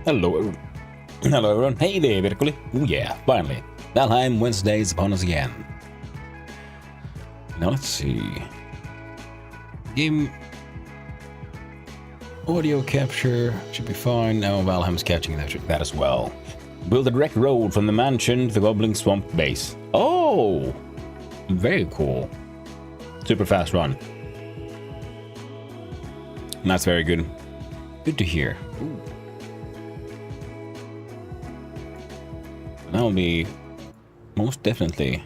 Hello, hello everyone. Hey there, Virkuli. Oh yeah, finally. Valheim Wednesday is upon us again. Now let's see. Game audio capture should be fine. Now Valheim's catching that as well. Build a direct road from the mansion to the Goblin Swamp base. Oh, very cool. Super fast run. And that's very good. Good to hear. Ooh. That will be most definitely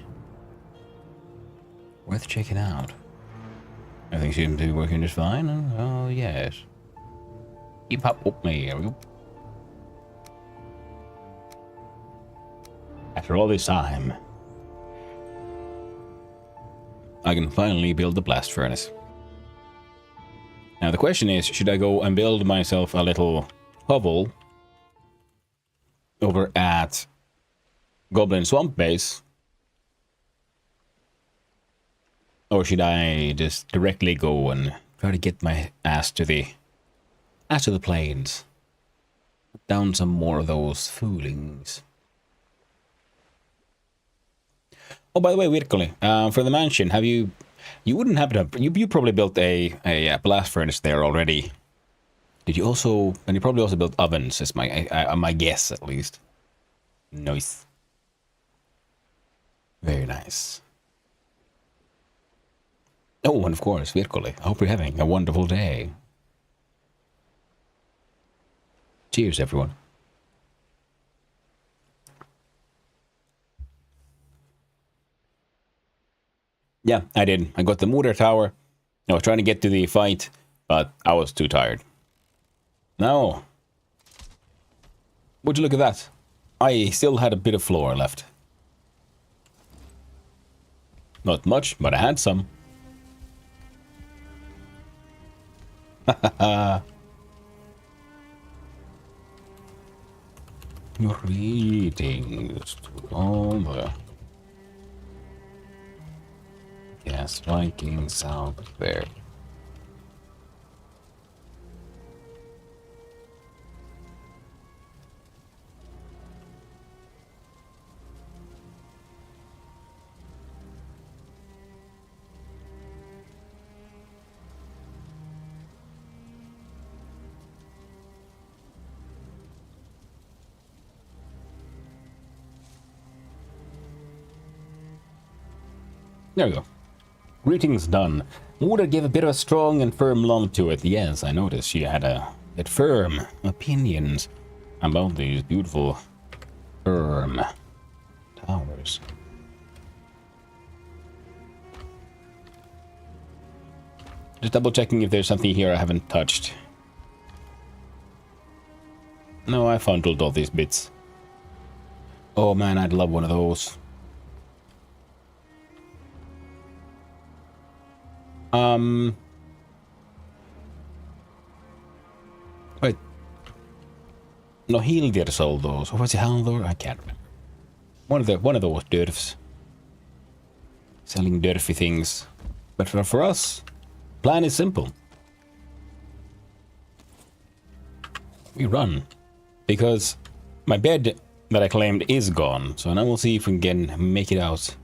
worth checking out. Everything seems to be working just fine. Oh, yes. Keep up with me. Here we go. After all this time, I can finally build the blast furnace. Now the question is, should I go and build myself a little hovel over at Goblin Swamp base, or should I just directly go and try to get my ass to the plains? Put down some more of those foolings. Oh, by the way, Virkuli, for the mansion, have you wouldn't happen to you probably built a blast furnace there already? Did you also? And you probably also built ovens, is my guess at least. Nice. Very nice. Oh, and of course, Virkuli, I hope you're having a wonderful day. Cheers, everyone. Yeah, I did. I got the Mutter Tower. I was trying to get to the fight, but I was too tired. No. Would you look at that? I still had a bit of floor left. Not much, but I had some. Greetings to all the gas Vikings out there. There we go. Greetings done. Mutter gave a bit of a strong and firm lump to it. Yes, I noticed she had firm opinions about these beautiful, firm towers. Just double checking if there's something here I haven't touched. No, I fondled all these bits. Oh man, I'd love one of those. Wait. No, Hildir sold those. Or was it Halldor? I can't remember. One of those derfs. Selling derfy things. But for us, plan is simple. We run. Because my bed that I claimed is gone. So now we'll see if we can make it out.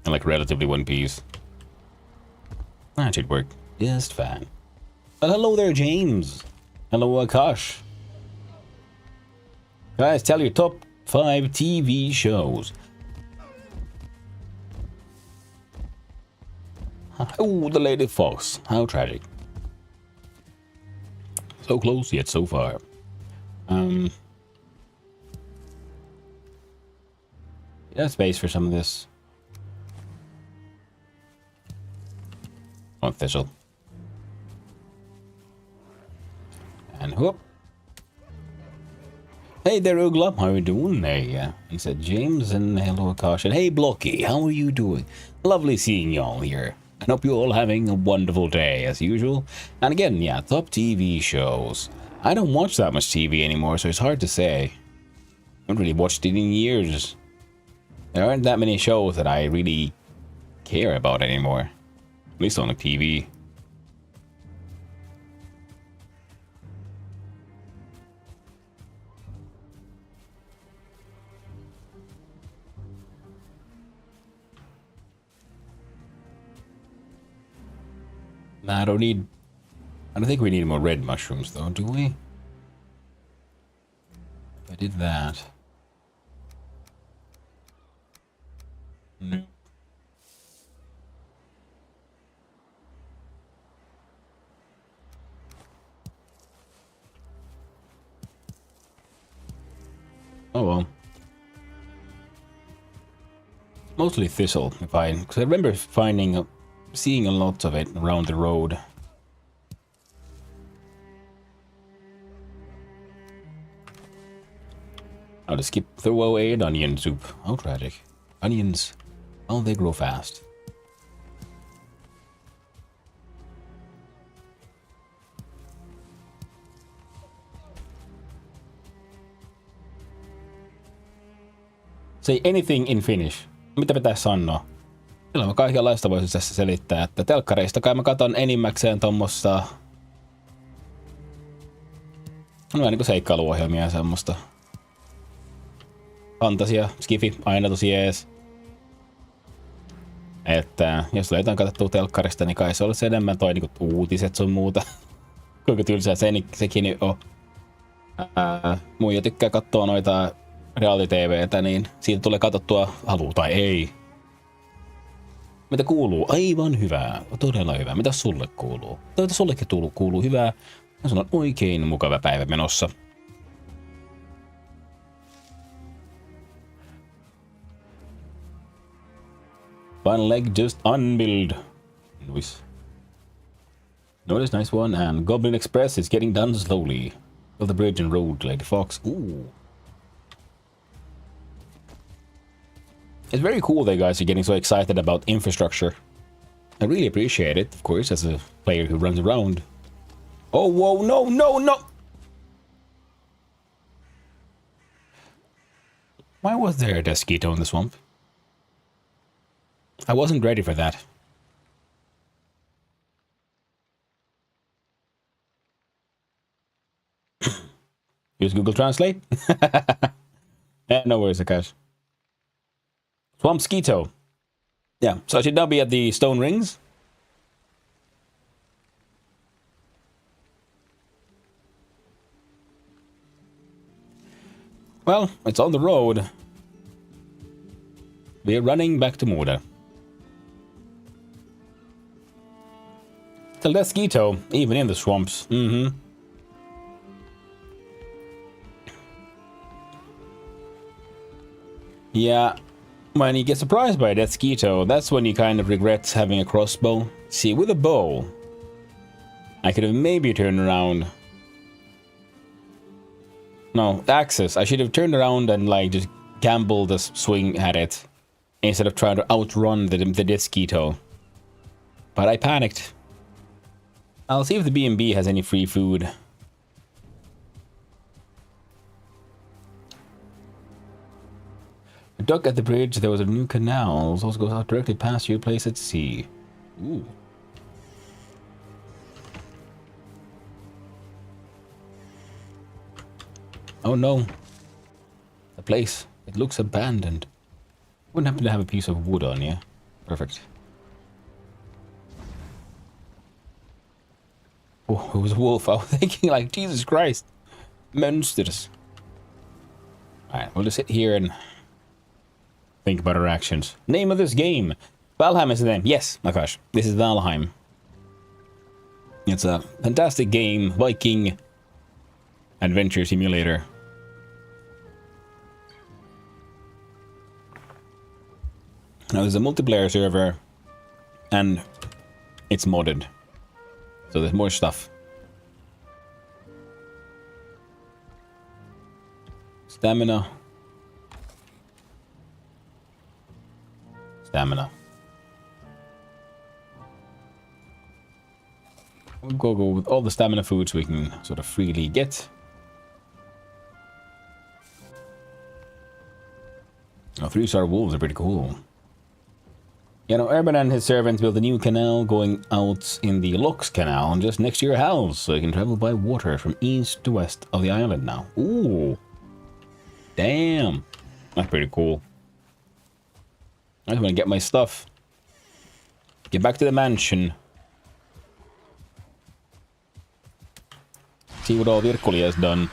In like relatively one piece. That should work just fine. Hello there, James. Hello, Akash. Guys, tell your top 5 TV shows. Oh, the Lady Fox. How tragic. So close, yet so far. Yeah, space for some of this. Thistle. And whoop. Hey there, Ugla. How are you doing there? He said James and hello, Akash. And hey, Blocky. How are you doing? Lovely seeing y'all here. I hope you're all having a wonderful day as usual. And again, yeah, top TV shows. I don't watch that much TV anymore, so it's hard to say. I haven't really watched it in years. There aren't that many shows that I really care about anymore. At least on the TV. Nah, I don't think we need more red mushrooms, though, do we? I did that. No. Oh well. Mostly thistle, because I remember seeing a lot of it around the road. I'll just throw away an onion soup. How tragic. Onions, oh, they grow fast. Say anything in Finnish. Mitä pitäisi sanoa? Kyllä mä kaikenlaista voisin tässä selittää, että telkkareista kai mä katon enimmäkseen tommosta... No niinku seikkailuohjelmia ja semmoista. Fantasia, skifi, aina tosi jees. Että jos tulee jotain katsottua telkkarista, niin kai se olisi enemmän toi niinku uutiset sun muuta. Kuinka tylsää sekin on. Muija tykkää katsoa noita reality-tv:tä, niin siitä tulee katsottua haluu tai ei. Mitä kuuluu? Aivan hyvää. Todella hyvää. Mitä sulle kuuluu? Toivottavasti sullekin kuuluu hyvää. Ja sulla on oikein mukava päivä menossa. One leg just unbuild. Nice. Notice, nice one. And Goblin Express is getting done slowly. Of the bridge and road, Lady Fox. Ooh. It's very cool that guys are getting so excited about infrastructure. I really appreciate it, of course, as a player who runs around. Oh, whoa, no, no, no! Why was there a mosquito in the swamp? I wasn't ready for that. Use Google Translate? No worries, Akash. Swamp Skeeto. Yeah, so I should now be at the stone rings. Well, it's on the road. We're running back to Moda. Till there's Skeeto, even in the swamps. Mm-hmm. Yeah. When you get surprised by that Skeeto, that's when you kind of regret having a crossbow. See, with a bow, I could have maybe turned around. No, axes. I should have turned around and like just gambled a swing at it instead of trying to outrun the Skeeto. But I panicked. I'll see if the B&B has any free food. A dock at the bridge, there was a new canal. It also goes out directly past your place at sea. Ooh. Oh no. The place. It looks abandoned. Wouldn't happen to have a piece of wood on you. Perfect. Oh, it was a wolf. I was thinking like, Jesus Christ. Monsters. Alright, we'll just sit here and think about our actions. Name of this game. Valheim is the name. Yes, my gosh. This is Valheim. It's a fantastic game. Viking adventure simulator. Now there's a multiplayer server and it's modded. So there's more stuff. Stamina. Stamina. We'll go with all the stamina foods we can sort of freely get. Oh, 3-star wolves are pretty cool. You know, Urban and his servants built a new canal going out in the Locks Canal just next to your house, so you can travel by water from east to west of the island now. Ooh. Damn. That's pretty cool. I just want to get my stuff. Get back to the mansion. See what all Virkuli has done.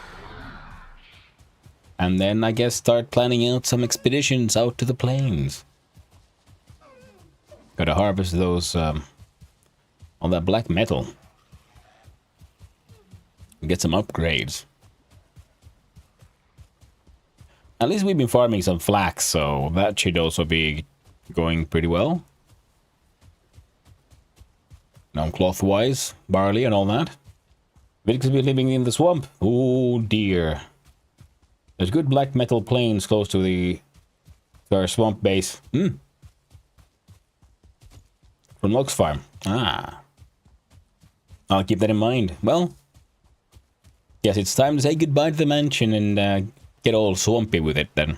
And then I guess start planning out some expeditions out to the plains. Gotta harvest those, all that black metal. Get some upgrades. At least we've been farming some flax, so that should also be going pretty well. Now cloth-wise, barley and all that. Vilks will be living in the swamp. Oh dear. There's good black metal plains close to our swamp base. From Lux Farm. Ah. I'll keep that in mind. Well, yes, it's time to say goodbye to the mansion and get all swampy with it then.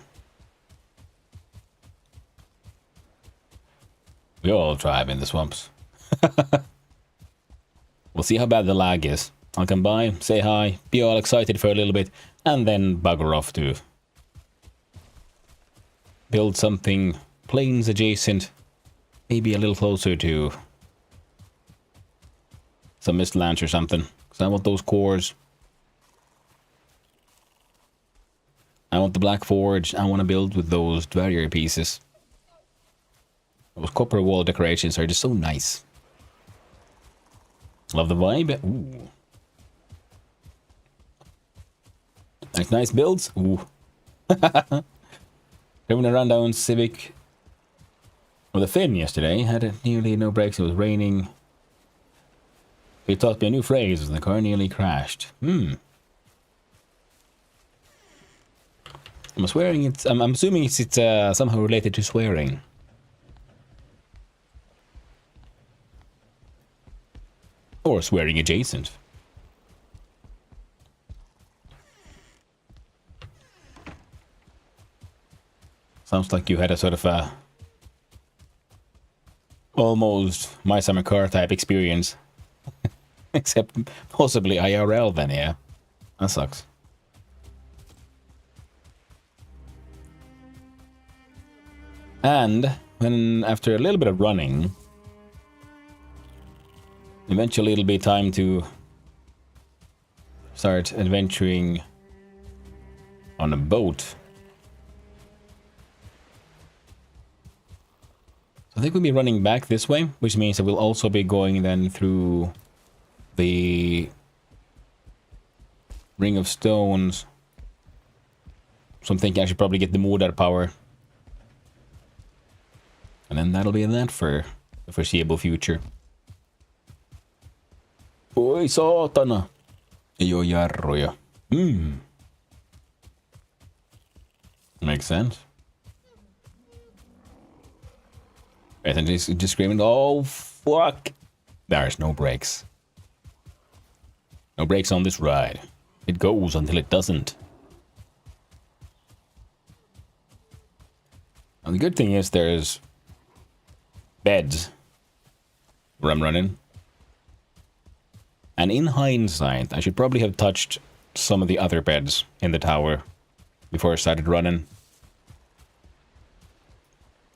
We all thrive in the swamps. We'll see how bad the lag is. I'll come by, say hi, be all excited for a little bit, and then bugger off to build something plains adjacent, maybe a little closer to some Mistlands or something, because I want those cores. I want the Black Forge. I want to build with those barrier pieces. Those copper wall decorations are just so nice. Love the vibe. Ooh. Nice builds. Ooh. Driving a rundown Civic with a Finn yesterday. Had nearly no brakes. It was raining. He taught me a new phrase as the car nearly crashed. I'm swearing it's... I'm assuming it's somehow related to swearing. Or swearing adjacent. Sounds like you had a sort of a... almost My Summer Car type experience. Except possibly IRL then, yeah. That sucks. And when after a little bit of running, eventually it'll be time to start adventuring on a boat. So I think we'll be running back this way, which means that we'll also be going then through the Ring of Stones. So I'm thinking I should probably get the Mordar power. And then that'll be that for the foreseeable future. Oi saatana! Ei oo jarruja. Makes sense. And just screaming, oh fuck! There's no brakes. No brakes on this ride. It goes until it doesn't. And the good thing is there's beds where I'm running. And in hindsight, I should probably have touched some of the other beds in the tower before I started running.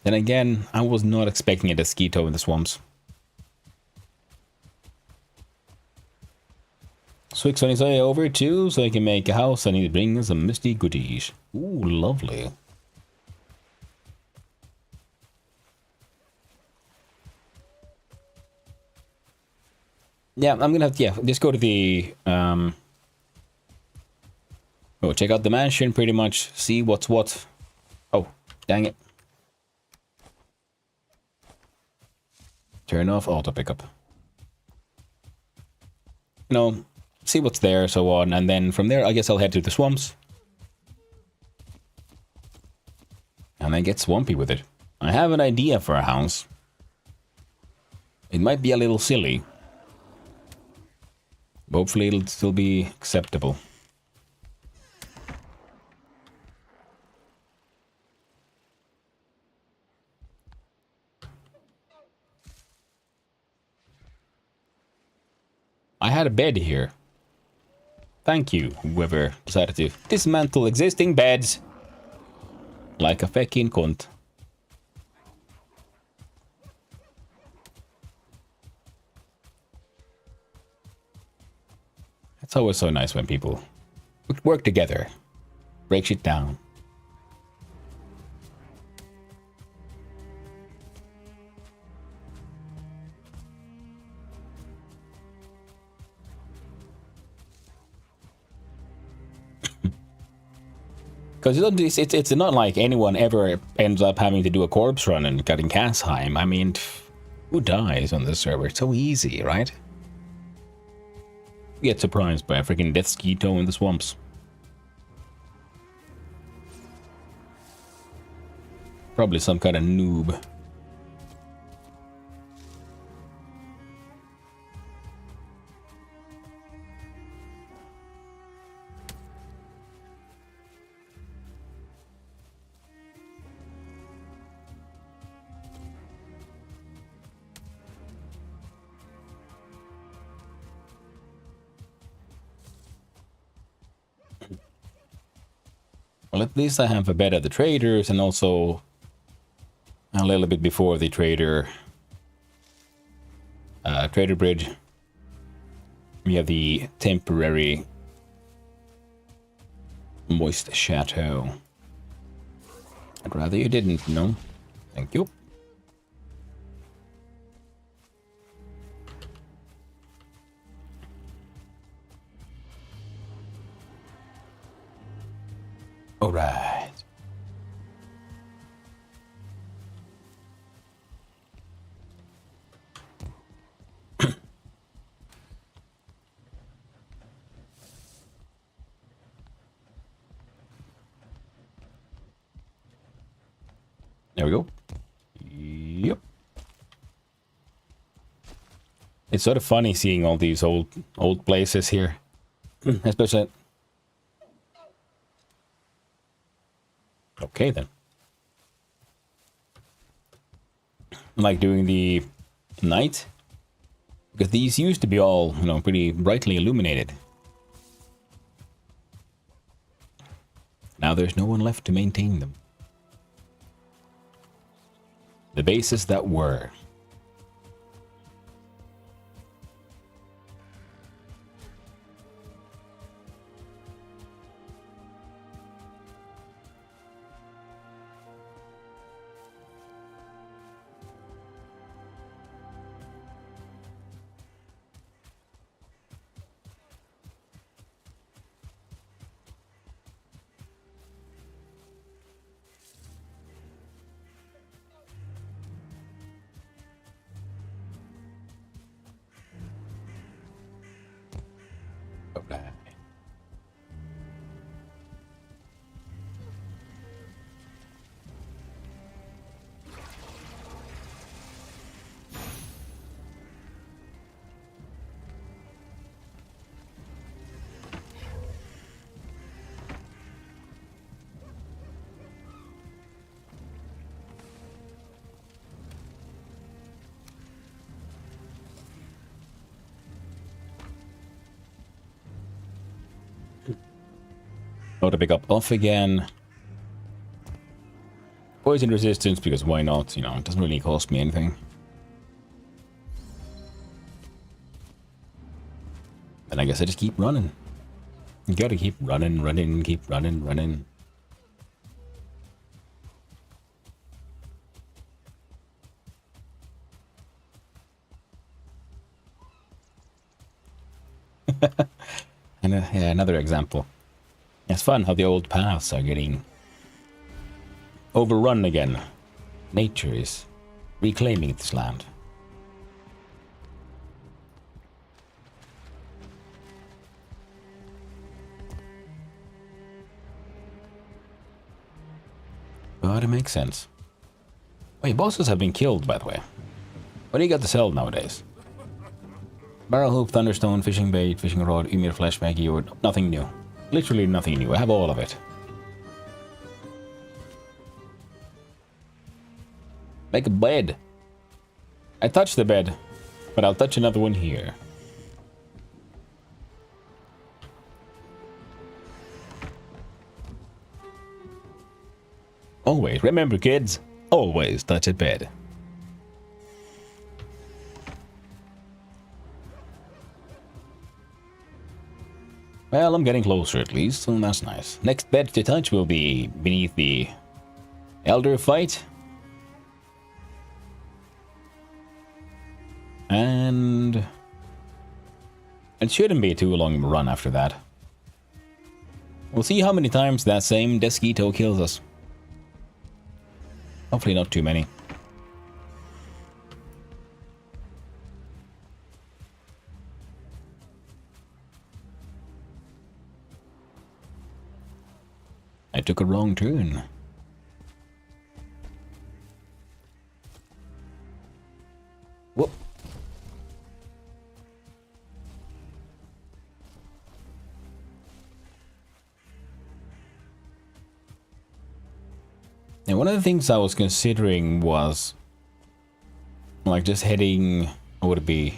Then again, I was not expecting a mosquito in the swamps. Swix on his way over too, so I can make a house. I need to bring some misty goodies. Ooh, lovely. Yeah, I'm gonna have to, just go to the, check out the mansion pretty much, see what's what. Oh, dang it. Turn off auto pickup. You know, see what's there, so on, and then from there, I guess I'll head to the swamps. And then get swampy with it. I have an idea for a house. It might be a little silly. But hopefully it'll still be acceptable. I had a bed here. Thank you, whoever decided to dismantle existing beds. Like a fucking cunt. It's always so nice when people work together, break shit down. Because it's not like anyone ever ends up having to do a corpse run and getting Casheim. I mean, who dies on this server? It's so easy, right? Get surprised by a freaking death skeeto in the swamps. Probably some kind of noob. Well, at least I have a bed of the traders, and also a little bit before the trader bridge. We have the temporary moist chateau. I'd rather you didn't, no. Thank you. All right. There we go. Yep. It's sort of funny seeing all these old places here, especially. Okay, then. Like doing the night, because these used to be all, you know, pretty brightly illuminated. Now there's no one left to maintain them. The bases that were. Go to pick up off again. Poison resistance, because why not? You know, it doesn't really cost me anything. And I guess I just keep running. You gotta keep running, keep running. And yeah, another example. It's fun how the old paths are getting overrun again. Nature is reclaiming this land. But it makes sense. Wait, bosses have been killed, by the way. What do you got to sell nowadays? Barrel hoop, thunderstone, fishing bait, fishing rod, Ymir flash maggie, or nothing new. Literally nothing new. I have all of it. Make a bed. I touched the bed, but I'll touch another one here. Always, remember kids, always touch a bed. Well, I'm getting closer at least, so that's nice. Next bed to touch will be beneath the Elder fight. And it shouldn't be too long of a run after that. We'll see how many times that same Deskito kills us. Hopefully not too many. I took a wrong turn. Whoop. And one of the things I was considering was like just heading, what would it be,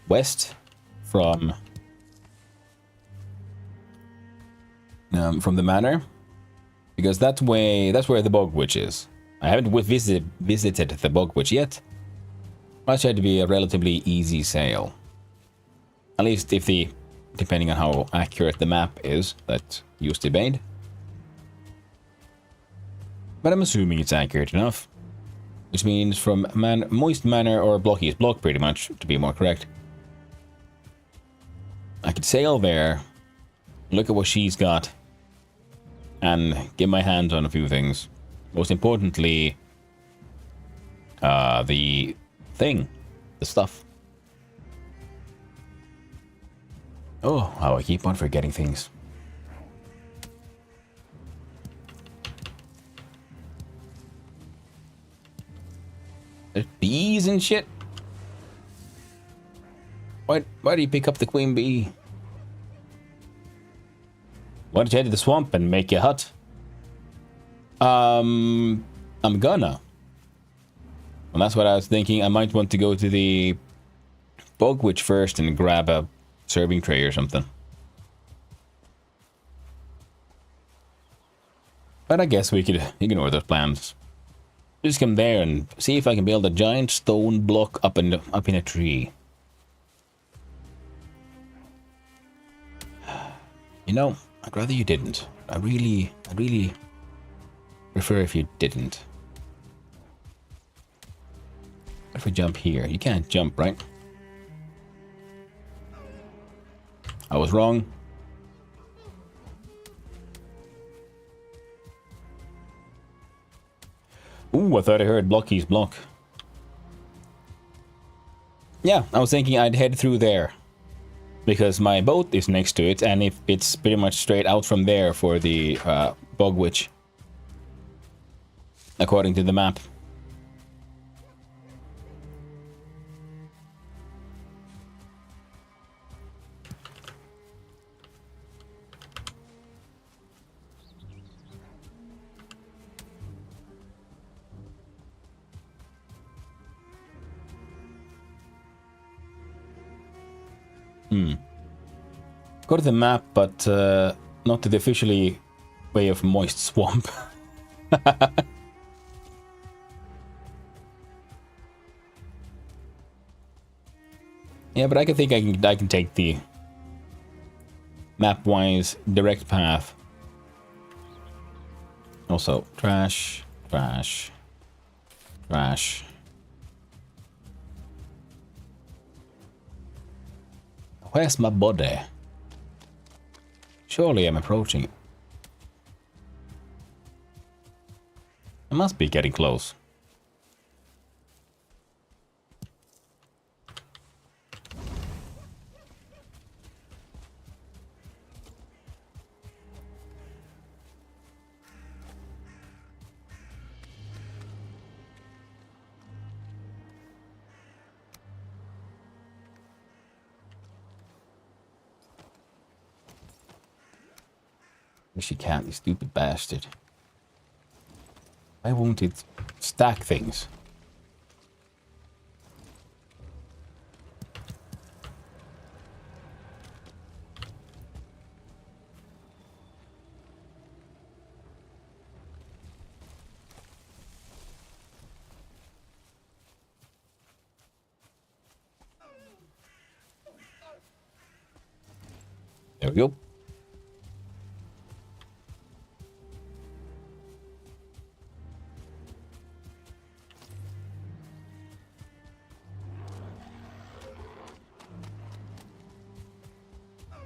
west from the manor, because that's where the bog witch is. I haven't visited the bog witch yet. I tried to be a relatively easy sail, at least if depending on how accurate the map is that used to made. But I'm assuming it's accurate enough. Which means from Moist Manor or Blocky's Block, pretty much, to be more correct. I could sail there, look at what she's got, and get my hands on a few things. Most importantly, the stuff. Oh, how I keep on forgetting things. There's bees and shit. Why do you pick up the queen bee? Why don't you head to the swamp and make a hut? I'm gonna. Well, that's what I was thinking. I might want to go to the bog witch first and grab a serving tray or something. But I guess we could ignore those plans. Just come there and see if I can build a giant stone block up in a tree. You know, I'd rather you didn't. I really prefer if you didn't. What if we jump here? You can't jump, right? I was wrong. Ooh, I thought I heard Blocky's block. Yeah, I was thinking I'd head through there. Because my boat is next to it, and if it's pretty much straight out from there for the bog witch. According to the map. Go to the map, but not to the officially way of moist swamp. Yeah, but I think I can take the map-wise direct path. Also, trash, trash, trash. Where's my body? Surely I'm approaching it. I must be getting close. She can't, you stupid bastard. Why won't it stack things? There we go.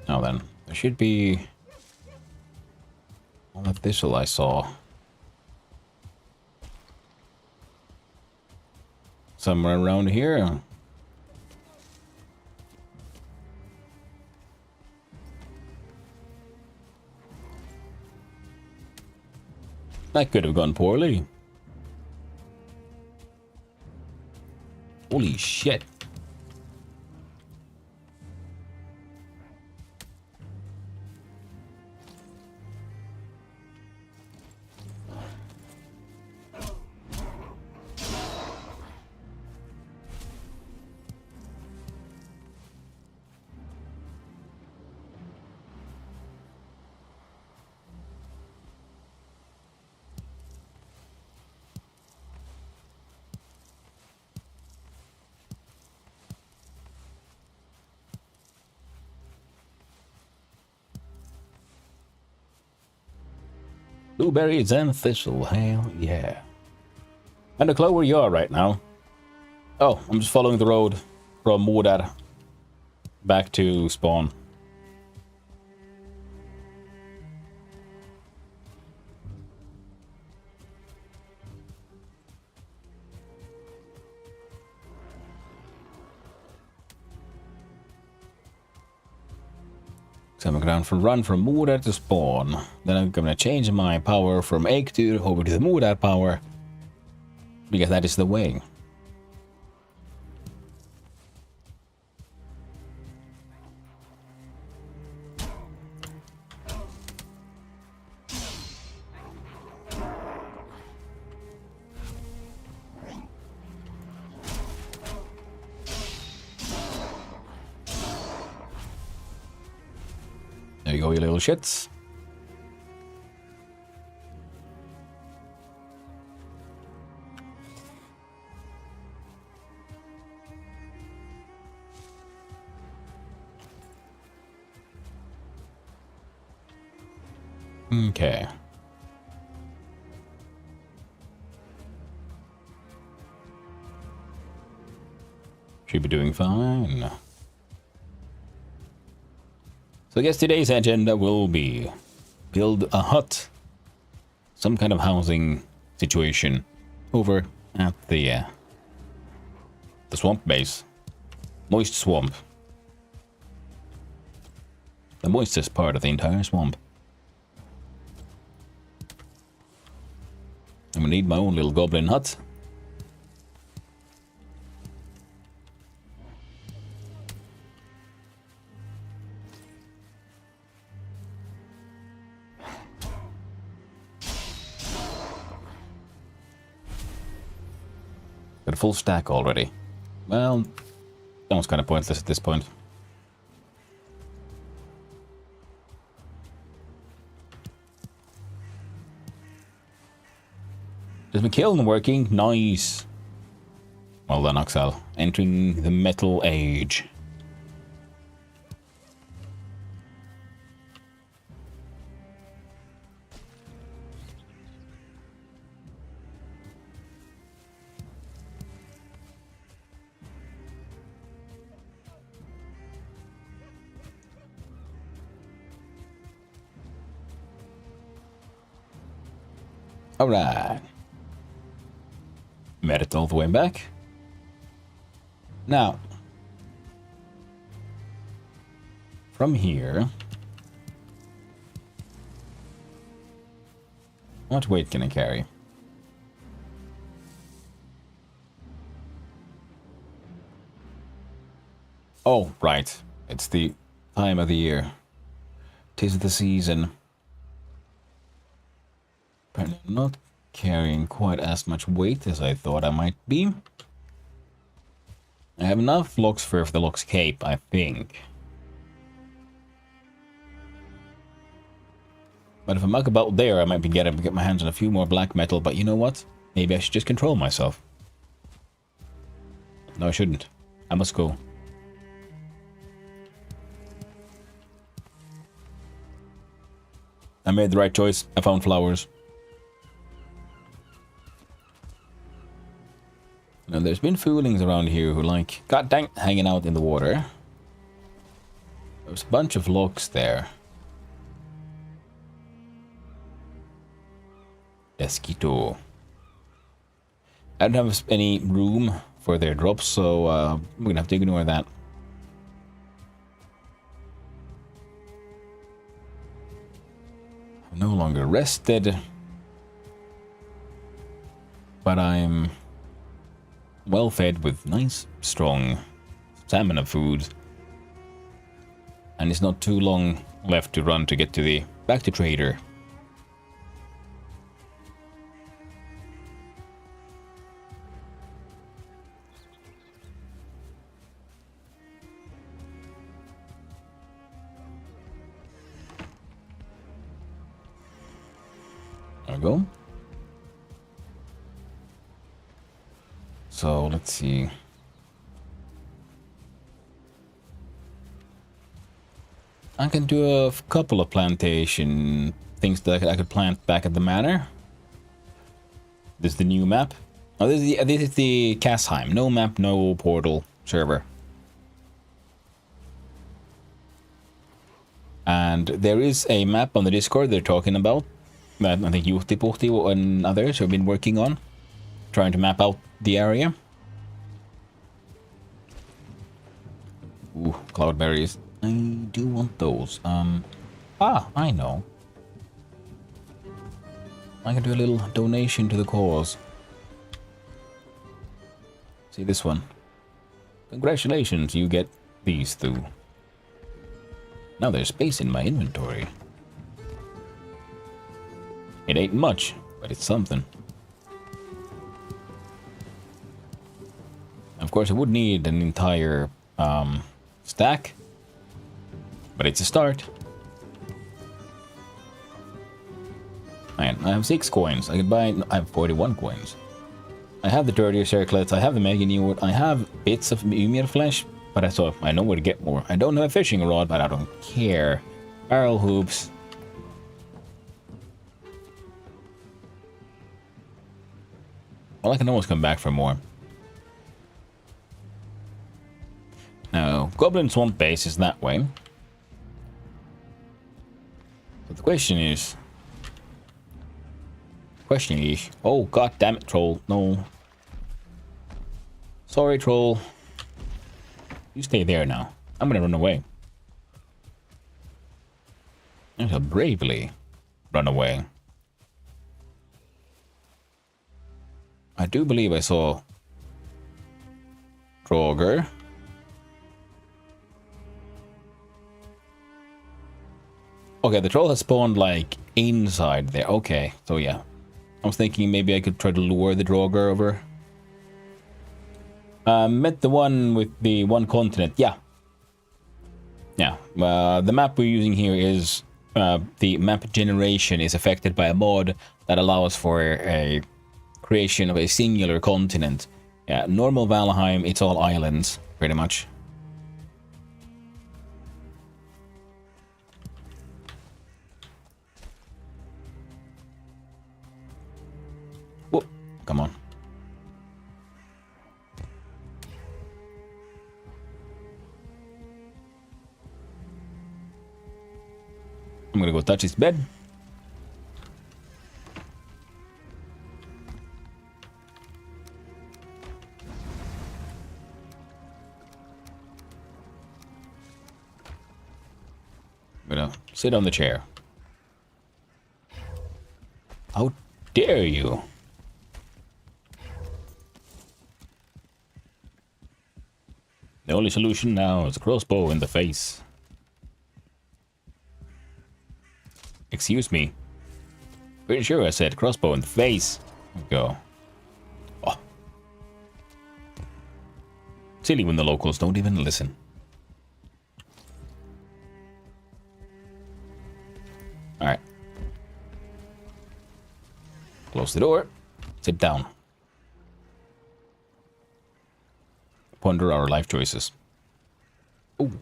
Now then, there should be all that thistle I saw somewhere around here. That could have gone poorly. Holy shit. Blueberries and thistle, hell yeah. And a clue where you are right now. Oh, I'm just following the road from Mordar back to spawn. So I'm going to run from Mordar to spawn. Then I'm going to change my power from Eikthyr over to the Mordar power. Because that is the way. There you go, you little shits. Okay. Should be doing fine. So I guess today's agenda will be build a hut, some kind of housing situation over at the swamp base, moist swamp, the moistest part of the entire swamp. I'm gonna need my own little goblin hut. Got a full stack already. Well, that was kind of pointless at this point. Is my kiln working? Nice. Well done, Oxal. Entering the metal age. Alright. Made it all the way back. Now, from here, what weight can I carry? Oh, right. It's the time of the year. 'Tis the season. Apparently I'm not carrying quite as much weight as I thought I might be. I have enough lox fur for the lox cape, I think. But if I muck about there, I might be able to get my hands on a few more black metal, but you know what? Maybe I should just control myself. No, I shouldn't. I must go. made the right choice. I found flowers. Now, there's been foolings around here who like, god dang, hanging out in the water. There's a bunch of logs there. Esquito. I don't have any room for their drops, so we're gonna have to ignore that. I'm no longer rested, but I'm well fed with nice, strong stamina food. And it's not too long left to run to get to the back to trader. There we go. So let's see. I can do a couple of plantation things that I could plant back at the manor. This is the new map. Oh, this is the Casheim. No map, no portal server. And there is a map on the Discord they're talking about that I think Juhti and others have been working on, trying to map out the area. Ooh, cloudberries. I do want those. I know. I can do a little donation to the cause. See this one. Congratulations, you get these two. Now there's space in my inventory. It ain't much, but it's something. Of course, I would need an entire stack, but it's a start. Man, I have 6 coins. I could buy. I have 41 coins. I have the dirtier circlets. I have the mega newt. I have bits of Ymir flesh, but I know where to get more. I don't have a fishing rod, but I don't care. Barrel hoops. Well, I can always come back for more. Now, Goblin Swamp Base is that way. But the question is... Oh, god damn it, troll. No. Sorry, troll. You stay there now. I'm gonna run away. I shall bravely run away. I do believe I saw Draugr. Okay, the troll has spawned like inside there. Okay, so yeah. I was thinking maybe I could try to lure the Draugr over. Met the one with the one continent. Yeah. Yeah. The map we're using here is... the map generation is affected by a mod that allows for a creation of a singular continent. Yeah, normal Valheim, it's all islands, pretty much. Whoop, come on. I'm gonna go touch his bed. I'm gonna sit on the chair. How dare you? The only solution now is a crossbow in the face. Excuse me. Pretty sure I said crossbow in the face. Go. Oh. Silly when the locals don't even listen. Alright. Close the door. Sit down. Ponder our life choices. Ooh.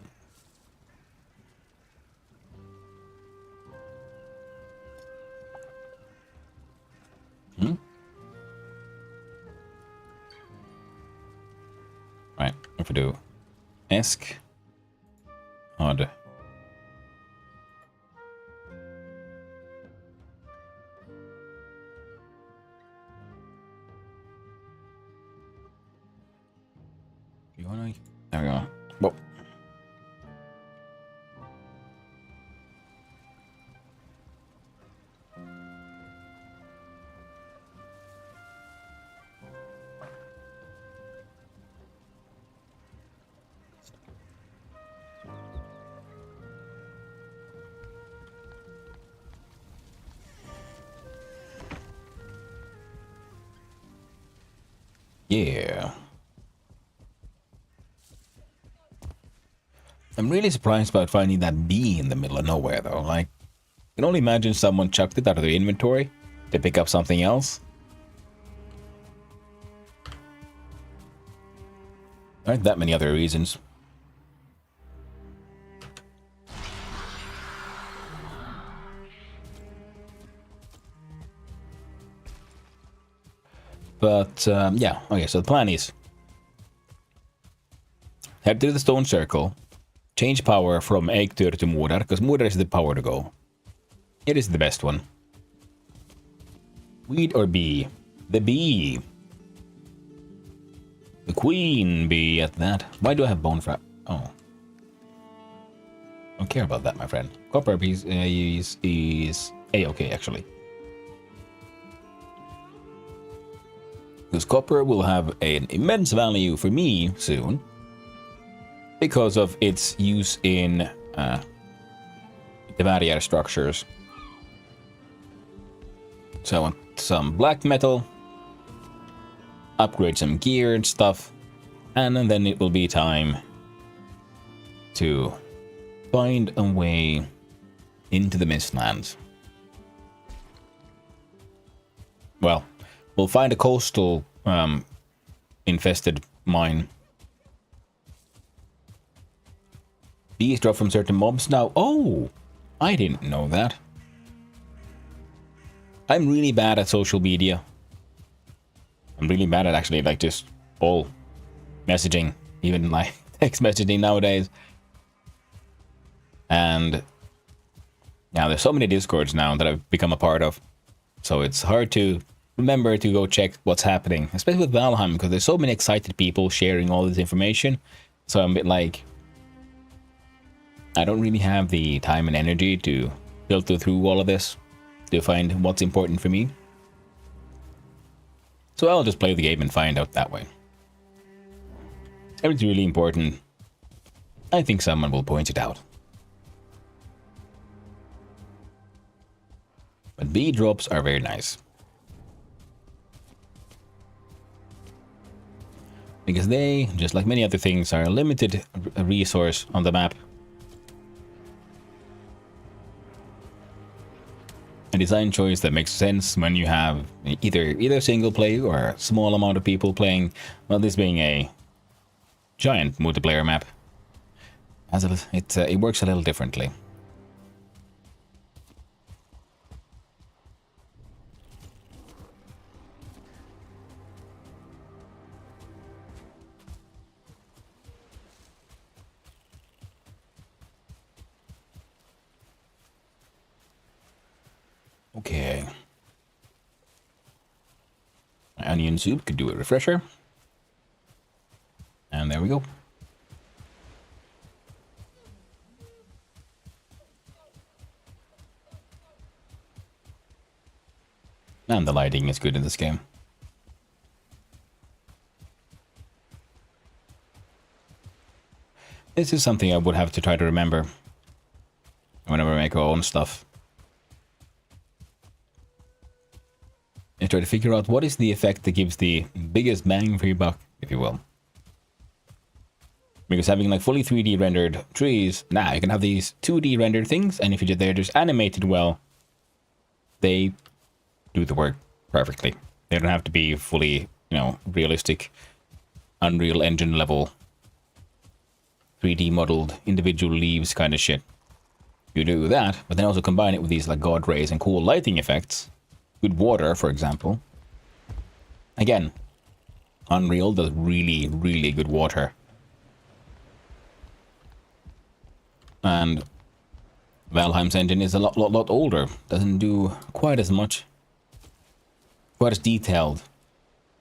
Right, if we do esc odd. You wanna? There we go. Whoa. Yeah. I'm really surprised about finding that bee in the middle of nowhere, though. Like, I can only imagine someone chucked it out of their inventory to pick up something else. There aren't that many other reasons. But, yeah. Okay, so the plan is head to the stone circle, change power from Eiktur to Mudar, because Mudar is the power to go. It is the best one. Weed or bee? The bee. The queen bee at that. Why do I have bone frap? Oh. Don't care about that, my friend. Copper piece is A-okay, actually. Because copper will have an immense value for me soon. Because of its use in the barrier structures. So I want some black metal. Upgrade some gear and stuff. And then it will be time to find a way into the Mistlands. Well, we'll find a coastal infested mine. Bees drop from certain mobs now. Oh, I didn't know that. I'm really bad at social media. I'm really bad at actually like just all messaging, even like text messaging nowadays. And now there's so many Discords now that I've become a part of. So it's hard to remember to go check what's happening, especially with Valheim, because there's so many excited people sharing all this information. So I'm a bit like, I don't really have the time and energy to filter through all of this to find what's important for me. So I'll just play the game and find out that way. If it's really important, I think someone will point it out. But bee drops are very nice. Because they, just like many other things, are a limited resource on the map. A design choice that makes sense when you have either single play or a small amount of people playing. Well, this being a giant multiplayer map, it works a little differently. Okay. Onion soup could do a refresher. And there we go. And the lighting is good in this game. This is something I would have to try to remember whenever I make our own stuff. And try to figure out what is the effect that gives the biggest bang for your buck, if you will. Because having like fully 3D rendered trees, now you can have these 2D rendered things, and if they're just animated well, they do the work perfectly. They don't have to be fully, realistic, Unreal Engine level, 3D modeled individual leaves kind of shit. You do that, but then also combine it with these like god rays and cool lighting effects. Good water, for example. Again, Unreal does really, really good water. And Valheim's engine is a lot older. Doesn't do quite as much. Quite as detailed.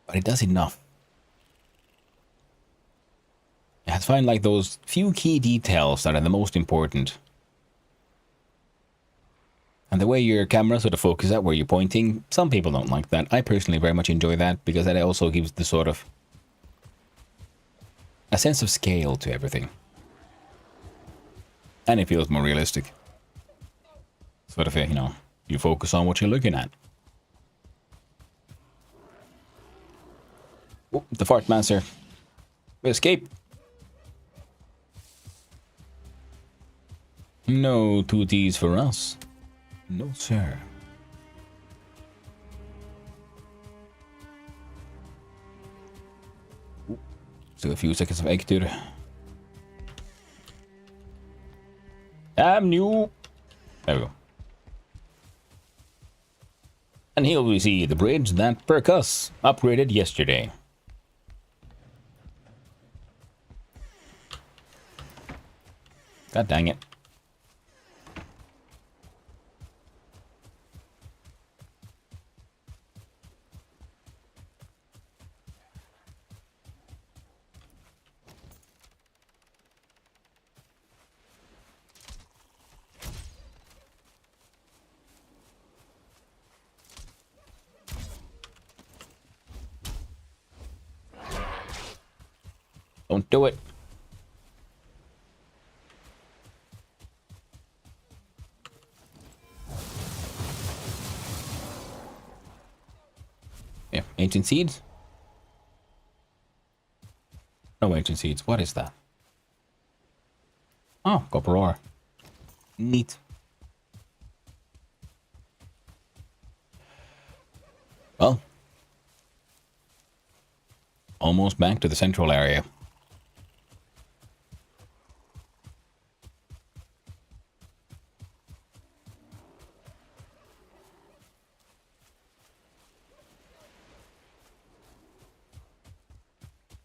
But it does enough. You have to find like those few key details that are the most important. And the way your camera sort of focuses at where you're pointing, some people don't like that. I personally very much enjoy that because that also gives the sort of a sense of scale to everything. And it feels more realistic. Sort of, you know, you focus on what you're looking at. Oh, the fart master. We escape. No tooties for us. No, sir. Still a few seconds of Ektur. I'm new. There we go. And here we see the bridge that Percus upgraded yesterday. God dang it. Don't do it. Yeah, ancient seeds? No ancient seeds. What is that? Oh, copper ore. Neat. Well, almost back to the central area.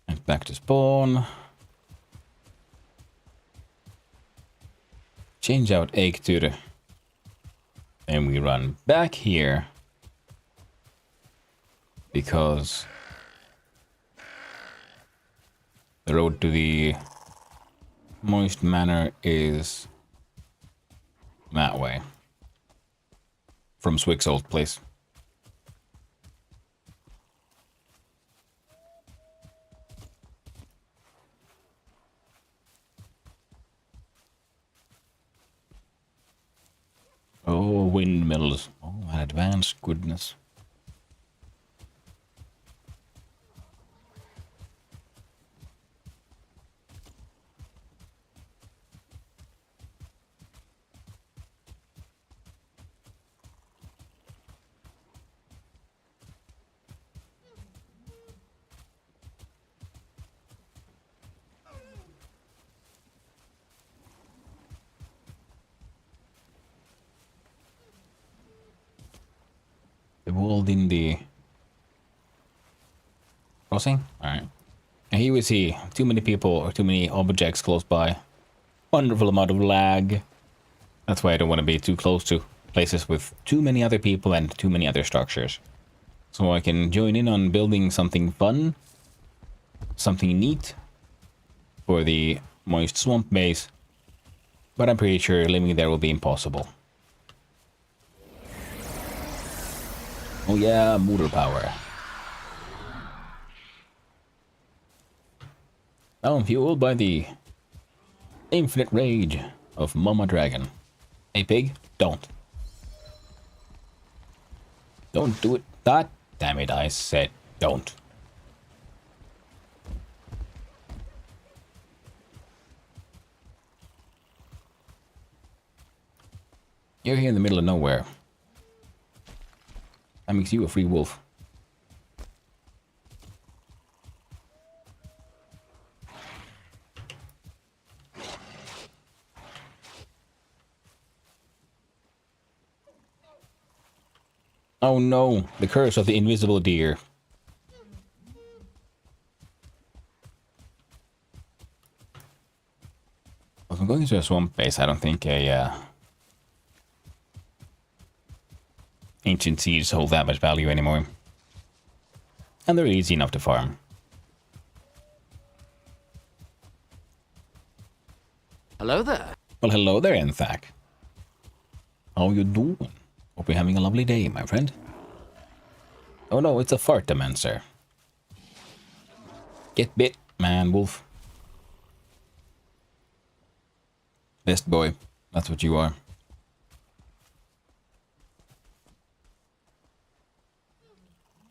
And back to spawn. Change out Ektur. And we run back here. Because the road to the Moist Manor is that way. From Swick's old place. Oh, windmills. Oh, advanced goodness. The world in the crossing? Alright. And here we see too many people or too many objects close by. Wonderful amount of lag. That's why I don't want to be too close to places with too many other people and too many other structures. So I can join in on building something fun, something neat for the Moist Swamp base. But I'm pretty sure living there will be impossible. Oh yeah, motor power. Now I'm fueled by the infinite rage of Mama Dragon. Hey pig, don't. Don't do it. God damn it, I said don't. You're here in the middle of nowhere. That makes you a free wolf. Oh no, the curse of the invisible deer. If I'm going into a swamp base, I don't think a ancient seeds hold that much value anymore. And they're easy enough to farm. Hello there. Well, hello there, Enthak. How you doing? Hope you're having a lovely day, my friend. Oh no, it's a fartamancer. Get bit, man, wolf. Best boy. That's what you are.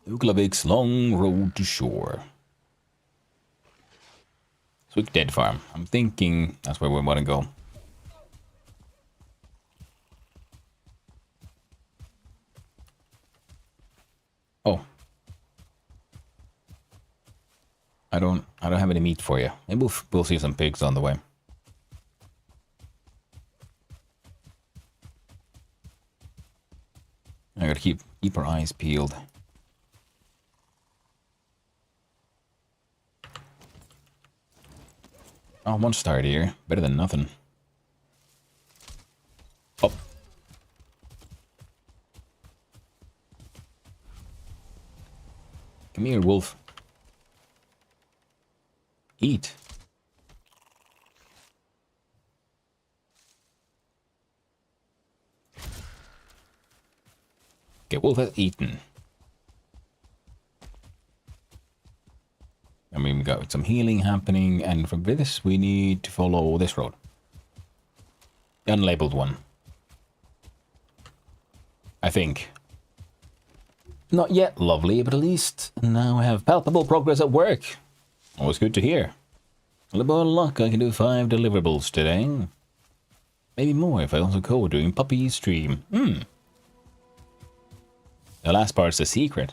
Uklavik's long road to shore. Swick Dead Farm. I'm thinking that's where we want to go. Oh. I don't have any meat for you. Maybe we'll see some pigs on the way. I gotta keep our eyes peeled. Oh, one star here. Better than nothing. Oh. Come here, wolf. Eat. Okay, wolf has eaten. I mean, we got some healing happening, and from this we need to follow this road. The unlabeled one. I think. Not yet, lovely, but at least now I have palpable progress at work. Always good to hear. A little bit of luck, I can do 5 deliverables today. Maybe more if I also go during puppy stream. The last part's the secret.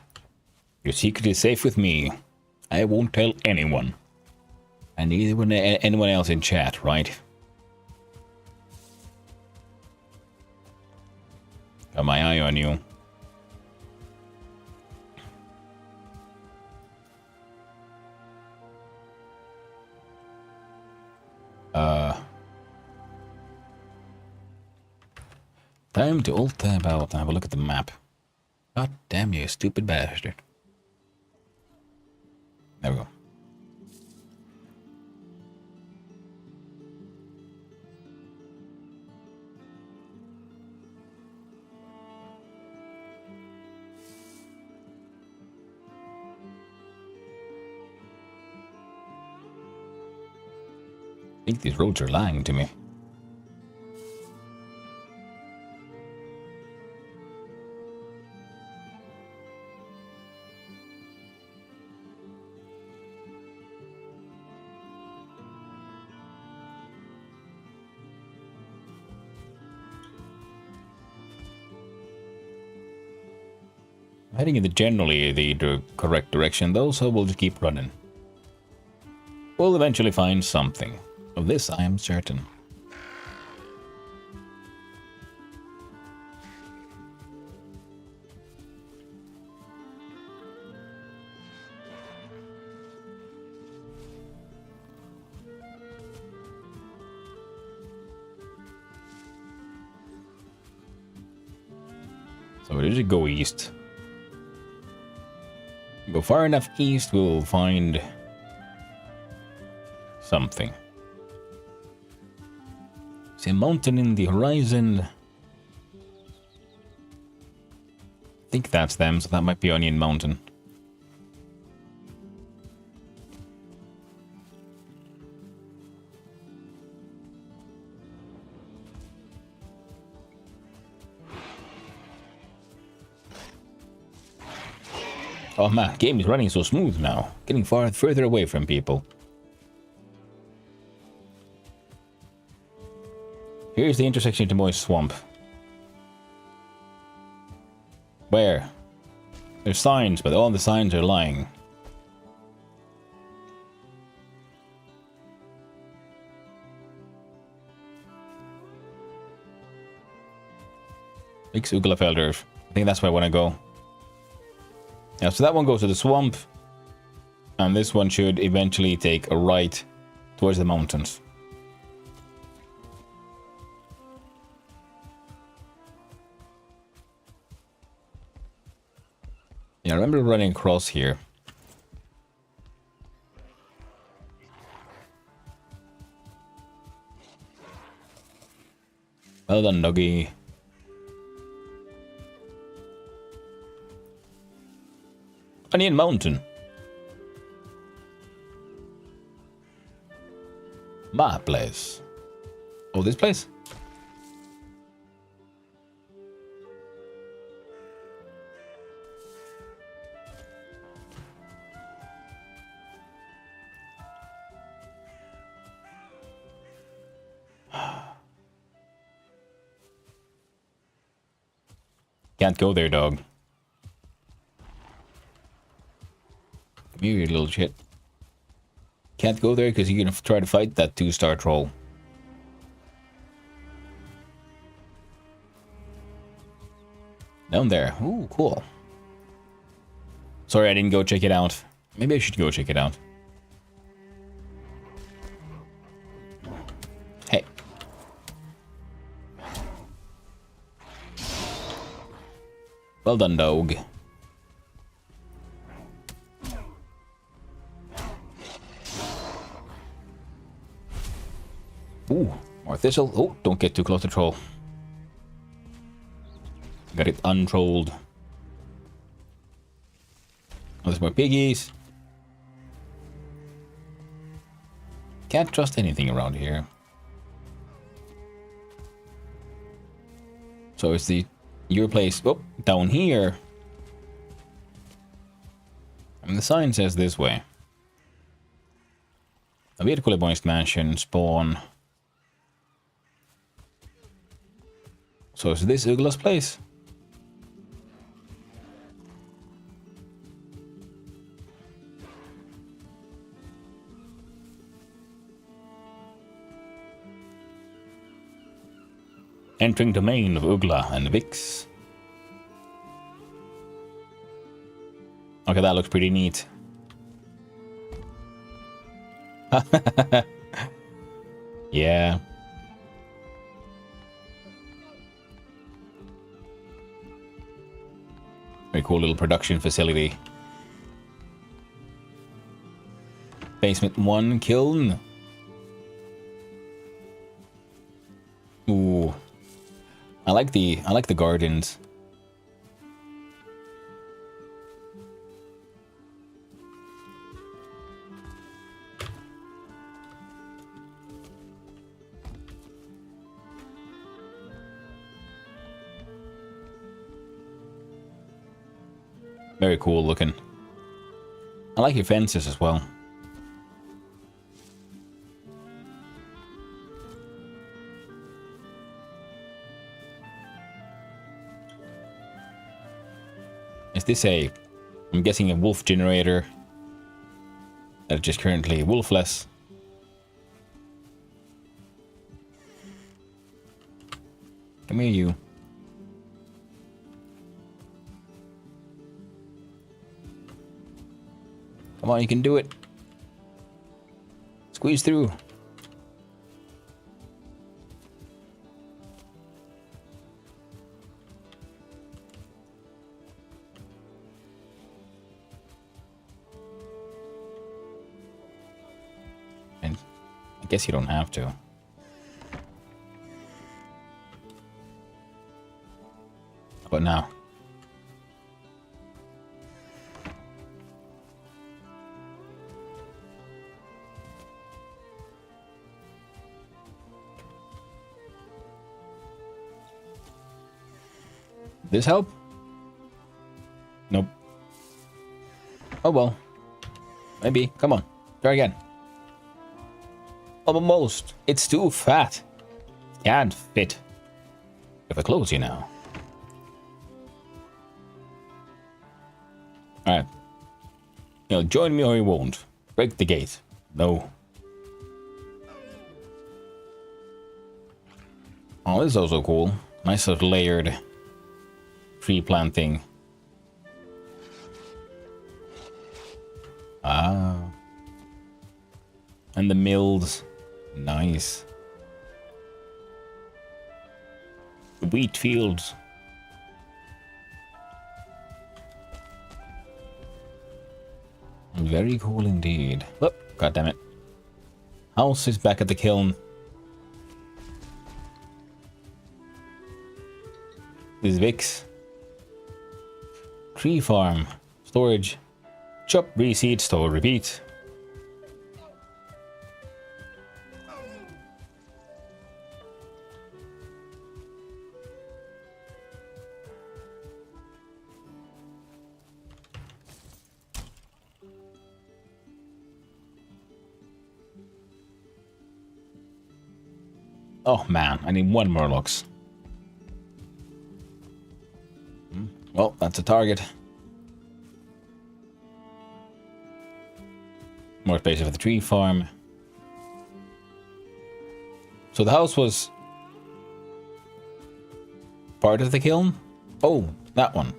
Your secret is safe with me. I won't tell anyone. And neither will anyone else in chat, right? Got my eye on you. Time to alt tab out and have a look at the map. God damn you, stupid bastard. There we go. I think these roads are lying to me. Heading in generally the correct direction though, so we'll just keep running. We'll eventually find something. Of this I am certain. So we just go east. Go far enough east, we'll find something. See a mountain in the horizon. I think that's them, so that might be Onion Mountain. Oh man, game is running so smooth now. Getting further away from people. Here's the intersection to Moist Swamp. Where? There's signs, but all the signs are lying. Big Uglafelder. I think that's where I want to go. Yeah, so that one goes to the swamp. And this one should eventually take a right towards the mountains. I remember running across here. Well done, doggy. Onion Mountain. My place. Oh, this place? Can't go there, dog. Come here, you little shit. Can't go there because you're gonna try to fight that 2-star troll. Down there. Ooh, cool. Sorry I didn't go check it out. Maybe I should go check it out. Hey. Well done, dog. Ooh, more thistle. Oh, don't get too close to troll. Got it untrolled. Oh, there's more piggies. Can't trust anything around here. So it's your place. Oh, down here. And the sign says this way. A vertically moist mansion spawn. So is this Ugla's place? Entering domain of Ugla and Vix. Okay, that looks pretty neat. Yeah. Very cool little production facility. Basement 1 kiln. Ooh. I like the gardens. Very cool looking. I like your fences as well. Is this I'm guessing a wolf generator that is just currently wolfless? Come here, you. Come on, you can do it. Squeeze through. And I guess you don't have to. How about now? This help? Nope. Oh well. Maybe. Come on. Try again. Almost. It's too fat. Can't fit. If I close you now. Alright. You'll join me or you won't. Break the gate. No. Oh, this is also cool. Nice sort of layered tree planting. Ah. And the mills. Nice. Wheat fields. Very cool indeed. Oh, god damn it. House is back at the kiln. This is Vix. Tree farm. Storage. Chop, reseed, store, repeat. Oh man, I need one more locks. Well, that's a target. More space for the tree farm. So the house was part of the kiln? Oh, that one.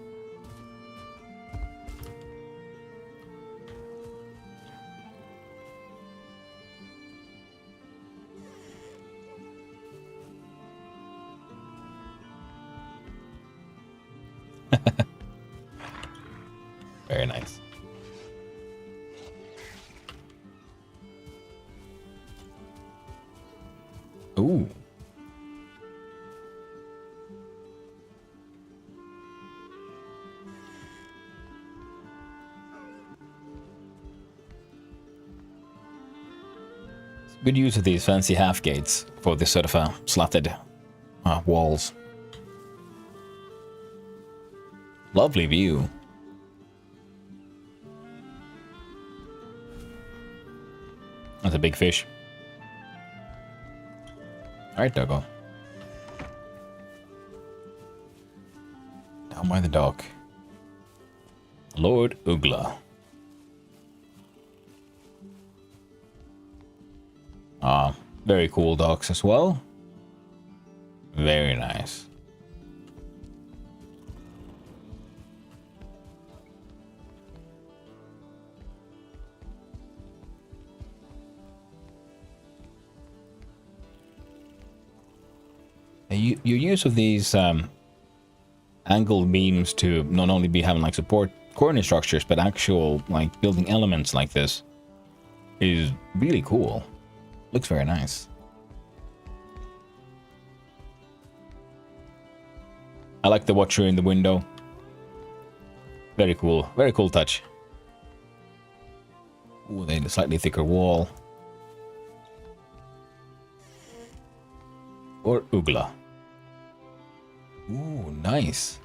Very nice. Ooh. Good use of these fancy half gates for this sort of slatted walls. Lovely view. That's a big fish. Alright, doggo. Down by the dock. Lord Ugla. Ah, very cool docks as well. Very nice. Your use of these angled beams to not only be having like support corner structures, but actual like building elements like this is really cool. Looks very nice. I like the watcher in the window. Very cool touch. Ooh, they need a slightly thicker wall. Or Ugla. Ooh, nice.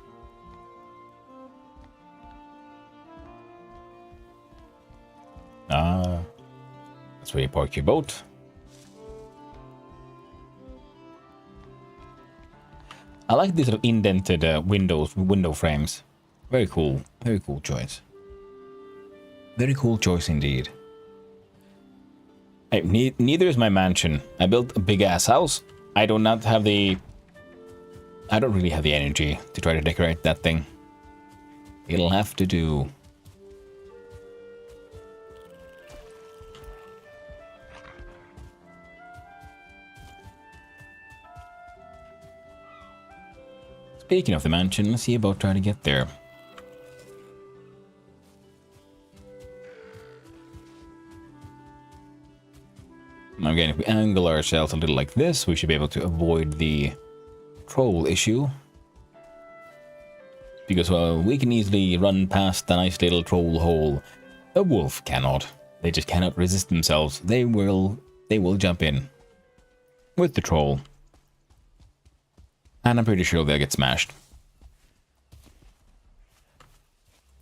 That's where you park your boat. I like these sort of indented window frames. Very cool choice. Very cool choice indeed. Hey, neither is my mansion. I built a big ass house. I don't really have the energy to try to decorate that thing. It'll have to do. Speaking of the mansion, let's see about trying to get there. Again, if we angle ourselves a little like this, we should be able to avoid the troll issue. Because, well, we can easily run past the nice little troll hole. A wolf cannot. They just cannot resist themselves. They will jump in with the troll. And I'm pretty sure they'll get smashed.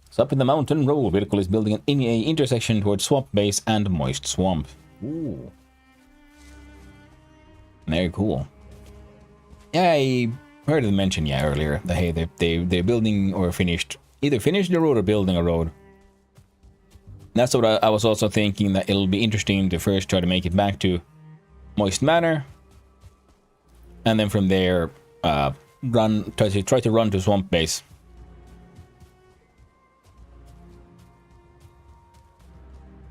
So up in the mountain, Roll Vehicle is building an intersection towards Swamp Base and Moist Swamp. Ooh. Very cool. Yeah, I heard them mention earlier that hey, they're building or either finished the road or building a road. That's what I was also thinking, that it'll be interesting to first try to make it back to Moist Manor, and then from there try to run to Swamp Base.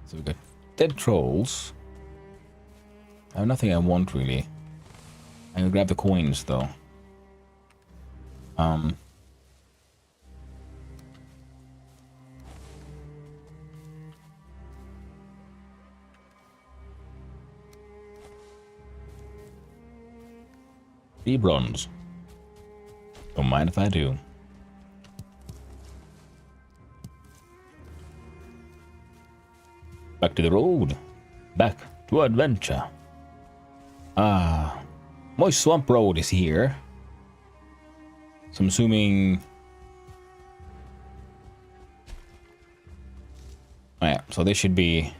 So we got dead trolls. I have nothing I want really. I can grab the coins though. 3 bronze. Don't mind if I do. Back to the road. Back to adventure. Moist Swamp Road is here. So I'm assuming... Oh yeah, so this should be...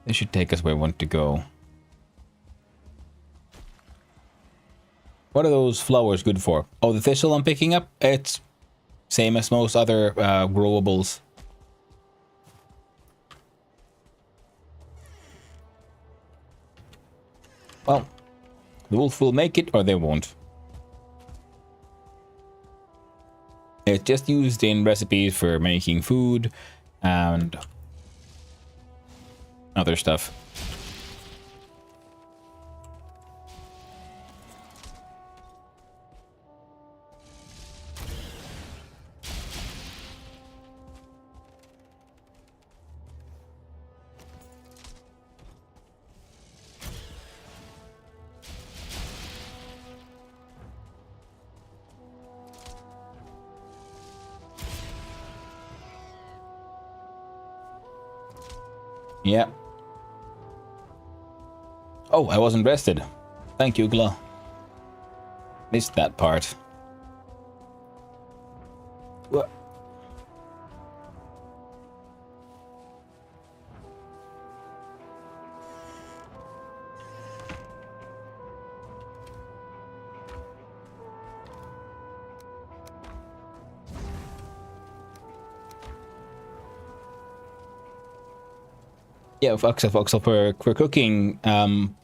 This should take us where we want to go. What are those flowers good for? Oh, the thistle I'm picking up? It's same as most other growables. Well, the wolf will make it or they won't. It's just used in recipes for making food and other stuff. Yeah. Oh, I wasn't rested. Thank you, Gla. Missed that part. What? Yeah, for cooking,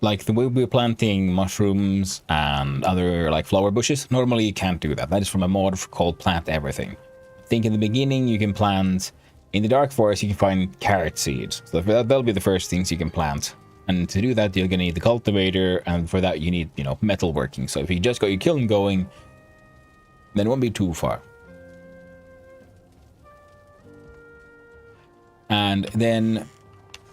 like the way we're planting mushrooms and other like flower bushes, normally you can't do that. That is from a mod called Plant Everything. I think in the beginning you can plant, in the dark forest you can find carrot seeds. So that'll be the first things you can plant. And to do that you're gonna need the cultivator, and for that you need, you know, metal working. So if you just got your kiln going, then it won't be too far. And then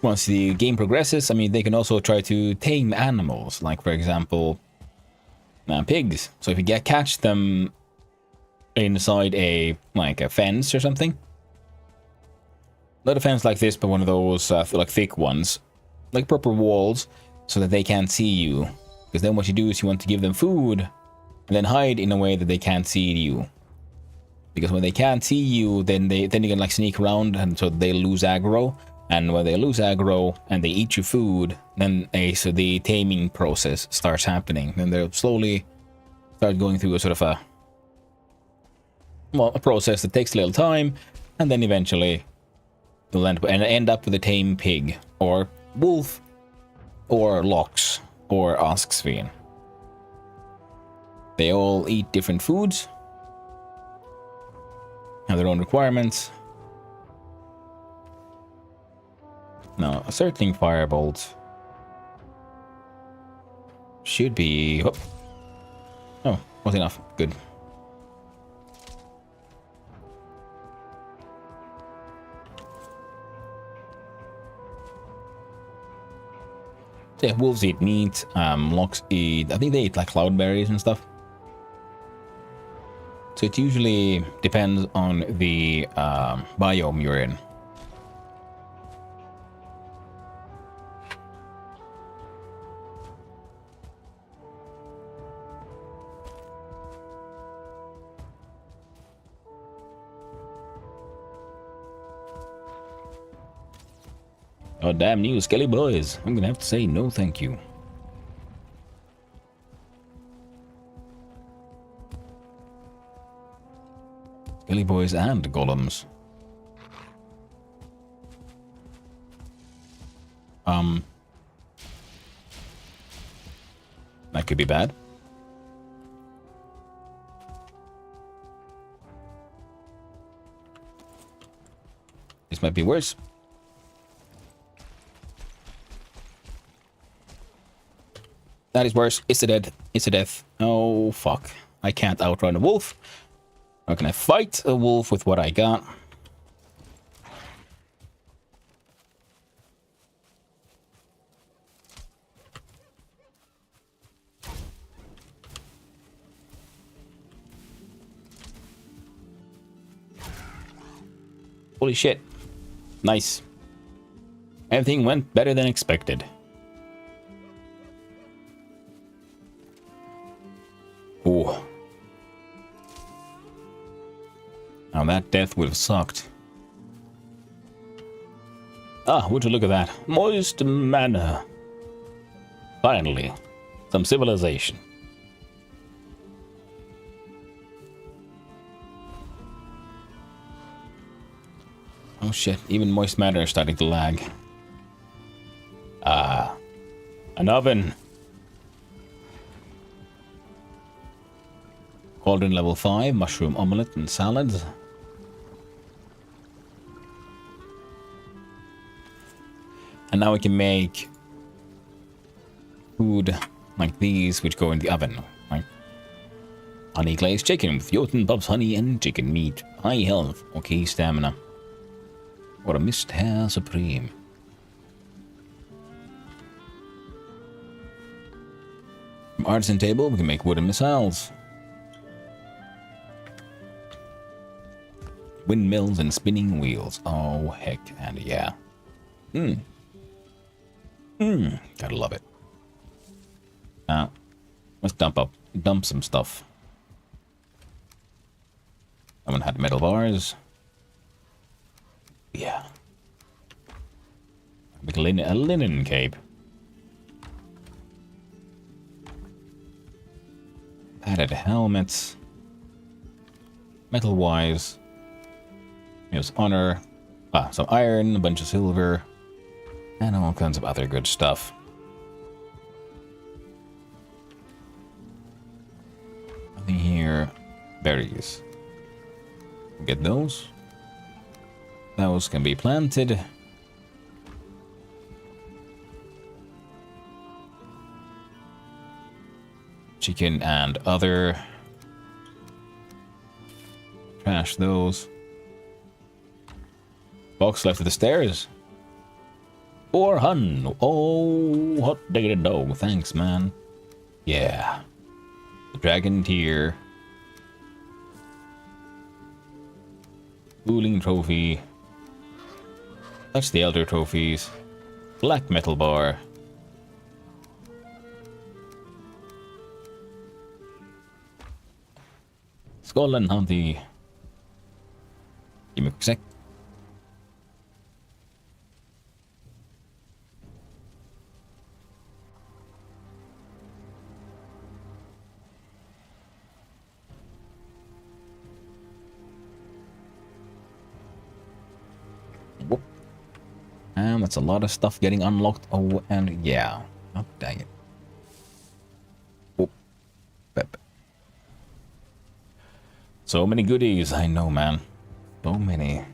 once the game progresses, I mean, they can also try to tame animals, like, for example, pigs. So if you catch them inside a fence or something, not a fence like this, but one of those like thick ones, like proper walls, so that they can't see you. Because then what you do is you want to give them food and then hide in a way that they can't see you. Because when they can't see you, then you can like sneak around, and so they lose aggro. And when they lose aggro and they eat your food, then so the taming process starts happening. And they'll slowly start going through a sort of a process that takes a little time, and then eventually they'll end up with a tame pig, or wolf, or lox, or oxsveen. They all eat different foods, have their own requirements. No, a circling firebolt should be... Oh, was enough. Good. So yeah, wolves eat meat, lox eat... I think they eat like cloudberries and stuff. So it usually depends on the biome you're in. Oh, damn you, skelly boys. I'm gonna have to say no thank you. Skelly boys and golems. That could be bad. This might be worse. That is worse. It's a dead. It's a death. Oh, fuck. I can't outrun a wolf. How can I fight a wolf with what I got? Holy shit. Nice. Everything went better than expected. Ooh. Now that death would have sucked. Ah, would you look at that. Moist manna. Finally. Some civilization. Oh shit, even moist matter is starting to lag. Ah. An oven. Cauldron level 5, mushroom omelette and salads. And now we can make food like these, which go in the oven. Right? Honey glazed chicken with Jotun Bub's honey and chicken meat. High health. Okay, stamina. What a mist hair supreme. From artisan table, we can make wooden missiles. Windmills and spinning wheels. Oh, heck and yeah. Gotta love it. Now, let's dump some stuff. Someone had metal bars. Yeah. Make a linen cape. Padded helmets. Metal wise. Here's honor. Some iron, a bunch of silver. And all kinds of other good stuff. Nothing here. Berries. Get those. Those can be planted. Chicken and other. Trash those. Box left of the stairs. Or hun. Oh, hot diggity dog. Thanks, man. Yeah. The dragon tier. Cooling trophy. That's the elder trophies. Black metal bar. Skull and Hunty. Give me a sec. And that's a lot of stuff getting unlocked. Oh, and yeah. Oh, dang it. Oh, pep. So many goodies. I know, man. So many.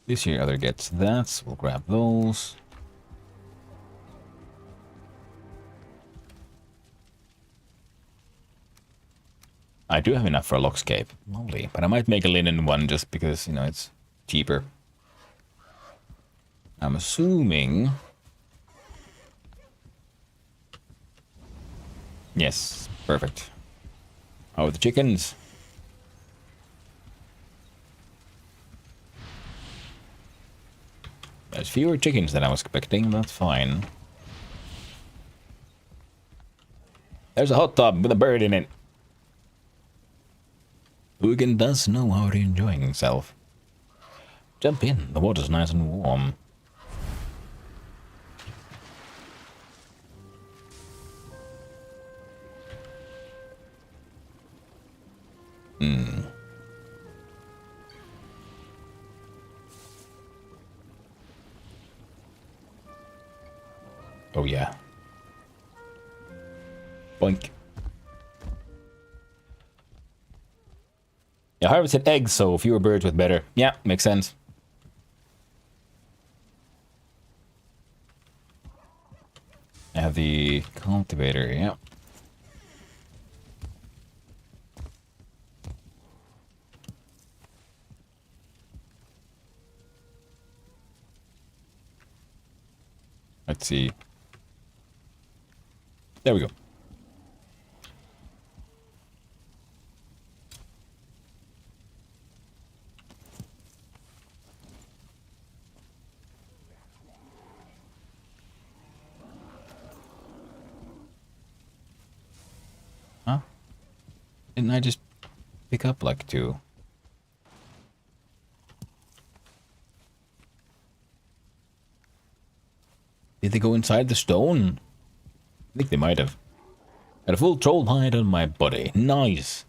This year other gets that. So we'll grab those. I do have enough for a lockscape. Lovely. But I might make a linen one just because, you know, it's cheaper. I'm assuming... Yes, perfect. Oh, the chickens. There's fewer chickens than I was expecting, that's fine. There's a hot tub with a bird in it. Hoogan does know how to enjoy himself. Jump in, the water's nice and warm. Oh yeah. Boink. Yeah, harvested eggs, so fewer birds with better. Yeah, makes sense. I have the cultivator, yeah. Let's see. There we go. Didn't I just pick up like 2? Did they go inside the stone? I think they might have. Got a full troll hide on my body. Nice.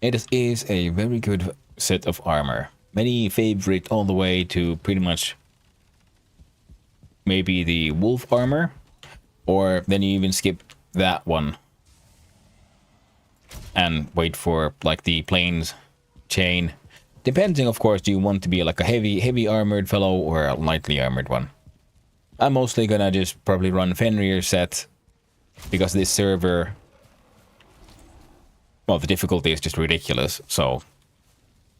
It is a very good set of armor. Many favorite all the way to pretty much maybe the wolf armor. Or then you even skip that one. And wait for like the plains chain. Depending, of course, do you want to be like a heavy armored fellow or a lightly armored one? I'm mostly gonna just probably run Fenrir set because this server, well, the difficulty is just ridiculous, so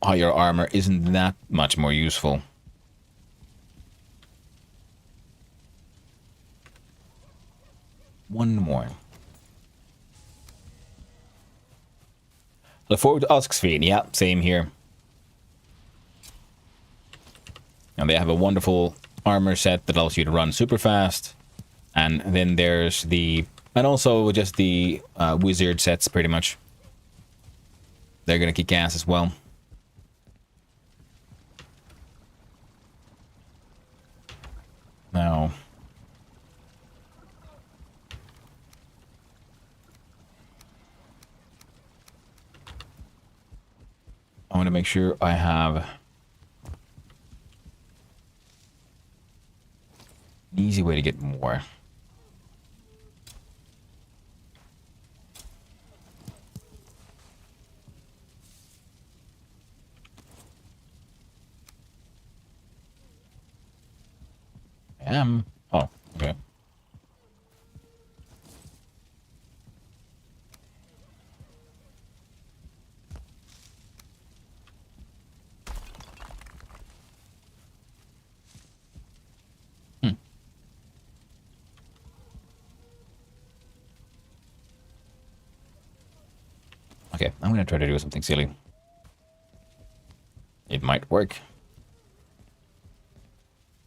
higher armor isn't that much more useful. One more. Look forward to Usksveen. Yeah, same here. And they have a wonderful armor set that allows you to run super fast. And then there's the... And also just the wizard sets, pretty much. They're gonna kick ass as well. Now... I want to make sure I have an easy way to get more. I am. Oh, okay. Okay, I'm gonna try to do something silly. It might work.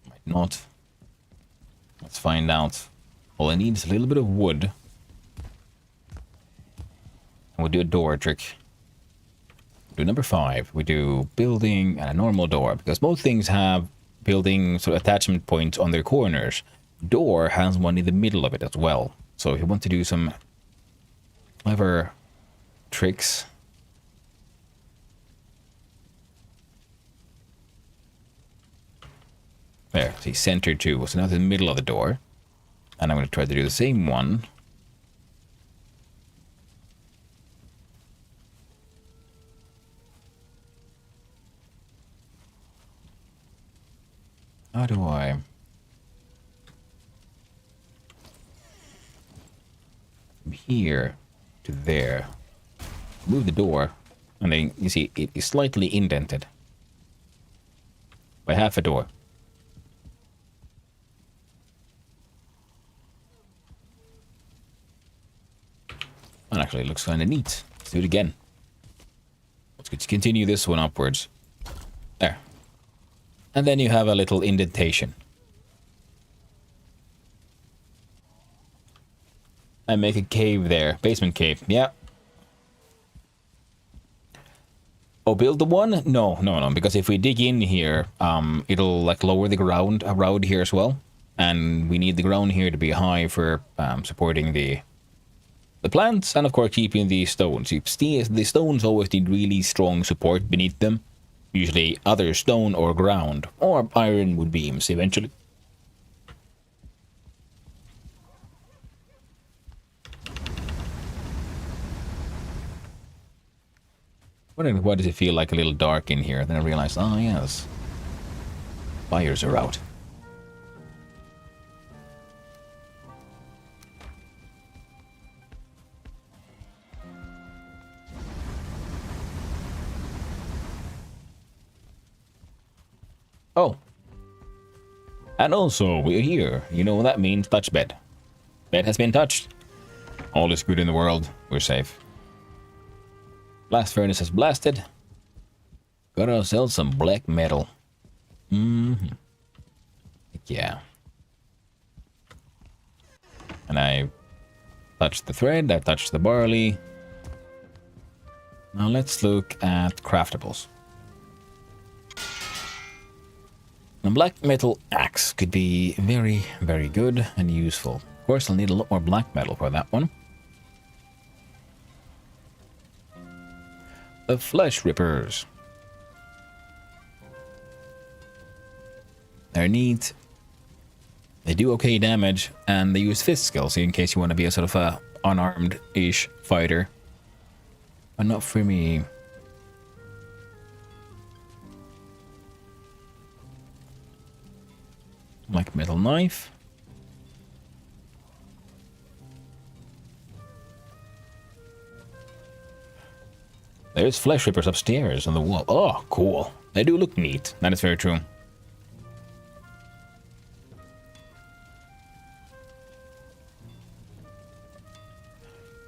Might not. Let's find out. All I need is a little bit of wood. And we'll do a door trick. Do number 5. We do building and a normal door. Because both things have building sort of attachment points on their corners. Door has one in the middle of it as well. So if you want to do some clever tricks. There, see, center 2. So now the middle of the door. And I'm going to try to do the same one. How do I... From here to there. Move the door. And then you see it is slightly indented. By half a door. And actually it looks kind of neat. Let's do it again. Let's continue this one upwards. There. And then you have a little indentation. And make a cave there. Basement cave. Yeah. Oh, build the one? No. Because if we dig in here, it'll like lower the ground around here as well. And we need the ground here to be high for supporting the plants, and of course keeping the stones. The stones always need really strong support beneath them. Usually either stone or ground, or ironwood beams eventually. Wondering why does it feel like a little dark in here? Then I realized, oh yes, fires are out. Oh. And also, we're here. You know what that means? Touch bed. Bed has been touched. All is good in the world. We're safe. Blast furnace is blasted. Got ourselves some black metal. Yeah. And I touched the thread. I touched the barley. Now let's look at craftables. A black metal axe could be very, very good and useful. Of course, I'll need a lot more black metal for that one. The flesh rippers. They're neat. They do okay damage, and they use fist skills in case you want to be a sort of a unarmed-ish fighter. But not for me. Like metal knife. There's flesh rippers upstairs on the wall. Oh, cool. They do look neat. That is very true.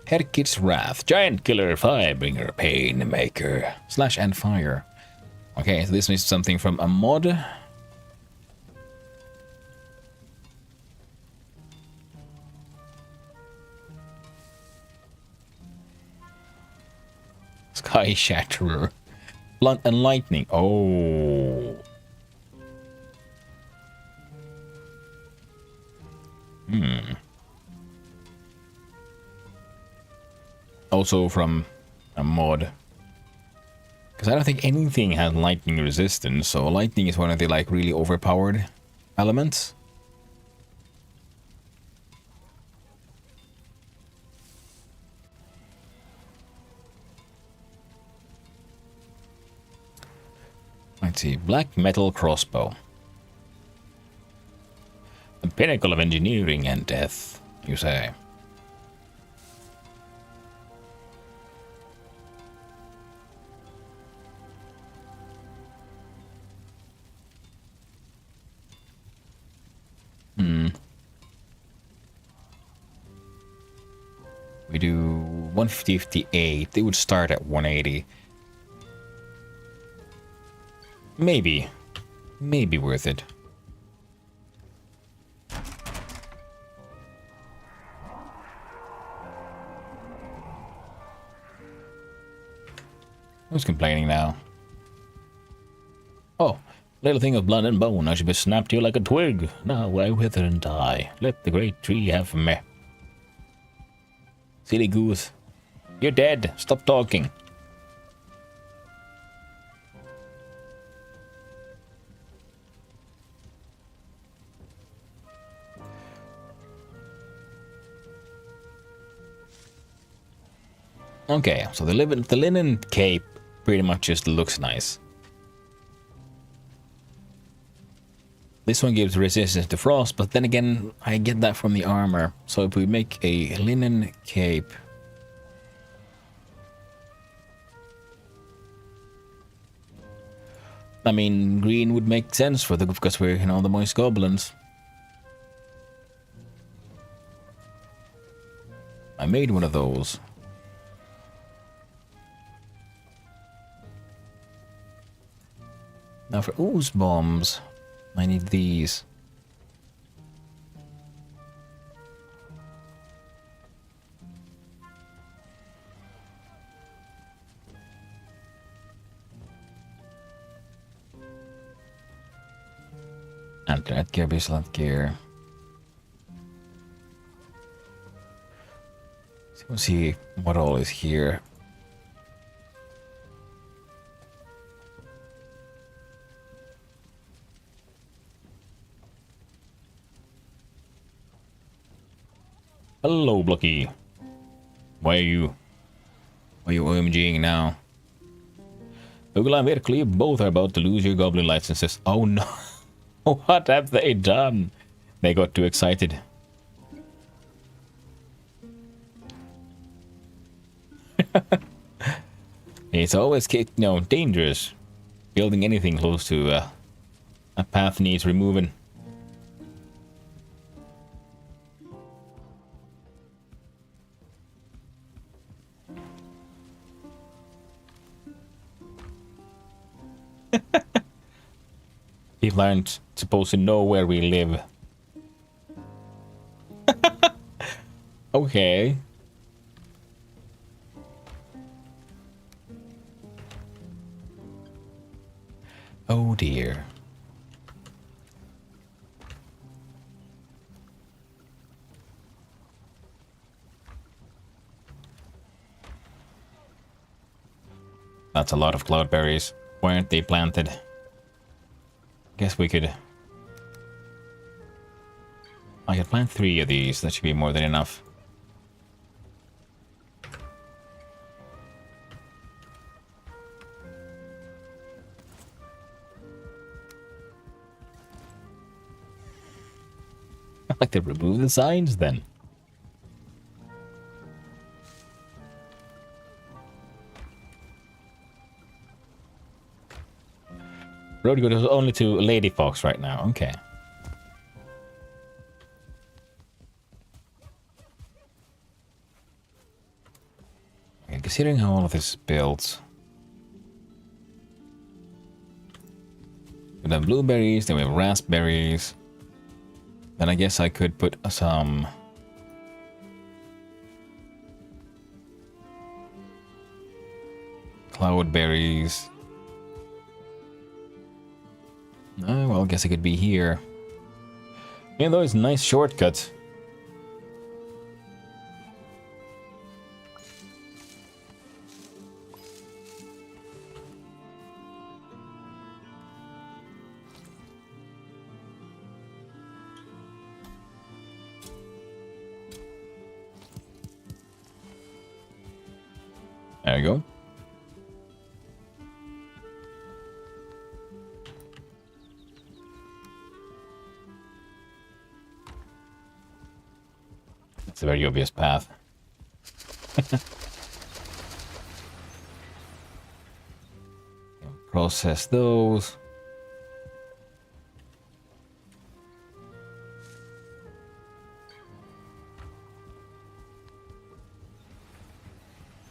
Herkit's Wrath. Giant Killer, Firebringer, Pain Maker. Slash and Fire. Okay, so this is something from a mod. Sky Shatterer. Blunt and Lightning. Oh. Also from a mod. Because I don't think anything has lightning resistance, so lightning is one of the like really overpowered elements. Let's see, black metal crossbow. The pinnacle of engineering and death, you say. We do 158. They would start at 180. Maybe. Maybe worth it. Who's complaining now? Oh, little thing of blood and bone, I should be snapped to you like a twig. Now I wither and die. Let the great tree have me. Silly goose. You're dead. Stop talking. Okay, so the linen cape pretty much just looks nice. This one gives resistance to frost, but then again, I get that from the armor. So if we make a linen cape... I mean, green would make sense for because we're, you know, the moist goblins. I made one of those. Now for ooze bombs, I need these. Antinet gear, baseline gear. So we'll see what all is here. Hello, Blocky. Why are you OMGing now? Google and Virkly both are about to lose your goblin licenses. Oh no. What have they done? They got too excited. It's always, you know, dangerous. Building anything close to a path needs removing. People aren't supposed to know where we live. That's a lot of cloudberries. Why aren't they planted? Guess we could... I could plant 3 of these. That should be more than enough. I'd like to remove the signs then. Road goes only to Lady Fox right now. Okay. Okay, considering how all of this is built. We have blueberries, then we have raspberries. Then I guess I could put some... cloudberries. Oh, well, I guess it could be here. Yeah, those nice shortcuts. There you go. It's a very obvious path. Process those.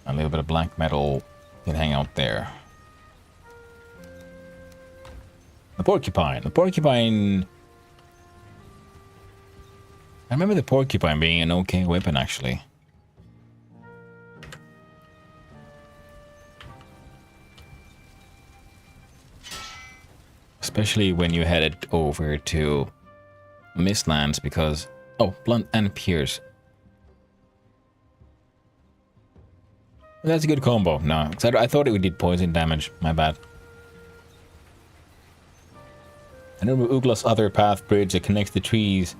A little bit of black metal can hang out there. The porcupine. The porcupine... I remember the porcupine being an okay weapon, actually. Especially when you headed over to Mistlands, because... Oh, blunt and pierce. That's a good combo. No, I thought it would do poison damage. My bad. I remember Ugla's other path bridge that connects the trees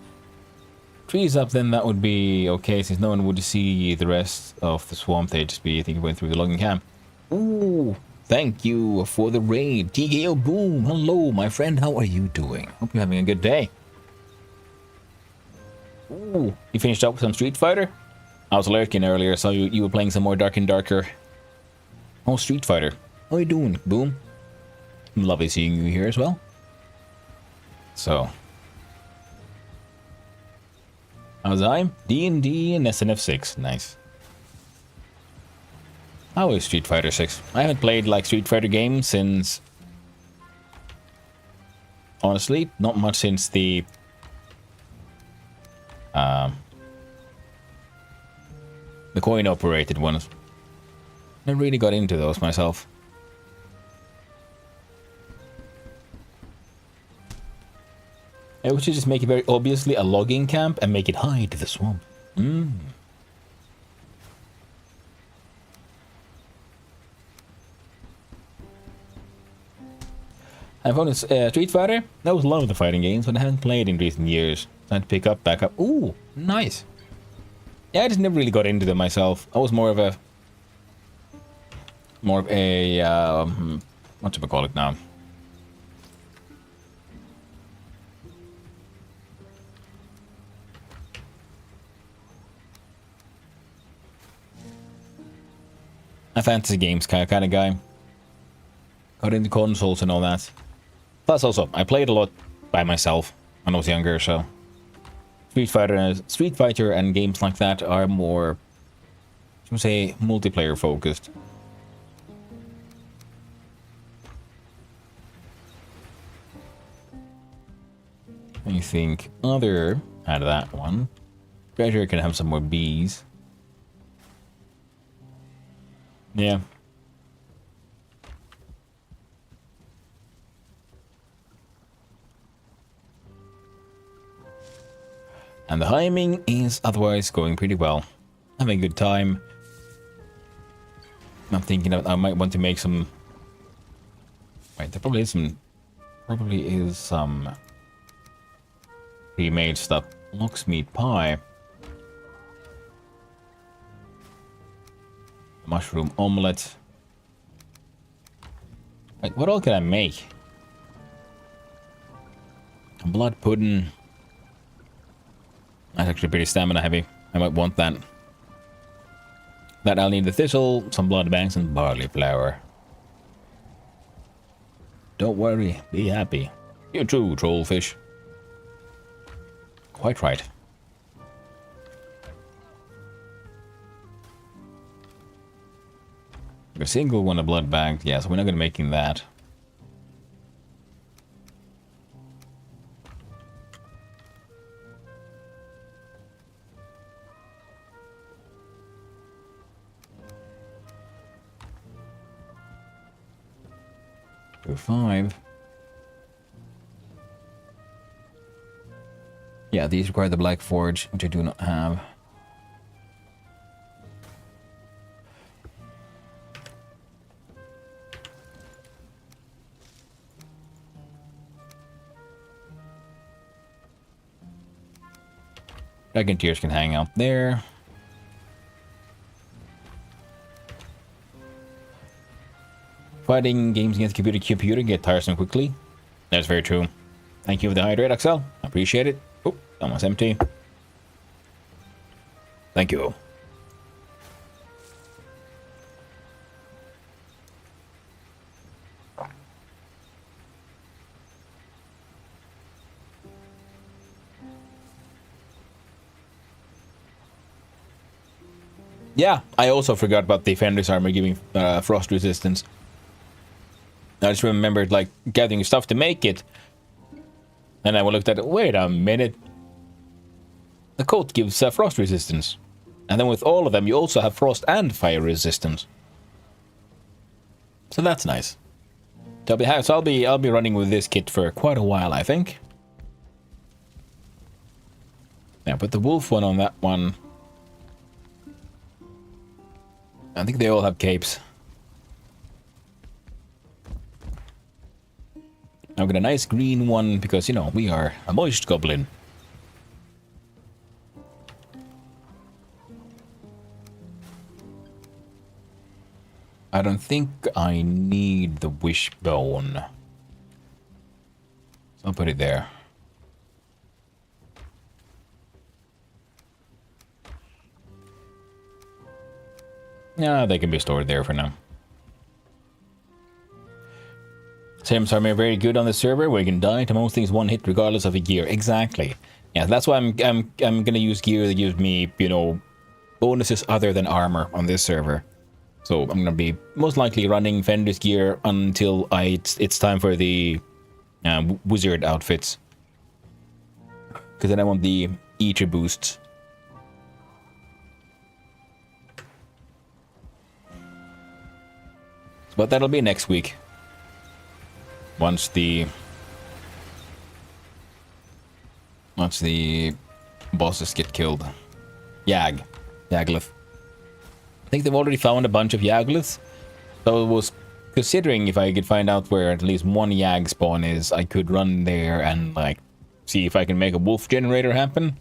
up, then that would be okay, since no one would see the rest of the swamp. They'd just be, I think, going through the logging camp. Ooh, thank you for the raid. TKO Boom. Hello, my friend. How are you doing? Hope you're having a good day. Ooh, you finished up with some Street Fighter? I was lurking earlier, so you were playing some more Dark and Darker. Oh, Street Fighter. How are you doing, Boom? Lovely seeing you here as well. So... how's I? D&D and SNF6. Nice. How is Street Fighter 6? I haven't played like Street Fighter games since... honestly, not much since the... the coin-operated ones. I really got into those myself. I would just make it very obviously a logging camp and make it hide the swamp. I've owned Street Fighter. That was one of the fighting games, but I haven't played in recent years. Trying to pick up, back up. Ooh, nice. Yeah, I just never really got into them myself. I was more of a... what should I call it now? A fantasy games kind of guy. Got into consoles and all that. Plus also, I played a lot by myself when I was younger, so... Street Fighter and games like that are more, should we say, multiplayer focused. I think other out of that one. Treasure can have some more bees. Yeah. And the timing is otherwise going pretty well. Having a good time. I'm thinking I might want to make some Right, there probably is some pre-made stuff. Lox meat pie. Mushroom omelette. Right, what all can I make? Blood pudding. That's actually pretty stamina heavy. I might want that. That I'll need the thistle, some blood banks, and barley flour. Don't worry, be happy. You too, trollfish. Quite right. A single one, a blood bank. Yeah, so we're not going to making that. Go 5. Yeah, these require the Black Forge, which I do not have. Dragon Tears can hang out there. Fighting games against computer get tiresome quickly. That's very true. Thank you for the hydrate, Axel. I appreciate it. Oh, almost empty. Thank you. Yeah, I also forgot about the Fenris armor giving frost resistance. I just remembered, like, gathering stuff to make it. And I looked at it, wait a minute. The coat gives frost resistance. And then with all of them, you also have frost and fire resistance. So that's nice. So I'll be running with this kit for quite a while, I think. Yeah, but the wolf one on that one, I think they all have capes. I've got a nice green one because, you know, we are a moist goblin. I don't think I need the wishbone. So I'll put it there. Yeah, they can be stored there for now. Sims are very good on the server where you can die to most things one hit regardless of a gear. Exactly. Yeah, that's why I'm gonna use gear that gives me, you know, bonuses other than armor on this server. So I'm gonna be most likely running Fenris gear until it's time for the wizard outfits. Because then I want the Eater boosts. But that'll be next week. Once the bosses get killed. Yaglith. I think they've already found a bunch of Yagliths. So I was considering if I could find out where at least one Yag spawn is, I could run there and like see if I can make a wolf generator happen.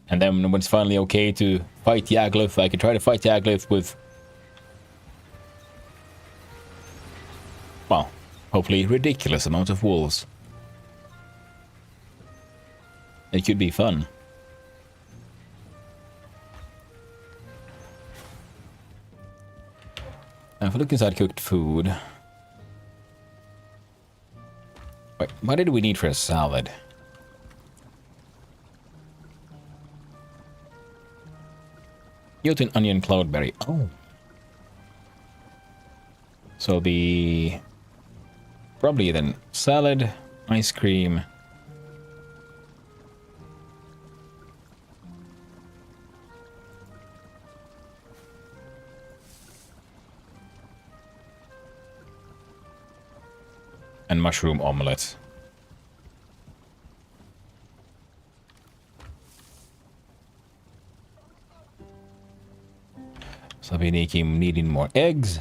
And then when it's finally okay to fight Yaglith, I could try to fight Yaglith with, well, hopefully ridiculous amount of wolves. It could be fun. Now if we look inside cooked food. Wait, what did we need for a salad? Jotun onion cloudberry. Oh. So it'll be probably then salad, ice cream, and mushroom omelette. So I'll be needing more eggs.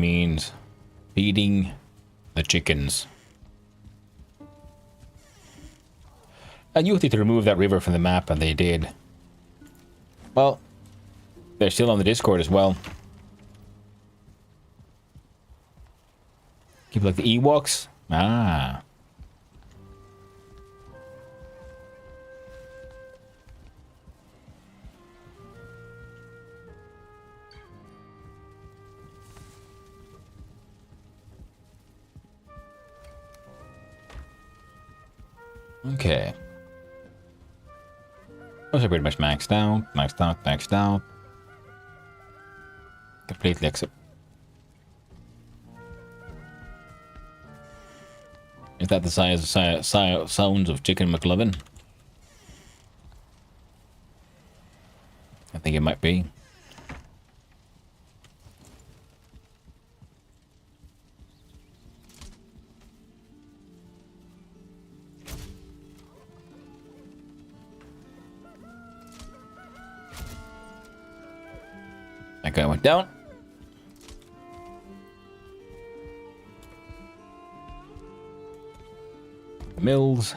means feeding the chickens. And you need to remove that river from the map, and they did. Well, they're still on the Discord as well. Keep like the Ewoks? Ah. Okay. Those are pretty much maxed out, maxed out, maxed out. Completely accept. Is that the sounds of Chicken McLovin? I think it might be. That guy went down. Mills.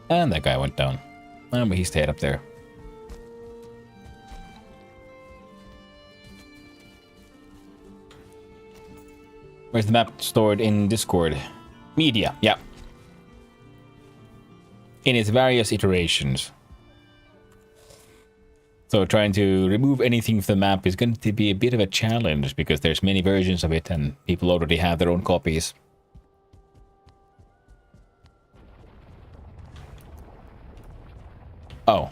And that guy went down. Oh, but he stayed up there. Where's the map stored in Discord? Media, yeah. In its various iterations. So trying to remove anything from the map is going to be a bit of a challenge because there's many versions of it and people already have their own copies. Oh.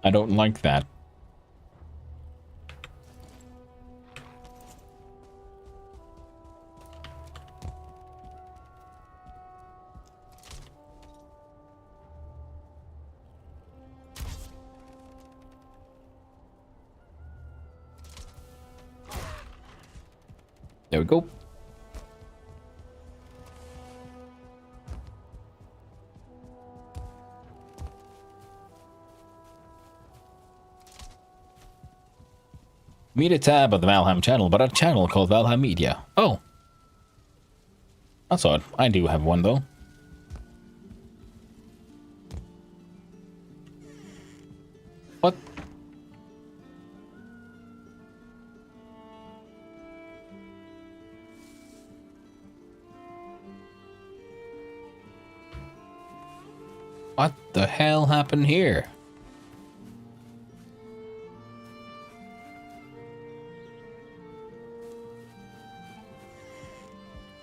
I don't like that. There we go. Meet a tab of the Valheim channel, but a channel called Valheim Media. Oh. That's odd. I do have one, though. What? What the hell happened here?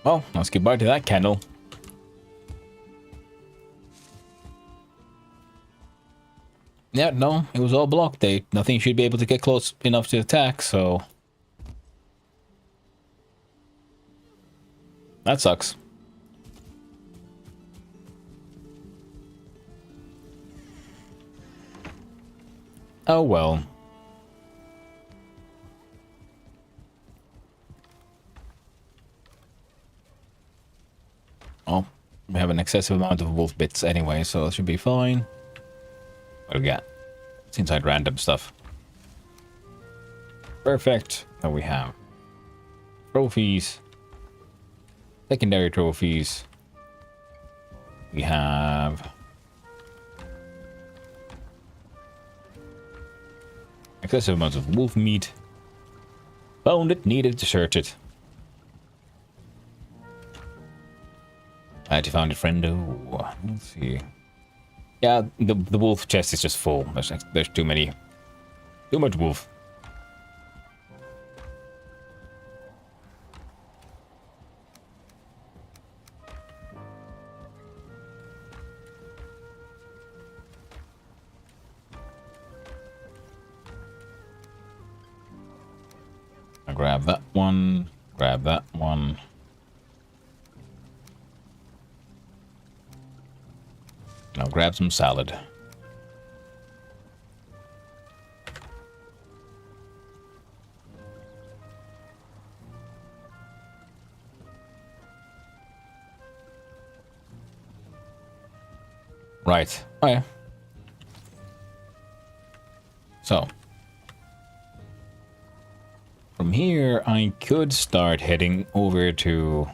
Well, let's get back to that candle. Yeah, no, it was all blocked. Nothing should be able to get close enough to attack, so... That sucks. Oh well. Oh, we have an excessive amount of wolf bits anyway, so it should be fine. What do we got? It's inside random stuff. Perfect. Now we have trophies, secondary trophies. We have excessive amounts of wolf meat. Found it, needed to search it. Glad you found it, friendo. Let's see. Yeah, the wolf chest is just full. There's too many. Too much wolf. I'll grab that one. Grab that one. Now grab some salad. Right. Okay. So. From here, I could start heading over to...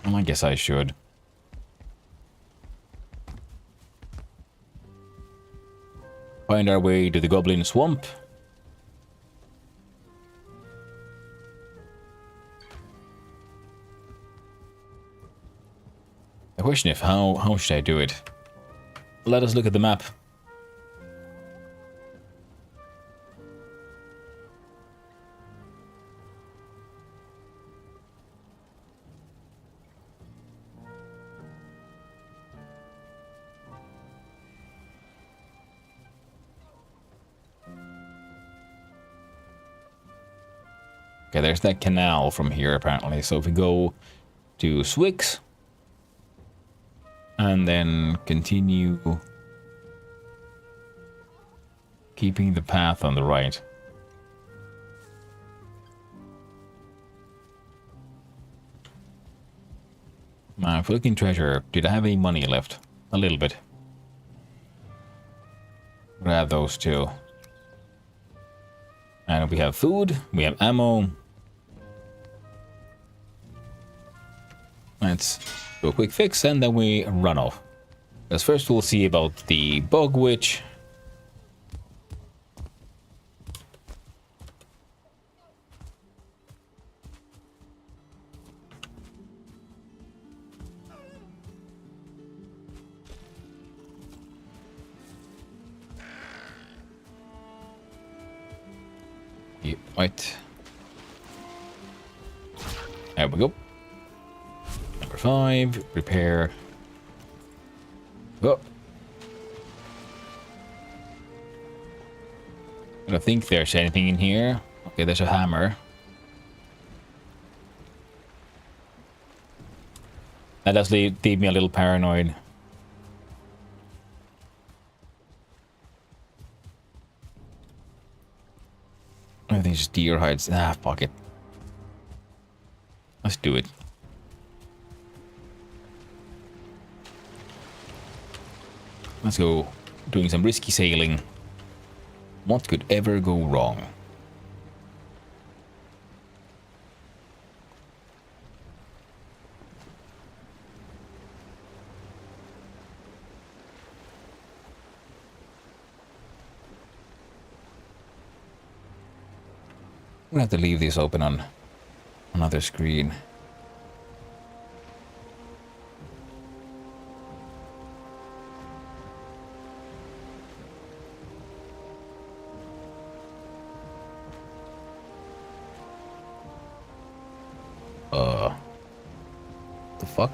Well, I guess I should. Find our way to the Goblin Swamp. The question is, how should I do it? Let us look at the map. Okay, there's that canal from here, apparently. So if we go to Swix, and then continue keeping the path on the right. My looking treasure, did I have any money left? A little bit. Grab those two. And we have food, we have ammo. Let's do a quick fix and then we run off. Because first we'll see about the bug witch. Right. There we go. Number 5, repair. Oh. I don't think there's anything in here. Okay, there's a hammer. That does leave me a little paranoid. Everything's just deer hides. Ah, fuck it. Let's do it. Let's go. Doing some risky sailing. What could ever go wrong? I'm gonna have to leave this open on another screen. The fuck?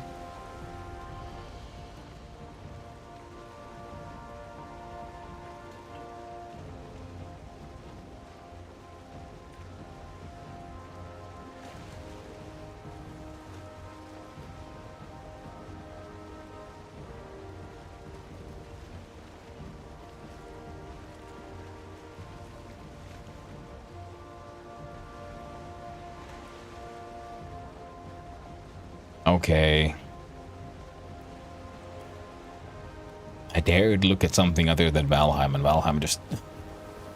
Okay. I dared look at something other than Valheim, and Valheim just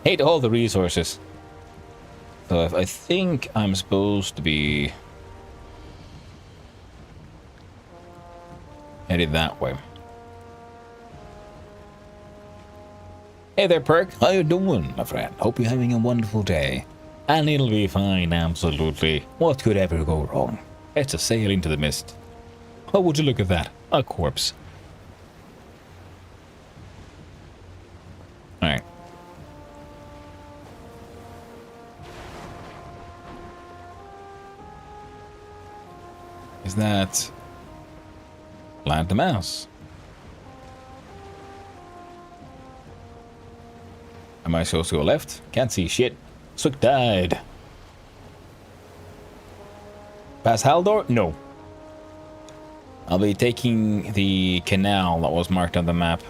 hate all the resources. So I think I'm supposed to be headed that way. Hey there, Perk. How you doing, my friend? Hope you're having a wonderful day. And it'll be fine, absolutely. What could ever go wrong? It's a sail into the mist. How would you look at that? A corpse. Alright. Is that... Plant the mouse? Am I supposed to go left? Can't see shit. Sook died. Past Haldor? No. I'll be taking the canal that was marked on the map.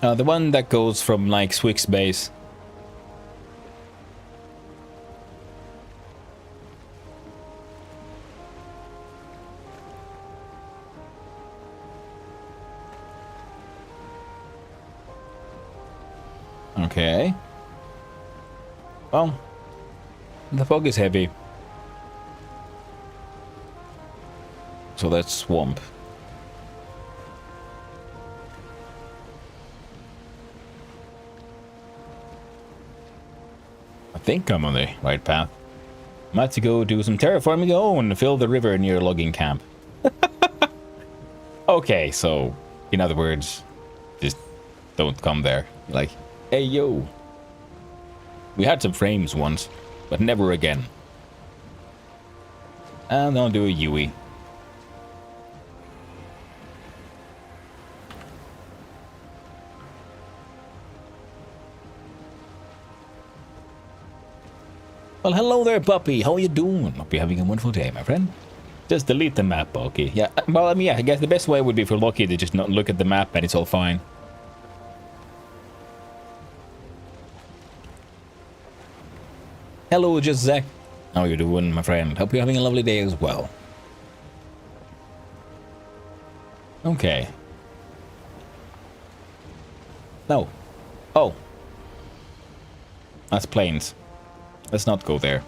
The one that goes from like Swick's base. Okay. Well, the fog is heavy. So that's swamp. I think I'm on the right path. I'm about to go do some terraforming. Oh, and fill the river near a logging camp. Okay, so in other words, just don't come there. Like, hey yo. We had some frames once, but never again. And I'll do a Yui. Well, hello there, puppy. How you doing? Hope you're having a wonderful day, my friend. Just delete the map, okay? Yeah, well, I mean, yeah, I guess the best way would be for Loki to just not look at the map and it's all fine. Hello, just Zach. How you doing, my friend? Hope you're having a lovely day as well. Okay. No. Oh. That's plains. Let's not go there.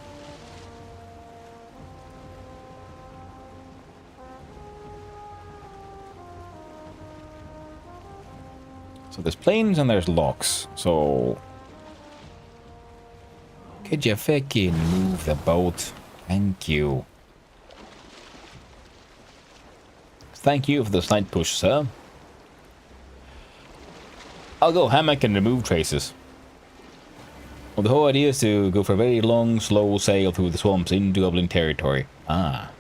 So there's plains and there's locks. So could you fucking move the boat? Thank you. Thank you for the slight push, sir. I'll go hammock and remove traces. Well, the whole idea is to go for a very long, slow sail through the swamps into Goblin territory. Ah.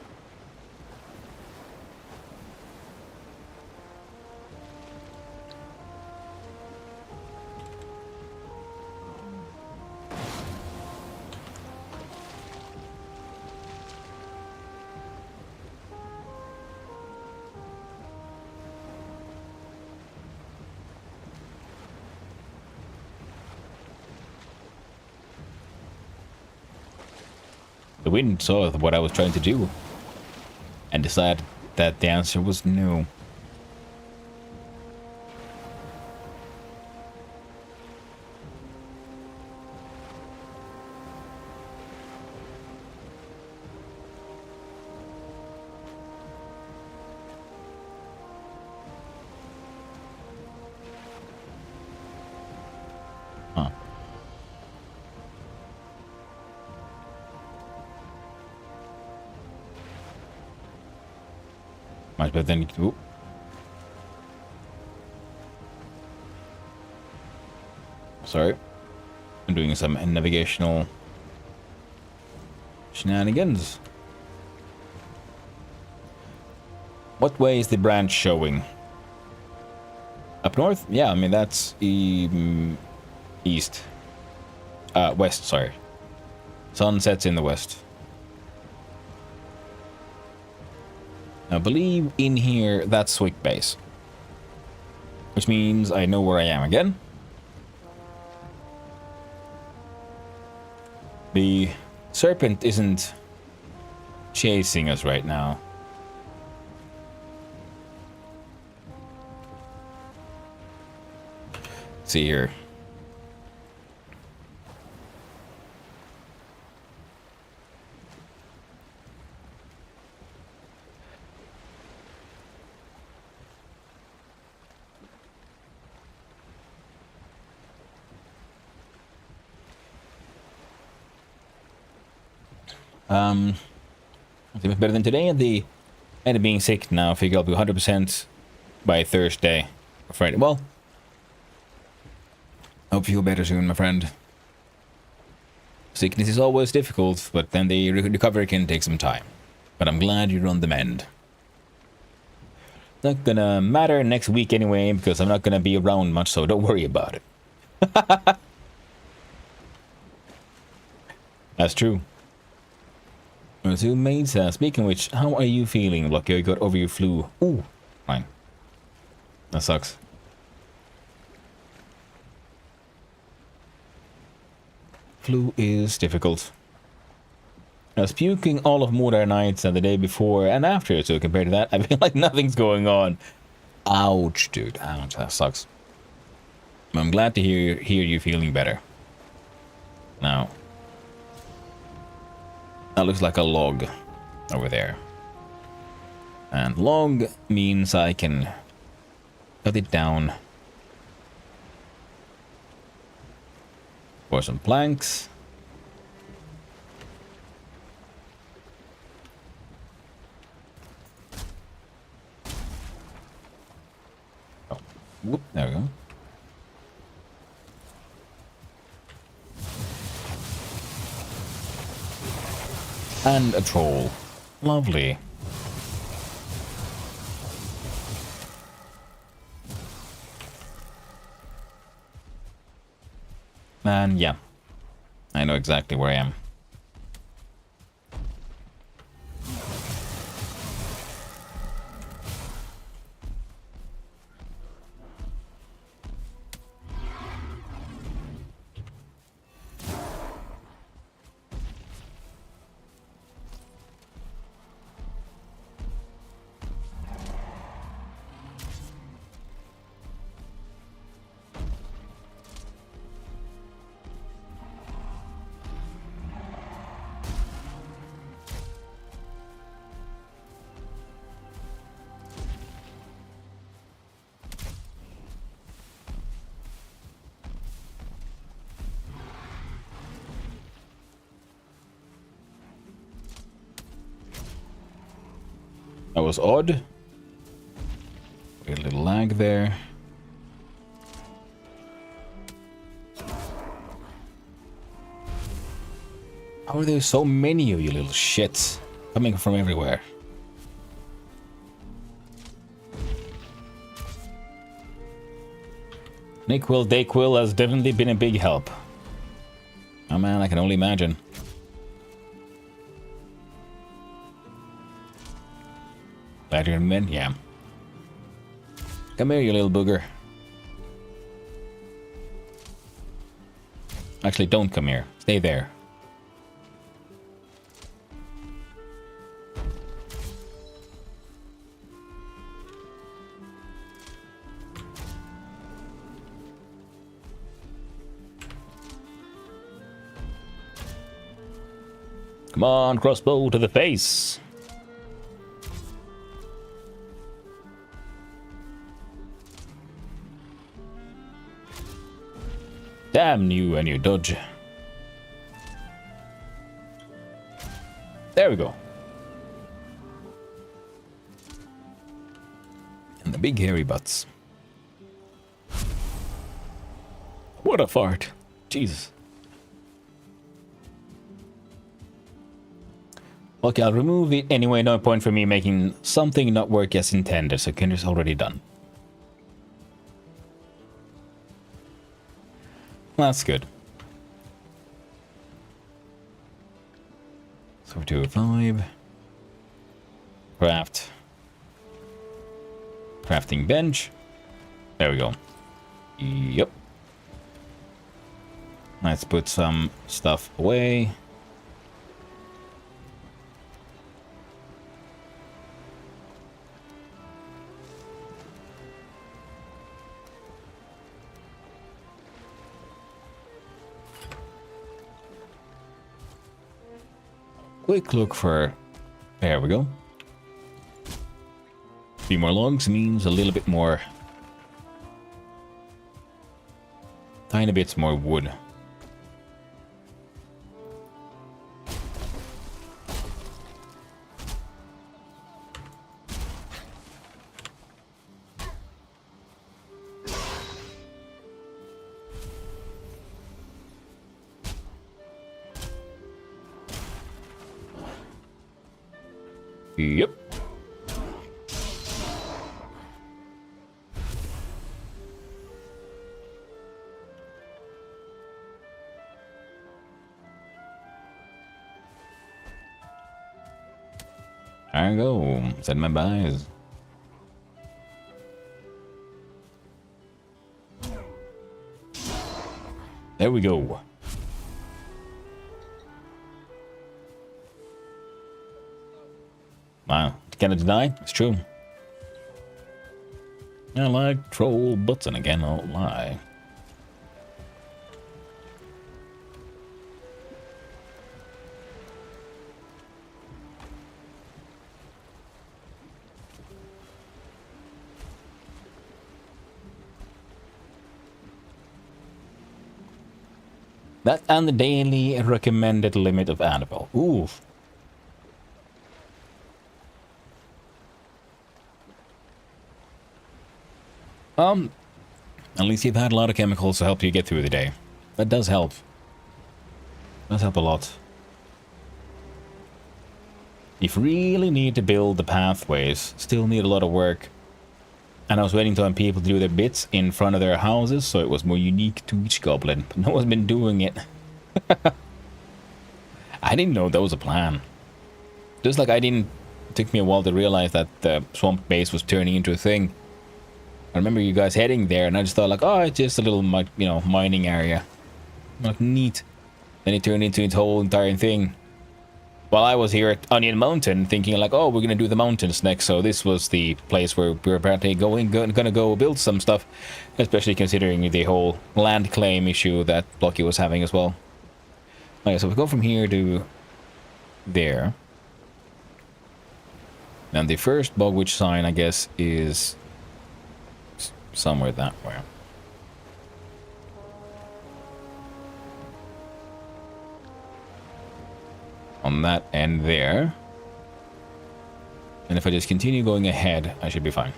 The wind saw what I was trying to do and decided that the answer was no. Huh. Much better than you. Sorry. I'm doing some navigational shenanigans. What way is the branch showing? Up north? Yeah, I mean that's east. West, sorry. Sun sets in the west. I believe in here, that's Swick base. Which means I know where I am again. The serpent isn't chasing us right now. Let's see here. It's better than today, and the end of being sick now. I figure I'll be 100% by Thursday or Friday. Well, hope you feel better soon, my friend. Sickness is always difficult, but then the recovery can take some time. But I'm glad you're on the mend. Not gonna matter next week anyway, because I'm not gonna be around much, so don't worry about it. That's true. So, mates, speaking of which, how are you feeling? Like you got over your flu. Ooh, fine. That sucks. flu is difficult. I was puking all of Mordor nights and the day before and after, so compared to that, I feel like nothing's going on. Ouch, dude. Ouch, that sucks. I'm glad to hear you feeling better. Now, that looks like a log over there. And log means I can cut it down for some planks. Oh, whoop, there we go. And a troll. Lovely. And yeah, I know exactly where I am. That was odd. A little lag there. How are there so many of you little shits coming from everywhere? Nyquil Dayquil has definitely been a big help. Oh man, I can only imagine. Better men, yeah. Come here, you little booger. Actually, don't come here. Stay there. Come on, crossbow to the face. Damn you and your dodge. There we go. And the big hairy butts. What a fart. Jesus. Okay, I'll remove it anyway. No point for me making something not work as intended, so Kinder's already done. That's good. So 205. Craft. Crafting bench. There we go. Yep. Let's put some stuff away. Quick look for... There we go. 3 more logs means a little bit more... Tiny bits more wood. Yep. There we go. Set my buys. There we go. Wow, cannot deny, it's true. I like troll button again, I won't lie. That and the daily recommended limit of animal. Oof. At least you've had a lot of chemicals to help you get through the day. That does help. Does help a lot. If you really need to build the pathways, still need a lot of work. And I was waiting on people to do their bits in front of their houses, so it was more unique to each goblin. But no one's been doing it. I didn't know that was a plan. Just like it took me a while to realize that the swamp base was turning into a thing. I remember you guys heading there, and I just thought like, oh, it's just a little, mining area. Like, neat. Then it turned into its whole entire thing. While I was here at Onion Mountain, thinking like, oh, we're gonna do the mountains next, so this was the place where we're apparently gonna go build some stuff, especially considering the whole land claim issue that Blocky was having as well. Okay, so we go from here to there. And the first Bogwitch sign, I guess, is somewhere that way. On that end there. And if I just continue going ahead, I should be fine.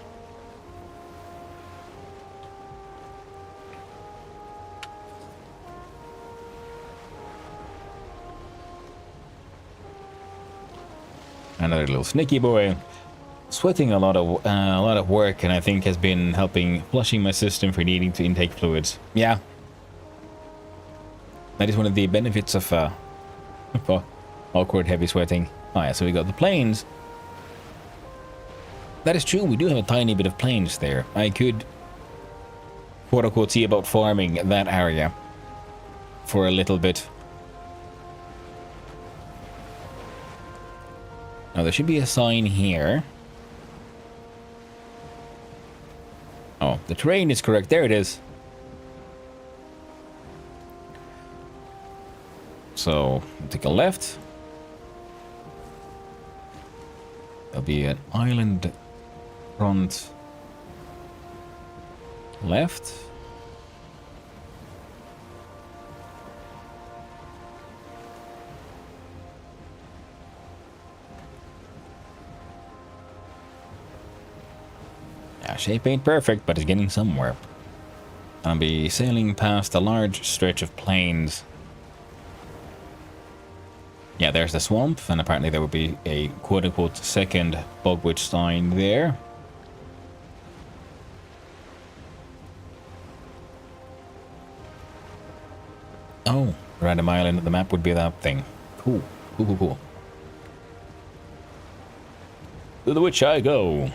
Another little sneaky boy. Sweating a lot of work, and I think has been helping flushing my system for needing to intake fluids. Yeah. That is one of the benefits of awkward heavy sweating. Oh yeah, so we got the plains. That is true, we do have a tiny bit of plains there. I could, quote-unquote, see about farming that area for a little bit. Now there should be a sign here. Oh, the terrain is correct. There it is. So, take a left. There'll be an island front left. Yeah, shape ain't perfect, but it's getting somewhere. I'll be sailing past a large stretch of plains. Yeah, there's the swamp, and apparently there will be a quote-unquote second Bogwitch sign there. Oh, random island of the map would be that thing. Cool. Cool. To the witch I go.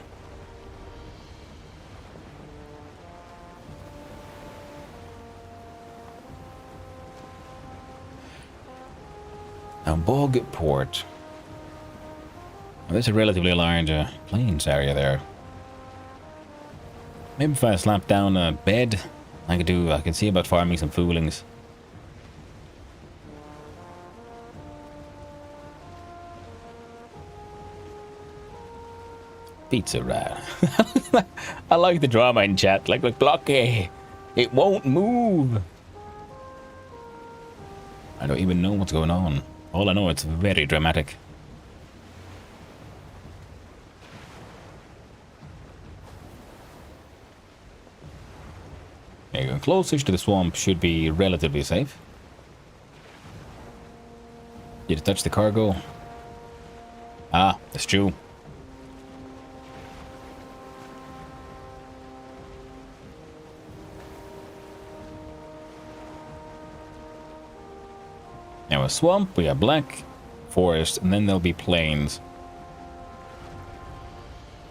Now, Bogport. Well, there's a relatively large plains area there. Maybe if I slap down a bed, I can see about farming some foolings. Pizza rat. I like the drama in chat. Like Blocky, it won't move. I don't even know what's going on. All I know, it's very dramatic. There you go. Closest to the swamp should be relatively safe. Did it touch the cargo? Ah, that's true. Now a swamp, we have black forest, and then there'll be plains.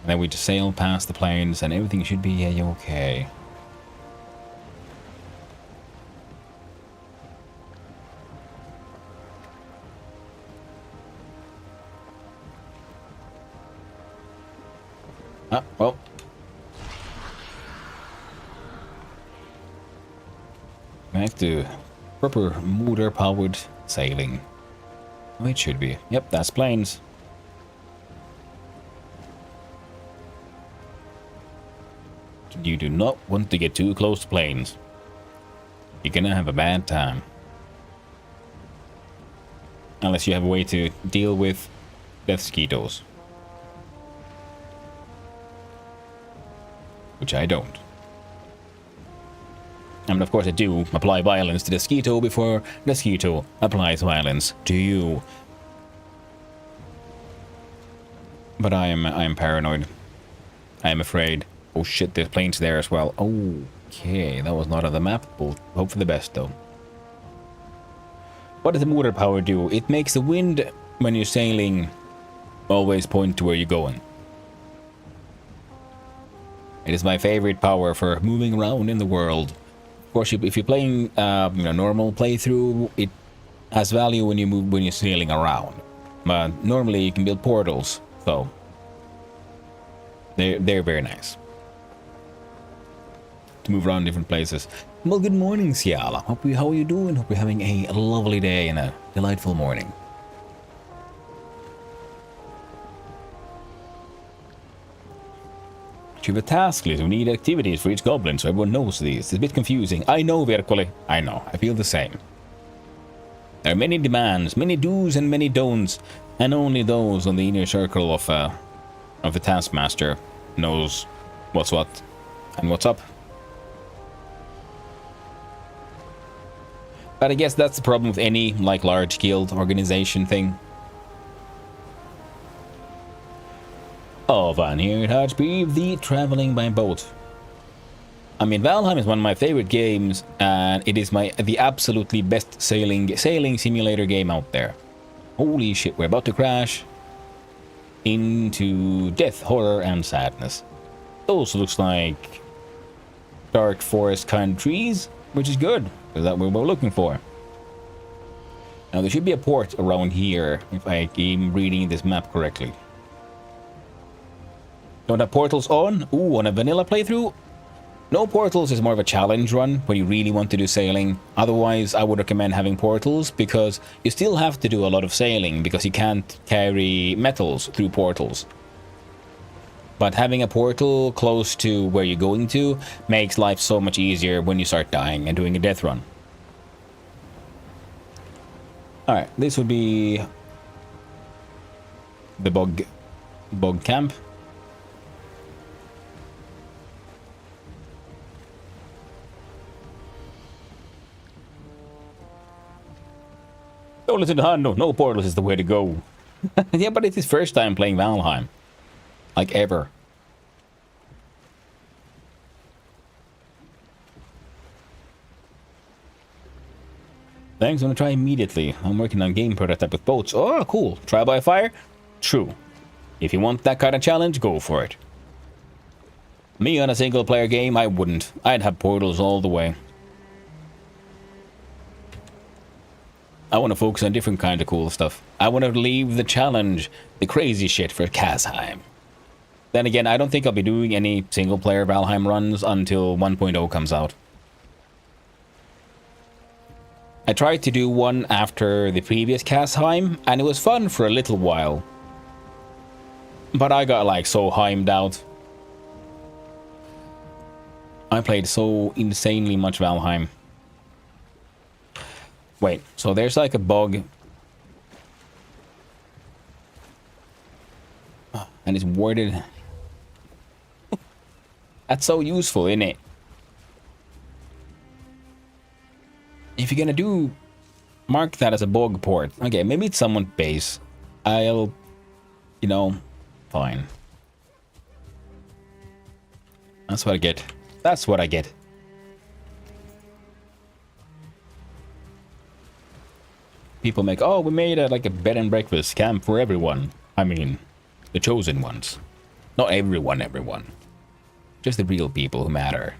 And then we just sail past the plains, and everything should be okay. Ah, well. Back to proper motor-powered sailing. Oh, it should be. Yep, that's planes. You do not want to get too close to planes. You're gonna have a bad time. Unless you have a way to deal with death mosquitoes. Which I don't. I mean, of course I do apply violence to the mosquito before the mosquito applies violence to you. But I am paranoid. I am afraid. Oh shit, there's planes there as well. Okay, that was not on the map. We'll hope for the best though. What does the motor power do? It makes the wind when you're sailing always point to where you're going. It is my favorite power for moving around in the world. Of course, if you're playing normal playthrough, it has value when you're sailing around. But normally you can build portals, so they're very nice to move around different places. Well, good morning, Ciala. How are you doing? Hope you're having a lovely day and a delightful morning. You have a task list. We need activities for each goblin, so everyone knows these. It's a bit confusing. I know, Verkole. I know. I feel the same. There are many demands, many do's and many don'ts, and only those on the inner circle of the taskmaster knows what's what and what's up. But I guess that's the problem with any large guild organization thing. Oh, Van here at Hardspeed, the traveling by boat. I mean, Valheim is one of my favorite games, and it is the absolutely best sailing simulator game out there. Holy shit, we're about to crash into death, horror, and sadness. Those looks like dark forest kind of trees, which is good, because that's what we're looking for. Now, there should be a port around here, if I am reading this map correctly. Don't have portals on? Ooh, on a vanilla playthrough? No portals is more of a challenge run when you really want to do sailing. Otherwise, I would recommend having portals because you still have to do a lot of sailing because you can't carry metals through portals. But having a portal close to where you're going to makes life so much easier when you start dying and doing a death run. Alright, this would be the bog camp. Don't listen to Hando. No portals is the way to go. Yeah, but it's his first time playing Valheim. Like ever. Thanks, I'm gonna try immediately. I'm working on game prototype with boats. Oh, cool. Trial by fire? True. If you want that kind of challenge, go for it. Me on a single player game, I wouldn't. I'd have portals all the way. I want to focus on different kind of cool stuff. I want to leave the challenge, the crazy shit for Casheim. Then again, I don't think I'll be doing any single player Valheim runs until 1.0 comes out. I tried to do one after the previous Casheim, and it was fun for a little while. But I got so hymed out. I played so insanely much Valheim. Wait, so there's a bug. And it's worded. That's so useful, isn't it? If you're gonna mark that as a bug port. Okay, maybe it's someone's base. I'll, fine. That's what I get. That's what I get. People make, oh, we made a bed and breakfast camp for everyone. I mean, the chosen ones. Not everyone. Just the real people who matter.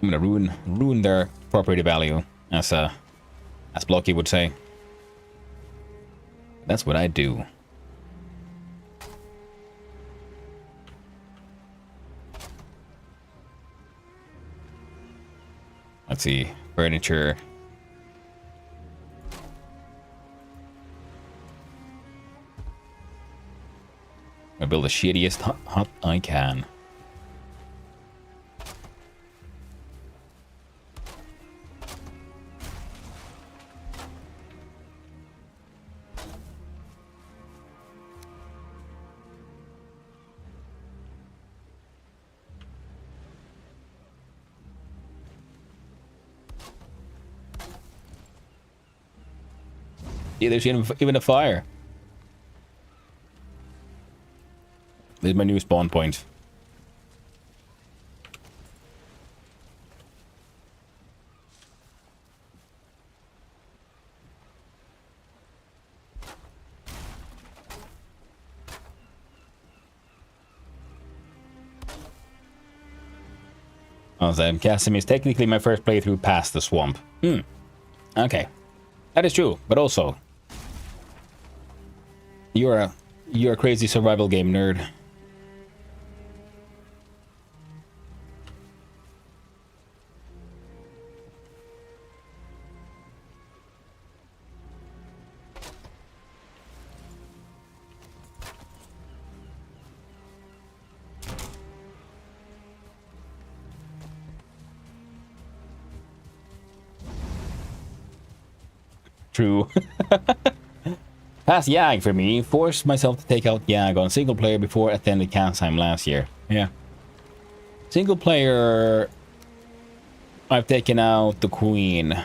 I'm gonna ruin their property value, as Blocky would say. That's what I do. Let's see, furniture. I build the shittiest hut I can. Yeah, there's even a fire. This is my new spawn point. Casheim is technically my first playthrough past the swamp. Okay. That is true, but also you're a crazy survival game nerd. True. Past Yag for me. Forced myself to take out Yag on single player before attending Casheim last year. Yeah. Single player, I've taken out the Queen.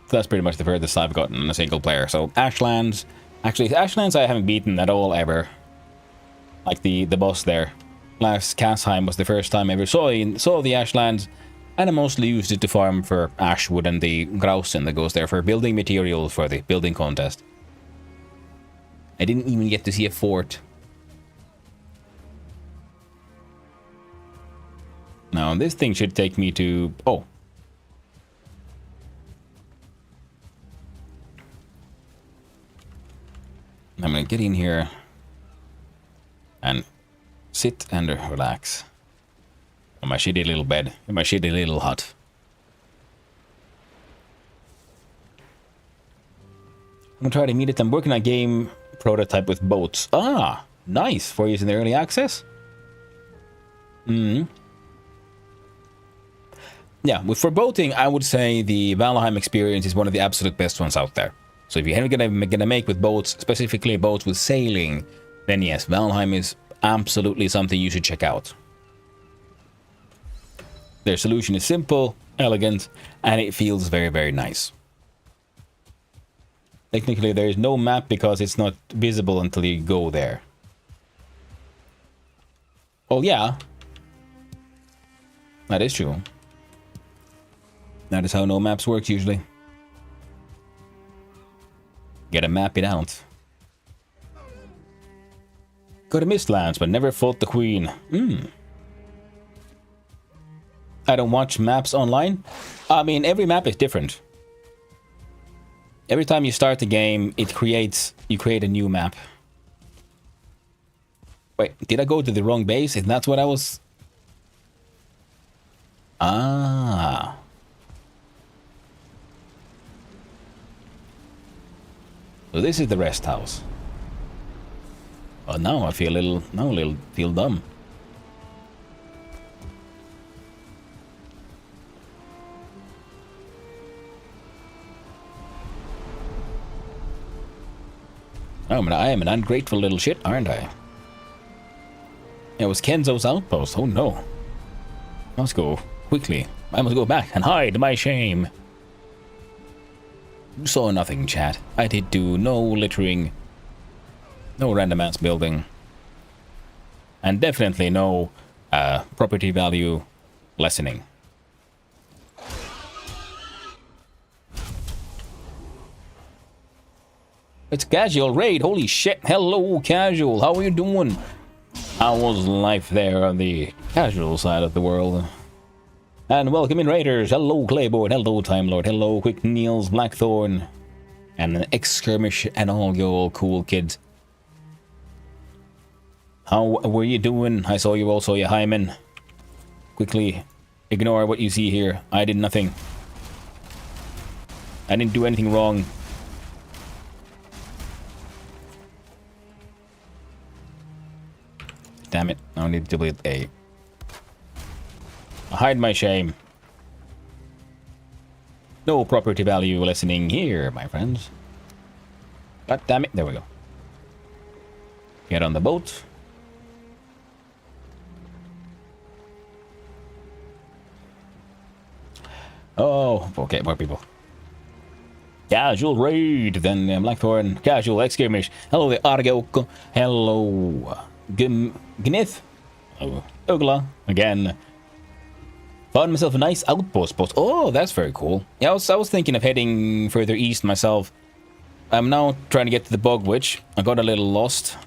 That's pretty much the furthest I've gotten in a single player. So Ashlands, actually Ashlands I haven't beaten at all ever. Like the boss there. Last Casheim was the first time I ever saw the Ashlands. And I mostly used it to farm for Ashwood and the Grausen that goes there for building materials for the building contest. I didn't even get to see a fort. Now, this thing should take me to... Oh. I'm gonna get in here and sit and relax. On my shitty little bed, in my shitty little hut. I'm gonna try to meet it. I'm working on a game prototype with boats. Ah, nice. For using the early access. Yeah, for boating, I would say the Valheim experience is one of the absolute best ones out there. So if you're gonna make with boats, specifically boats with sailing, then yes, Valheim is absolutely something you should check out. Their solution is simple, elegant, and it feels very, very nice. Technically, there is no map because it's not visible until you go there. Oh, yeah. That is true. That is how no maps works usually. Gotta map it out. Go to Mistlands, but never fought the Queen. I don't watch maps online. I mean, every map is different. Every time you start the game, you create a new map. Wait, did I go to the wrong base? And that's what I was... Ah. So this is the rest house. Oh, now I feel a little feel dumb. Oh, but I am an ungrateful little shit, aren't I? It was Kenzo's outpost. Oh no. Let's go. Quickly. I must go back and hide my shame. You saw nothing, chat. I did do no littering. No random ass building. And definitely no property value lessening. It's Casual Raid. Holy shit. Hello, Casual. How are you doing? How was life there on the casual side of the world? And welcome in Raiders. Hello Clayboard. Hello Time Lord. Hello Quick Niels Blackthorn. And an X-Skirmish and all your cool kids. How were you doing? I saw you also, you Hyman. Quickly ignore what you see here. I did nothing. I didn't do anything wrong. Damn it. I need to delete A. Hide my shame. No property value listening here, my friends. God damn it. There we go. Get on the boat. Oh, okay, more people. Casual raid, then Blackthorn. Casual X-Skirmish. Hello there, Argo. Hello, Gnith. Oh, Ogla again. Found myself a nice outpost post. Oh, that's very cool. Yeah, I was thinking of heading further east myself. I'm now trying to get to the Bog Witch. I got a little lost.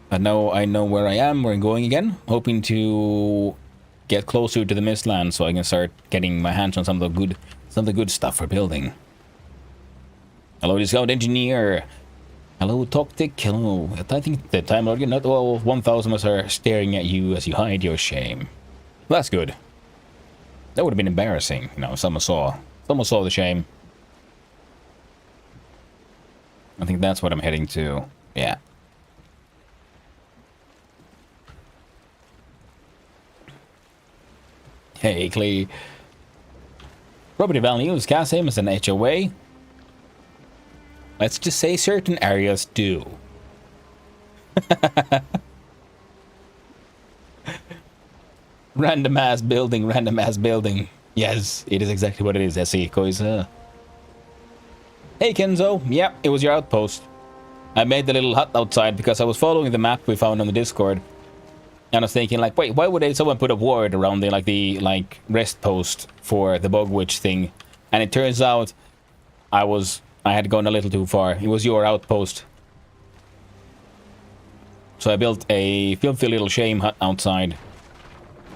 But now I know where I am, where I'm going again. Hoping to get closer to the Mistland so I can start getting my hands on some of the good stuff for building. Hello, Discount Engineer. Hello, Toctic. Hello. I think the Time Lord, not all 1,000 of us are staring at you as you hide your shame. Well, that's good. That would have been embarrassing, you know, if someone saw the shame. I think that's what I'm heading to. Yeah. Hey, Clay. Property values, Casheim is an HOA. Let's just say certain areas do. Random ass building, random ass building. Yes, it is exactly what it is, SE Koisa. Hey Kenzo, yeah, it was your outpost. I made the little hut outside because I was following the map we found on the Discord. And I was thinking, like, wait, why would someone put a ward around the rest post for the Bog Witch thing? And it turns out I had gone a little too far. It was your outpost. So I built a filthy little shame hut outside.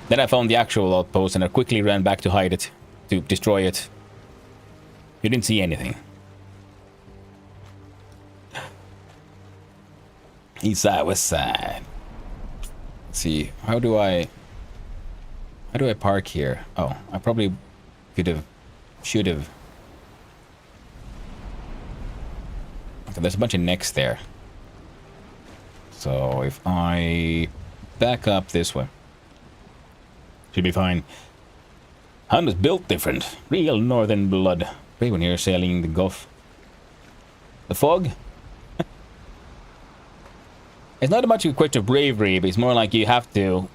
Then I found the actual outpost and I quickly ran back to hide it, to destroy it. You didn't see anything. East side, west side. Let's see, how do I park here? Oh, I probably should have. Okay, there's a bunch of necks there. So if I back up this way, should be fine. Hunt is built different. Real northern blood. Great when you're sailing the Gulf. The fog? It's not much of a question of bravery, but it's more like you have to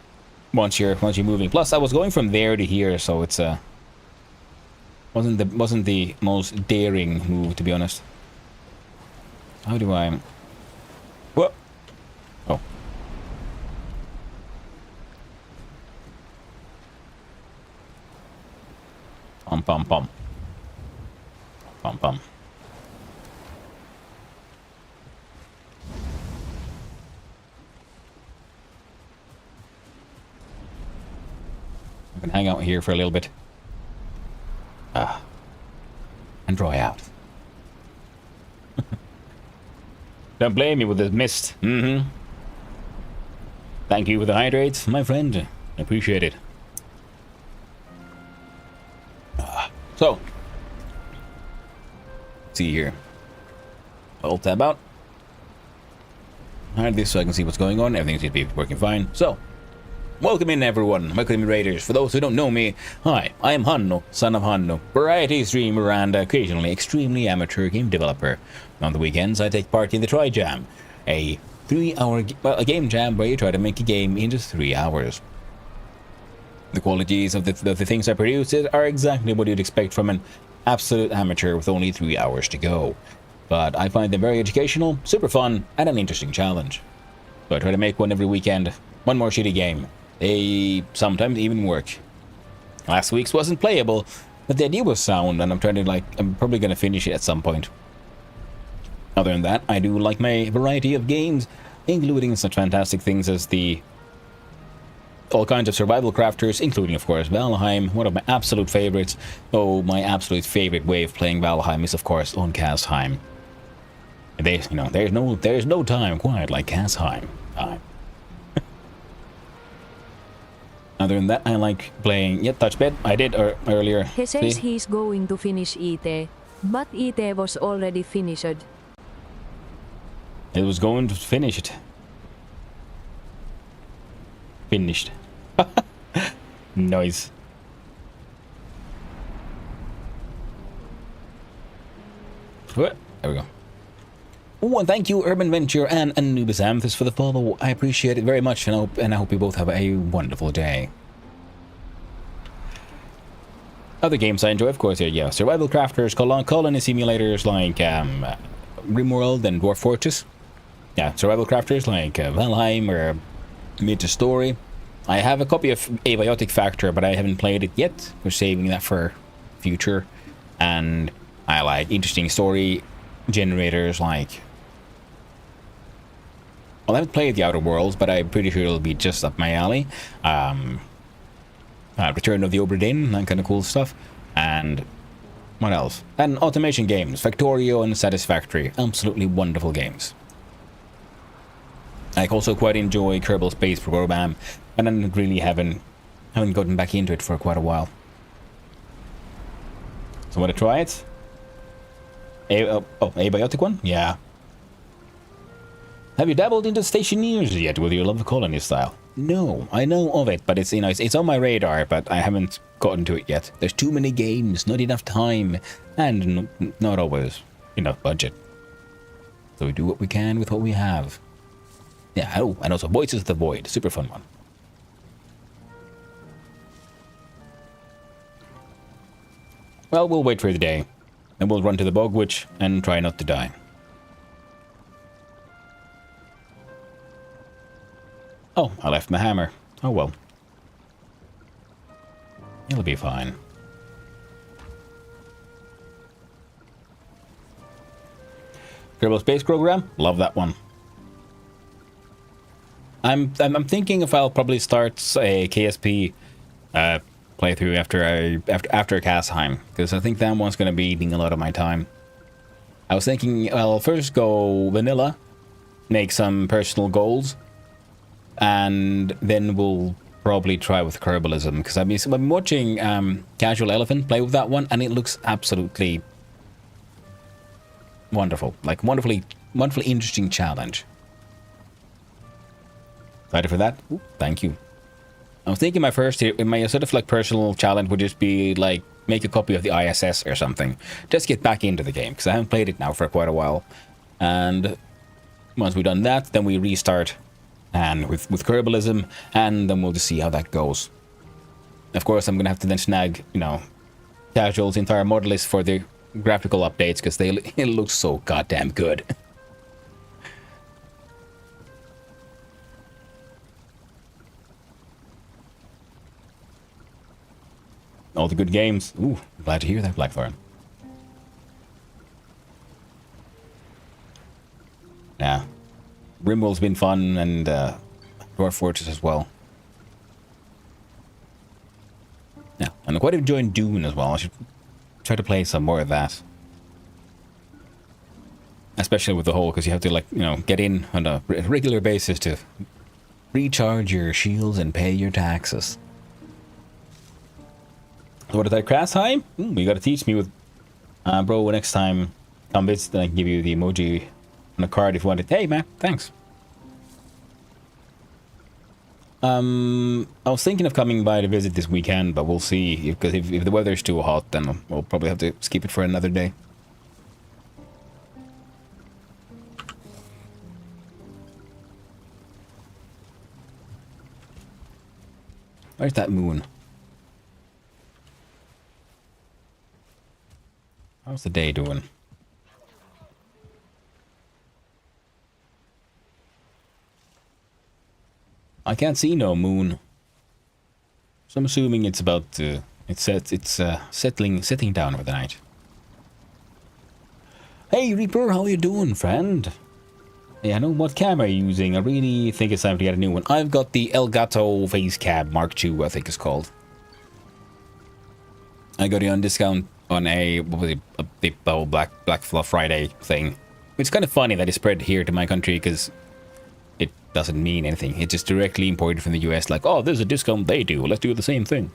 once you're moving. Plus, I was going from there to here, so it's wasn't the most daring move, to be honest. How do I? What? Oh. Pom pom pom. Pom pom. I can hang out here for a little bit. And dry out. Don't blame me with the mist. Mm-hmm. Thank you for the hydrates, my friend. I appreciate it. So, see here. Alt tab out. Hide this so I can see what's going on. Everything seems to be working fine. So, welcome in everyone, welcome in Raiders. For those who don't know me, hi, I am Hanno, son of Hanno, variety streamer and occasionally extremely amateur game developer. On the weekends, I take part in the Try Jam, a 3-hour a game jam where you try to make a game in just 3 hours. The qualities of the things I produce are exactly what you'd expect from an absolute amateur with only 3 hours to go. But I find them very educational, super fun, and an interesting challenge. So I try to make one every weekend, one more shitty game. They sometimes even work. Last week's wasn't playable, but the idea was sound, and I'm probably gonna finish it at some point. Other than that, I do like my variety of games. including such fantastic things as the all kinds of survival crafters, including, of course, Valheim, one of my absolute favorites. Oh, my absolute favorite way of playing Valheim is, of course, on Casheim. There's no time quite like Casheim time. Other than that, I like playing Touchpad. I did earlier. He says See? he's going to finish IT, but IT was already finished. It was going to finish it. Finished. Nice. What? There we go. Oh, and thank you, Urban Venture and Anubis Amethyst, for the follow. I appreciate it very much, and I hope you both have a wonderful day. Other games I enjoy, of course, are survival crafters, colony simulators like RimWorld and Dwarf Fortress. Yeah, survival crafters like Valheim or Mid to Story. I have a copy of Abiotic Factor, but I haven't played it yet. We're saving that for future. And I like interesting story generators like... Well, I haven't played the Outer Worlds, but I'm pretty sure it'll be just up my alley. Return of the Obra Dinn, that kind of cool stuff. And what else? And automation games, Factorio and Satisfactory. Absolutely wonderful games. I also quite enjoy Kerbal Space Program, and I really haven't gotten back into it for quite a while. So want to try it? Abiotic one? Yeah. Have you dabbled into Stationeers yet with your Love of Colony style? No, I know of it, but it's on my radar, but I haven't gotten to it yet. There's too many games, not enough time, and not always enough budget. So we do what we can with what we have. Yeah, and also Voices of the Void, super fun one. Well, we'll wait for the day, and we'll run to the Bog Witch and try not to die. Oh, I left my hammer. Oh well. It'll be fine. Kerbal Space Program, love that one. I'm thinking if I'll probably start a KSP playthrough after Casheim, because I think that one's going to be eating a lot of my time. I was thinking I'll first go vanilla, make some personal goals, and then we'll probably try with Kerbalism, because I've been watching Casual Elephant play with that one, and it looks absolutely wonderful, like wonderfully interesting challenge. Excited for that? Ooh, thank you. I was thinking my sort of like personal challenge would just be like make a copy of the ISS or something. Just get back into the game, because I haven't played it now for quite a while. And once we've done that, then we restart and with Kerbalism, and then we'll just see how that goes. Of course, I'm gonna have to then snag, Casual's entire mod list for the graphical updates, because it looks so goddamn good. All the good games. Ooh, glad to hear that, Blackthorn. Yeah. RimWorld's been fun, and Dwarf Fortress as well. Yeah, and I'm quite enjoying Dune as well. I should try to play some more of that. Especially with the whole, because you have to, get in on a regular basis to recharge your shields and pay your taxes. What is that, Casheim? You gotta teach me with... bro, next time come visit, then I can give you the emoji on a card if you want it. Hey, man, thanks. I was thinking of coming by to visit this weekend, but we'll see. Because if the weather's too hot, then we'll probably have to skip it for another day. Where's that moon? How's the day doing? I can't see no moon, so I'm assuming it's about to. It's settling down for the night. Hey Reaper, how you doing, friend? Yeah, I know what cam are you using. I really think it's time to get a new one. I've got the Elgato Face Cam Mark II, I think it's called. I got it on discount on a, what was it, a big Black Friday thing. It's kind of funny that it spread here to my country because it doesn't mean anything. It's just directly imported from the US, like, oh, there's a discount they do. Let's do the same thing.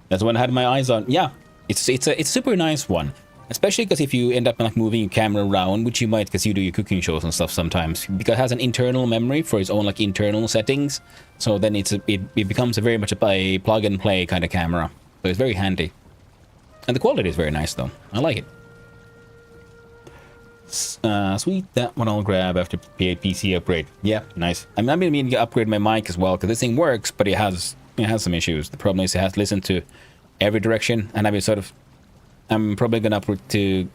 That's when I had my eyes on. Yeah, it's a super nice one. Especially because if you end up like moving your camera around, which you might because you do your cooking shows and stuff sometimes, because it has an internal memory for its own like internal settings. So then it becomes a very much a plug and play kind of camera. So it's very handy. And the quality is very nice though. I like it. Sweet, that one I'll grab after PC upgrade. Yeah, nice. I mean, I've been meaning to upgrade my mic as well because this thing works, but it has some issues. The problem is it has to listen to every direction, and I've been sort of. I'm probably gonna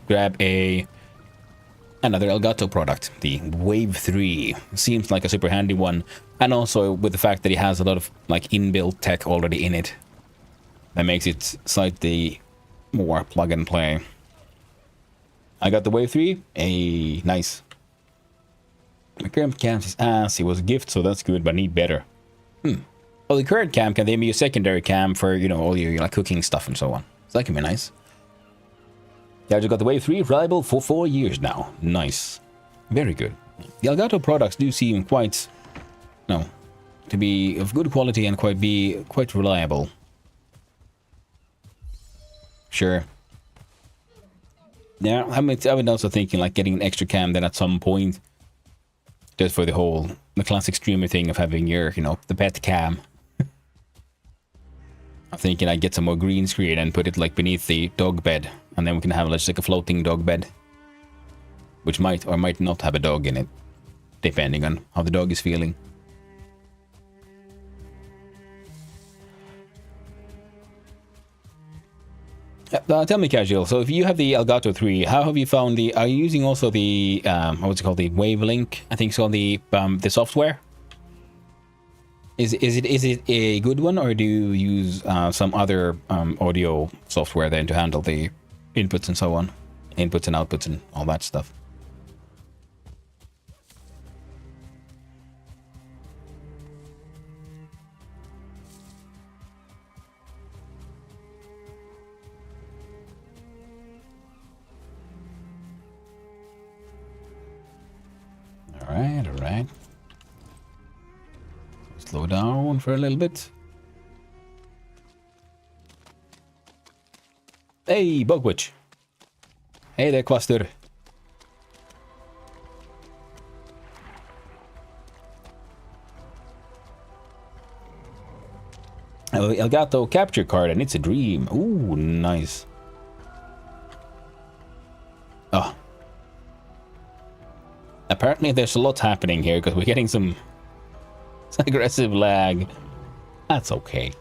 grab another Elgato product, the Wave 3. Seems like a super handy one, and also with the fact that it has a lot of like inbuilt tech already in it, that makes it slightly more plug and play. I got the Wave 3. Nice. My current cam's ass. It was a gift, so that's good, but I need better. Well, the current cam can then be a secondary cam for, you know, all your like cooking stuff and so on. So that can be nice. Yeah, I just got the Wave 3 reliable for 4 years now. Nice. Very good. The Elgato products do seem quite, to be of good quality and quite reliable. Sure. Yeah, I've been also thinking like getting an extra cam then at some point. Just for the classic streamer thing of having your, the pet cam. I'm thinking I'd get some more green screen and put it like beneath the dog bed. And then we can have just like a floating dog bed. Which might or might not have a dog in it. Depending on how the dog is feeling. Tell me, Casual, so if you have the Elgato 3, how have you found are you using also the, what's it called, the Wavelink? I think it's called the software? Is it a good one, or do you use some other audio software then to handle the inputs and so on? Inputs and outputs and all that stuff. All right. Slow down for a little bit. Hey, Bugwitch. Hey there, Cluster. Elgato capture card, and it's a dream. Ooh, nice. Oh. Apparently there's a lot happening here because we're getting some aggressive lag. That's okay.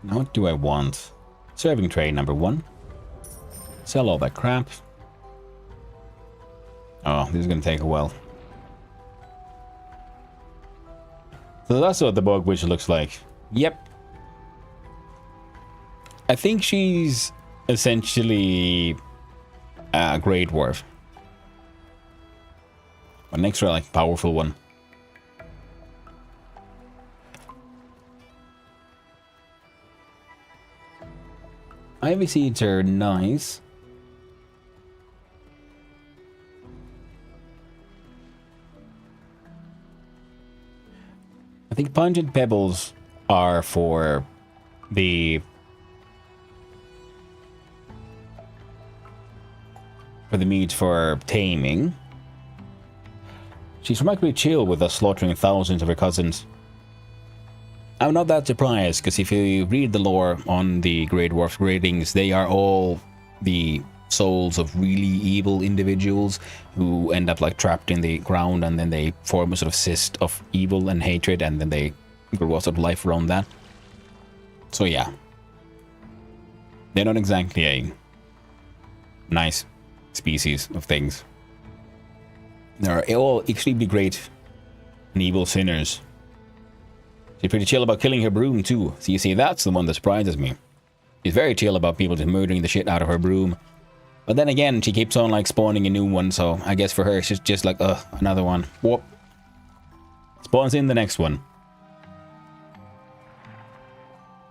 Now what do I want? Serving tray number 1. Sell all that crap. Oh, this is gonna take a while. So that's what the Bugwitch looks like. Yep. I think she's essentially a Grey Dwarf. An extra, like, powerful one. Ivy seeds are nice. I think pungent pebbles are for the meat for taming. She's remarkably chill with us slaughtering thousands of her cousins. I'm not that surprised, because if you read the lore on the Grey Dwarf gradings, they are all the souls of really evil individuals who end up like trapped in the ground, and then they form a sort of cyst of evil and hatred, and then they grow a sort of life around that. So yeah. They're not exactly a nice species of things. They're all extremely great and evil sinners. She's pretty chill about killing her broom too. So you see, that's the one that surprises me. She's very chill about people just murdering the shit out of her broom. But then again, she keeps on like spawning a new one, so I guess for her she's just like, another one. Whoop. Spawns in the next one.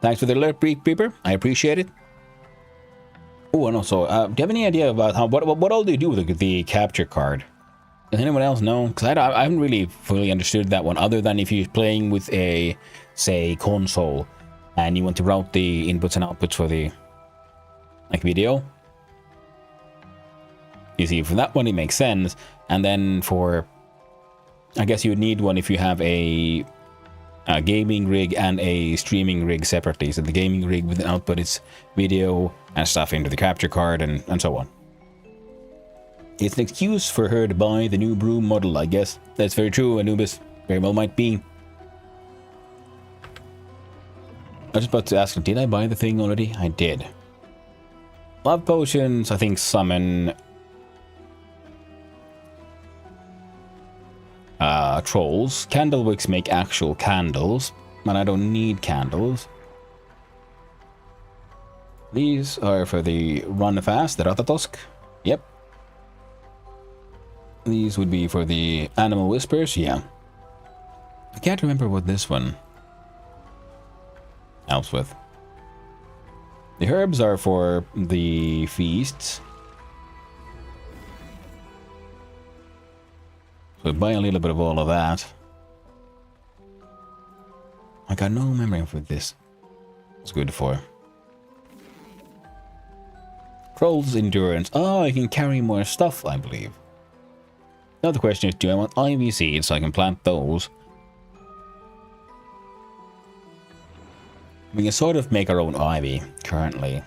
Thanks for the alert, Creeper. I appreciate it. Oh, and also, do you have any idea about what all do you do with the capture card? Does anyone else know? Because I haven't really fully understood that one, other than if you're playing with a, say, console, and you want to route the inputs and outputs for the, like, video. You see, for that one it makes sense, and then for, I guess you would need one if you have a gaming rig and a streaming rig separately. So the gaming rig with an output its video and stuff into the capture card and so on. It's an excuse for her to buy the new broom model, I guess. That's very true, Anubis. Very well might be. I was just about to ask, did I buy the thing already? I did. Love potions, I think summon trolls. Candle wicks make actual candles, and I don't need candles. These are for the run fast, the Ratatosk. Yep. These would be for the animal whispers, yeah. I can't remember what this one helps with. The herbs are for the feasts. So buy a little bit of all of that. I got no memory of what this is good for. Troll's endurance. Oh, I can carry more stuff, I believe. Now the question is, do I want ivy seeds so I can plant those? We can sort of make our own ivy currently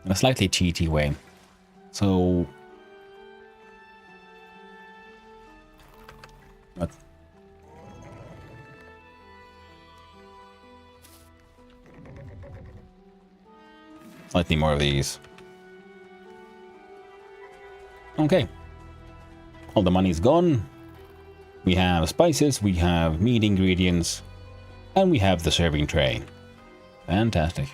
in a slightly cheaty way. So what? Slightly more of these. Okay. All the money's gone. We have spices, we have meat ingredients, and we have the serving tray. Fantastic.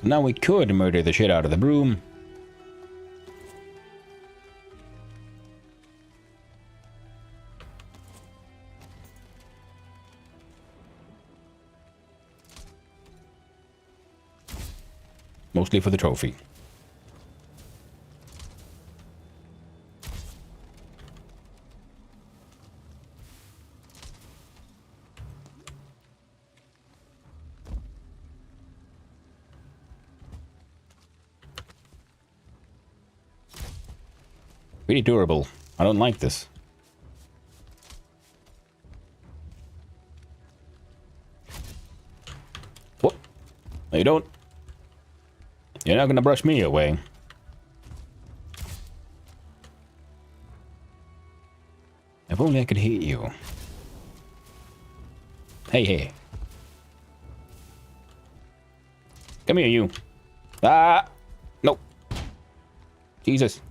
Now we could murder the shit out of the broom. Mostly for the trophy. Pretty durable. I don't like this. Whoop. No, you don't. You're not gonna brush me away. If only I could hit you. Hey, hey. Come here, you. Ah! No. Jesus.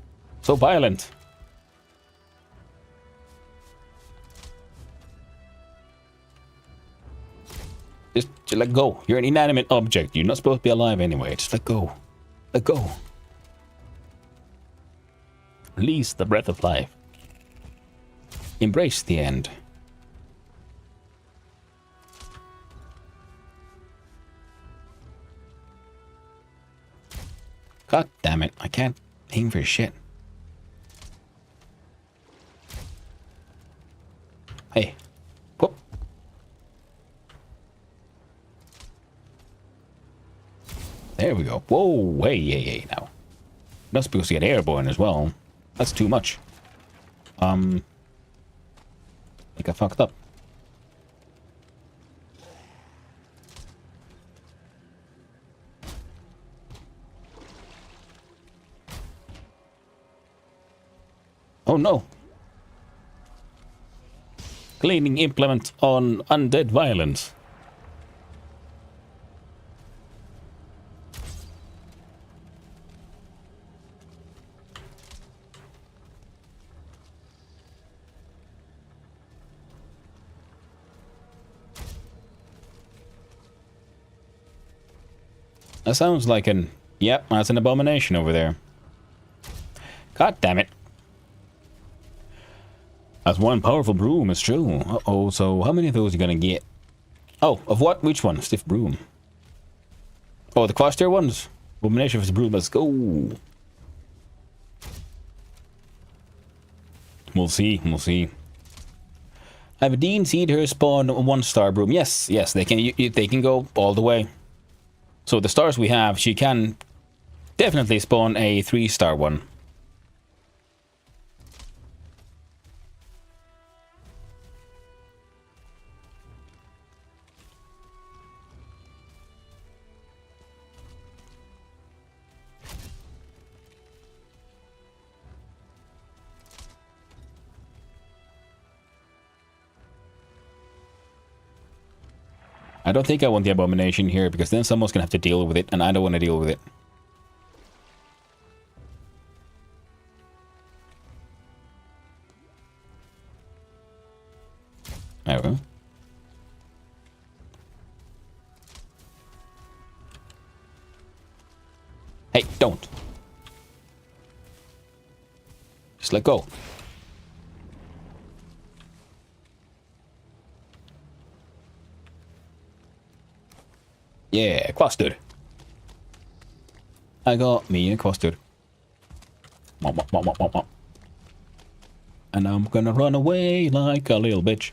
So violent. Just let go. You're an inanimate object. You're not supposed to be alive anyway. Just let go. Let go. Release the breath of life. Embrace the end. God damn it. I can't aim for shit. Hey. Whoop. There we go. Whoa, hey now. Not supposed to get airborne as well. That's too much. I think I fucked up. Oh no. Cleaning implement on undead violence. That sounds like an Yep, that's an abomination over there. God damn it. That's one powerful broom, it's true. Uh-oh, so how many of those are you gonna get? Oh, of what? Which one? Stiff broom. Oh, the cross-tier ones? Abomination of his broom, let's go. We'll see, we'll see. Have Dean seen her spawn a 1-star broom? Yes, yes, they can go all the way. So the stars we have, she can definitely spawn a 3-star one. I don't think I want the abomination here, because then someone's gonna have to deal with it, and I don't want to deal with it. There we go. Hey, don't. Just let go. Yeah, cluster. I got me a cluster. And I'm gonna run away like a little bitch.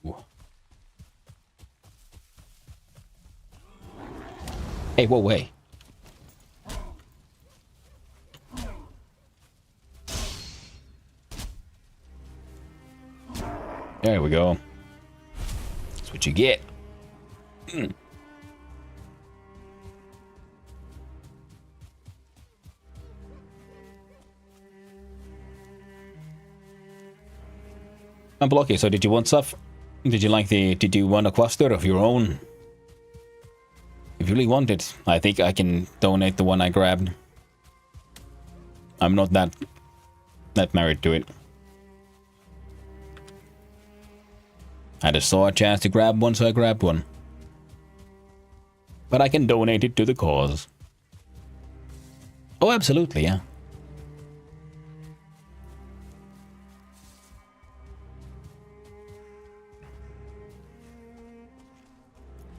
Ooh. Hey, whoa, hey. There we go. That's what you get. Mm. I'm Blocky, so did you want stuff? Did you want a cluster of your own? If you really want it, I think I can donate the one I grabbed. I'm not that married to it. I just saw a chance to grab one, so I grabbed one. But I can donate it to the cause. Oh, absolutely, yeah.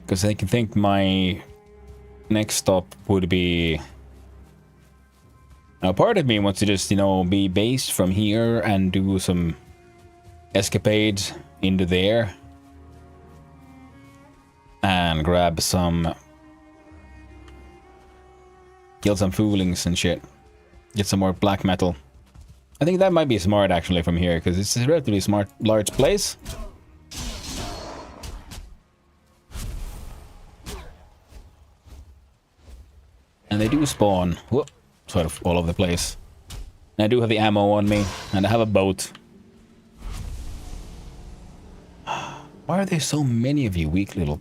Because I can think my next stop would be... Now, part of me wants to just, you know, be based from here and do some escapades into there. And grab some... Kill some foolings and shit. Get some more black metal. I think that might be smart, actually, from here, because it's a relatively smart, large place. And they do spawn, whoop, sort of all over the place. And I do have the ammo on me, and I have a boat. Why are there so many of you weak little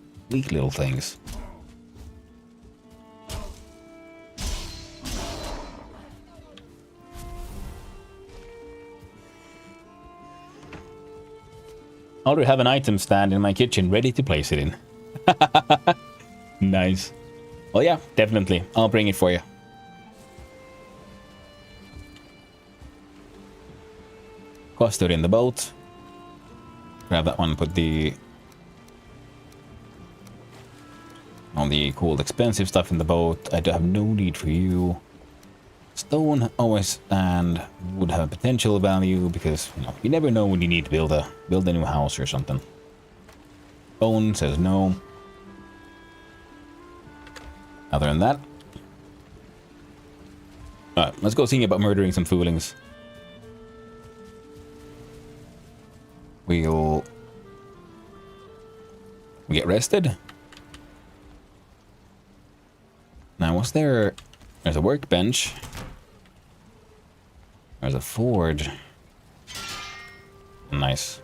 things? I already have an item stand in my kitchen ready to place it in. Nice. Well, yeah, definitely. I'll bring it for you. Cluster in the boat. Grab that one, put the... all the cool, expensive stuff in the boat. I do have no need for you. Stone always and would have potential value because, you know, you never know when you need to build a new house or something. Bone says no. Other than that, alright, let's go see about murdering some foolings. We'll get rested. Now, what's there? There's a workbench. There's a forge. Nice.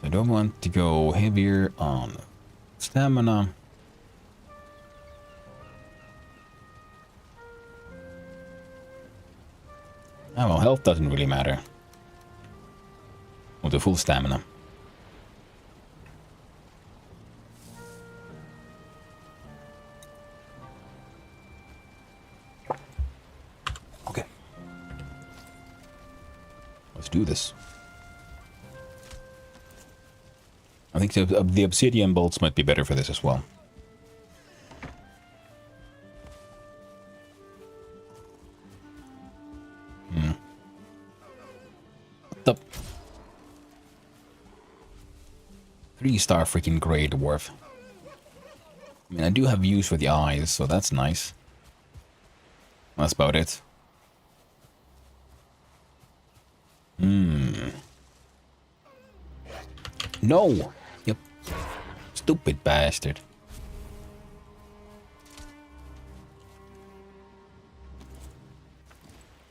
I don't want to go heavier on stamina. Oh, well, health doesn't really matter. Or the full stamina. Okay. Let's do this. I think the obsidian bolts might be better for this as well. What the? 3-star freaking grey dwarf. I mean, I do have use for the eyes, so that's nice. That's about it. No! Yep. Stupid bastard.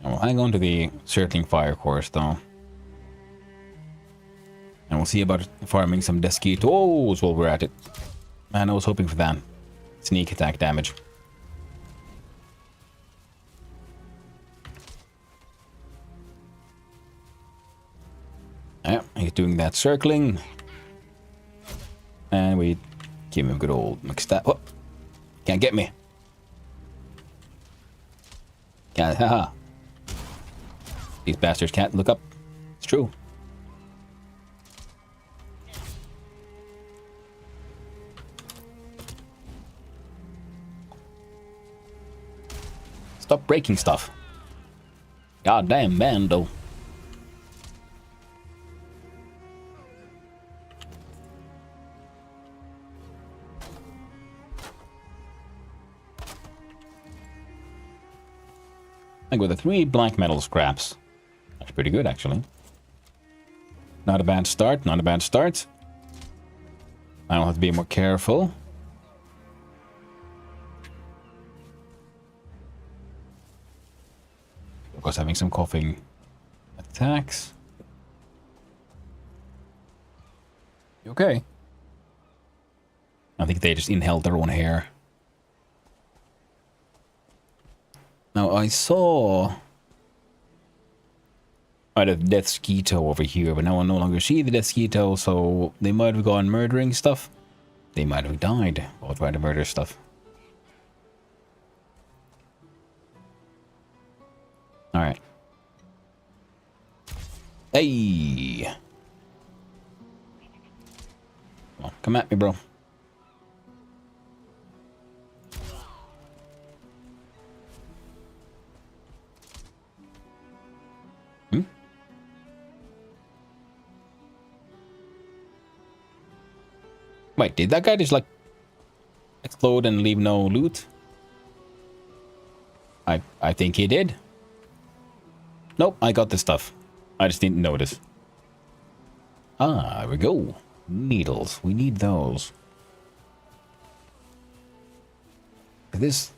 I'll hang on to the circling fire course, though. And we'll see about farming some Desquitos while we're at it. Man, I was hoping for that. Sneak attack damage. Yeah, he's doing that circling. And we give him a good old McStab. Oh, can't get me. Can't, haha. These bastards can't look up. It's true. Stop breaking stuff. Goddamn Mando. I got the 3 black metal scraps. That's pretty good, actually. Not a bad start, not a bad start. I'll have to be more careful. Of course, having some coughing attacks. You okay? I think they just inhaled their own hair. Now, I saw a death skeeto over here, but now I no longer see the death skeeto, so they might have gone murdering stuff. They might have died while trying to murder stuff. Alright. Hey! Well, come at me, bro. Wait, did that guy just, like, explode and leave no loot? I think he did. Nope, I got the stuff. I just didn't notice. Ah, there we go. Needles. We need those. Is this...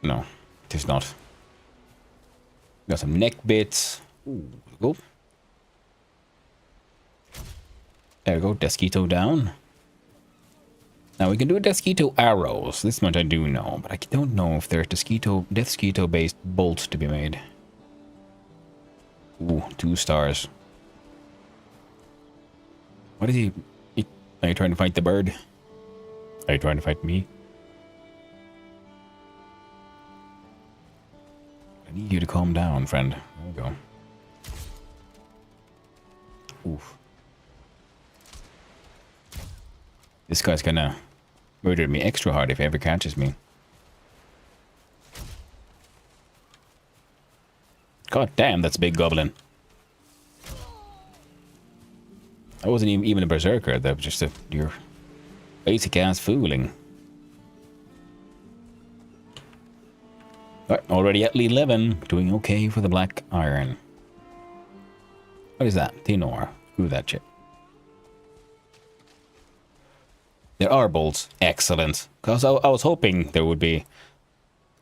No, it is not. Got some neck bits. Ooh, there we go. There we go, Desquito down. Now we can do a Desquito arrows. This much I do know, but I don't know if there's Desquito based bolts to be made. Ooh, 2 stars. What is he? Are you trying to fight the bird? Are you trying to fight me? I need you to calm down, friend. There we go. Oof. This guy's gonna murder me extra hard if he ever catches me. God damn, that's a big goblin. I wasn't even a berserker, that was just your basic ass fooling. Alright, already at 11, doing okay for the black iron. What is that? Tinor. Screw that shit. There are bolts. Excellent. Because I was hoping there would be.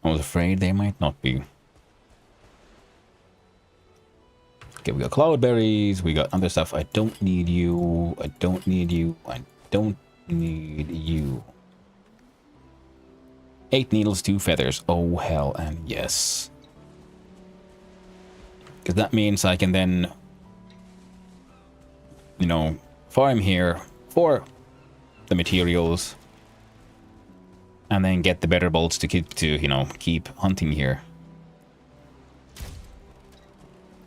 I was afraid there might not be. Okay, we got cloudberries. We got other stuff. I don't need you. I don't need you. I don't need you. 8 needles, 2 feathers. Oh, hell and yes. Because that means I can then, you know, farm here for the materials. And then get the better bolts to keep hunting here.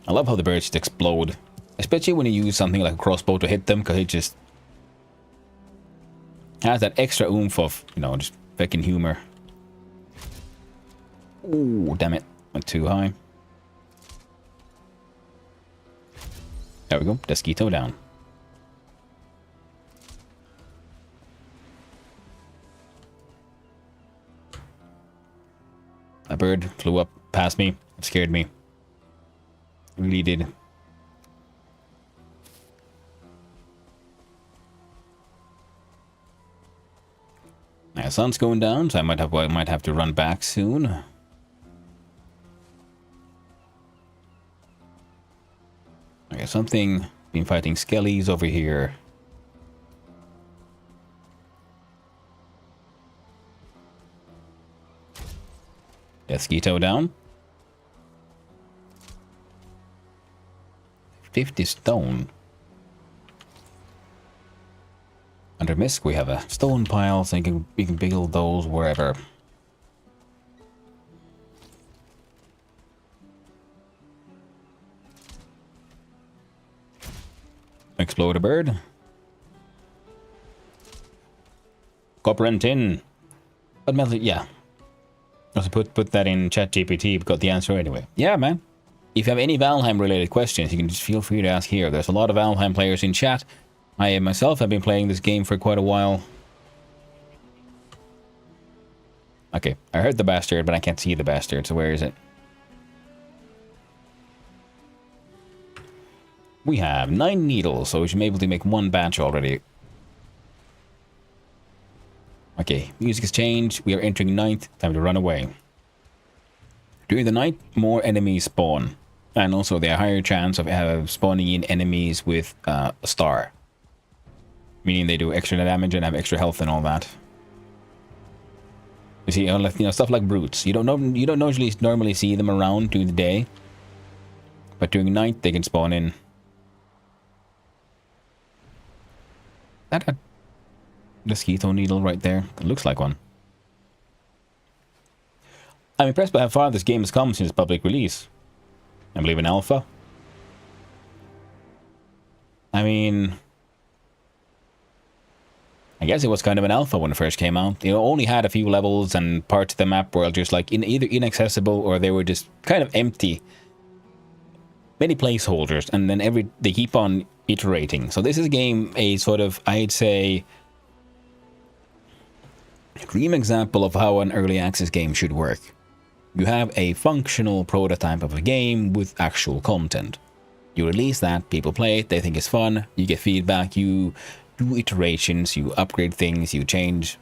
I love how the birds just explode. Especially when you use something like a crossbow to hit them, because it just has that extra oomph of, just fucking humor. Ooh, damn it. Went too high. There we go. Mosquito down. A bird flew up past me. It scared me. It really did. Now, sun's going down, so I might have to run back soon. Okay, something been fighting skellies over here. Mosquito down. 50 stone. Under Misk we have a stone pile, so you can build those wherever. Explode a bird. Copper and tin. But metal, yeah. Also put that in ChatGPT, got the answer anyway. Yeah, man. If you have any Valheim related questions, you can just feel free to ask here. There's a lot of Valheim players in chat. I myself have been playing this game for quite a while. Okay, I heard the bastard, but I can't see the bastard, so where is it? We have 9 needles, so we should be able to make 1 batch already. Okay, music has changed. We are entering night. Time to run away. During the night, more enemies spawn. And also, there are higher chance of spawning in enemies with a star. Meaning they do extra damage and have extra health and all that. You see, stuff like brutes. You don't normally see them around during the day. But during night, they can spawn in. That a mosquito needle right there? It looks like one. I'm impressed by how far this game has come since public release. I believe in alpha. I mean, I guess it was kind of an alpha when it first came out. It only had a few levels, and parts of the map were just like either inaccessible or they were just kind of empty. Many placeholders, and then they keep on iterating. So this is a game, a sort of, I'd say, dream example of how an early access game should work. You have a functional prototype of a game with actual content. You release that, people play it, they think it's fun, you get feedback, you do iterations, you upgrade things, you change,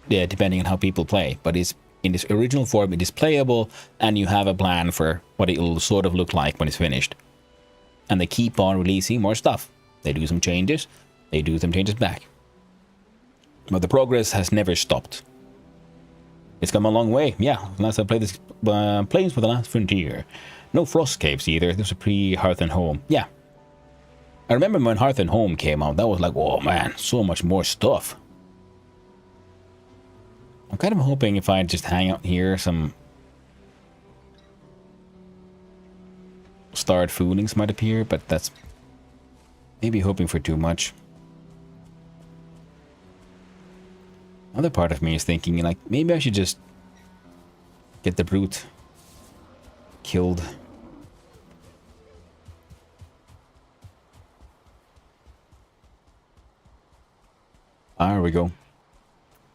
depending on how people play. But it's in this original form, it is playable, and you have a plan for what it will sort of look like when it's finished. And they keep on releasing more stuff. They do some changes, they do some changes back. But the progress has never stopped. It's come a long way. Yeah, last I played this, Planes for the Last Frontier. No Frost Caves either. This was pre-Hearth and Home. Yeah. I remember when Hearth and Home came out, that was like, oh man, so much more stuff. I'm kind of hoping if I just hang out here, some starred foodings might appear, but that's maybe hoping for too much. Another part of me is thinking, like, maybe I should just get the brute killed. There we go.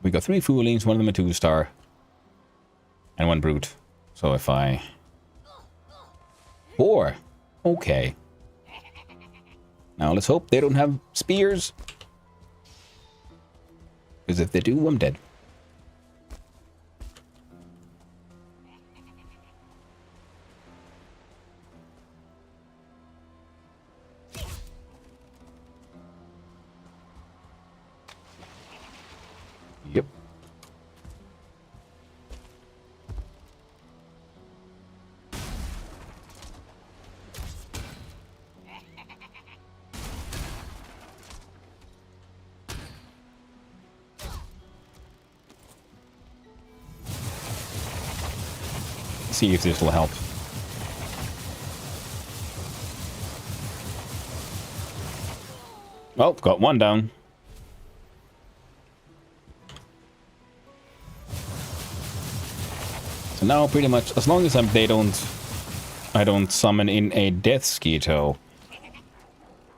We got 3 foolings, one of them a 2-star, and 1 brute. So if I... 4! Okay. Now let's hope they don't have spears. Because if they do, I'm dead. Yep. see if this will help. Oh, got one down. So now pretty much, as long as I don't summon in a death skeeto,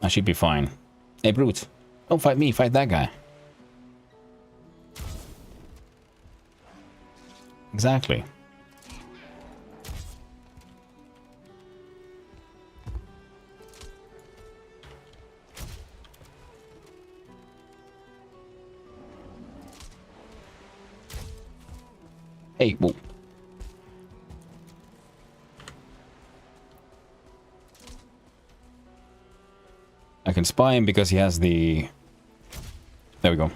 I should be fine. Hey, Brute, don't fight me, fight that guy. Exactly. Hey, whoa. I can spy him because he has the... There we go.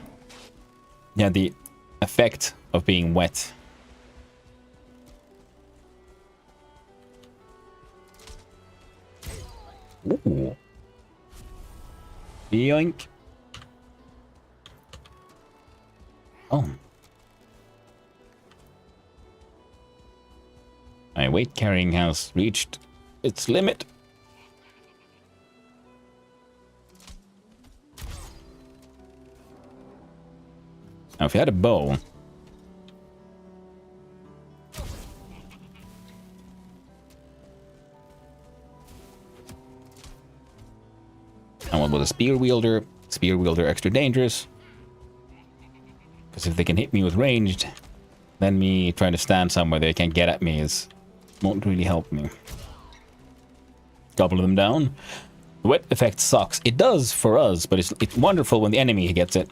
Yeah, the effect of being wet. Ooh. Yoink. Oh. My weight carrying has reached its limit. Now, if you had a bow... And what about a spear wielder? Spear wielder extra dangerous. Because if they can hit me with ranged, then me trying to stand somewhere they can't get at me won't really help me. Couple of them down. The wet effect sucks. It does for us, but it's wonderful when the enemy gets it.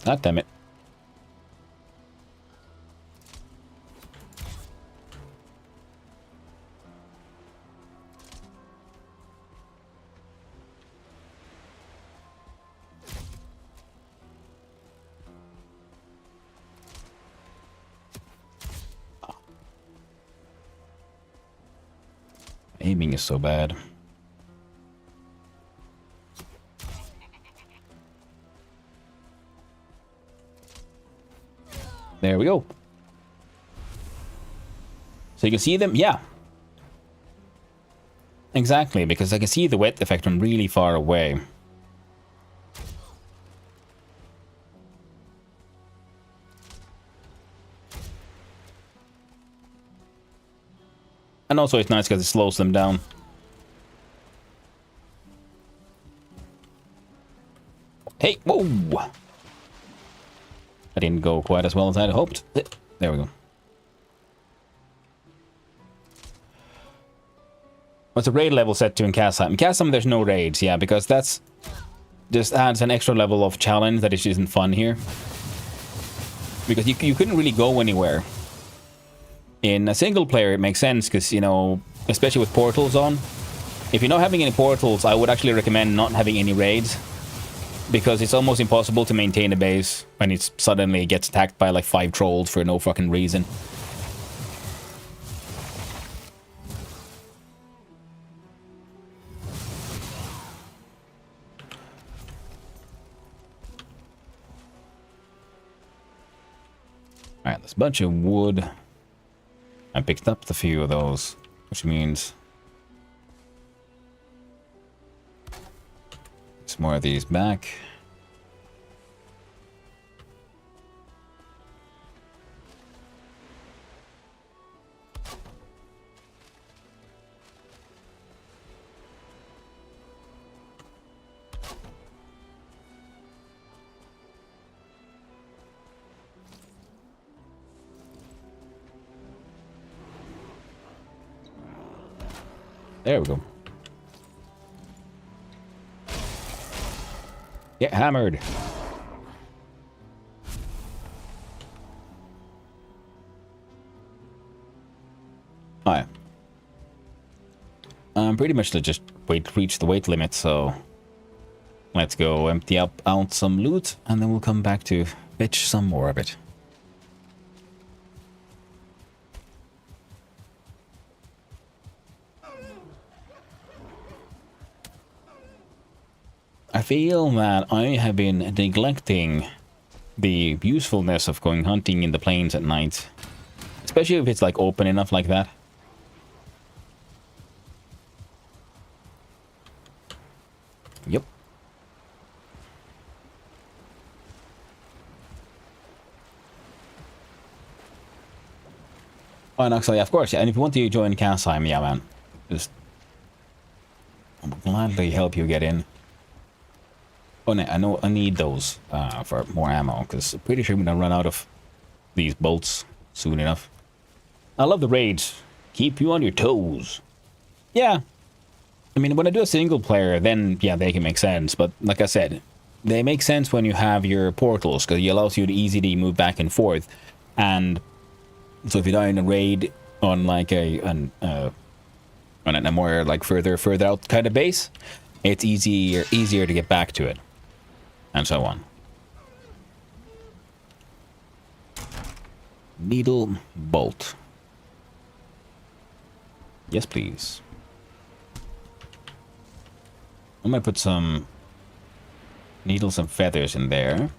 God damn it. Aiming is so bad. There we go. So you can see them? Yeah. Exactly, because I can see the wet effect from really far away. And also it's nice because it slows them down. Hey, whoa! That didn't go quite as well as I'd hoped. There we go. What's the raid level set to in Casheim? In Casheim there's no raids, yeah, because that's... just adds an extra level of challenge that isn't fun here. Because you couldn't really go anywhere. In a single player, it makes sense because, you know, especially with portals on. If you're not having any portals, I would actually recommend not having any raids. Because it's almost impossible to maintain a base when it suddenly gets attacked by like 5 trolls for no fucking reason. Alright, there's a bunch of wood. I picked up a few of those, which means some more of these back. There we go. Get hammered. Alright. Pretty much to just reach the weight limit, so let's go empty out some loot, and then we'll come back to fetch some more of it. feel that I have been neglecting the usefulness of going hunting in the plains at night. Especially if it's like open enough like that. Yep. Oh, and actually, of course, yeah. And if you want to join Casheim, yeah, man, just I'll gladly help you get in. Oh, no, I know I need those for more ammo because I'm pretty sure I'm gonna run out of these bolts soon enough. I love the raids. Keep you on your toes. Yeah. I mean, when I do a single player, then yeah, they can make sense. But like I said, they make sense when you have your portals because it allows you to easily move back and forth. And so if you die in a raid on like on a more like further out kind of base, it's easier to get back to it, and so on. Needle bolt. Yes, please. I might put some needles and feathers in there.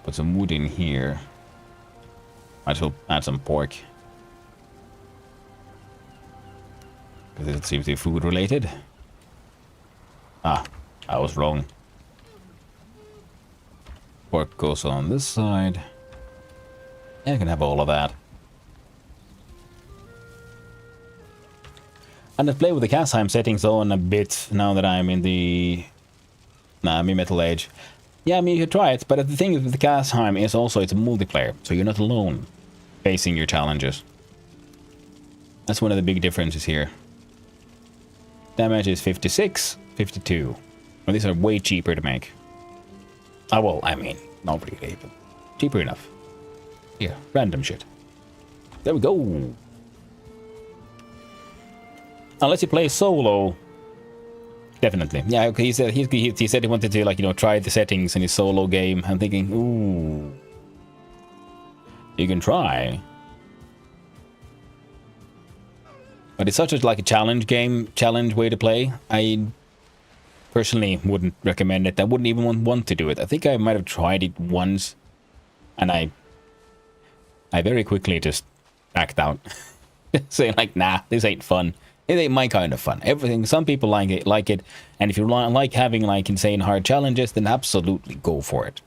Put some wood in here. Might as well add some pork. Because it seems to be food related. Ah, I was wrong. Pork goes on this side. Yeah, I can have all of that. And I've played with the Casheim settings on a bit now that I'm in the... I'm in Metal Age. Yeah, I mean, you could try it, but the thing with the Casheim is also it's a multiplayer, so you're not alone facing your challenges. That's one of the big differences here. Damage is 56, 52. Well, these are way cheaper to make. Oh, well, I mean, not really, but cheaper enough. Yeah, random shit. There we go. Unless you play solo, definitely. Yeah, okay. He said he wanted to, like, you know, try the settings in his solo game. I'm thinking, ooh, you can try, but it's such a like a challenge way to play. I personally wouldn't recommend it. I wouldn't even want to do it. I think I might have tried it once, and I very quickly just backed out, saying like, nah, this ain't fun. It ain't my kind of fun. Everything. Some people like it, and if you like having like insane hard challenges, then absolutely go for it.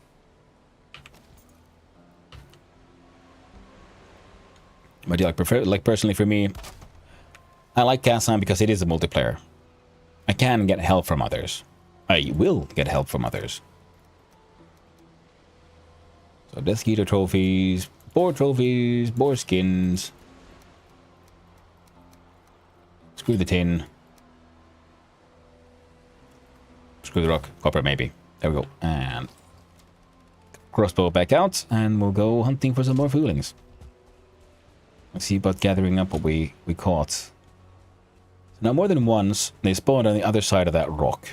But yeah, personally for me, I like Casheim because it is a multiplayer. I can get help from others. I will get help from others. So Death Eater trophies, boar skins. Screw the tin. Screw the rock. Copper, maybe. There we go. And crossbow back out, and we'll go hunting for some more foolings. Let's see about gathering up what we caught. So now more than once, they spawned on the other side of that rock.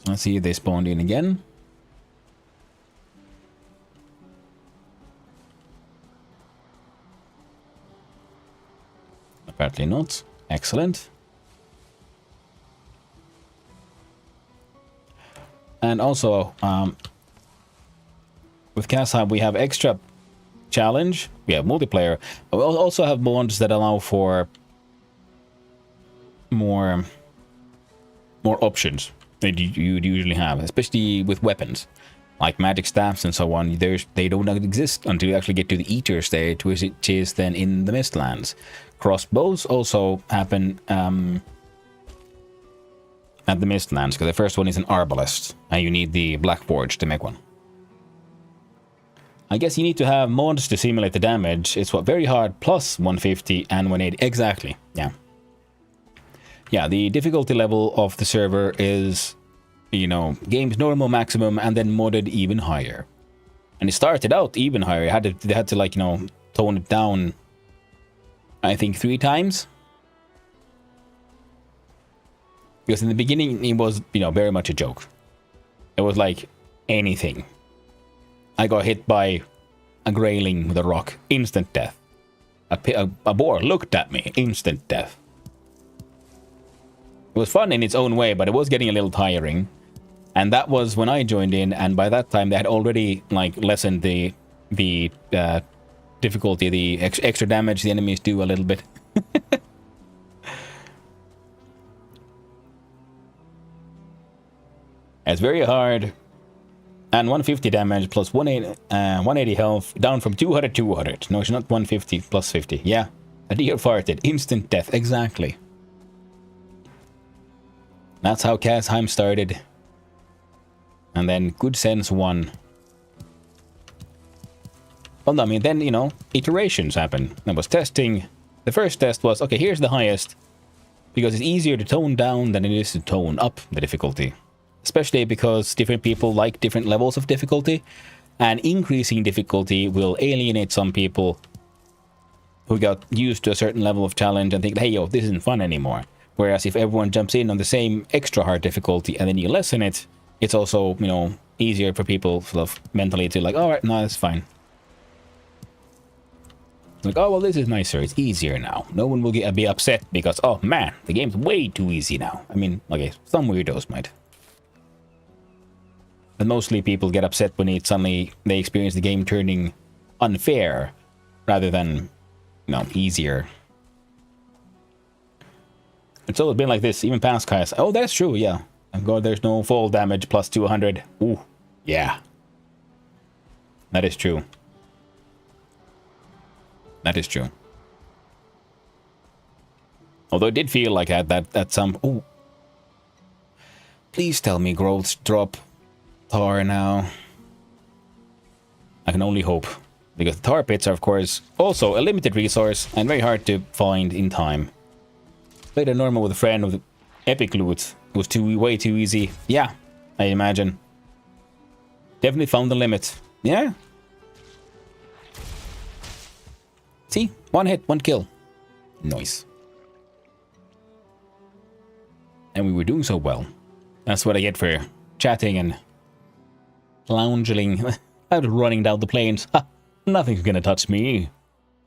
So let's see if they spawned in again. Apparently not. Excellent. And also, with Casheim, we have extra challenge. We have multiplayer. We also have mods that allow for more options that you'd usually have, especially with weapons, like magic staffs and so on. They don't exist until you actually get to the Eater stage, which is then in the Mistlands. Crossbows also happen at the Mistlands, because the first one is an arbalest, and you need the Black Forge to make one. I guess you need to have mods to simulate the damage. It's what, very hard plus 150 and 180. Exactly, yeah. Yeah, the difficulty level of the server is, you know, game's normal maximum and then modded even higher. And it started out even higher. They had to like, you know, tone it down, I think 3 times. Because in the beginning, it was, you know, very much a joke. It was like anything. I got hit by a grayling with a rock. Instant death. A boar looked at me. Instant death. It was fun in its own way, but it was getting a little tiring. And that was when I joined in, and by that time they had already like lessened the difficulty, the extra damage the enemies do a little bit. It's very hard. And 150 damage plus 180 health, down from 200 to 200. No, it's not 150 plus 50. Yeah, a deer farted. Instant death, exactly. That's how Casheim started. And then Good Sense won. Well, I mean, then, you know, iterations happen. There was testing. The first test was, okay, here's the highest. Because it's easier to tone down than it is to tone up the difficulty. Especially because different people like different levels of difficulty. And increasing difficulty will alienate some people who got used to a certain level of challenge and think, hey, yo, this isn't fun anymore. Whereas if everyone jumps in on the same extra hard difficulty and then you lessen it, it's also, you know, easier for people sort of mentally to like, all right, no, that's fine. Like, oh, well, this is nicer. It's easier now. No one will be upset because, oh, man, the game's way too easy now. I mean, okay, some weirdos might. But mostly people get upset when they experience the game turning unfair rather than, you know, easier. It's always been like this, even past Kai's. Oh, that's true, yeah. Thank God there's no fall damage plus 200. Ooh, yeah. That is true. That is true. Although it did feel like that some... Oh. Please tell me growths drop tar now. I can only hope. Because the tar pits are, of course, also a limited resource and very hard to find in time. Played a normal with a friend with epic loot. It was way too easy. Yeah, I imagine. Definitely found the limit. Yeah. See? One hit, one kill. Nice. And we were doing so well. That's what I get for chatting and lounging out running down the plains. Ha! Nothing's gonna touch me.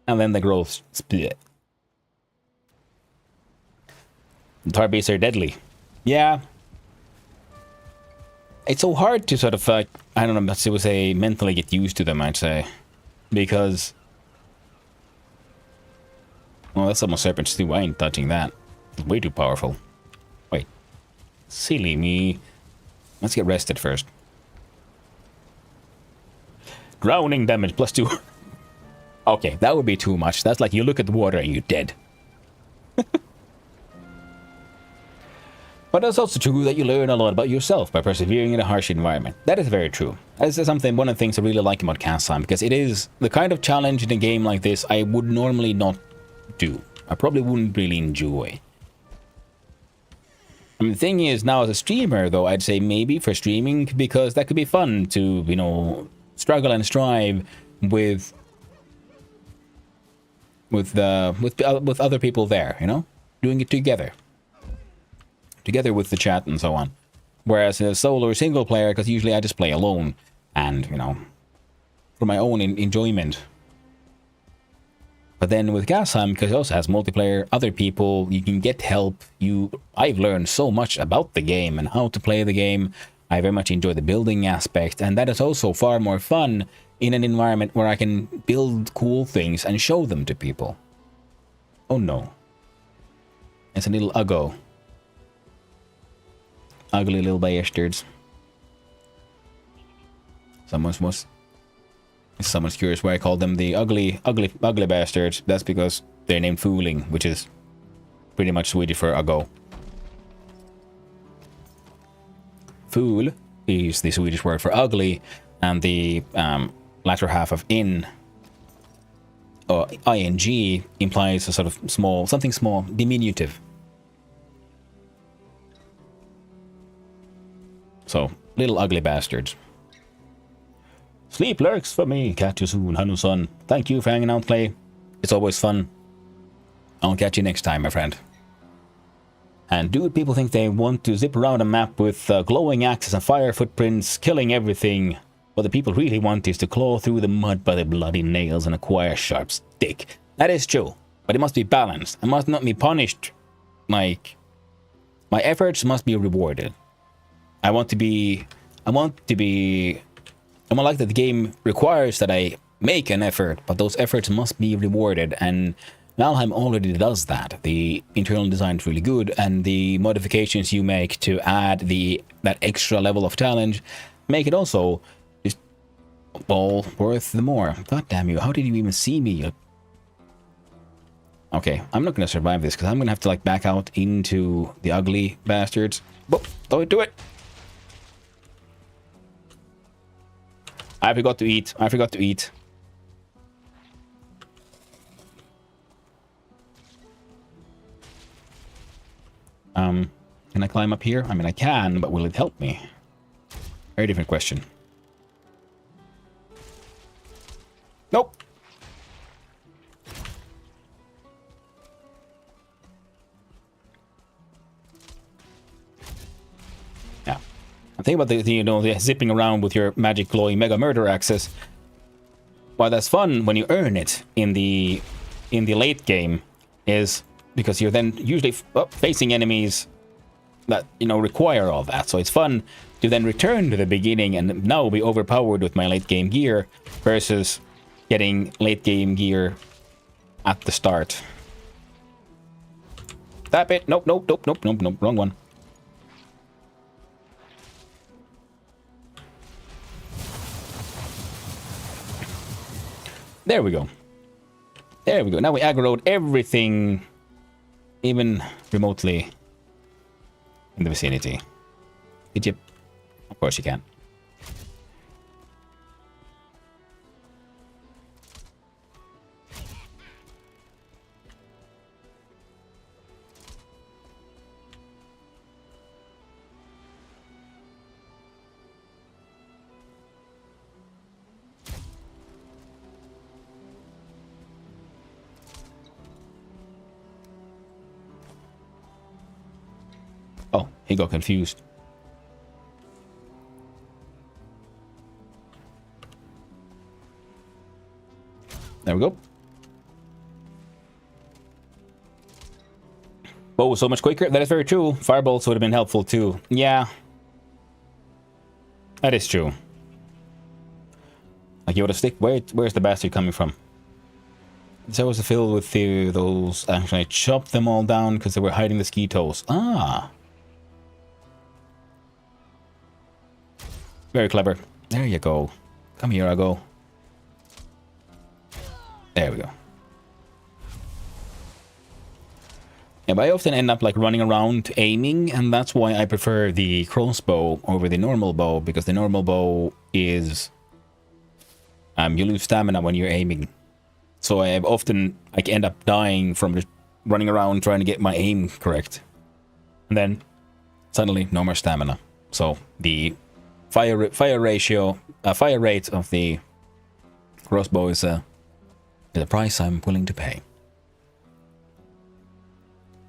And then the growth split. Tar beasts are deadly. Yeah. It's so hard to sort of, I don't know, let's say mentally get used to them, I'd say. Because... Well, that's almost serpents too. I ain't touching that. It's way too powerful. Wait. Silly me. Let's get rested first. Drowning damage plus 2. Okay, that would be too much. That's like you look at the water and you're dead. But it's also true that you learn a lot about yourself by persevering in a harsh environment. That is very true. That is something, one of the things I really like about Casheim, because it is the kind of challenge in a game like this I would normally not do. I probably wouldn't really enjoy. I mean, the thing is, now as a streamer, though, I'd say maybe for streaming, because that could be fun to, you know, struggle and strive with other people there, you know, doing it together with the chat and so on. Whereas in a solo or single player, because usually I just play alone and, you know, for my own enjoyment. But then with Casheim, because it also has multiplayer, other people, you can get help. I've learned so much about the game and how to play the game. I very much enjoy the building aspect, and that is also far more fun in an environment where I can build cool things and show them to people. Oh no. It's a little uggo. Ugly little bastards. Someone's curious why I call them the ugly bastards. That's because they're named Fooling, which is pretty much Swedish for uggo. Fool is the Swedish word for ugly, and the latter half of ing implies a sort of something small, diminutive. So, little ugly bastards. Sleep lurks for me. Catch you soon, Hanu-san. Thank you for hanging out, Clay. It's always fun. I'll catch you next time, my friend. And do people think they want to zip around a map with glowing axes and fire footprints, killing everything? What the people really want is to claw through the mud by their bloody nails and acquire a sharp stick. That is true, but it must be balanced. I must not be punished. Like, my efforts must be rewarded. I want like that the game requires that I make an effort, but those efforts must be rewarded, and Valheim already does that. The internal design is really good, and the modifications you make to add that extra level of challenge make it also just all worth the more. God damn you, how did you even see me? Okay, I'm not gonna survive this, because I'm gonna have to like back out into the ugly bastards. Whoop, don't do it! I forgot to eat. I forgot to eat. Can I climb up here? I mean, I can, but will it help me? Very different question. Nope. Yeah. I think about the zipping around with your magic glowing mega murder axes. While that's fun when you earn it in the late game, is because you're then usually facing enemies that require all that. So it's fun to then return to the beginning and now be overpowered with my late game gear versus getting late game gear at the start. Tap it. Nope, nope, nope, nope, nope, nope. Wrong one. There we go. There we go. Now we aggroed everything, even remotely in the vicinity. Did you? Of course you can. Oh, he got confused. There we go. Oh, so much quicker? That is very true. Firebolts would have been helpful too. Yeah. That is true. Like you would have stick. Where's the bastard coming from? So was filled with those. Actually, I chopped them all down because they were hiding the ski toes. Ah. Very clever. There you go. Come here, I go. There we go. Yeah, but I often end up like running around aiming, and that's why I prefer the crossbow over the normal bow, because the normal bow is you lose stamina when you're aiming. So I often like end up dying from just running around trying to get my aim correct. And then suddenly no more stamina. So the fire rate of the crossbow is a price I'm willing to pay.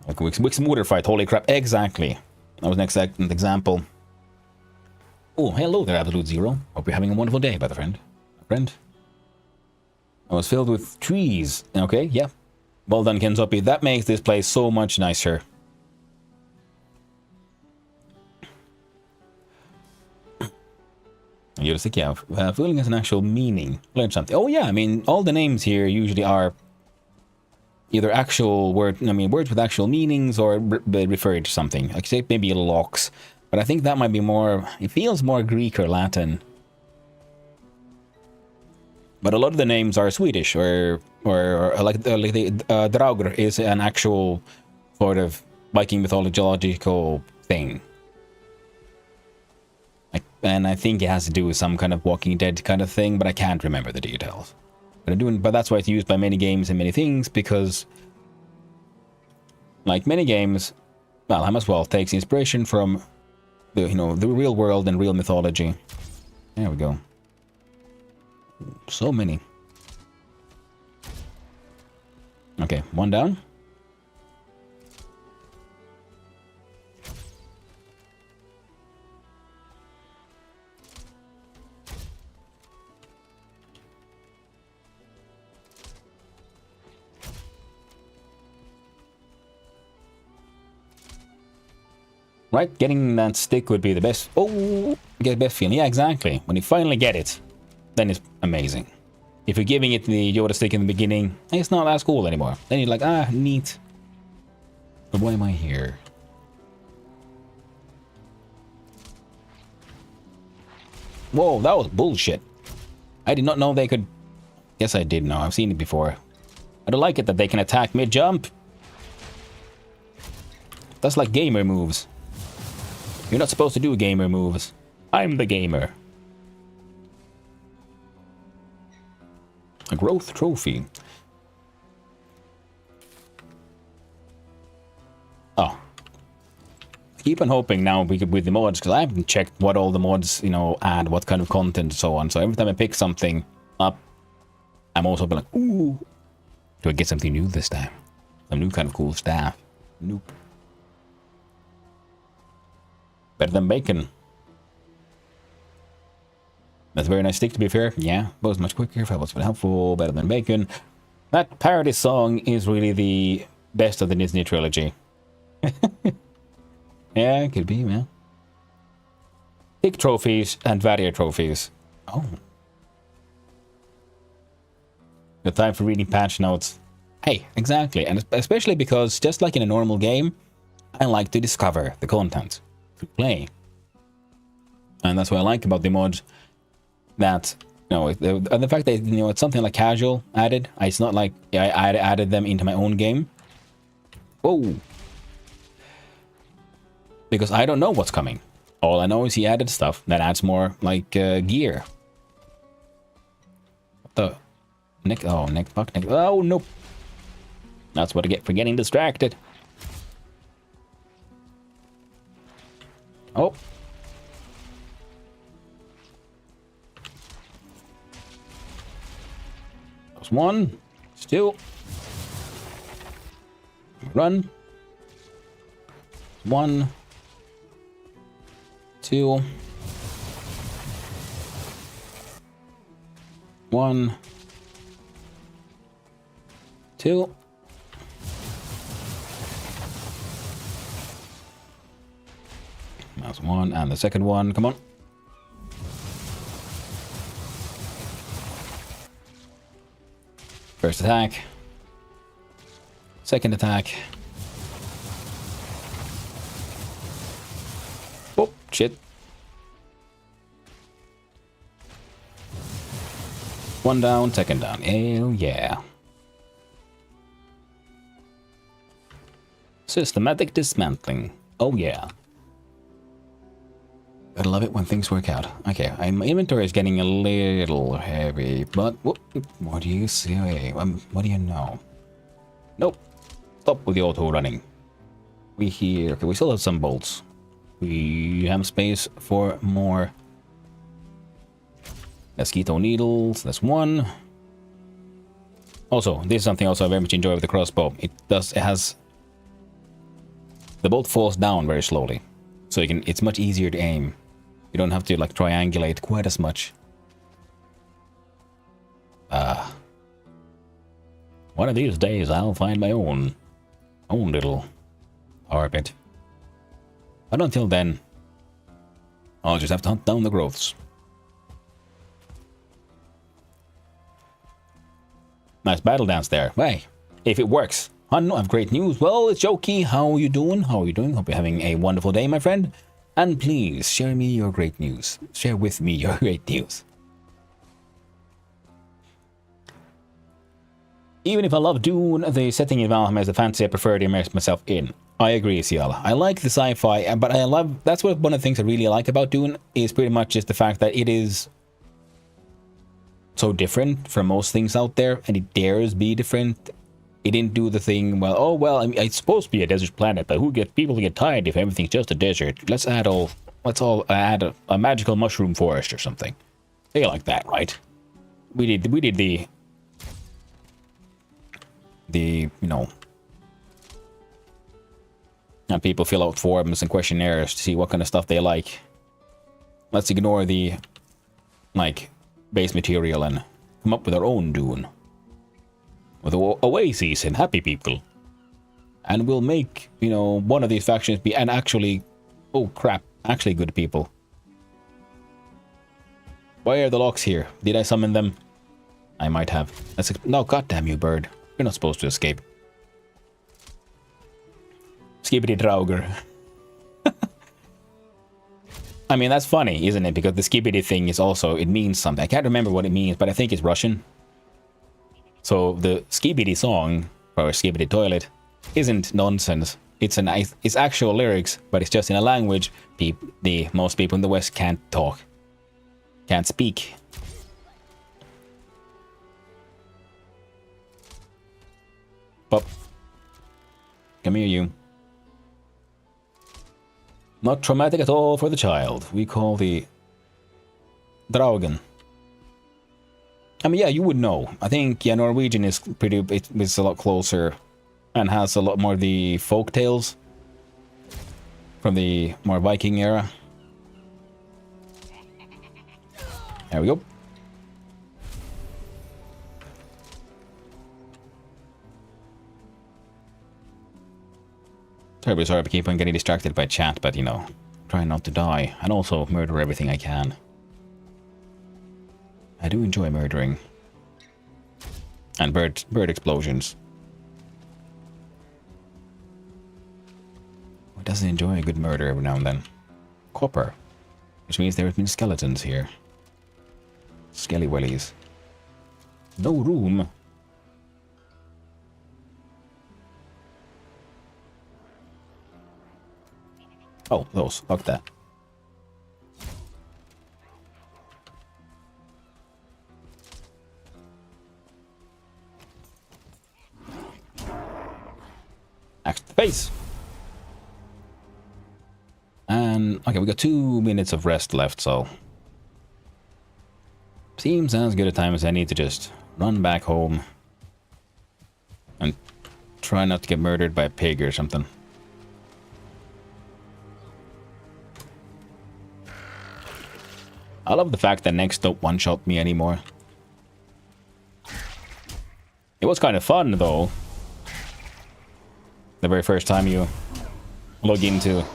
Like Wix Motor fight, holy crap, exactly. That was an exact example. Oh, hello there, Absolute Zero. Hope you're having a wonderful day, brother friend. Friend. I was filled with trees. Okay, yeah. Well done, Kenzopi. That makes this place so much nicer. You're sick, yeah. Feeling has an actual meaning. Learn something. Oh yeah, I mean, all the names here usually are either actual words with actual meanings, or refer to something. Like say maybe locks, but I think that might be more. It feels more Greek or Latin. But a lot of the names are Swedish, or like the Draugr is an actual sort of Viking mythological thing. And I think it has to do with some kind of Walking Dead kind of thing, but I can't remember the details. But that's why it's used by many games and many things, because like many games, Valheim as well takes inspiration from the the real world and real mythology. There we go. So many. Okay, one down. Right? Getting that stick would be the best. Oh, get the best feeling. Yeah, exactly. When you finally get it, then it's amazing. If you're giving it the Yoda stick in the beginning, it's not as cool anymore. Then you're like, ah, neat. But why am I here? Whoa, that was bullshit. I did not know they could... Yes, I did know. I've seen it before. I don't like it that they can attack mid-jump. That's like gamer moves. You're not supposed to do gamer moves. I'm the gamer. A growth trophy. Oh. I keep on hoping now we could with the mods, because I haven't checked what all the mods, you know, add, what kind of content and so on. So every time I pick something up, I'm also like, ooh, do I get something new this time? Some new kind of cool stuff. Nope. Better than bacon. That's a very nice stick, to be fair. Yeah, was much quicker, if I was helpful. Better than bacon. That parody song is really the best of the Disney trilogy. Yeah, it could be, man. Big trophies and various trophies. Oh. Good time for reading patch notes. Hey, exactly. And especially because, just like in a normal game, I like to discover the content to play. And that's what I like about the mods. That, you know, the fact that, you know, it's something like casual added. It's not like I added them into my own game. Whoa. Because I don't know what's coming. All I know is he added stuff that adds more, like, gear. What the? Nick, oh, Nick, fuck, Nick. Oh, nope. That's what I get for getting distracted. Oh. There's one. Still. Run. One. Two. One. Two. That's one, and the second one, come on. First attack. Second attack. Oh, shit. One down, second down. Hell yeah. Systematic dismantling. Oh yeah. I love it when things work out. Okay, my inventory is getting a little heavy, but what do you say? What do you know? Nope. Stop with the auto running. Okay, we still have some bolts. We have space for more mosquito needles. That's one. Also, this is something also I very much enjoy with the crossbow. It has the bolt falls down very slowly, so it's much easier to aim. You don't have to like triangulate quite as much. One of these days I'll find my own little orbit. But until then, I'll just have to hunt down the growths. Nice battle dance there. Hey, if it works. I have great news. Well, it's Jokey. How are you doing? How are you doing? Hope you're having a wonderful day, my friend. And please share me your great news. Share with me your great news. Even if I love Dune, the setting in Valheim is the fantasy I prefer to immerse myself in. I agree, Ciala. I like the sci-fi, but that's one of the things I really like about Dune is pretty much just the fact that it is so different from most things out there, and it dares be different. It didn't do the thing, well, I mean, it's supposed to be a desert planet, but people get tired if everything's just a desert. Let's all add a magical mushroom forest or something. They like that, right? We did the you know, and people fill out forms and questionnaires to see what kind of stuff they like. Let's ignore the like base material and come up with our own Dune. With oases and happy people. And we'll make, you know, one of these factions be, and actually Oh crap, actually good people. Why are the locks here? Did I summon them? I might have. No, goddamn you, bird. You're not supposed to escape. Skibbity Drauger. I mean, that's funny, isn't it? Because the skibbity thing is also, it means something. I can't remember what it means, but I think it's Russian. So the skibbity song, or skibbity toilet, isn't nonsense. It's actual lyrics, but it's just in a language most people in the West can't talk. Can't speak. Pop. Come here, you. Not traumatic at all for the child. We call the Draugen. I mean, yeah, you would know. I think, yeah, Norwegian is it's a lot closer and has a lot more of the folk tales from the more Viking era. There we go. Terribly sorry I keep on getting distracted by chat, but you know, trying not to die and also murder everything I can. I do enjoy murdering. And bird explosions. Who doesn't enjoy a good murder every now and then? Copper. Which means there have been skeletons here. Skellywellies. No room. Oh, those. Fuck that. Axe to the face. And, okay, we got 2 minutes of rest left, so... Seems as good a time as any to just run back home. And try not to get murdered by a pig or something. I love the fact that Next don't one-shot me anymore. It was kind of fun, though. The very first time you log into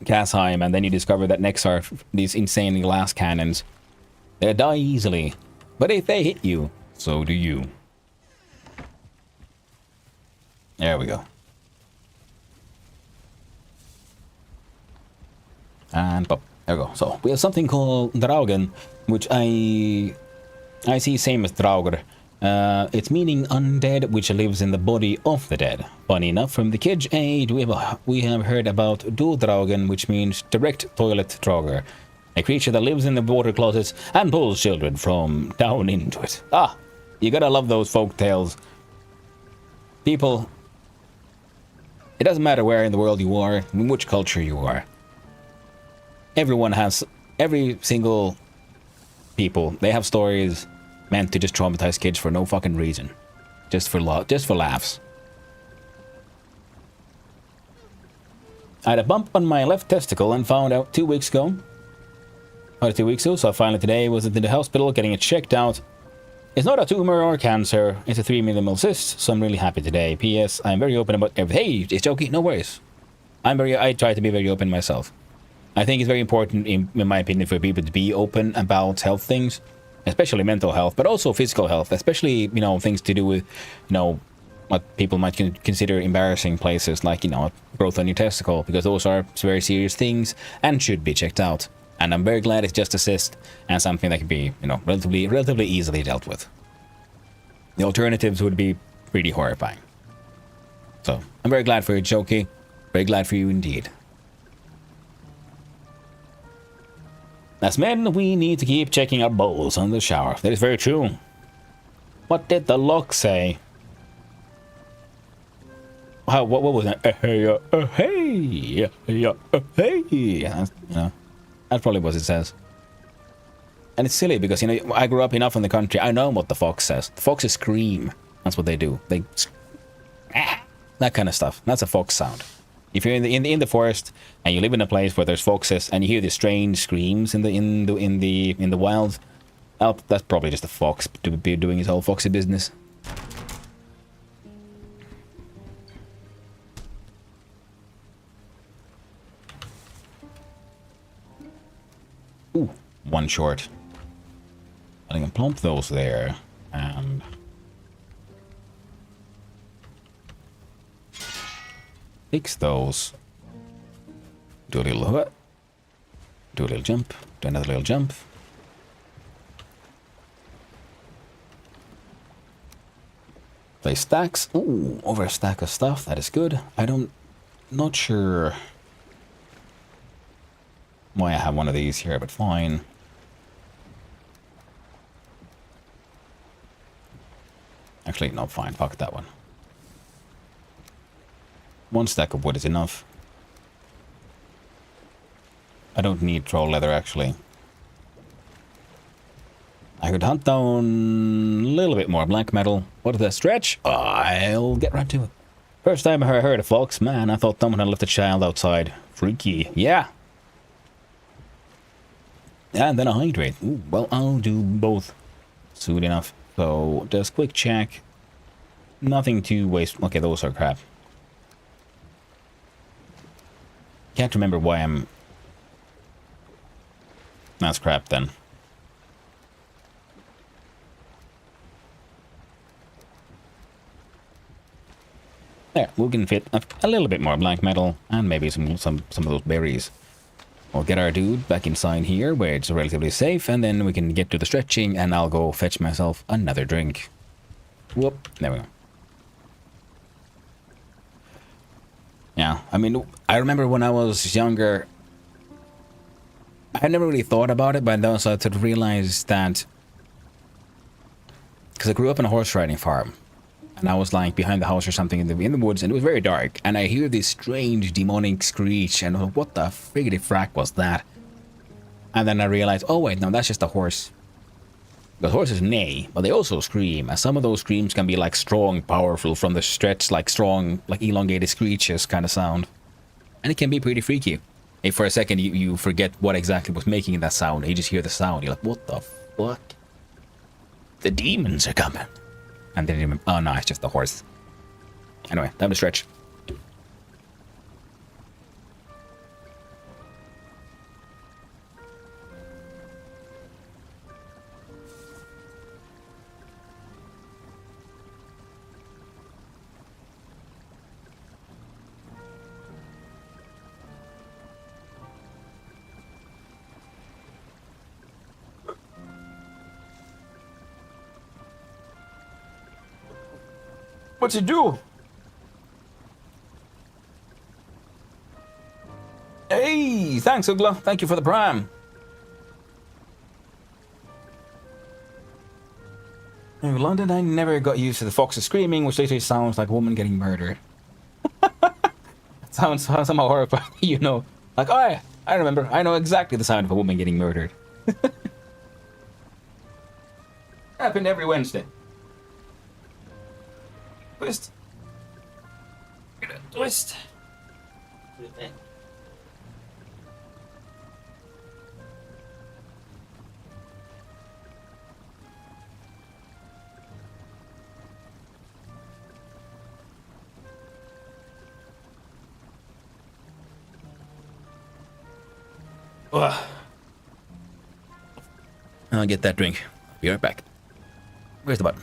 Casheim and then you discover that Nex are these insane glass cannons. They die easily, but if they hit you, so do you. There we go. And pop. There we go. So we have something called Draugen, which I see same as Draugr. It's meaning undead, which lives in the body of the dead. Funny enough, from the Kidge age, we have heard about Draugen, which means direct toilet Draugr. A creature that lives in the water closets and pulls children from down into it. Ah, you gotta love those folk tales. People, it doesn't matter where in the world you are, in which culture you are. Every single people, they have stories meant to just traumatize kids for no fucking reason. Just for laughs. I had a bump on my left testicle and found out 2 weeks ago. Or 2 weeks ago, so finally today was at the hospital getting it checked out. It's not a tumor or cancer, it's a 3 mm cyst, so I'm really happy today. P.S. I'm very open about everything. Hey, it's okay, no worries. I try to be very open myself. I think it's very important, in my opinion, for people to be open about health things, especially mental health, but also physical health, especially, you know, things to do with, you know, what people might consider embarrassing places, like, you know, growth on your testicle, because those are very serious things and should be checked out. And I'm very glad it's just a cyst and something that can be, you know, relatively easily dealt with. The alternatives would be pretty horrifying. So, I'm very glad for you, Choki. Very glad for you indeed. As men, we need to keep checking our bowls on the shower. That is very true. What did the lock say? What was that? Hey. That probably what it says. And it's silly because, you know, I grew up enough in the country. I know what the fox says. The foxes scream. That's what they do. They that kind of stuff. That's a fox sound. If you're in the forest and you live in a place where there's foxes and you hear the strange screams in the wild, that's probably just a fox to be doing his whole foxy business. one short. I can plump those there and fix those. Do a little hook. Do a little jump. Do another little jump. Place stacks. Ooh, over a stack of stuff. That is good. Not sure why I have one of these here, but fine. Actually, no, fine. Fuck that one. One stack of wood is enough. I don't need troll leather, actually. I could hunt down a little bit more black metal. What is that stretch? I'll get right to it. First time I heard of folks, man, I thought someone had left a child outside. Freaky. Yeah. And then a hydrate. Ooh, well, I'll do both soon enough. So, just quick check. Nothing to waste. Okay, those are crap. Can't remember why I'm... That's crap then. There, we can fit a little bit more black metal and maybe some of those berries. We'll get our dude back inside here where it's relatively safe, and then we can get to the stretching and I'll go fetch myself another drink. Whoop, there we go. Yeah, I mean, I remember when I was younger, I never really thought about it, but then I started to realize that, because I grew up in a horse riding farm, and I was like behind the house or something in the woods, and it was very dark, and I hear this strange demonic screech, and what the friggity frack was that? And then I realized, oh wait, no, that's just a horse. Because horses neigh, but they also scream, and some of those screams can be like strong, powerful, from the stretch, like strong, like elongated screeches kind of sound. And it can be pretty freaky. If for a second you forget what exactly was making that sound, you just hear the sound, you're like, what the fuck? The demons are coming. And then you remember, oh no, it's just the horse. Anyway, time to stretch. What's it do? Hey, thanks, Ugla. Thank you for the prime. In London, I never got used to the foxes screaming, which literally sounds like a woman getting murdered. Sounds somehow horrifying, you know. Like, oh, yeah, I remember. I know exactly the sound of a woman getting murdered. Happened every Wednesday. Twist. Twist. I'll get that drink. Be right back. Where's the button?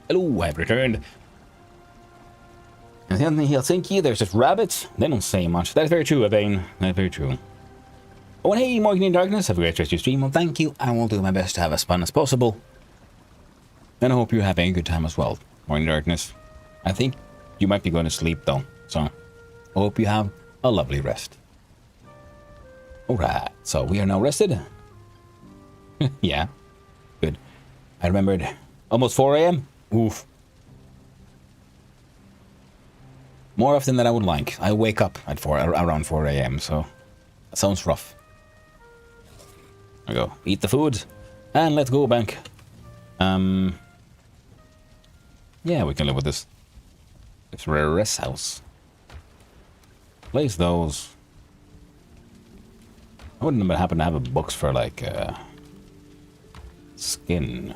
Hello, I've returned. And then in Helsinki, there's just rabbits. They don't say much. That's very true, Evane. That's very true. Oh, and hey, Morgan in Darkness, have a great rest of your stream. Well, thank you. I will do my best to have as fun as possible. And I hope you're having a good time as well, Morgan in Darkness. I think you might be going to sleep, though. So, I hope you have a lovely rest. Alright, so we are now rested. Yeah, good. I remembered almost 4 a.m. Oof. More often than I would like. I wake up at around 4 a.m., so that sounds rough. There we go. Eat the food, and let's go back. Yeah, we can live with this. It's a rest house. Place those. I wouldn't happen to have a box for like skin.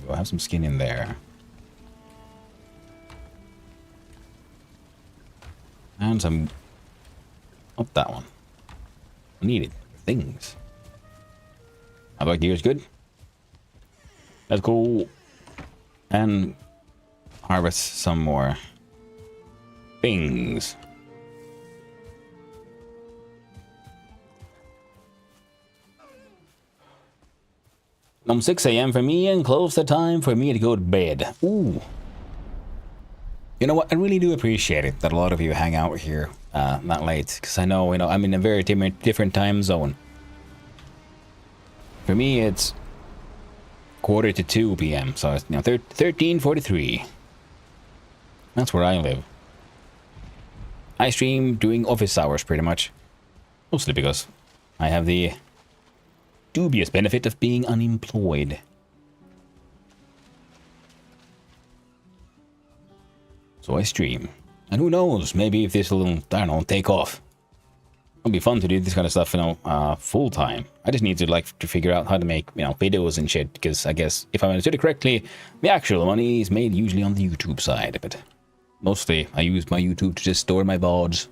We'll have some skin in there. And some... Not that one. Needed. Things. How about gears? Good? Let's go and harvest some more things. Now 6 a.m. for me and close the time for me to go to bed. Ooh. You know what? I really do appreciate it that a lot of you hang out here that late, because I know, I'm in a very different time zone. For me, it's 1:45 p.m. So it's 13:43. That's where I live. I stream doing office hours pretty much, mostly because I have the dubious benefit of being unemployed. So I stream. And who knows, maybe if this will, I don't know, take off. It'll be fun to do this kind of stuff, full time. I just need to figure out how to make, videos and shit, because I guess, if I understood it correctly, the actual money is made usually on the YouTube side, but mostly I use my YouTube to just store my VODs.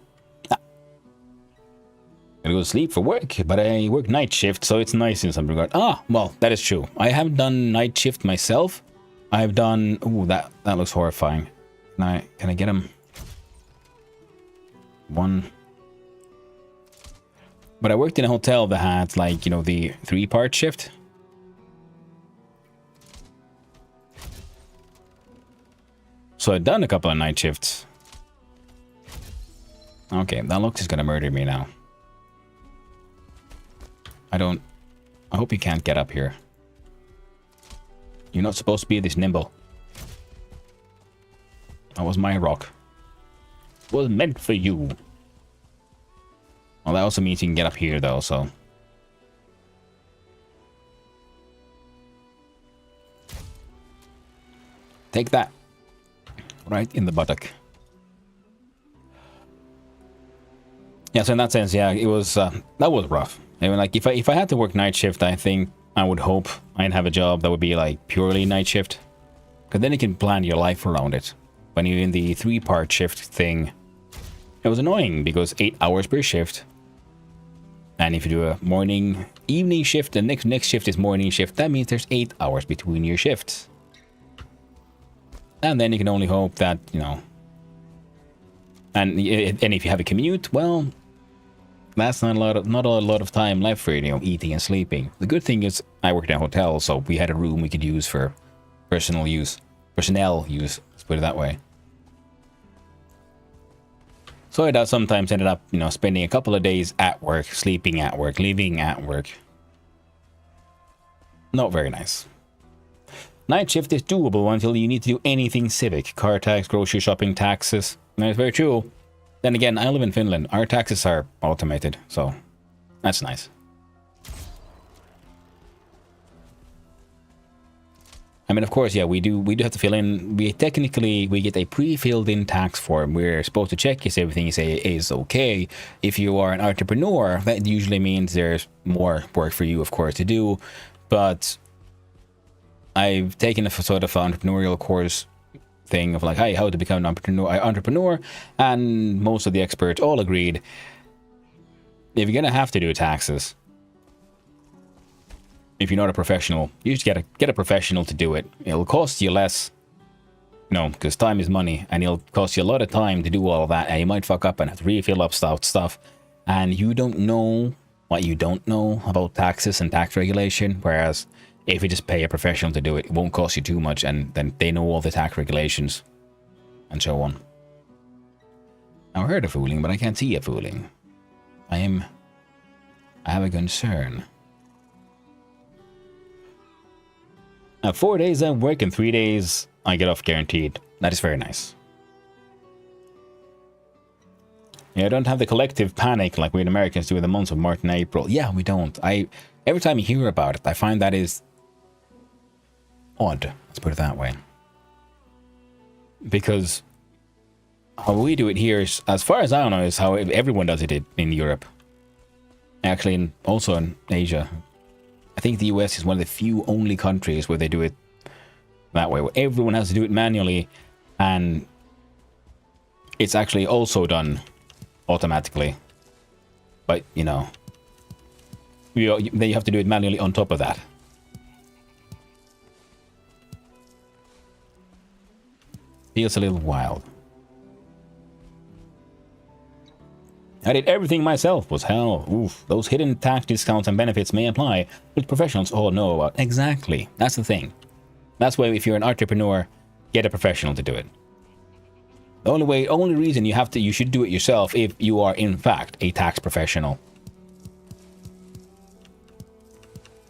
I go to sleep for work, but I work night shift, so it's nice in some regard. Ah, well, that is true. I haven't done night shift myself. I've done... Ooh, that looks horrifying. Can I get him? One. But I worked in a hotel that had, like, the 3-part shift. So I've done a couple of night shifts. Okay, that looks is gonna murder me now. I hope you can't get up here. You're not supposed to be this nimble. That was my rock. It was meant for you. Well, that also means you can get up here, though, so... Take that. Right in the buttock. Yeah, so in that sense, yeah, it was... that was rough. I mean, like, if I had to work night shift, I think I would hope I'd have a job that would be, like, purely night shift. Because then you can plan your life around it. When you're in the 3-part shift thing, it was annoying because 8 hours per shift. And if you do a morning, evening shift, the next shift is morning shift, that means there's 8 hours between your shifts. And then you can only hope that, and if you have a commute, well, that's not a lot of time left for, eating and sleeping. The good thing is I worked in a hotel, so we had a room we could use for personnel use, let's put it that way. So I sometimes ended up, spending a couple of days at work, sleeping at work, living at work. Not very nice. Night shift is doable until you need to do anything civic. Car tax, grocery shopping, taxes. That's very true. Then again, I live in Finland. Our taxes are automated, so that's nice. I mean, of course, yeah, we do have to fill in. We get a pre-filled in tax form. We're supposed to check if everything is okay. If you are an entrepreneur, that usually means there's more work for you, of course, to do. But I've taken a sort of entrepreneurial course thing of like, hey, how to become an entrepreneur, and most of the experts all agreed, if you're gonna have to do taxes, if you're not a professional, you just get a professional to do it. It'll cost you less, No, because time is money, and it'll cost you a lot of time to do all of that, and you might fuck up and have to refill up stuff, and you don't know what you don't know about taxes and tax regulation, whereas if you just pay a professional to do it, it won't cost you too much, and then they know all the tax regulations, and so on. Now, I heard a fooling, but I can't see a fooling. I have a concern. Now, 4 days I work and 3 days I get off guaranteed. That is very nice. Yeah, I don't have the collective panic like we Americans do in the months of March and April. Yeah, we don't. Every time you hear about it, I find that is odd. Let's put it that way. Because how we do it here is, as far as I know, is how everyone does it in Europe. Actually, also in Asia. I think the US is one of the few only countries where they do it that way, where everyone has to do it manually, and it's actually also done automatically. But, you know, they have to do it manually on top of that. Feels a little wild. I did everything myself. Was hell. Oof. Those hidden tax discounts and benefits may apply, which professionals all know about. Exactly. That's the thing. That's why if you're an entrepreneur, get a professional to do it. The only reason you should do it yourself if you are in fact a tax professional.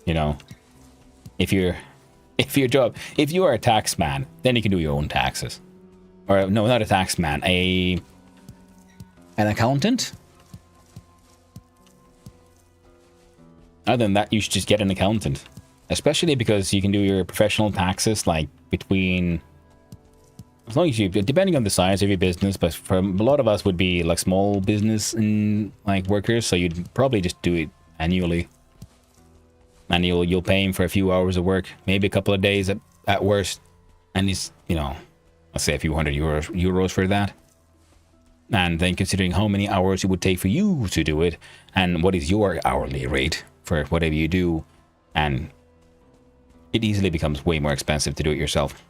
You know, if you are a tax man, then you can do your own taxes. Or no, not a tax man, an accountant. Other than that, you should just get an accountant, especially because you can do your professional taxes like between, as long as you, depending on the size of your business, but for a lot of us would be like small business and like workers, so you'd probably just do it annually, and you'll pay him for a few hours of work, maybe a couple of days at worst, and he's, you know, let's say a few hundred euros for that. And then considering how many hours it would take for you to do it, and what is your hourly rate for whatever you do, and it easily becomes way more expensive to do it yourself.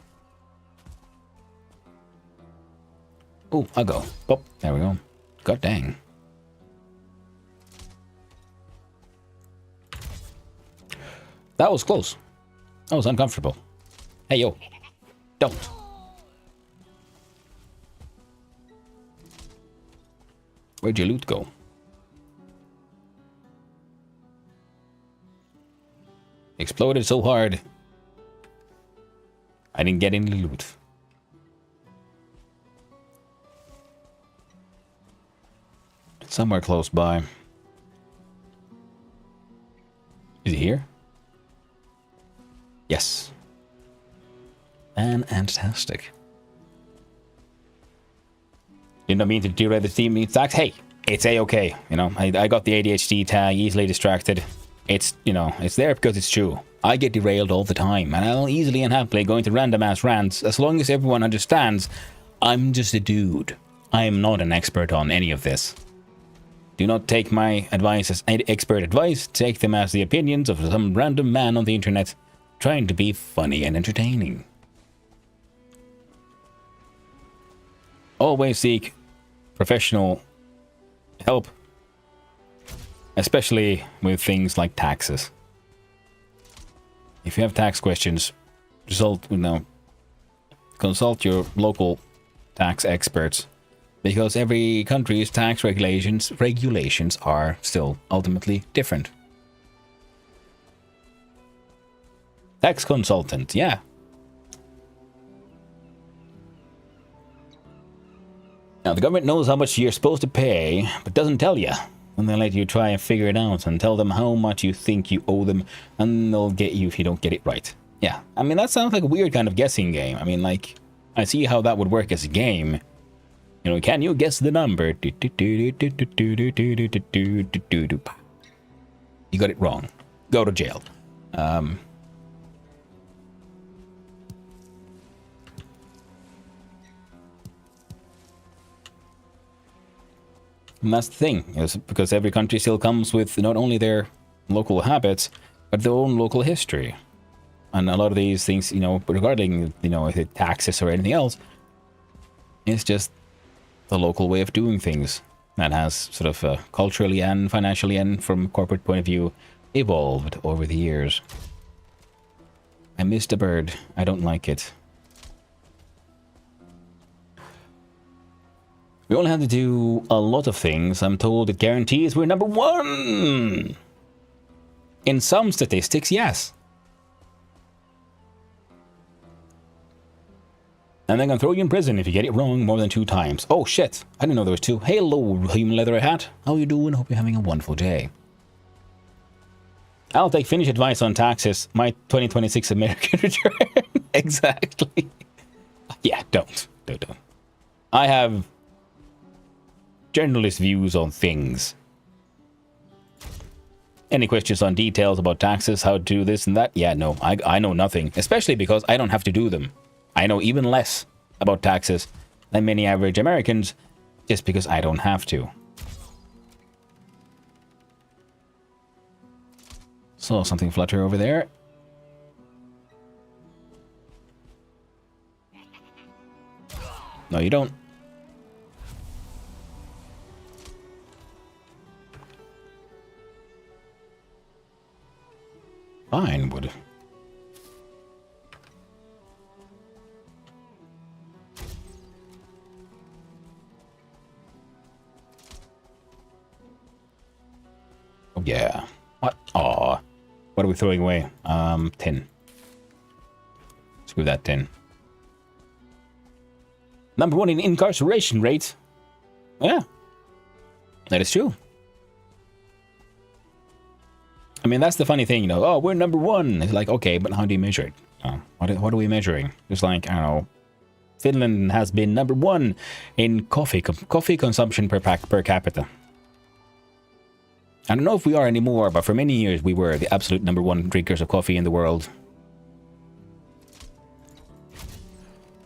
Oh, I'll go. Oh, there we go. God dang. That was close. That was uncomfortable. Hey, yo. Don't. Where'd your loot go? Exploded so hard, I didn't get any loot. It's somewhere close by. Is he here? Yes. Fantastic. Didn't mean to derail the team meet stacks. Hey, it's a-okay. You know, I got the ADHD tag, easily distracted. It's, you know, it's there because it's true. I get derailed all the time, and I'll easily and happily go into random ass rants as long as everyone understands I'm just a dude. I am not an expert on any of this. Do not take my advice as expert advice. Take them as the opinions of some random man on the internet trying to be funny and entertaining. Always seek professional help, especially with things like taxes. If you have tax questions, consult your local tax experts, because every country's tax regulations are still ultimately different. Tax consultant, yeah. Now, the government knows how much you're supposed to pay, but doesn't tell you. And they let you try and figure it out and tell them how much you think you owe them, and they'll get you if you don't get it right. Yeah, I mean, that sounds like a weird kind of guessing game. I mean, like, I see how that would work as a game. You know, can you guess the number? You got it wrong. Go to jail. And that's the thing, is because every country still comes with not only their local habits, but their own local history. And a lot of these things, regarding, if it taxes or anything else, it's just the local way of doing things that has sort of culturally and financially and from a corporate point of view evolved over the years. I missed a bird. I don't like it. We only have to do a lot of things. I'm told it guarantees we're number one. In some statistics, yes. And they're gonna throw you in prison if you get it wrong more than 2 times. Oh shit, I didn't know there was 2. Hello, human leather hat. How you doing? Hope you're having a wonderful day. I'll take Finnish advice on taxes. My 2026 American return. Exactly. Yeah, don't. I have generalist views on things. Any questions on details about taxes, how to do this and that? Yeah, no, I know nothing, especially because I don't have to do them. I know even less about taxes than many average Americans, just because I don't have to. Saw something flutter over there. No, you don't. Fine, wood. Oh, yeah. What? Aw. What are we throwing away? 10. Screw that 10. Number 1 in incarceration rate. Yeah. That is true. I mean, that's the funny thing, oh, we're number 1. It's like, okay, but how do you measure it? What are we measuring? Just like, I don't know, Finland has been number 1 in coffee consumption per capita. I don't know if we are anymore, but for many years we were the absolute number 1 drinkers of coffee in the world.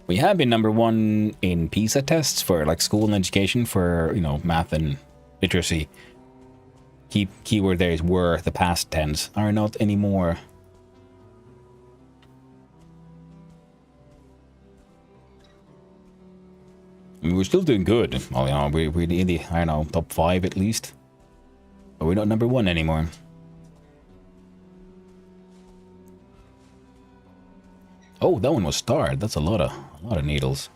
We have been number 1 in PISA tests for like school and education for, math and literacy. Keyword there is were, the past tense, are not anymore. I mean, we're still doing good. Well, we're in the, I don't know, top 5 at least. But we're not number 1 anymore. Oh, that one was starred. That's a lot of needles.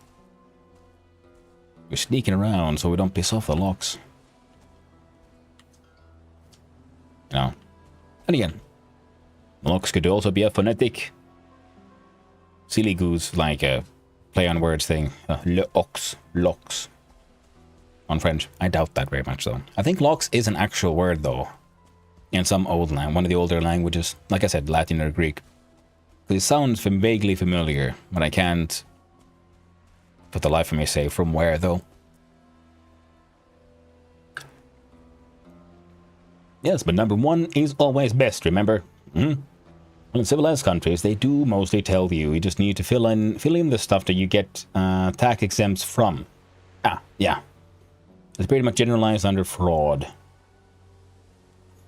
We're sneaking around so we don't piss off the locks. And again, locks could also be a phonetic silly goose, like a play on words thing. Locks. On French. I doubt that very much, though. I think locks is an actual word, though. In some old one of the older languages. Like I said, Latin or Greek. It sounds vaguely familiar, but I can't for the life of me say from where, though. Yes, but number 1 is always best, remember? Well, in civilized countries, they do mostly tell you. You just need to fill in the stuff that you get tax exempts from. Ah, yeah. It's pretty much generalized under fraud.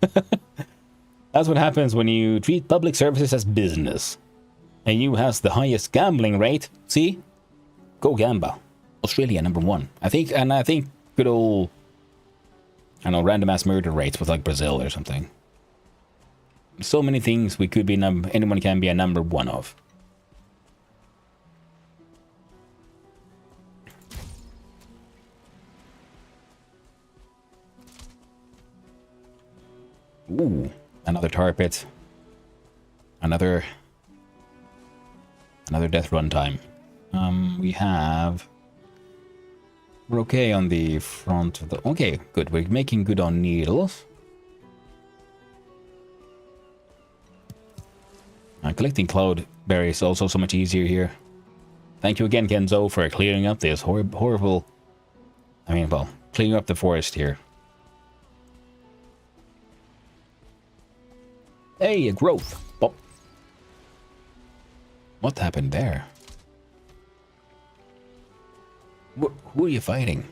That's what happens when you treat public services as business. And you has the highest gambling rate. See? Go gamble. Australia, number 1. I think good old, I don't know, random ass murder rates with like Brazil or something. So many things we could be anyone can be a number 1 of. Ooh, another tar pit. Another death run time. We're okay on the front of the... Okay, good. We're making good on needles. Collecting cloud berries is also so much easier here. Thank you again, Kenzo, for clearing up this horrible... I mean, well, clearing up the forest here. Hey, a growth. Bop. What happened there? Who are you fighting?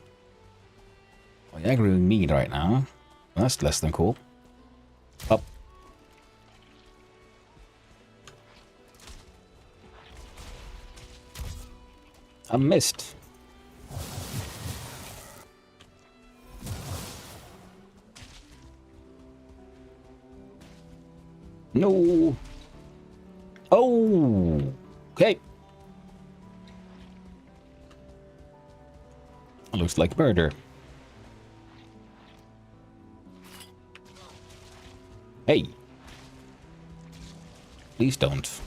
Well, you're aggroing me right now. Well, that's less than cool. Up. I missed. No. Oh. Okay. Looks like murder. Hey. Please don't.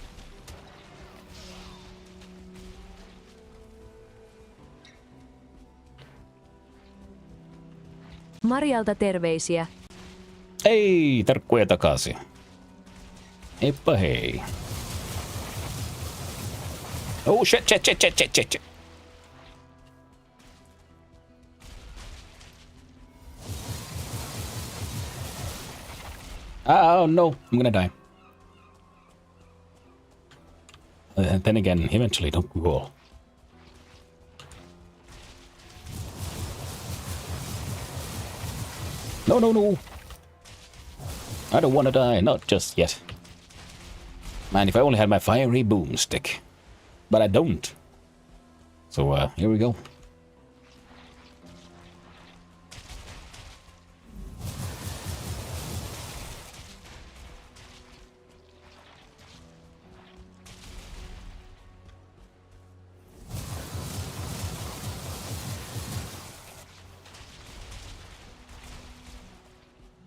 Marialta terveisiä. Hei, terkkuja takaisin. Heippa hei. Oh shit, shit. Oh no, I'm gonna die. And then again, eventually, don't go. No. I don't want to die, not just yet. Man, if I only had my fiery boomstick. But I don't. So, here we go.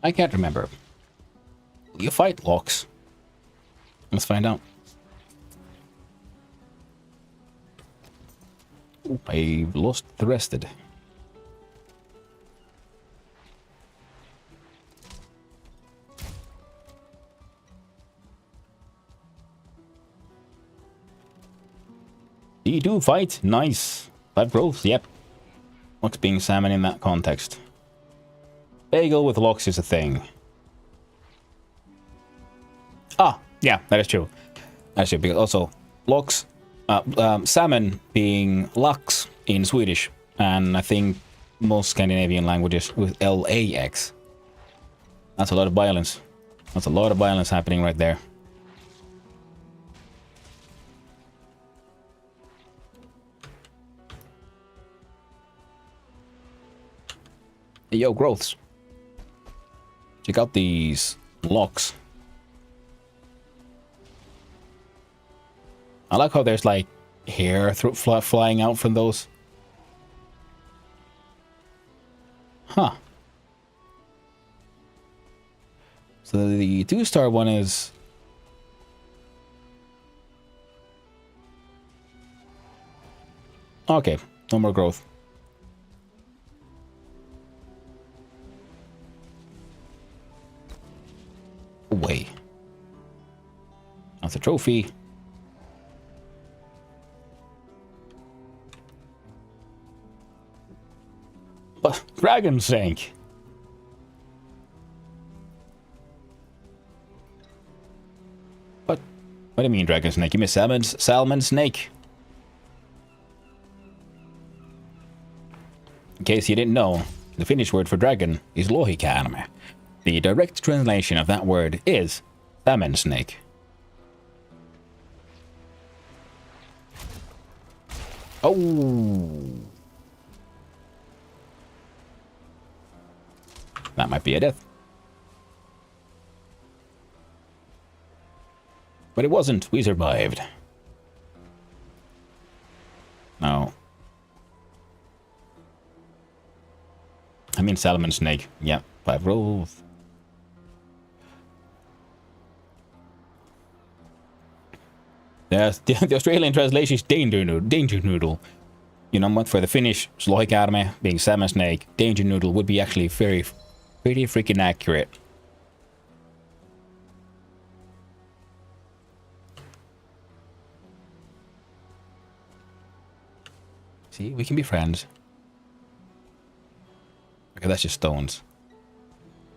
I can't remember. Will you fight Lox? Let's find out. Ooh, I lost the rested. D2 fight, nice. 5 growth, yep. Lox being salmon in that context. Bagel with Lox is a thing. Ah, yeah, that is true. That's true, because also Lox, salmon being lax in Swedish, and I think most Scandinavian languages with LAX. That's a lot of violence. That's a lot of violence happening right there. Hey, yo, growths. Check out these locks. I like how there's like hair flying out from those. Huh. So the 2-star one is... Okay, no more growth. Away. That's a trophy. Dragon Snake. What do you mean, Dragon Snake? You mean Salmon Snake? In case you didn't know, the Finnish word for dragon is lohikärme. The direct translation of that word is salmon snake. Oh! That might be a death. But it wasn't. We survived. No. I mean salmon snake. Yeah, 5 rolls. The Australian translation is danger noodle. You know what? For the Finnish, lohikärme being salmon snake, danger noodle would be actually pretty freaking accurate. See, we can be friends. Okay, that's just stones.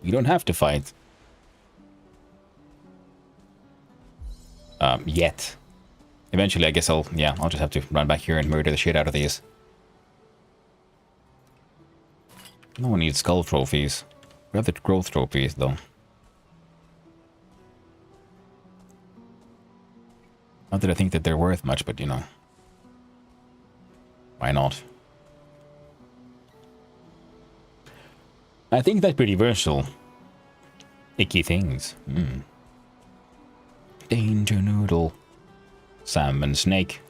You don't have to fight. Yet. Eventually, I guess I'll just have to run back here and murder the shit out of these. No one needs skull trophies. Rather growth trophies, though. Not that I think that they're worth much, but you know. Why not? I think that's pretty versatile. Icky things. Danger noodle. Salmon snake.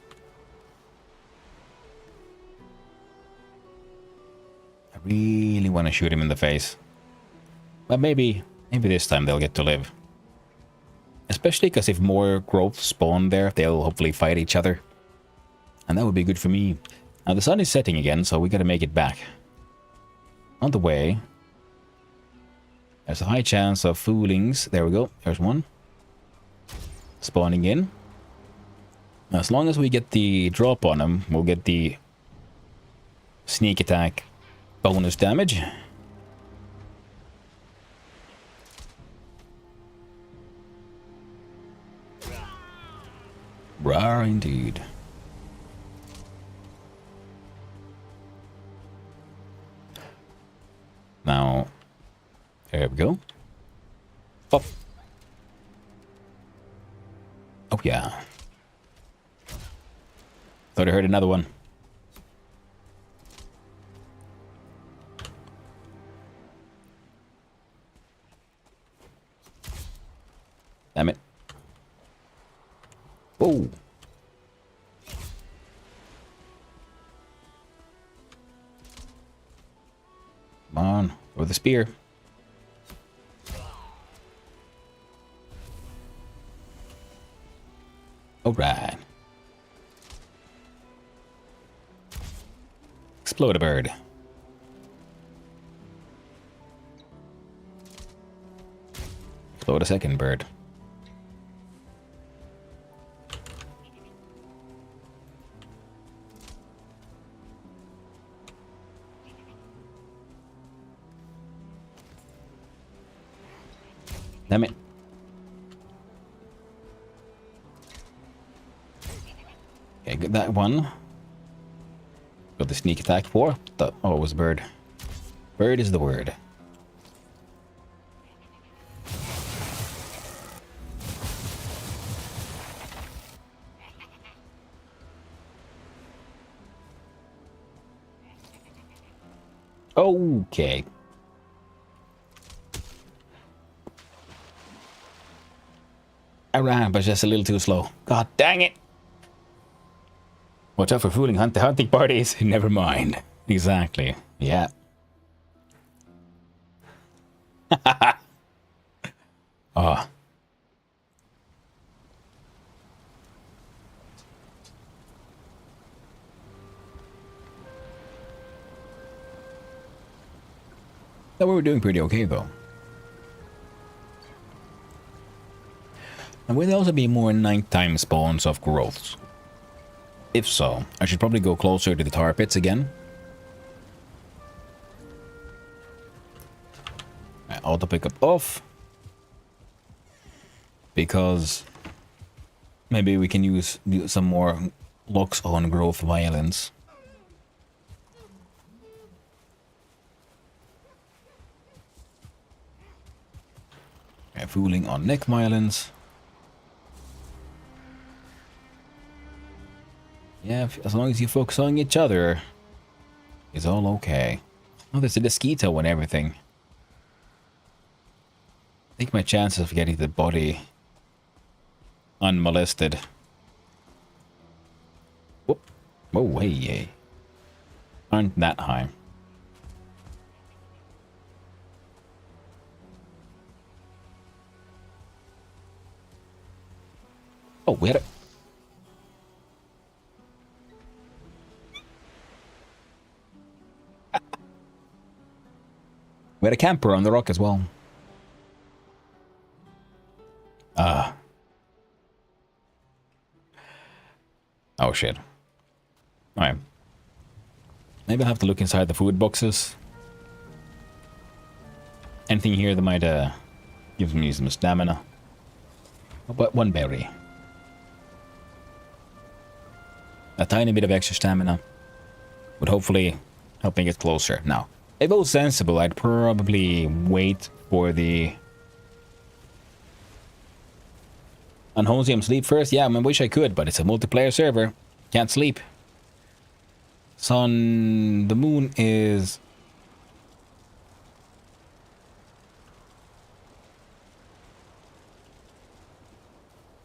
I really want to shoot him in the face. But maybe this time they'll get to live. Especially because if more growth spawn there, they'll hopefully fight each other. And that would be good for me. Now the sun is setting again, so we gotta make it back. On the way, there's a high chance of foolings. There we go. There's one. Spawning in. As long as we get the drop on him, we'll get the sneak attack bonus damage. Rar indeed. Now, there we go. Pop. Oh yeah. Thought I heard another one. Damn it. Whoa. Come on, with the spear. All right. Explode a bird. Explode a second bird. Damn it. Okay, get that one. Got the sneak attack for. Oh, it was a bird. Bird is the word. Okay. I ran, but just a little too slow. God dang it! Watch out for fooling hunting parties. Never mind. Exactly. Yeah. Oh. Thought we were doing pretty okay though. And will there also be more nighttime spawns of growths? If so, I should probably go closer to the tar pits again. Auto pickup off. Because maybe we can use some more locks on growth violence. Okay, fooling on neck violence. Yeah, as long as you focus on each other, it's all okay. Oh, there's a mosquito and everything. I think my chances of getting the body unmolested. Whoop. Oh, hey. Aren't that high. Oh, we had it. We had a camper on the rock as well. Oh shit. Alright. Maybe I'll have to look inside the food boxes. Anything here that might give me some stamina. But one berry. A tiny bit of extra stamina would hopefully help me get closer. Now, if it was sensible, I'd probably wait for the Unwholesome sleep first. Yeah, I wish I could, but it's a multiplayer server. Can't sleep. The moon is...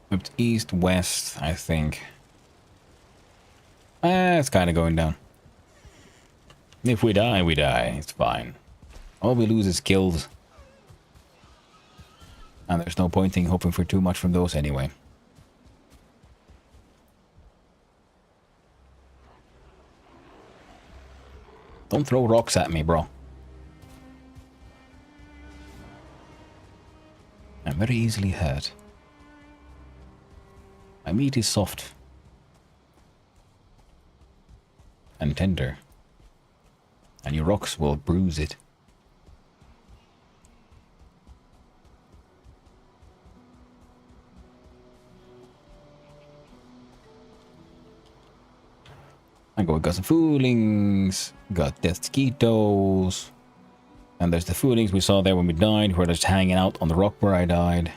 Moved east, west, I think. It's kind of going down. If we die, we die. It's fine. All we lose is kills. And there's no point in hoping for too much from those anyway. Don't throw rocks at me, bro. I'm very easily hurt. My meat is soft. And tender. And your rocks will bruise it. I got some foolings, got death mosquitoes, and there's the foolings we saw there when we died, who are just hanging out on the rock where I died.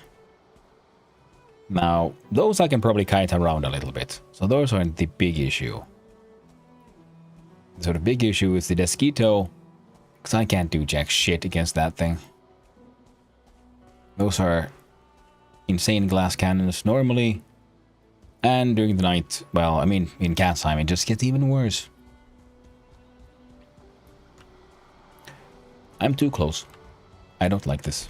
Now, those I can probably kite around a little bit, so those aren't the big issue. So the big issue is the mosquito, because I can't do jack shit against that thing. Those are insane glass cannons normally. And during the night, well, I mean, in Casheim, it just gets even worse. I'm too close. I don't like this.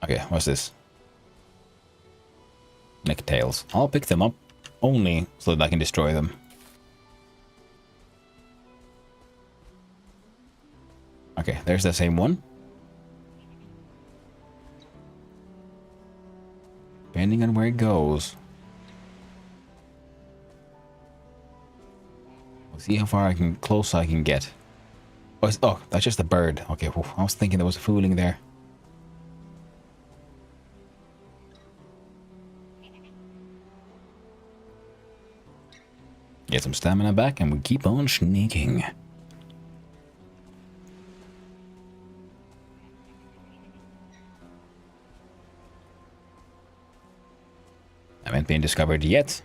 Okay, what's this? Necktails. I'll pick them up, only so that I can destroy them. Okay, there's the same one. Depending on where it goes. We'll see how far close I can get. Oh, that's just a bird. Okay, well, I was thinking there was a fooling there. Get some stamina back and we keep on sneaking. Haven't been discovered yet.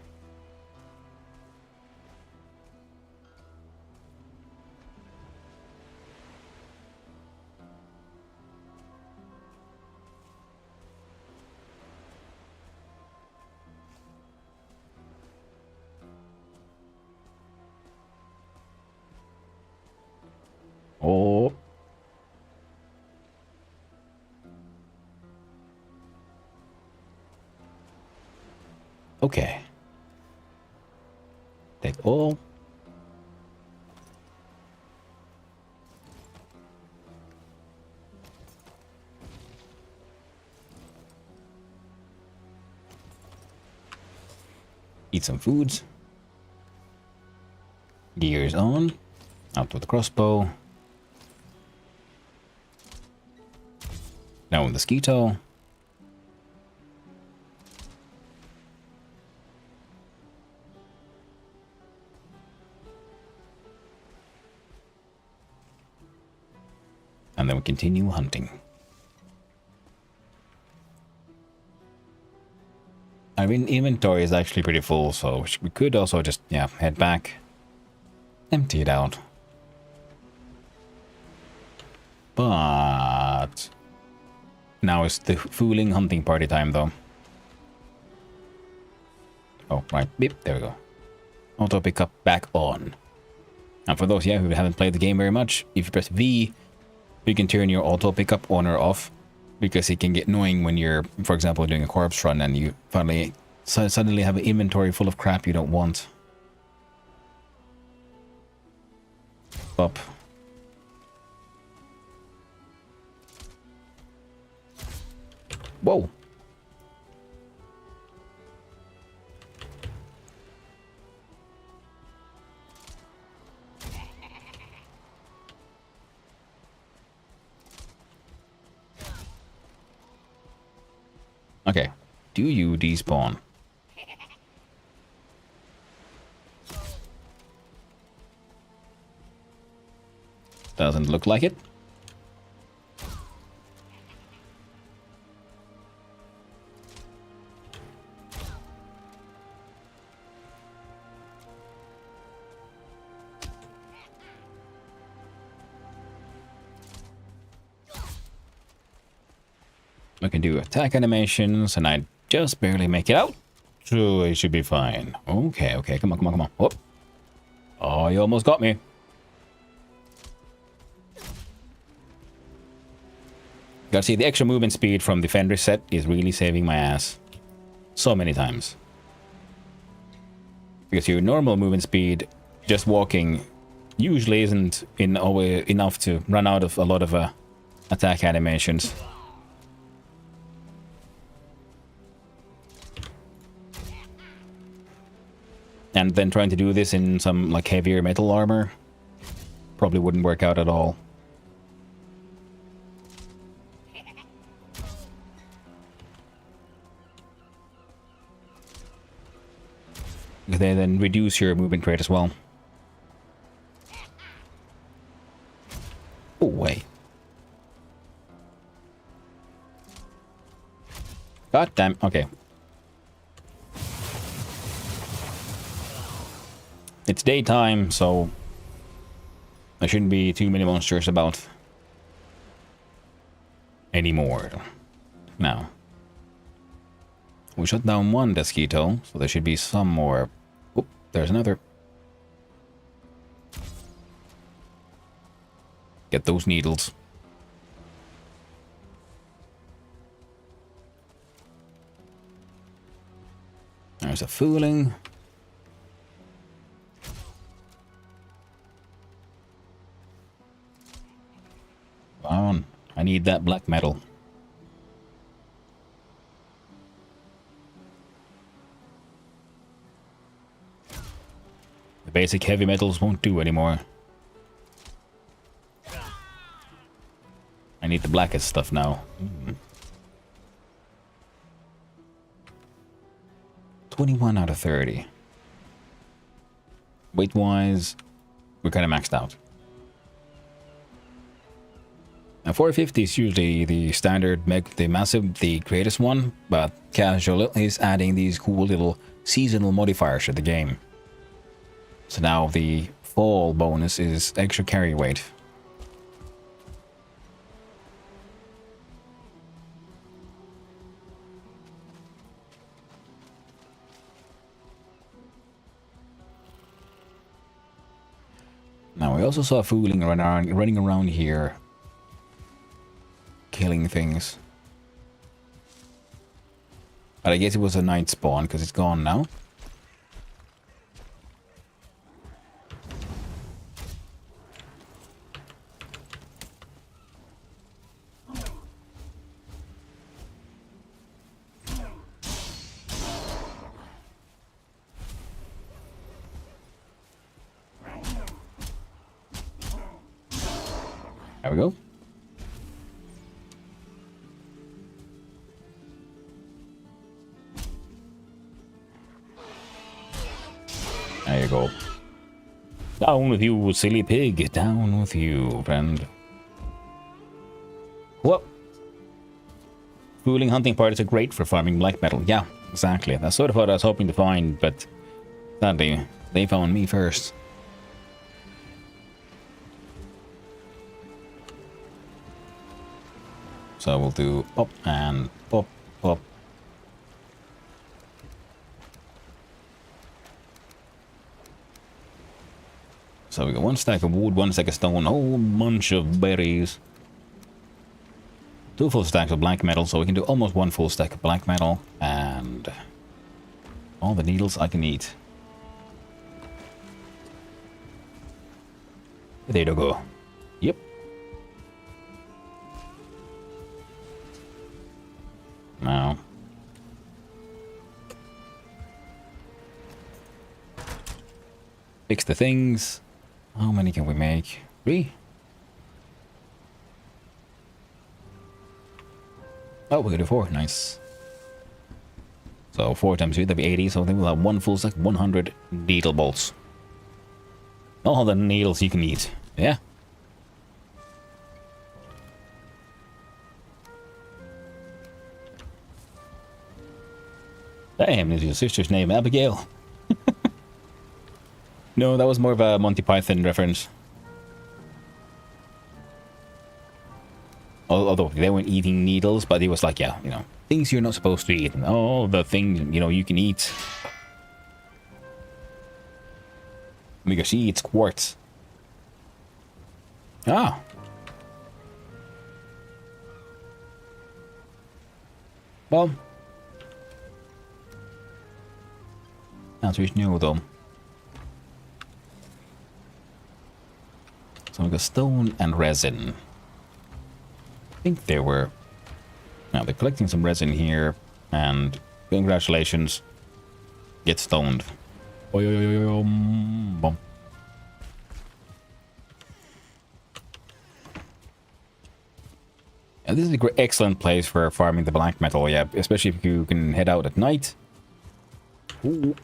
Oh. Okay. Take all. Eat some foods. Gears on. Out with the crossbow. Now with the mosquito. And then we continue hunting. I mean, inventory is actually pretty full, so we could also just, yeah, head back. Empty it out. But... now it's the fooling hunting party time, though. Oh, right. Beep, there we go. Auto pickup back on. And for those, yeah, who haven't played the game very much, if you press V, you can turn your auto pickup on or off, because it can get annoying when you're, for example, doing a corpse run and you finally suddenly have an inventory full of crap you don't want. Up. Whoa. Okay. Do you despawn? Doesn't look like it. I can do attack animations, and I just barely make it out. So it should be fine. Okay, okay, come on, come on, come on. Whoop. Oh, you almost got me. Gotta see, the extra movement speed from the Fender set is really saving my ass. So many times. Because your normal movement speed, just walking, usually isn't enough to run out of a lot of attack animations. And then trying to do this in some like heavier metal armor probably wouldn't work out at all. They then reduce your movement rate as well. Oh, wait. God damn. Okay. It's daytime, so there shouldn't be too many monsters about anymore. Now, we shut down one Desquito, so there should be some more. Oop, there's another. Get those needles. There's a fooling. On. I need that black metal. The basic heavy metals won't do anymore. I need the blackest stuff now. 21 out of 30. Weight-wise, we're kind of maxed out. Now 450 is usually the standard, the massive, the greatest one, but Casual is adding these cool little seasonal modifiers to the game. So now the fall bonus is extra carry weight. Now we also saw a fooling running around here, killing things. But I guess it was a night spawn because it's gone now. There we go. There you go. Down with you, silly pig. Down with you, friend. What? Fooling hunting parties are great for farming black metal. Yeah, exactly. That's sort of what I was hoping to find, but sadly, they found me first. So we'll do pop and pop, pop. So we got one stack of wood, one stack of stone, a whole bunch of berries. 2 full stacks of black metal, so we can do almost 1 full stack of black metal. And all the needles I can eat. There you go. Yep. Now. Fix the things. How many can we make? 3? Oh, we can do 4. Nice. So 4 times 3, that'd be 80. So then we'll have 1 full stack, 100 needle bolts. All the needles you can eat. Yeah. Damn, is your sister's name Abigail? No, that was more of a Monty Python reference. although they weren't eating needles, but he was like, yeah, you know, things you're not supposed to eat. And all the things, you know, you can eat. Because she eats quartz. Ah. Well. That's what you know, though. So we got stone and resin. I think they were... Now, they're collecting some resin here. And congratulations. Get stoned. Boom. And this is an excellent place for farming the black metal, yeah. Especially if you can head out at night. Ooh.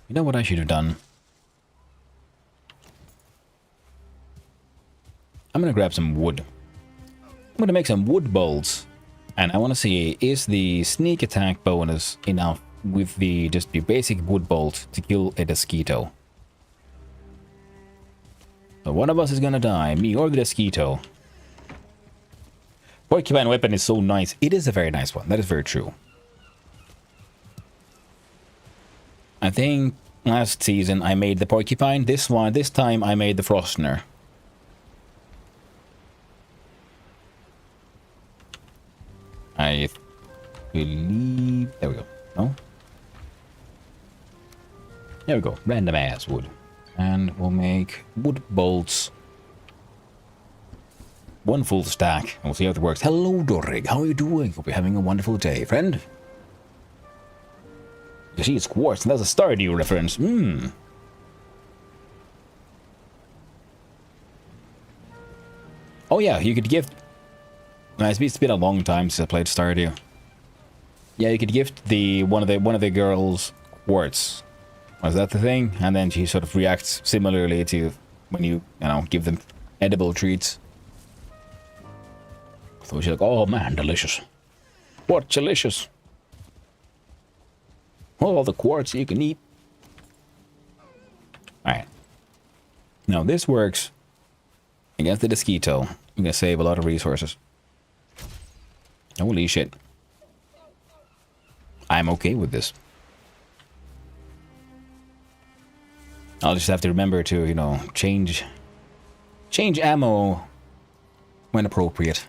You know what I should have done? I'm gonna grab some wood. I'm gonna make some wood bolts. And I want to see, is the sneak attack bonus enough with the just the basic wood bolt to kill a mosquito? So one of us is gonna die, me or the mosquito. Porcupine weapon is so nice. It is a very nice one. That is very true. I think last season I made the porcupine. This time I made the Frostner. I believe... There we go. No? There we go. Random ass wood. And we'll make wood bolts. One full stack. And we'll see how it works. Hello, Dorig. How are you doing? Hope you're having a wonderful day, friend. You see, it's quartz, and that's a Stardew reference. Oh yeah, you could gift... It's been a long time since I played Stardew. Yeah, you could gift one of the girls quartz. Was that the thing? And then she sort of reacts similarly to when you know, give them edible treats. So she's like, oh man, delicious. What delicious. All the quartz you can eat. Alright. Now this works against the mosquito. You're gonna save a lot of resources. Holy shit. I'm okay with this. I'll just have to remember to, you know, change ammo when appropriate.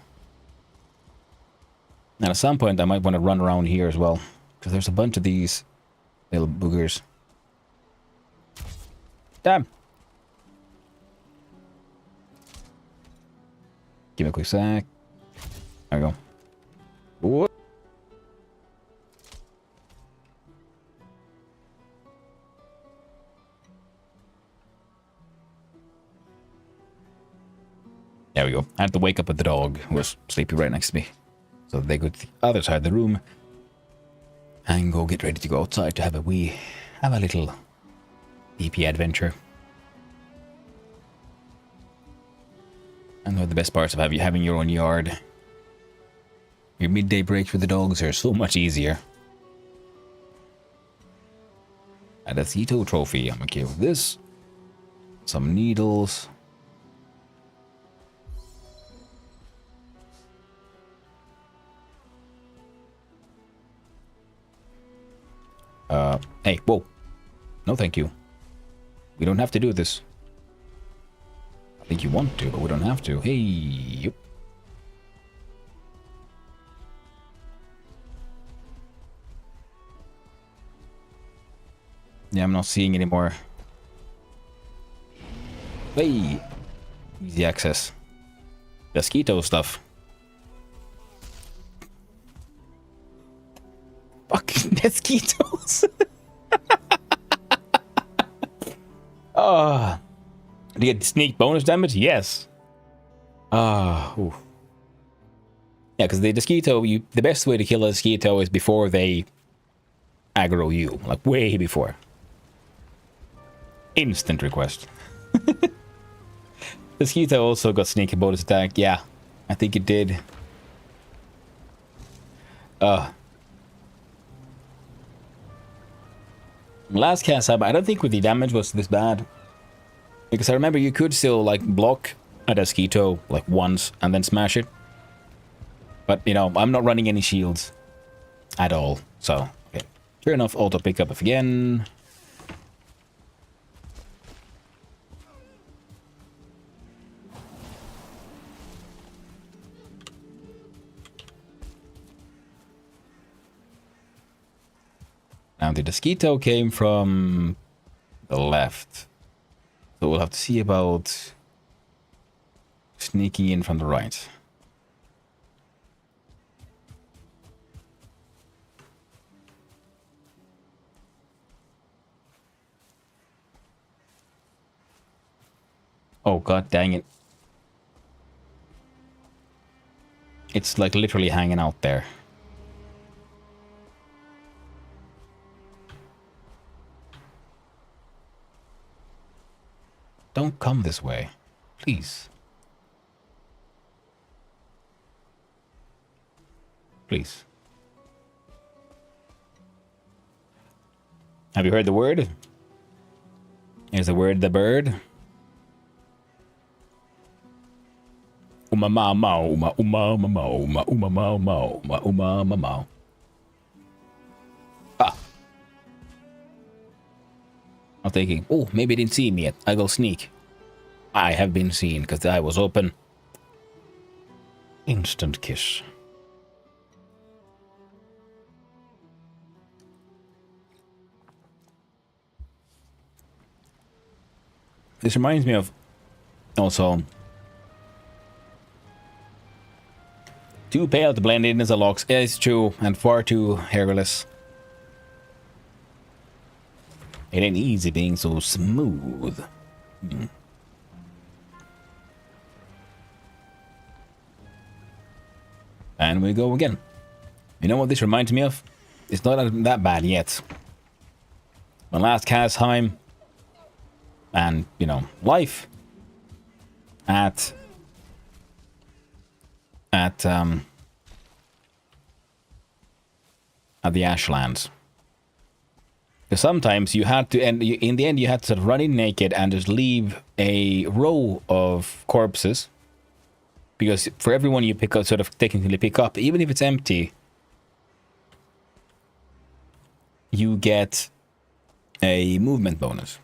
And at some point I might want to run around here as well, because there's a bunch of these little boogers. Damn. Give me a quick sec. There we go. What? There we go. I had to wake up with the dog, who was sleeping right next to me. So they go to the other side of the room and go get ready to go outside to have a little DP adventure. And one of the best parts of having your own yard. Your midday breaks with the dogs are so much easier. And a Ceto trophy. I'm okay with this. Some needles. Hey, whoa. No, thank you. We don't have to do this. I think you want to, but we don't have to. Hey, yep. Yeah, I'm not seeing any more. Hey, easy access. Mosquito stuff. Fucking mosquitoes. Oh. Do you get sneak bonus damage? Yes. Ah. Yeah, because the mosquito, the best way to kill a mosquito is before they aggro you. Like, way before. Instant request. Mosquito also got sneaky bonus attack. Yeah, I think it did. Last Casheim, I don't think with the damage was this bad. Because I remember you could still like block a Mosquito like once and then smash it. But you know, I'm not running any shields at all. So okay. Sure enough, auto pickup again. Now the Mosquito came from the left. So we'll have to see about sneaking in from the right. Oh god dang it. It's like literally hanging out there. Don't come this way, please. Please. Have you heard the word? Is the word the bird? Uma ma ma uma uma ma ma uma uma ma ma uma uma ma ma. Ah. I'm thinking, oh, maybe they didn't see me yet. I go sneak. I have been seen because the eye was open. Instant kiss. This reminds me of also too pale to blend in as a locks. Yeah, it's true, and far too hairless. It ain't easy being so smooth. And we go again. You know what this reminds me of? It's not that bad yet. My last Casheim and, you know, life at the Ashlands. Because sometimes you had to, and in the end you had to sort of run in naked and just leave a row of corpses. Because for everyone you pick up, sort of technically pick up, even if it's empty, you get a movement bonus,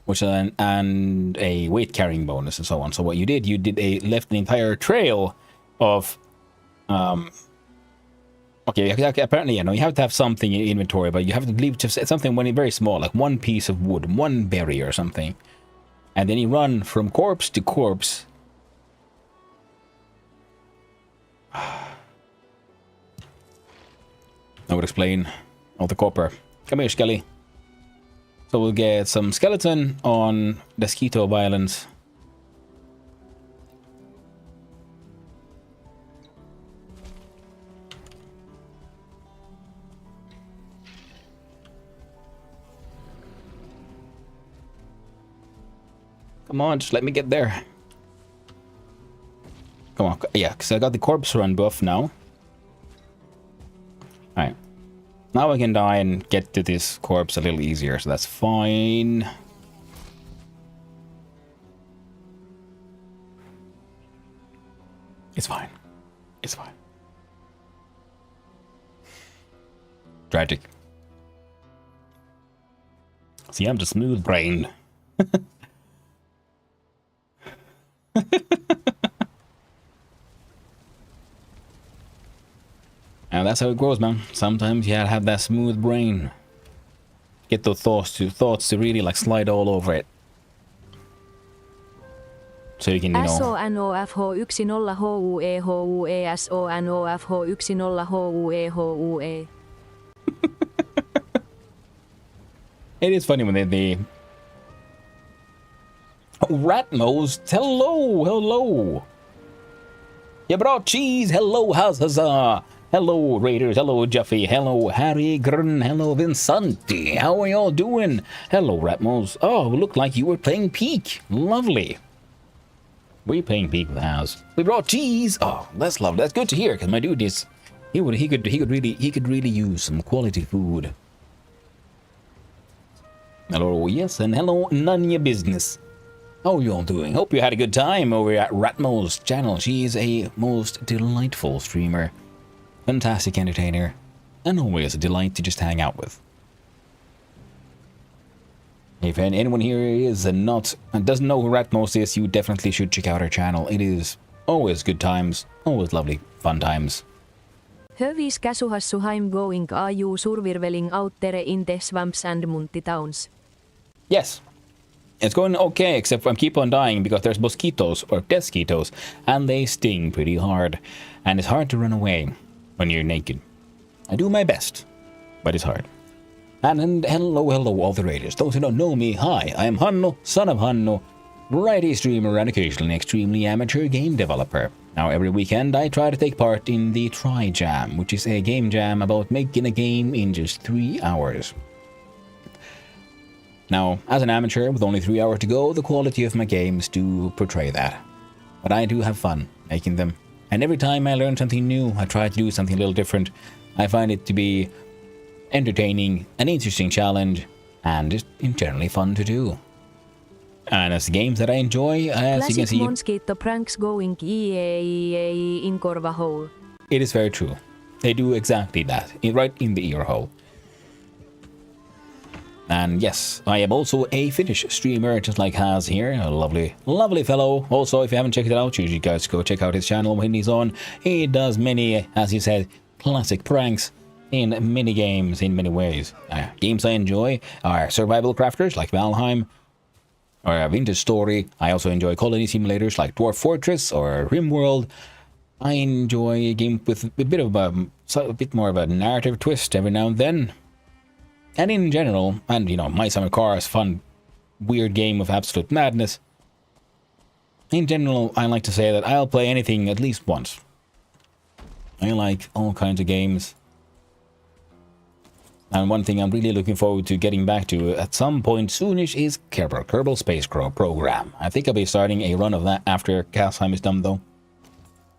which and a weight carrying bonus and so on. So what you did left an entire trail of okay, apparently, you know, you have to have something in inventory, but you have to leave just something when it's very small, like one piece of wood, one berry or something. And then you run from corpse to corpse. I would explain all the copper. Come here, Skelly. So we'll get some skeleton on Mosquito Islands. Come on, just let me get there. Come on, yeah, because I got the corpse run buff now. Alright. Now I can die and get to this corpse a little easier, so that's fine. It's fine. It's fine. Tragic. See, I'm just smooth brained. And that's how it goes, man. Sometimes you gotta have that smooth brain. Get those thoughts to really like slide all over it. So you can, you know. SONOFH10HUE It is funny when they oh, rat nose. Hello, hello. You brought cheese. Hello, huzzah. Hello, Raiders. Hello, Jeffy. Hello, Harry Grun. Hello, Vincenti. How are y'all doing? Hello, Ratmos. Oh, looked like you were playing Peak. Lovely. Were you playing Peak with the house? We brought cheese. Oh, that's lovely. That's good to hear, because my dude is he could really use some quality food. Hello, yes, and hello, none of your business. How are you all doing? Hope you had a good time over at Ratmo's channel. She is a most delightful streamer, fantastic entertainer, and always a delight to just hang out with. If anyone here is and doesn't know who Ratmos is, you definitely should check out her channel. It is always good times, always lovely, fun times. Hövis Casheim going are you surviving out there in the swamps and munty towns? Yes. It's going okay, except I keep on dying because there's mosquitoes, or desquitos, and they sting pretty hard. And it's hard to run away when you're naked. I do my best, but it's hard. And hello, all the raiders. Those who don't know me, hi, I am Hanno, son of Hanno, variety streamer and occasionally extremely amateur game developer. Now, every weekend I try to take part in the Try Jam, which is a game jam about making a game in just 3 hours. Now, as an amateur with only 3 hours to go, the quality of my games do portray that. But I do have fun making them. And every time I learn something new, I try to do something a little different. I find it to be entertaining, an interesting challenge, and just generally fun to do. And as games that I enjoy, as you can see, Monskeitto pranks going in korva hole. It is very true. They do exactly that, right in the ear hole. And yes, I am also a Finnish streamer, just like Has here, a lovely, lovely fellow. Also, if you haven't checked it out, you guys go check out his channel when he's on. He does many, as you said, classic pranks in many games in many ways. Games I enjoy are survival crafters like Valheim, or Vintage Story. I also enjoy colony simulators like Dwarf Fortress or RimWorld. I enjoy a game with a bit more of a narrative twist every now and then. And in general, and My Summer Car is fun, weird game of absolute madness. In general, I like to say that I'll play anything at least once. I like all kinds of games. And one thing I'm really looking forward to getting back to at some point soonish is Kerbal Space Program. I think I'll be starting a run of that after Casheim is done, though.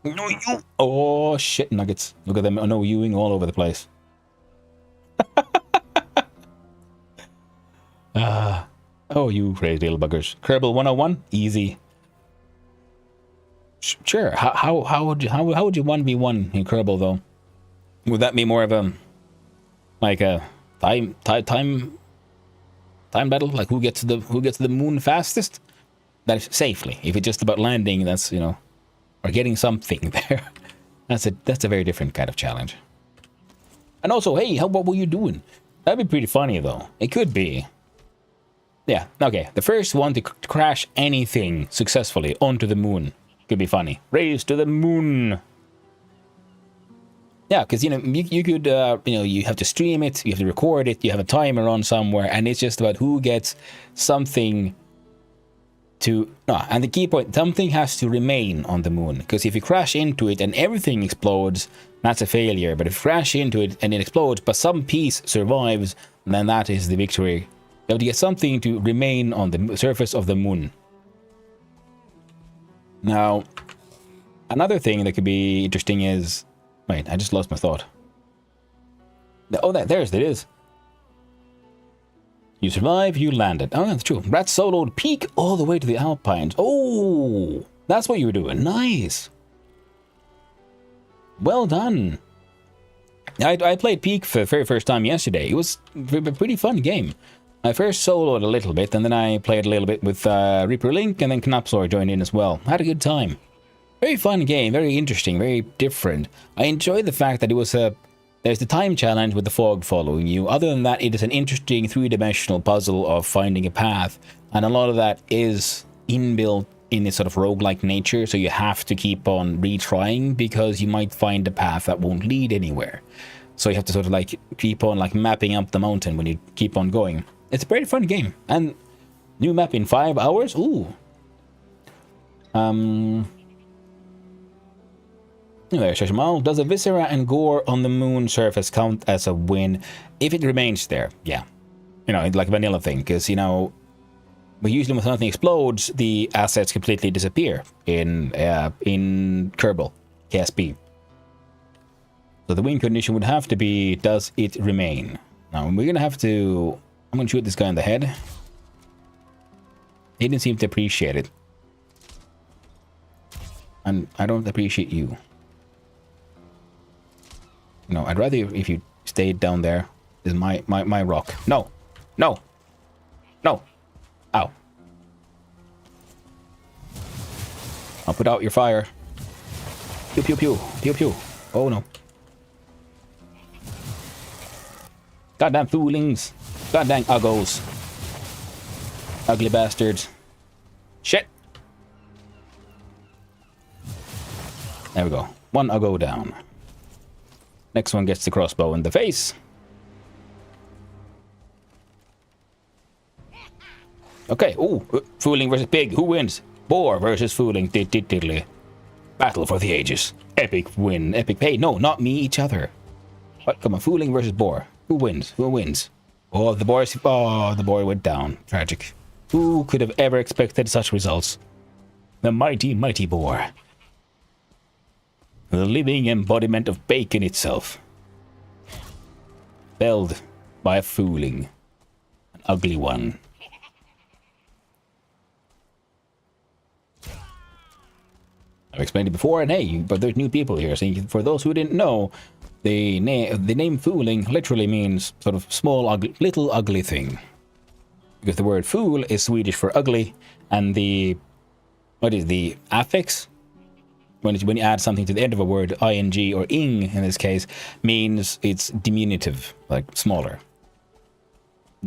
No, you! Oh, shit, nuggets. Look at them no-youing all over the place. Oh, you crazy little buggers. Kerbal 101? Easy. Sure. How would you 1v1 in Kerbal, though? Would that be more of a like a time battle, like who gets to the moon fastest? That is safely. If it's just about landing, that's or getting something there. That's a very different kind of challenge. And also, hey, what were you doing? That'd be pretty funny though. It could be. Yeah. Okay. The first one to crash anything successfully onto the moon could be funny. Race to the moon. Yeah, because you could you have to stream it, you have to record it, you have a timer on somewhere, and it's just about who gets something to and the key point, something has to remain on the moon, because if you crash into it and everything explodes, that's a failure. But if you crash into it and it explodes but some piece survives, then that is the victory. You have to get something to remain on the surface of the moon. Now, another thing that could be interesting is, wait, I just lost my thought. Oh, there's it is. You survive, you landed. Oh, that's true. Rat soloed peak all the way to the Alpines. Oh, that's what you were doing. Nice. Well done. I played Peak for the very first time yesterday. It was a pretty fun game. I first soloed a little bit, and then I played a little bit with Reaper Link, and then Knapsor joined in as well. Had a good time. Very fun game, very interesting, very different. I enjoyed the fact that it was there's the time challenge with the fog following you. Other than that, it is an interesting three-dimensional puzzle of finding a path, and a lot of that is inbuilt in its sort of roguelike nature, so you have to keep on retrying because you might find a path that won't lead anywhere. So you have to sort of like keep on like mapping up the mountain when you keep on going. It's a very fun game, and new map in 5 hours. Ooh. Anyway, Shashamal, does a viscera and gore on the moon surface count as a win if it remains there? Yeah, it's like a vanilla thing, because but usually when something explodes, the assets completely disappear in Kerbal KSP. So the win condition would have to be, does it remain? Now we're gonna have to I'm gonna shoot this guy in the head. He didn't seem to appreciate it. And I don't appreciate you. No, I'd rather if you stayed down there. This is my rock. No! No! No! Ow. I'll put out your fire. Pew pew pew. Pew pew. Oh no. Goddamn foolings. Goddamn uggos. Ugly bastards. Shit! There we go. One uggo down. Next one gets the crossbow in the face. Okay. Ooh. Fooling versus pig. Who wins? Boar versus fooling. Diddly. Battle for the ages. Epic win. Epic pay. No, not me. Each other. What? Come on. Fooling versus boar. Who wins? Who wins? Oh, the boar. Oh, the boar went down. Tragic. Who could have ever expected such results? The mighty, mighty boar. The living embodiment of bacon itself. Felled by a fooling. An ugly one. I've explained it before, and hey, but there's new people here. So for those who didn't know, the name fooling literally means sort of small, ugly, little ugly thing. Because the word fool is Swedish for ugly, and the affix? When you add something to the end of a word, ing or ing in this case, means it's diminutive, like smaller.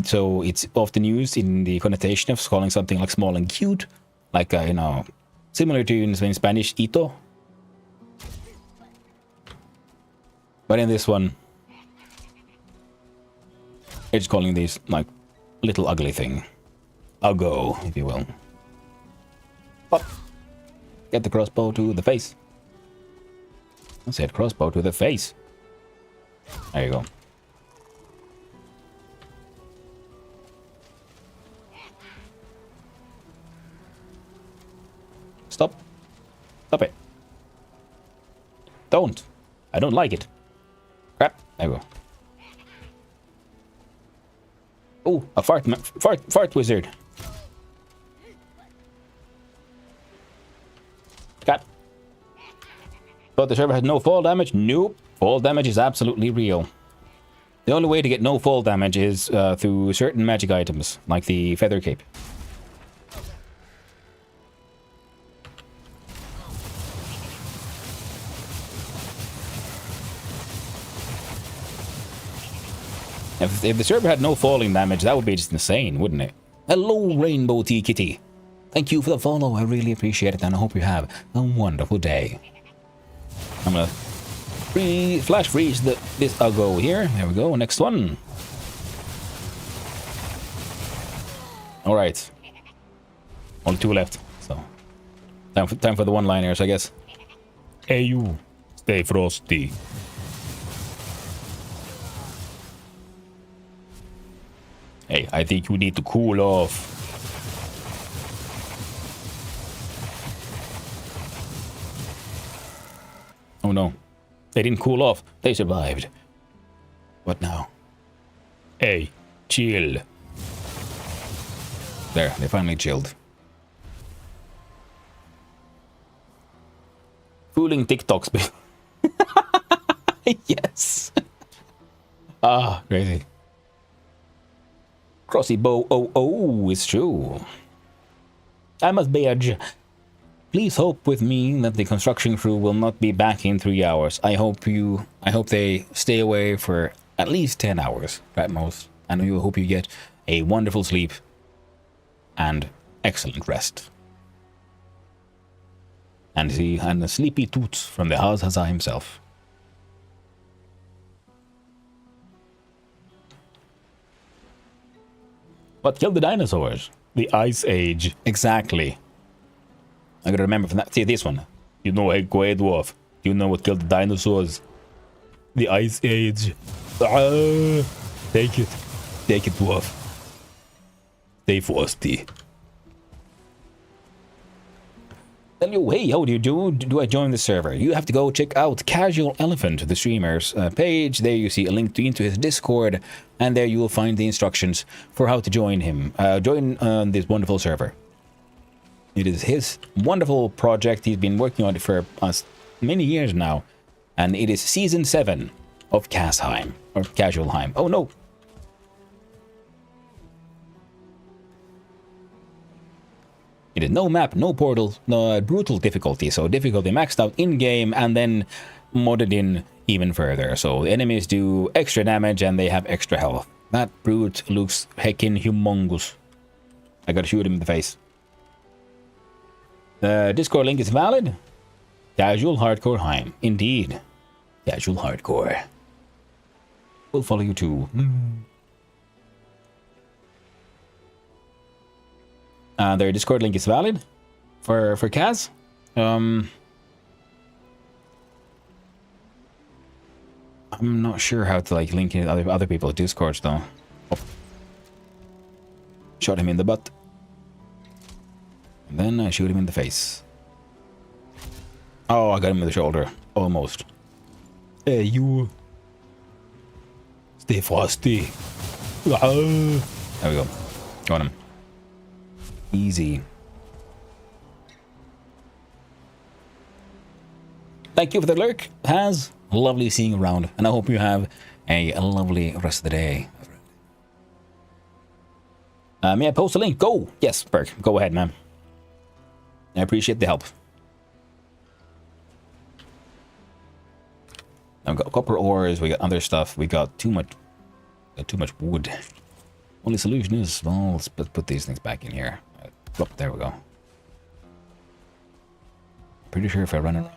So it's often used in the connotation of calling something like small and cute, like similar to in Spanish, hito. But in this one, it's calling these like little ugly thing. Uggo, if you will. But get the crossbow to the face. I said crossbow to the face. There you go. Stop. Stop it. Don't. I don't like it. Crap. There we go. Oh, a fart wizard. Got. But the server has no fall damage? Nope. Fall damage is absolutely real. The only way to get no fall damage is through certain magic items, like the feather cape. If the server had no falling damage, that would be just insane, wouldn't it? Hello, Rainbow Tea Kitty. Thank you for the follow. I really appreciate it, and I hope you have a wonderful day. I'm gonna flash freeze this uggo here. There we go. Next one. All right. Only 2 left. So time for the one-liners, I guess. Hey you, stay frosty. Hey, I think you need to cool off. Oh no. They didn't cool off. They survived. What now? Hey, chill. There, they finally chilled. Fooling TikToks. Yes. Ah, crazy. Crossy bow, oh, it's true. I must badge. Please hope with me that the construction crew will not be back in 3 hours. I hope they stay away for at least 10 hours at most. And I hope you get a wonderful sleep and excellent rest. And the sleepy toots from the Hazaza himself. What killed the dinosaurs? The Ice Age. Exactly. I gotta remember from that. See this one. You know, hey, quiet dwarf. You know what killed the dinosaurs? The Ice Age. Ah, take it. Take it, dwarf. Stay frosty. Hello, hey, how do you do? Do I join the server? You have to go check out Casual Elephant, the streamer's page. There you see a link into his Discord, and there you will find the instructions for how to join him. Join this wonderful server. It is his wonderful project. He's been working on it for many years now, and it is season 7 of Casheim or Casualheim. Oh no! It is no map, no portal, no brutal difficulty. So difficulty maxed out in game and then modded in even further. So enemies do extra damage and they have extra health. That brute looks heckin' humongous. I gotta shoot him in the face. The Discord link is valid. Casual Hardcore Heim. Indeed. Casual Hardcore. We'll follow you too. Their Discord link is valid for Kaz. I'm not sure how to like link in other people's Discords though. Oh. Shot him in the butt. And then I shoot him in the face. Oh, I got him in the shoulder. Almost. Hey, you. Stay frosty. There we go. Got him. Easy. Thank you for the lurk, Has. Lovely seeing you around, and I hope you have a lovely rest of the day. May I post a link? Go! Yes, Berk. Go ahead, man. I appreciate the help. Now we got copper ores, we got other stuff, we got too much wood. Only solution is, well, let's put these things back in here. Oh, there we go. Pretty sure if I run around.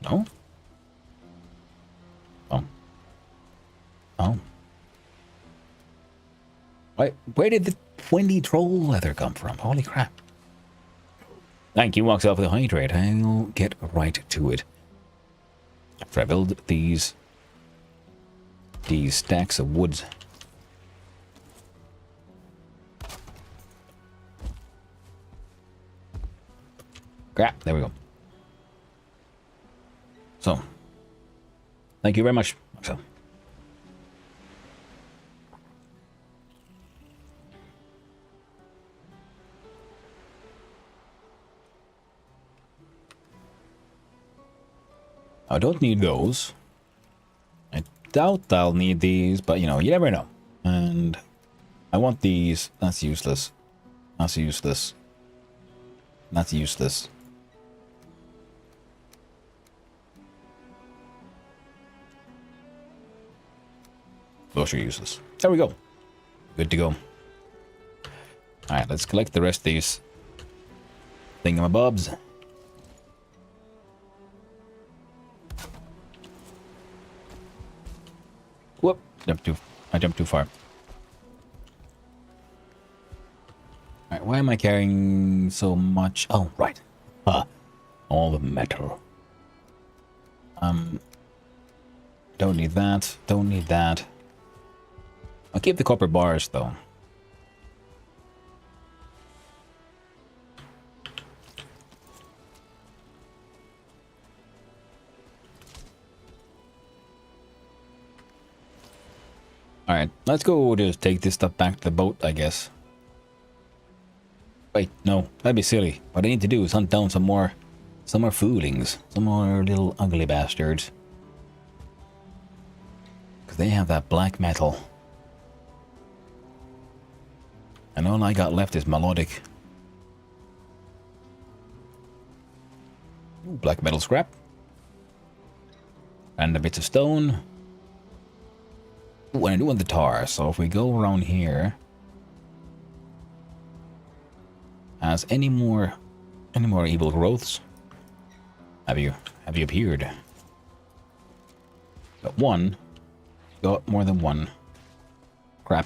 No? Oh. Oh. Where did the 20 troll leather come from? Holy crap. Thank you, Moxel, for the hydrate. I'll get right to it. After I build these stacks of woods. Crap, there we go. So, thank you very much, Moxel. I don't need those. I doubt I'll need these, but you know, you never know. And I want these. That's useless. That's useless. That's useless. Those are useless. There we go. Good to go. Alright, let's collect the rest of these thingamabobs. Whoop! I jumped too far. Alright, why am I carrying so much? Oh, right. All the metal. Don't need that. Don't need that. I'll keep the copper bars, though. Alright, let's go just take this stuff back to the boat, I guess. Wait, no, that'd be silly. What I need to do is hunt down some more foolings. Some more little ugly bastards. Because they have that black metal. And all I got left is melodic. Ooh, black metal scrap. And a bit of stone. Ooh, and I do want the tar, so if we go around here, has any more evil growths? Have you appeared? Got one. Got more than one. Crap.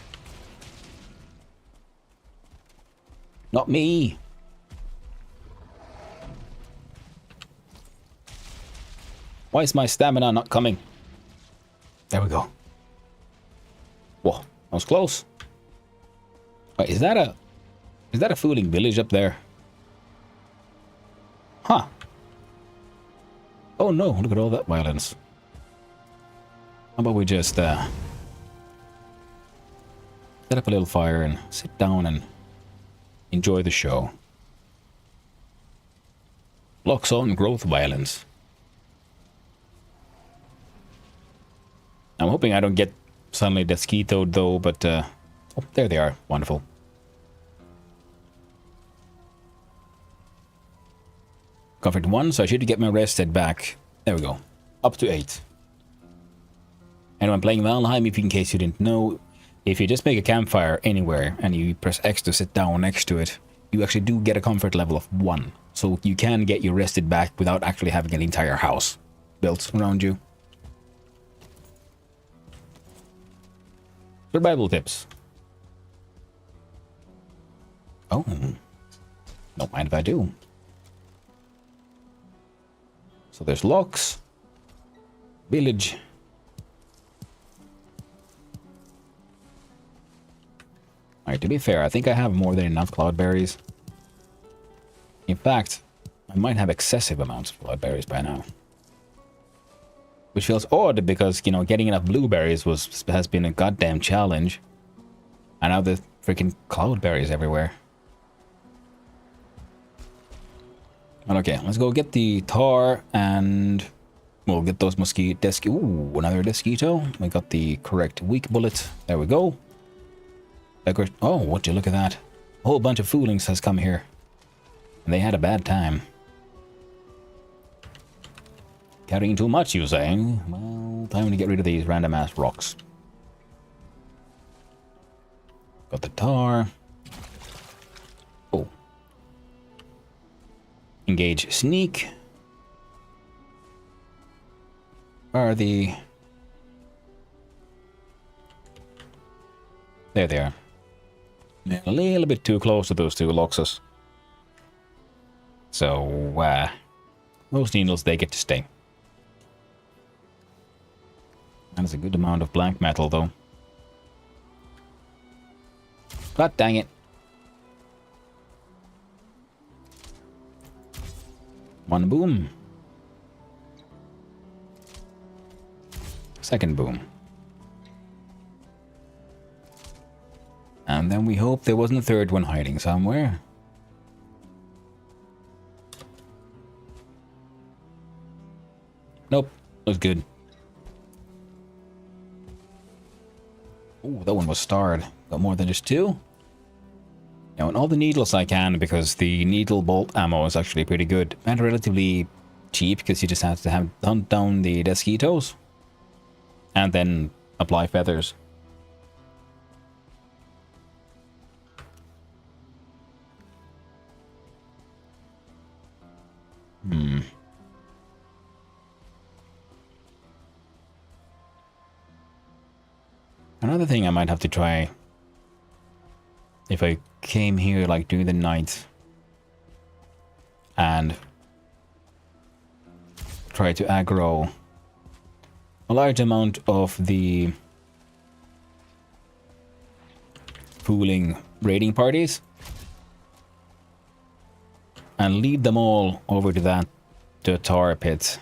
Not me. Why is my stamina not coming? There we go. Whoa, that was close. Wait, is that a Is that a fooling village up there? Huh. Oh no, look at all that violence. How about we just set up a little fire and sit down and enjoy the show. Locks on growth violence. I'm hoping I don't get suddenly desquitoed though, but oh, there they are. Wonderful. Comfort 1, so I should get my rested back. There we go. Up to 8. And when playing Valheim, if in case you didn't know, if you just make a campfire anywhere and you press X to sit down next to it, you actually do get a comfort level of 1. So you can get your rested back without actually having an entire house built around you. Survival tips. Oh. Don't mind if I do. So there's locks. Village. Alright, to be fair, I think I have more than enough cloudberries. In fact, I might have excessive amounts of cloudberries by now. Which feels odd because, you know, getting enough blueberries has been a goddamn challenge. And now there's freaking cloudberries everywhere. Well, okay, let's go get the tar and we'll get those mosquito. Ooh, another mosquito. We got the correct weak bullet. There we go. Oh, would you look at that? A whole bunch of foolings has come here. And they had a bad time. Carrying too much, you saying? Well, time to get rid of these random ass rocks. Got the tar. Oh. Engage sneak. Where are the... There they are. Yeah, a little bit too close to those two loxes. So, those needles, they get to stay. That is a good amount of black metal, though. God dang it. One boom. Second boom. And then we hope there wasn't a third one hiding somewhere. Nope. Looks good. Ooh, that one was starred. Got more than just 2. Now, and all the needles I can, because the needle bolt ammo is actually pretty good. And relatively cheap, because you just have to hunt down the mosquitoes. And then apply feathers. Another thing I might have to try, if I came here like during the night and try to aggro a large amount of the fooling raiding parties and lead them all over to that tar pit.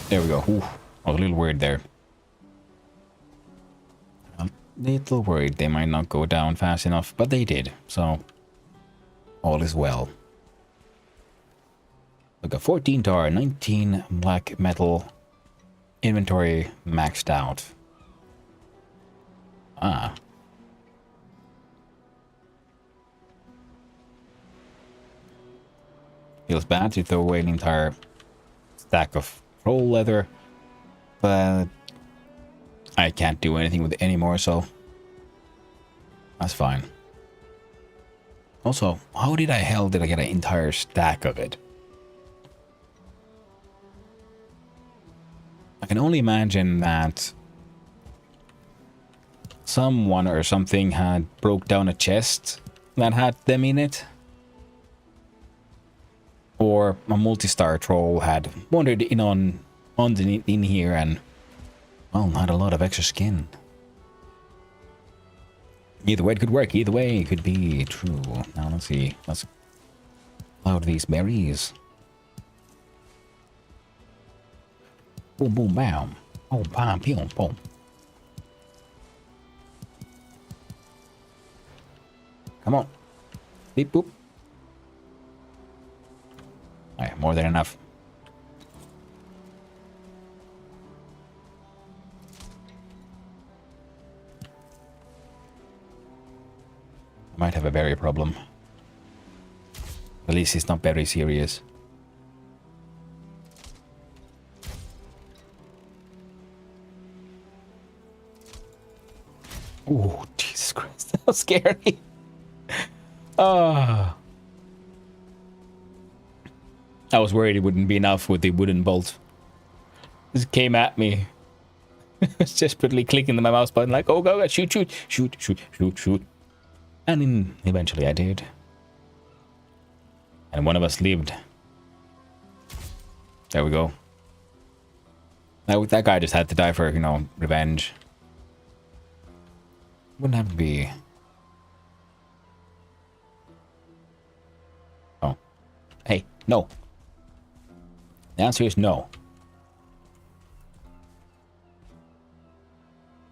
There we go. Ooh, I was a little worried there. A little worried they might not go down fast enough, but they did, so all is well. Look at 14 tar, 19 black metal, inventory maxed out. Ah. Feels bad to throw away an entire stack of troll leather, but I can't do anything with it anymore, so that's fine. Also, how did hell did I get an entire stack of it? I can only imagine that someone or something had broke down a chest that had them in it. or a multi-star troll had wandered in here and, well, had a lot of extra skin. Either way it could work, either way it could be true. Now let's see, let's load these berries. Boom boom bam. Oh bam boom boom. Come on. Beep boop. Alright, more than enough. I might have a berry problem. At least it's not very serious. Oh, Jesus Christ, that was scary. Ah. I was worried it wouldn't be enough with the wooden bolt. Just came at me. It's desperately clicking my mouse button like, oh, go, shoot, shoot, shoot, shoot, shoot, shoot. And then eventually I did. And one of us lived. There we go. That guy just had to die for, you know, revenge. Wouldn't have to be. Oh. Hey, no. The answer is no.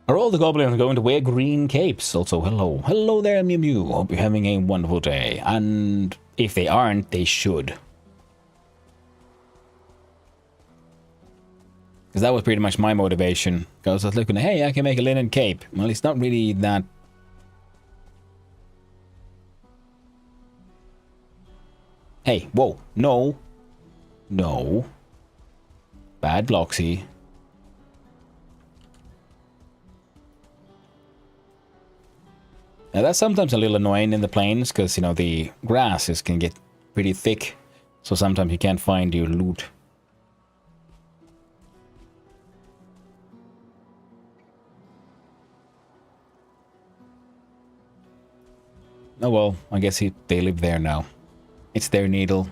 Are all the goblins going to wear green capes? Also, hello. Hello there, Mew Mew. Hope you're having a wonderful day. And if they aren't, they should. Because that was pretty much my motivation. Because I was looking, hey, I can make a linen cape. Well, it's not really that. Hey, whoa. No. No. Bad Bloxy. Now that's sometimes a little annoying in the plains, because, you know, the grasses can get pretty thick. So sometimes you can't find your loot. Oh well, I guess they live there now. It's their needle.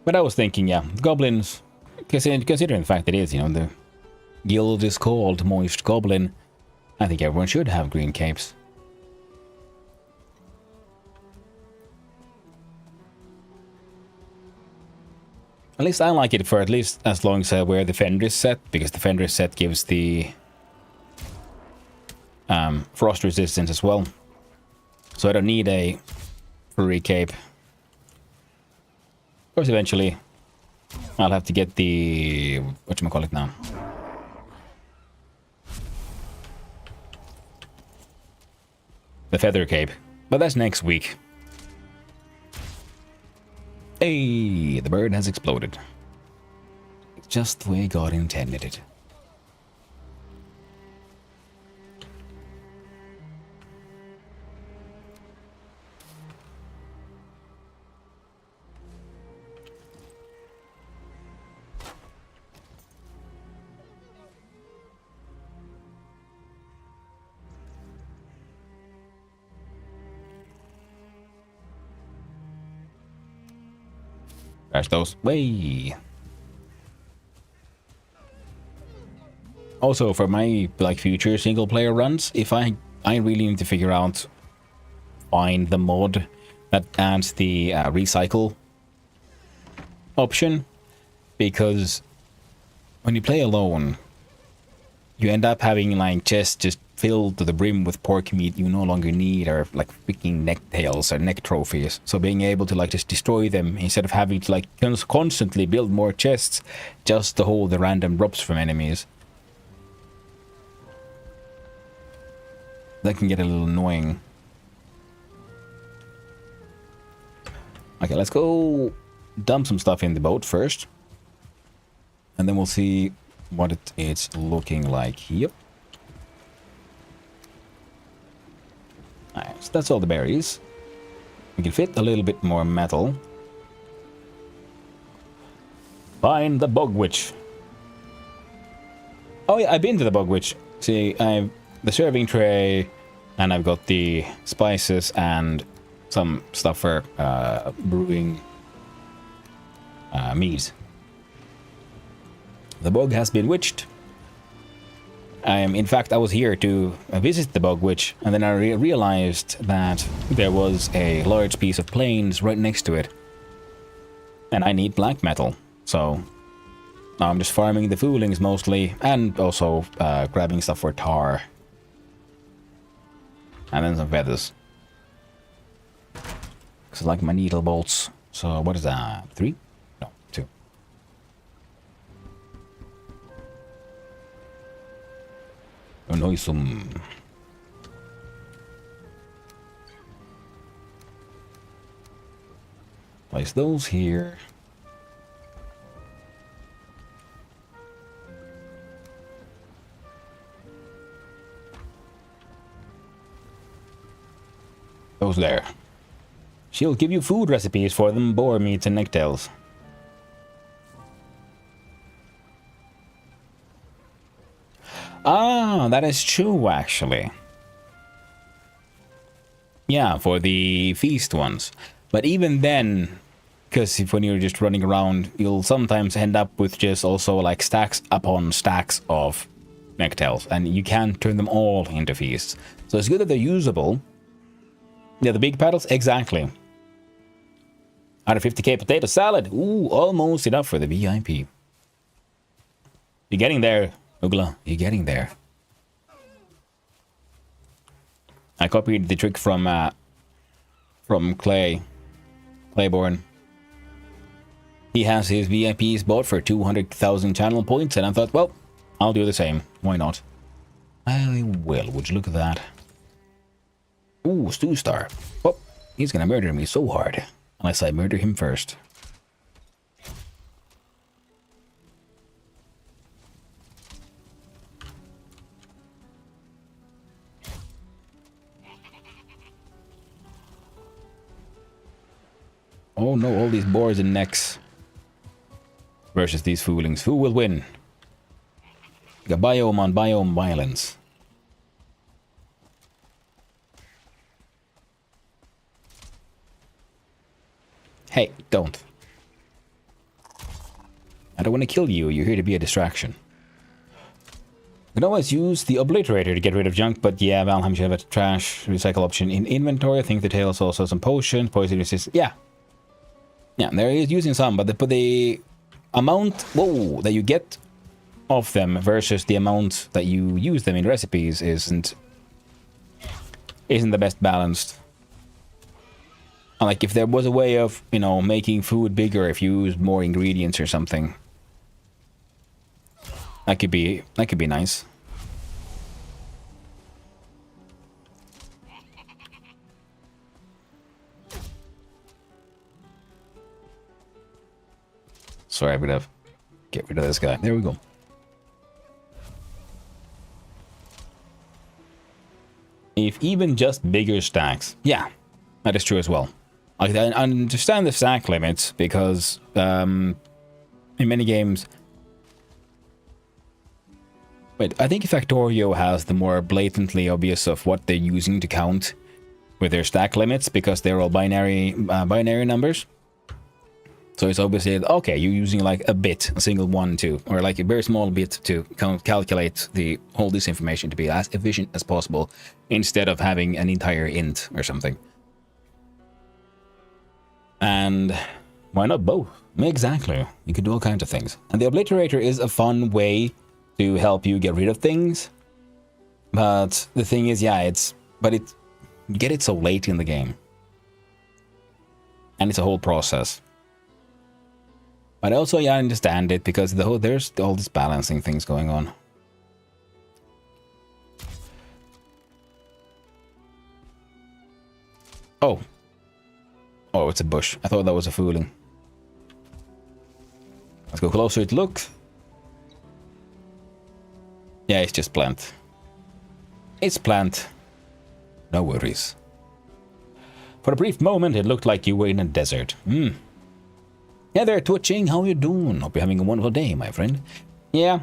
But I was thinking, yeah, goblins, considering the fact that it is, you know, the guild is called Moist Goblin, I think everyone should have green capes. At least I like it for at least as long as I wear the Fenris set, because the Fenris set gives the frost resistance as well. So I don't need a furry cape. Of course, eventually I'll have to get the whatchamacallit now. The feather cape. But that's next week. Hey, the bird has exploded. It's just the way God intended it. Crash those. Way. Also, for my like future single player runs, if I really need to figure out, find the mod that adds the recycle option, because when you play alone, you end up having like chests just filled to the brim with pork meat you no longer need, or like freaking neck tails or neck trophies. So being able to like just destroy them instead of having to like constantly build more chests just to hold the random drops from enemies, that can get a little annoying. Okay, let's go dump some stuff in the boat first, and then we'll see what it is looking like. Yep. Alright, so that's all the berries. We can fit a little bit more metal. Find the bug witch. Oh yeah, I've been to the bug witch. See, I've the serving tray, and I've got the spices and some stuff for brewing mead. The bog has been witched. In fact, I was here to visit the bog witch, and then I realized that there was a large piece of plains right next to it. And I need black metal, so now I'm just farming the foolings mostly, and also grabbing stuff for tar. And then some feathers. Because I like my needle bolts. So what is that? 3? No, 2. Oh, noisome. Place those here. Those there. She'll give you food recipes for them, boar meats and necktails. Ah, that is true, actually. Yeah, for the feast ones. But even then, because when you're just running around, you'll sometimes end up with just also like stacks upon stacks of necktails, and you can't turn them all into feasts. So it's good that they're usable. Yeah, the big paddles, exactly. 150k potato salad. Ooh, almost enough for the VIP. You're getting there, Ugla. You're getting there. I copied the trick from Clayborn. He has his VIPs bought for 200,000 channel points, and I thought, well, I'll do the same. Why not? I will. Would you look at that? Ooh, Stew Star. Oh, he's gonna murder me so hard. Unless I murder him first. Oh no, all these boars and necks. Versus these foolings. Who will win? The biome on biome violence. Hey, don't. I don't want to kill you. You're here to be a distraction. You can always use the obliterator to get rid of junk, but yeah, Valheim should have a trash recycle option in inventory. I think the tail is also some potion, poison resist. Yeah. Yeah, there is using some, but the amount that you get of them versus the amount that you use them in recipes isn't the best balanced. Like if there was a way of, you know, making food bigger if you use more ingredients or something. That could be nice. Sorry, I'm gonna get rid of this guy. There we go. If even just bigger stacks. Yeah, that is true as well. I understand the stack limits because in many games... Wait, I think Factorio has the more blatantly obvious of what they're using to count with their stack limits because they're all binary numbers. So it's obviously, okay, you're using like a bit, a single 1, 2, or like a very small bit to calculate all this information to be as efficient as possible instead of having an entire int or something. And why not both? Exactly. You could do all kinds of things. And the obliterator is a fun way to help you get rid of things. But the thing is, yeah, you get it so late in the game. And it's a whole process. But also, yeah, I understand it because there's all this balancing things going on. Oh. Oh, it's a bush. I thought that was a fooling. Let's go closer to look. Yeah, it's just plant. It's plant. No worries. For a brief moment, it looked like you were in a desert. Yeah, there, Twitching. How you doing? Hope you're having a wonderful day, my friend. Yeah.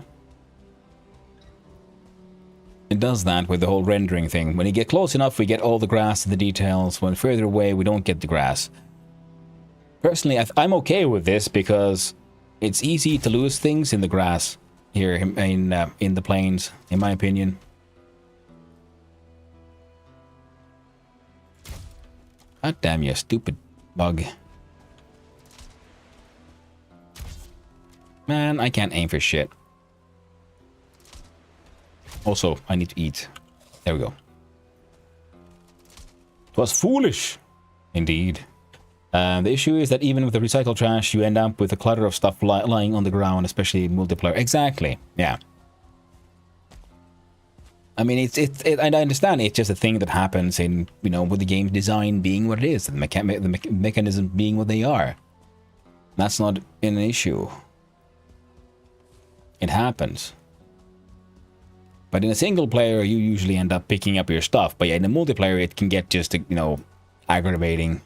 It does that with the whole rendering thing. When you get close enough, we get all the grass and the details. When further away, we don't get the grass. Personally, I'm okay with this because it's easy to lose things in the grass here in the plains, in my opinion. God damn you, stupid bug. Man, I can't aim for shit. Also, I need to eat. There we go. It was foolish. Indeed. The issue is that even with the recycled trash, you end up with a clutter of stuff lying on the ground, especially in multiplayer. Exactly. Yeah. I mean, I understand it's just a thing that happens in, you know, with the game design being what it is, the mechanism being what they are. That's not an issue. It happens. But in a single player, you usually end up picking up your stuff. But yeah, in a multiplayer, it can get just, you know, aggravating.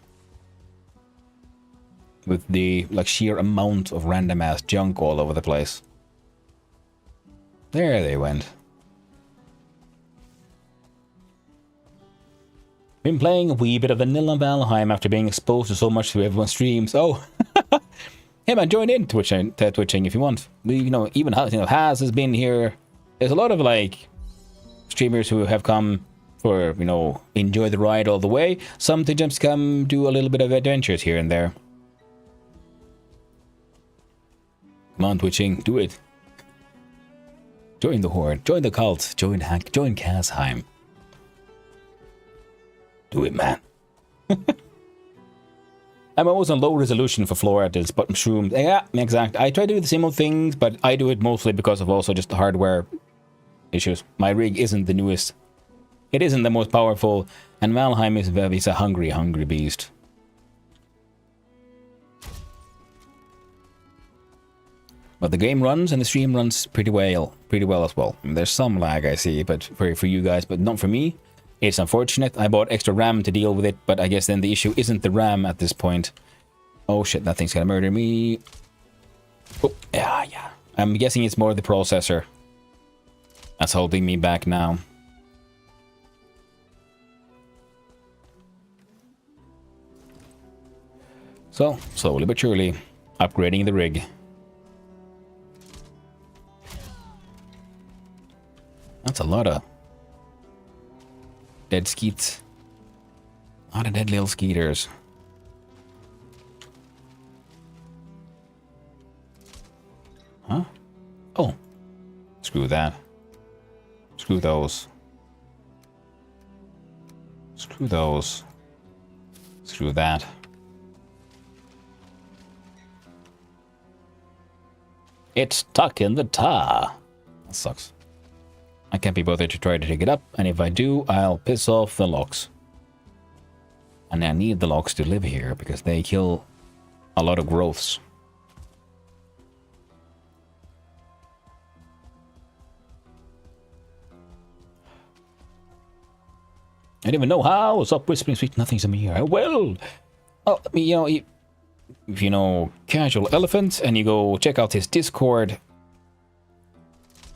With the, like, sheer amount of random ass junk all over the place. There they went. Been playing a wee bit of vanilla Valheim after being exposed to so much through everyone's streams. Oh, hey man, join in twitching if you want. You know, even Haz has been here. There's a lot of like streamers who have come for, you know, enjoy the ride all the way. Some to just come do a little bit of adventures here and there. Come on, twitching, do it. Join the horde, join the cult, join Casheim. Do it, man. I'm always on low resolution for floor edits, but mushrooms. Yeah, exact. I try to do the same old things, but I do it mostly because of also just the hardware issues. My rig isn't the newest. It isn't the most powerful, and Valheim is a hungry, hungry beast. But the game runs and the stream runs pretty well as well. There's some lag I see, but for you guys, but not for me. It's unfortunate. I bought extra RAM to deal with it, but I guess then the issue isn't the RAM at this point. Oh shit, that thing's gonna murder me. Oh, yeah. I'm guessing it's more the processor that's holding me back now. So, slowly but surely, upgrading the rig. That's a lot of dead skeets. A lot of dead little skeeters. Huh? Oh. Screw that. Screw those. Screw those. Screw that. It's stuck in the tar. That sucks. I can't be bothered to try to take it up, and if I do, I'll piss off the logs. And I need the logs to live here, because they kill a lot of growths. I don't even know how. What's up, whispering sweet nothings in my ear? I will. Oh, you know, if you know Casual Elephant, and you go check out his Discord,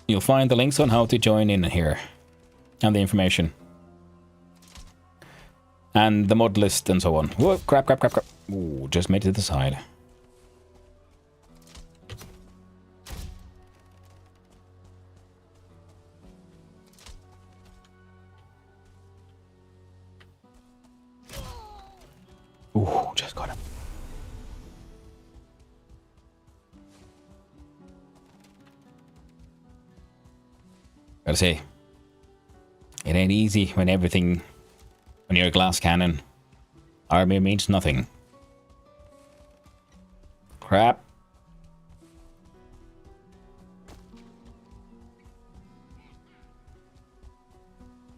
you'll find the links on how to join in here. And the information. And the mod list and so on. Whoa, crap. Ooh, just made it to the side. Ooh, just got him. Gotta say, it ain't easy when you're a glass cannon. Armor means nothing. Crap.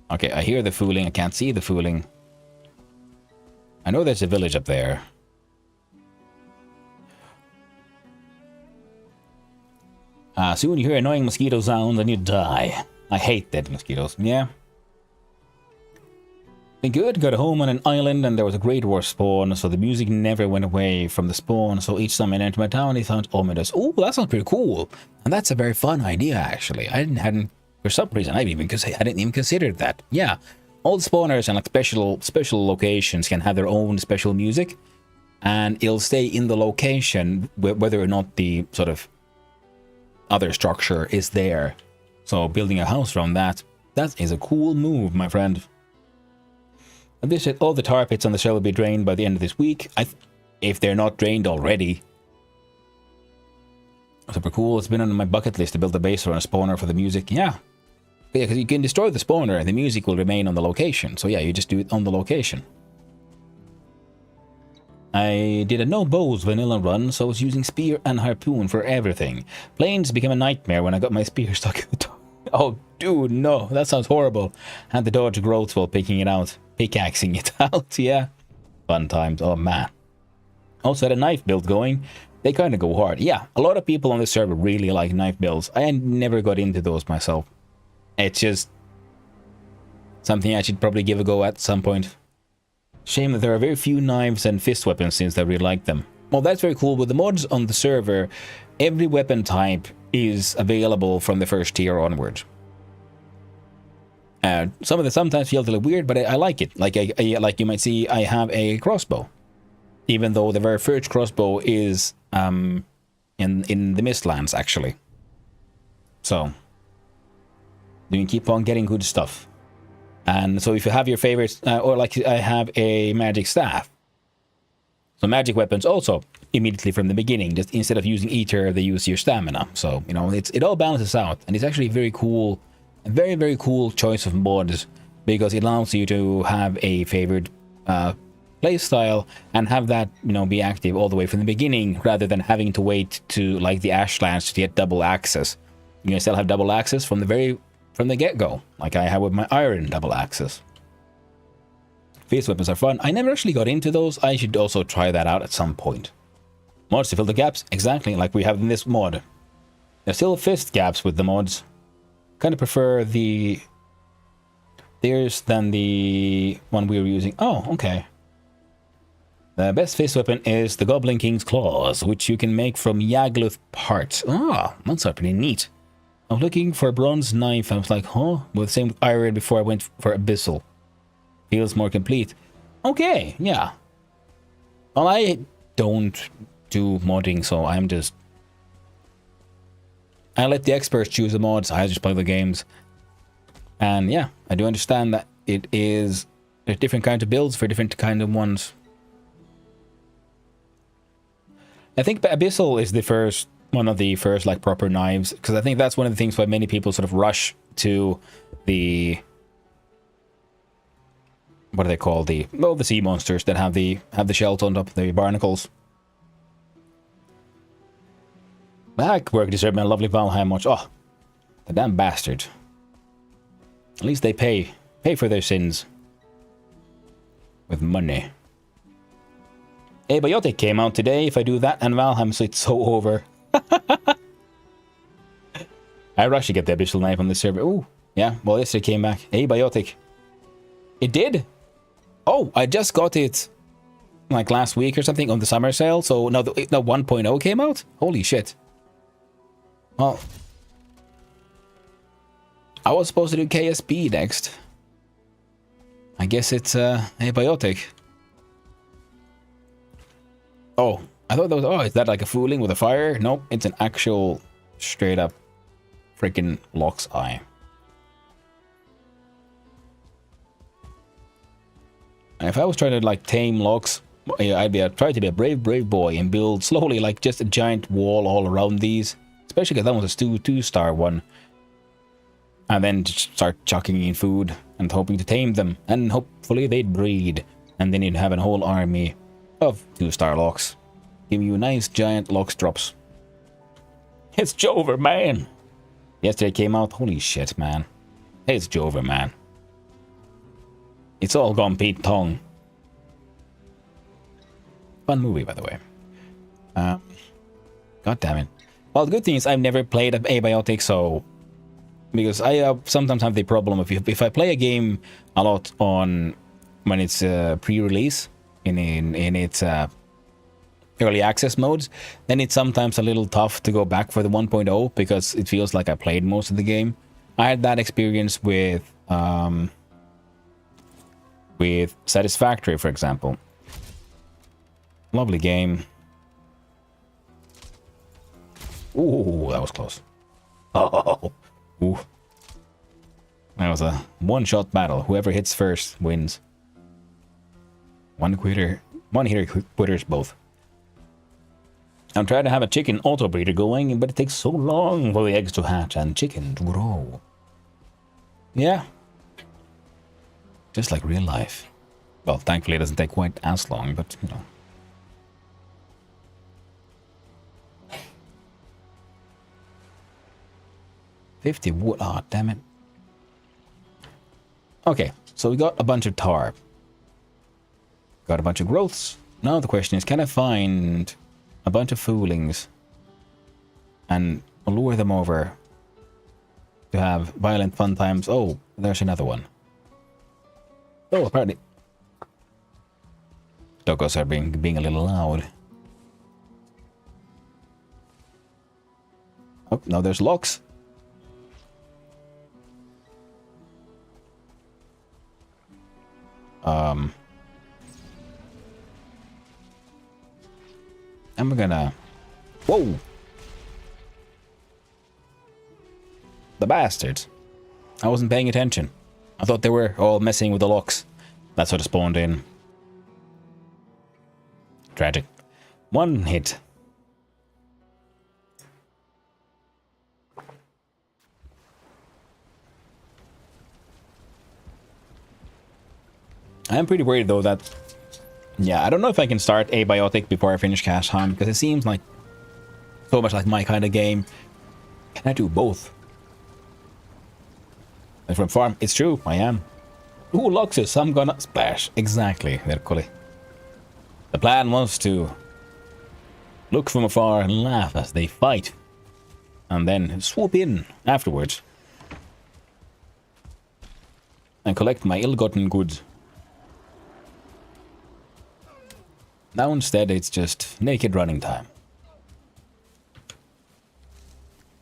Okay, I hear the fooling. I can't see the fooling. I know there's a village up there. Soon you hear annoying mosquito sounds and you die. I hate dead mosquitoes. Yeah. Been good. Got home on an island and there was a great war spawn, so the music never went away from the spawn. So each time I entered my town, it sounds ominous. Oh, that sounds pretty cool. And that's a very fun idea, actually. I hadn't For some reason, I hadn't even considered that. Yeah, all the spawners and like special locations can have their own special music, and it'll stay in the location whether or not the sort of other structure is there. So building a house around that is a cool move, my friend. And this said, all the tar pits on the shell will be drained by the end of this week. If they're not drained already. Super cool. It's been on my bucket list to build a base around a spawner for the music. Yeah, because you can destroy the spawner and the music will remain on the location. So yeah, you just do it on the location. I did a no bows vanilla run, so I was using spear and harpoon for everything. Planes became a nightmare when I got my spear stuck in the top. Oh, dude, no, that sounds horrible. Had to dodge growth while picking it out, pickaxing it out, yeah. Fun times, oh man. Also had a knife build going. They kind of go hard. Yeah, a lot of people on the server really like knife builds. I never got into those myself. It's just something I should probably give a go at some point. Shame that there are very few knives and fist weapons since I really like them. Well, that's very cool. With the mods on the server, every weapon type is available from the first tier onward. Some of them sometimes feel a little weird, but I like it. Like like you might see, I have a crossbow, even though the very first crossbow is in the Mistlands actually. So you can keep on getting good stuff. And so if you have your favorites, or like I have a magic staff. So magic weapons also immediately from the beginning, just instead of using ether, they use your stamina. So, you know, it all balances out. And it's actually very cool, a very, very cool choice of mods, because it allows you to have a favorite play style and have that, you know, be active all the way from the beginning, rather than having to wait to like the Ashlands to get double access. You can still have double access from the get-go, like I have with my iron double access. Fist weapons are fun. I never actually got into those. I should also try that out at some point. Mods to fill the gaps, exactly like we have in this mod. There's still fist gaps with the mods. Kind of prefer the theirs than the one we were using. Oh, okay. The best fist weapon is the Goblin King's Claws, which you can make from Yagluth parts. Ah, that's pretty neat. I was looking for a bronze knife. I was like, huh? Well, same with iron before I went for Abyssal. Feels more complete. Okay, yeah. Well, I don't do modding, so I let the experts choose the mods. I just play the games. And yeah, I do understand that there's different kinds of builds for different kind of ones. I think Abyssal is one of the first like proper knives, because I think that's one of the things why many people sort of rush to the, what do they call the sea monsters that have the shells on top, the barnacles. Back work deserved my lovely Valheim much. Oh, the damn bastard. At least they pay for their sins with money. Abiotic came out today. If I do that and Valheim, so it's so over. I rush to get the Abyssal knife on the server. Oh, yeah. Well, yesterday came back. Abiotic. It did? Oh, I just got it like last week or something on the summer sale. So now the 1.0 came out? Holy shit. Well, I was supposed to do KSP next. I guess it's Abiotic. Oh, I thought that was... Oh, is that like a fooling with a fire? Nope, it's an actual straight up freaking Lock's Eye. If I was trying to like tame Locks, I'd try to be a brave boy and build slowly like just a giant wall all around these. Especially because that was a 2-star one. And then just start chucking in food and hoping to tame them. And hopefully they'd breed. And then you'd have a whole army of 2-star Locks. Give you nice giant Locks drops. It's Jover, man! Yesterday came out. Holy shit, man. It's Jover, man. It's all gone Pete Tong. Fun movie, by the way. God damn it. Well, the good thing is I've never played Abiotic, so... Because I sometimes have the problem of if I play a game a lot when it's pre-release, in its early access modes, then it's sometimes a little tough to go back for the 1.0 because it feels like I played most of the game. I had that experience with Satisfactory, for example. Lovely game. Ooh, that was close. Oh, ooh. That was a one-shot battle. Whoever hits first wins. One hitter quitters both. I'm trying to have a chicken auto breeder going, but it takes so long for the eggs to hatch and chicken to grow. Yeah. Just like real life. Well, thankfully it doesn't take quite as long, but you know. $50 wood. Ah, oh, damn it. Okay, so we got a bunch of tar. Got a bunch of growths. Now the question is, can I find a bunch of foolings and lure them over to have violent fun times? Oh, there's another one. Oh, apparently doggos are being a little loud. Oh, now there's locks. I'm gonna... Whoa! The bastards. I wasn't paying attention. I thought they were all messing with the locks. That's what spawned in. Tragic. One hit. I am pretty worried though that... Yeah, I don't know if I can start Abiotic before I finish Casheim, because it seems like so much like my kind of game. Can I do both? And from farm, it's true, I am. Ooh, Loxus, I'm gonna splash. Exactly, Mercoli. The plan was to look from afar and laugh as they fight, and then swoop in afterwards and collect my ill-gotten goods. Now instead it's just naked running time.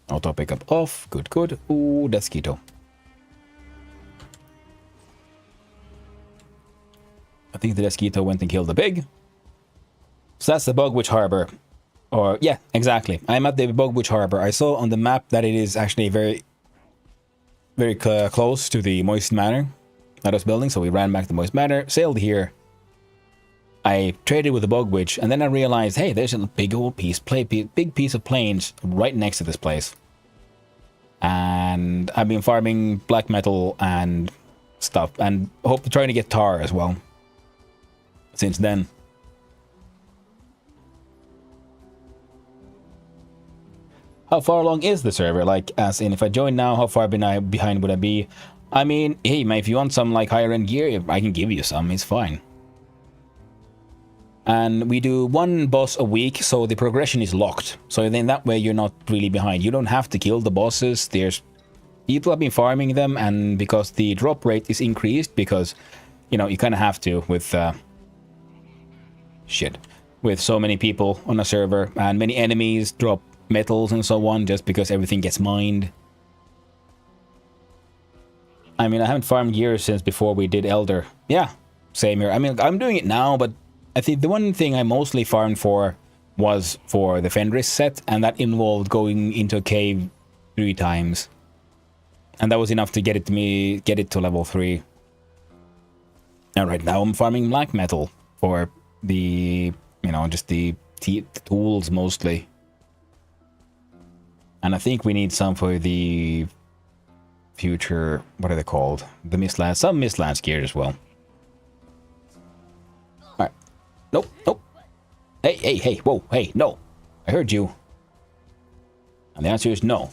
Auto pickup off. Good, good. Ooh, that's keto. I think the Desquito went and killed the pig. So that's the Bogwitch Harbor. Or, yeah, exactly. I'm at the Bogwitch Harbor. I saw on the map that it is actually very close to the Moist Manor that I was building. So we ran back to Moist Manor, sailed here. I traded with the Bogwitch, and then I realized, hey, there's a big old big piece of plains right next to this place. And I've been farming black metal and stuff, and hope to try to get tar as well. Since then. How far along is the server? Like, as in, if I join now, how far behind would I be? I mean, hey, man, if you want some, like, higher end gear, I can give you some, it's fine. And we do one boss a week, so the progression is locked. So then that way you're not really behind. You don't have to kill the bosses. There's people have been farming them, and because the drop rate is increased, because, you know, you kind of have to with with so many people on a server, and many enemies drop metals and so on, just because everything gets mined. I mean, I haven't farmed gear since before we did Elder. Yeah, same here. I mean, I'm doing it now, but I think the one thing I mostly farmed for was for the Fenris set, and that involved going into a cave 3 times. And that was enough to get it to level 3. And right now I'm farming black metal for the, you know, just the tools mostly. And I think we need some for the future, what are they called? The Mistlands, some Mistlands gear as well. Alright. Nope, nope. Hey, hey, hey, whoa, hey, no. I heard you. And the answer is no.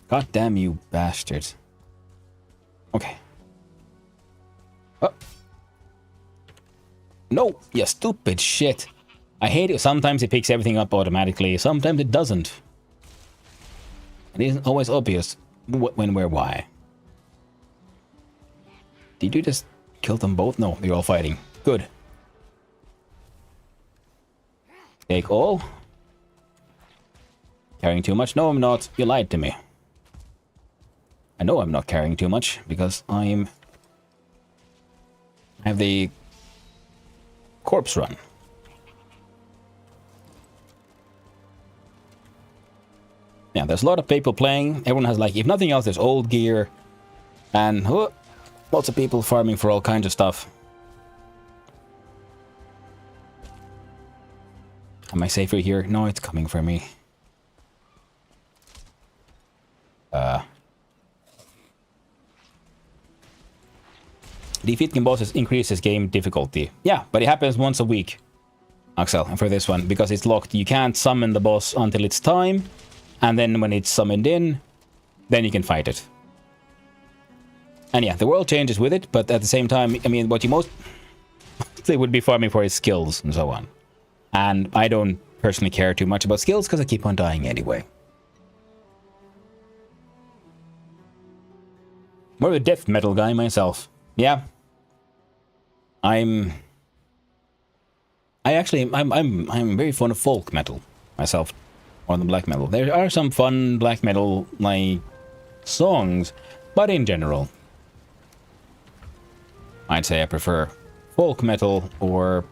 God damn you bastards. Okay. Oh. No, you stupid shit. I hate it. Sometimes it picks everything up automatically. Sometimes it doesn't. It isn't always obvious when, where, why. Did you just kill them both? No, they're all fighting. Good. Take all. Carrying too much? No, I'm not. You lied to me. I know I'm not carrying too much because I have the corpse run. Yeah, there's a lot of people playing. Everyone has, like, if nothing else, there's old gear. And lots of people farming for all kinds of stuff. Am I safer here? No, it's coming for me. Defeating bosses increases game difficulty. Yeah, but it happens once a week, Axel, for this one, because it's locked. You can't summon the boss until it's time, and then when it's summoned in, then you can fight it. And yeah, the world changes with it, but at the same time, I mean, what you mostly would be farming for is skills and so on. And I don't personally care too much about skills because I keep on dying anyway. More of a death metal guy myself. Yeah. I'm very fond of folk metal myself, more than black metal. There are some fun black metal like songs, but in general, I'd say I prefer folk metal, or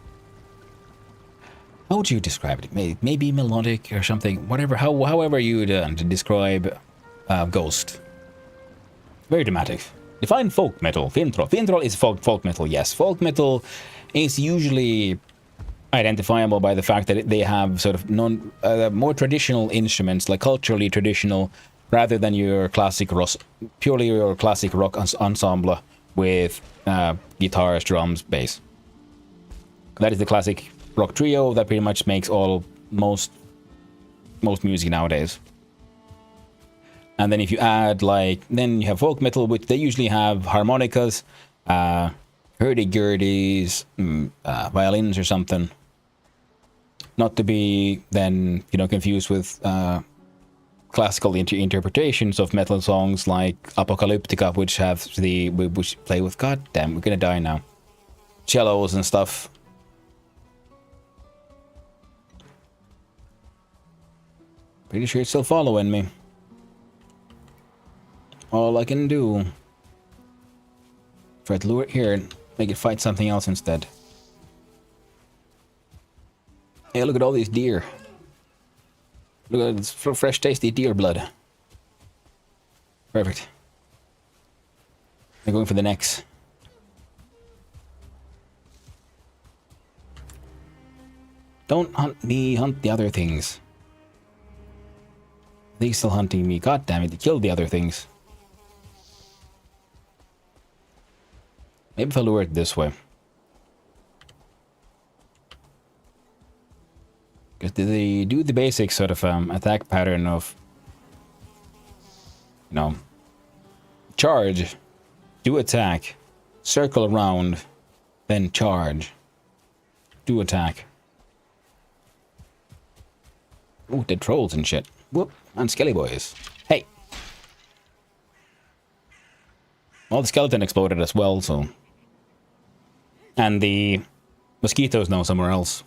how would you describe it? Maybe melodic or something. Whatever, however you would describe Ghost. Very dramatic. Define folk metal. Fintroll. Fintroll is folk metal, yes. Folk metal is usually identifiable by the fact that they have sort of more traditional instruments, like culturally traditional, rather than your classic purely your classic rock ensemble with guitars, drums, bass. That is the classic rock trio that pretty much makes most music nowadays. And then if you add, like, then you have folk metal, which they usually have harmonicas, hurdy-gurdies, violins or something. Not to be then, confused with classical interpretations of metal songs like Apocalyptica, which play with, god damn, we're gonna die now, cellos and stuff. Pretty sure it's still following me. All I can do, try to lure it here and make it fight something else instead. Hey, look at all these deer. Look at this fresh, tasty deer blood. Perfect. I'm going for the necks. Don't hunt me, hunt the other things. They're still hunting me. God damn it, they killed the other things. Maybe if I lure it this way. Because they do the basic sort of attack pattern of, charge, do attack, circle around, then charge, do attack. Ooh, dead trolls and shit. Whoop, and skelly boys. Hey! Well, the skeleton exploded as well, so... And the mosquitoes now somewhere else.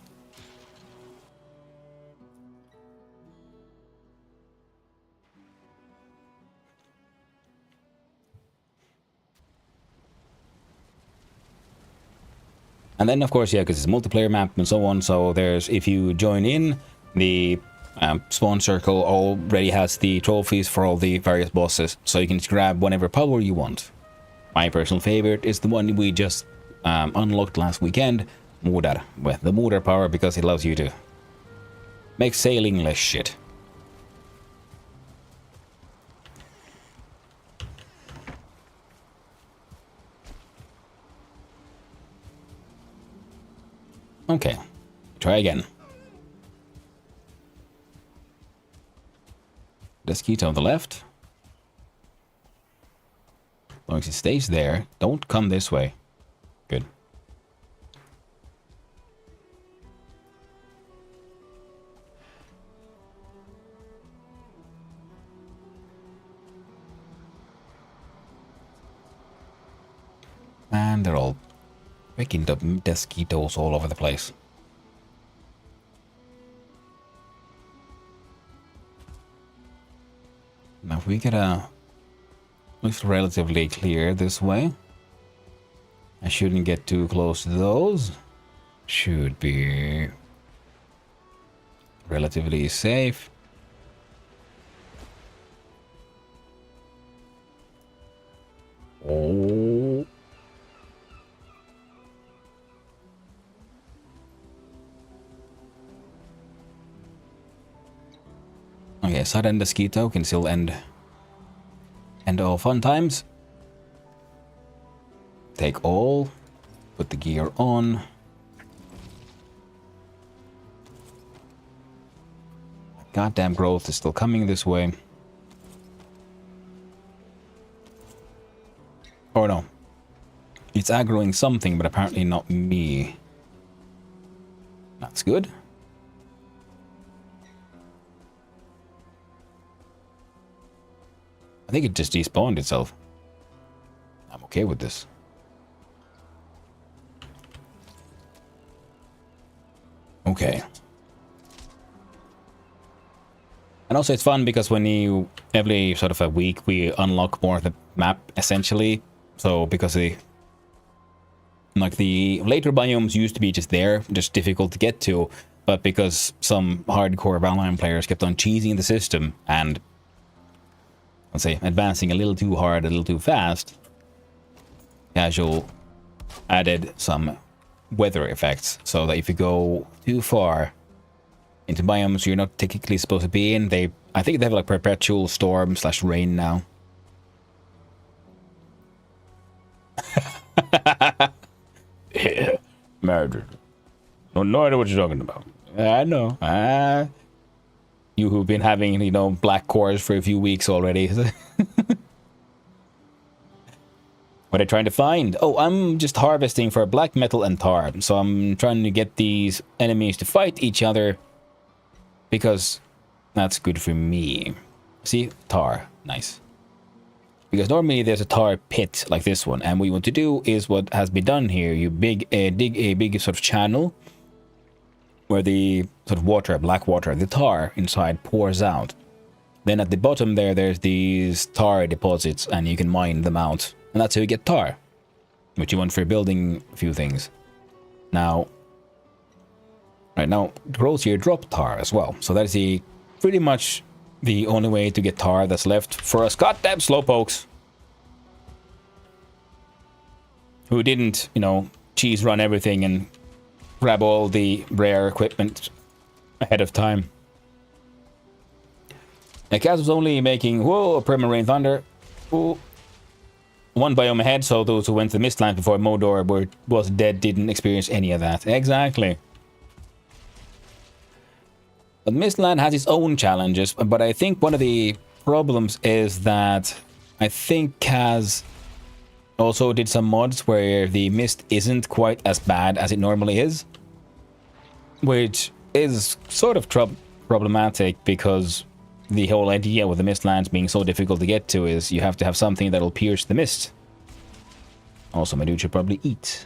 And then, of course, yeah, because it's a multiplayer map and so on, so there's, if you join in, the spawn circle already has the trophies for all the various bosses, so you can just grab whatever power you want. My personal favorite is the one we just unlocked last weekend, Mudar, with the Mudar power, because it allows you to make sailing less shit. Okay, try again. Mosquito on the left. As long as it stays there, don't come this way. Good. And they're all picking up mosquitoes all over the place. Now if we get a Looks relatively clear this way. I shouldn't get too close to those. Should be relatively safe. Oh. Okay, sudden mosquito can still end all fun times. Take all. Put the gear on. Goddamn growth is still coming this way. Oh no. It's aggroing something, but apparently not me. That's good. I think it just despawned itself. I'm okay with this. Okay. And also it's fun because when you, every sort of a week, we unlock more of the map, essentially. So, because the later biomes used to be just there, just difficult to get to, but because some hardcore Valheim players kept on cheesing the system and, let's say, advancing a little too hard, a little too fast, Casual added some weather effects, so that if you go too far into biomes you're not technically supposed to be in, I think they have like perpetual storm / rain now. Yeah, murder. No idea what you're talking about. I know. You who've been having, you know, black cores for a few weeks already. What are you trying to find? Oh, I'm just harvesting for black metal and tar. So I'm trying to get these enemies to fight each other, because that's good for me. See? Tar. Nice. Because normally there's a tar pit like this one, and what you want to do is what has been done here. You dig a big sort of channel where the sort of water, black water, the tar inside pours out. Then at the bottom there's these tar deposits, and you can mine them out. And that's how you get tar, which you want for building a few things. Now, right now, growth here drop tar as well. So that is pretty much the only way to get tar that's left for us goddamn slowpokes who didn't, you know, cheese run everything and grab all the rare equipment ahead of time. And Kaz was only making, whoa, Perma-Rain Thunder. Whoa. One biome ahead, so those who went to the Mistlands before Modor was dead didn't experience any of that. Exactly. But Mistland has its own challenges, but I think one of the problems is that I think Kaz also did some mods where the mist isn't quite as bad as it normally is, which is sort of problematic, because the whole idea with the Mistlands being so difficult to get to is you have to have something that'll pierce the mist. Also, my dude should probably eat.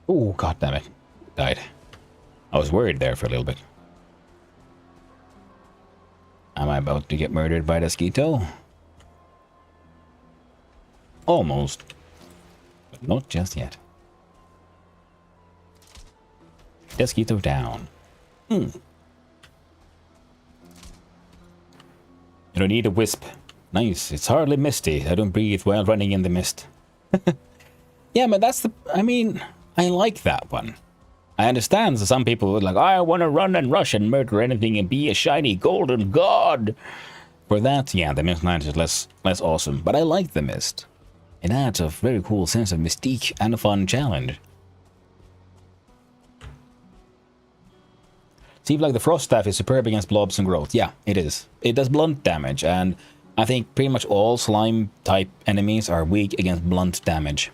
Oh, god damn it. Died. I was worried there for a little bit. Am I about to get murdered by the Mosquito? Almost. But not just yet. Mosquito down. You don't need a wisp. Nice. It's hardly misty. I don't breathe while running in the mist. Yeah, but that's the... I mean... I like that one. I understand that some people would like, I want to run and rush and murder anything and be a shiny golden god. For that, yeah, the Mistlands is less awesome. But I like the mist. It adds a very cool sense of mystique and a fun challenge. Seems like the Frost Staff is superb against blobs and growth. Yeah, it is. It does blunt damage, and I think pretty much all slime type enemies are weak against blunt damage.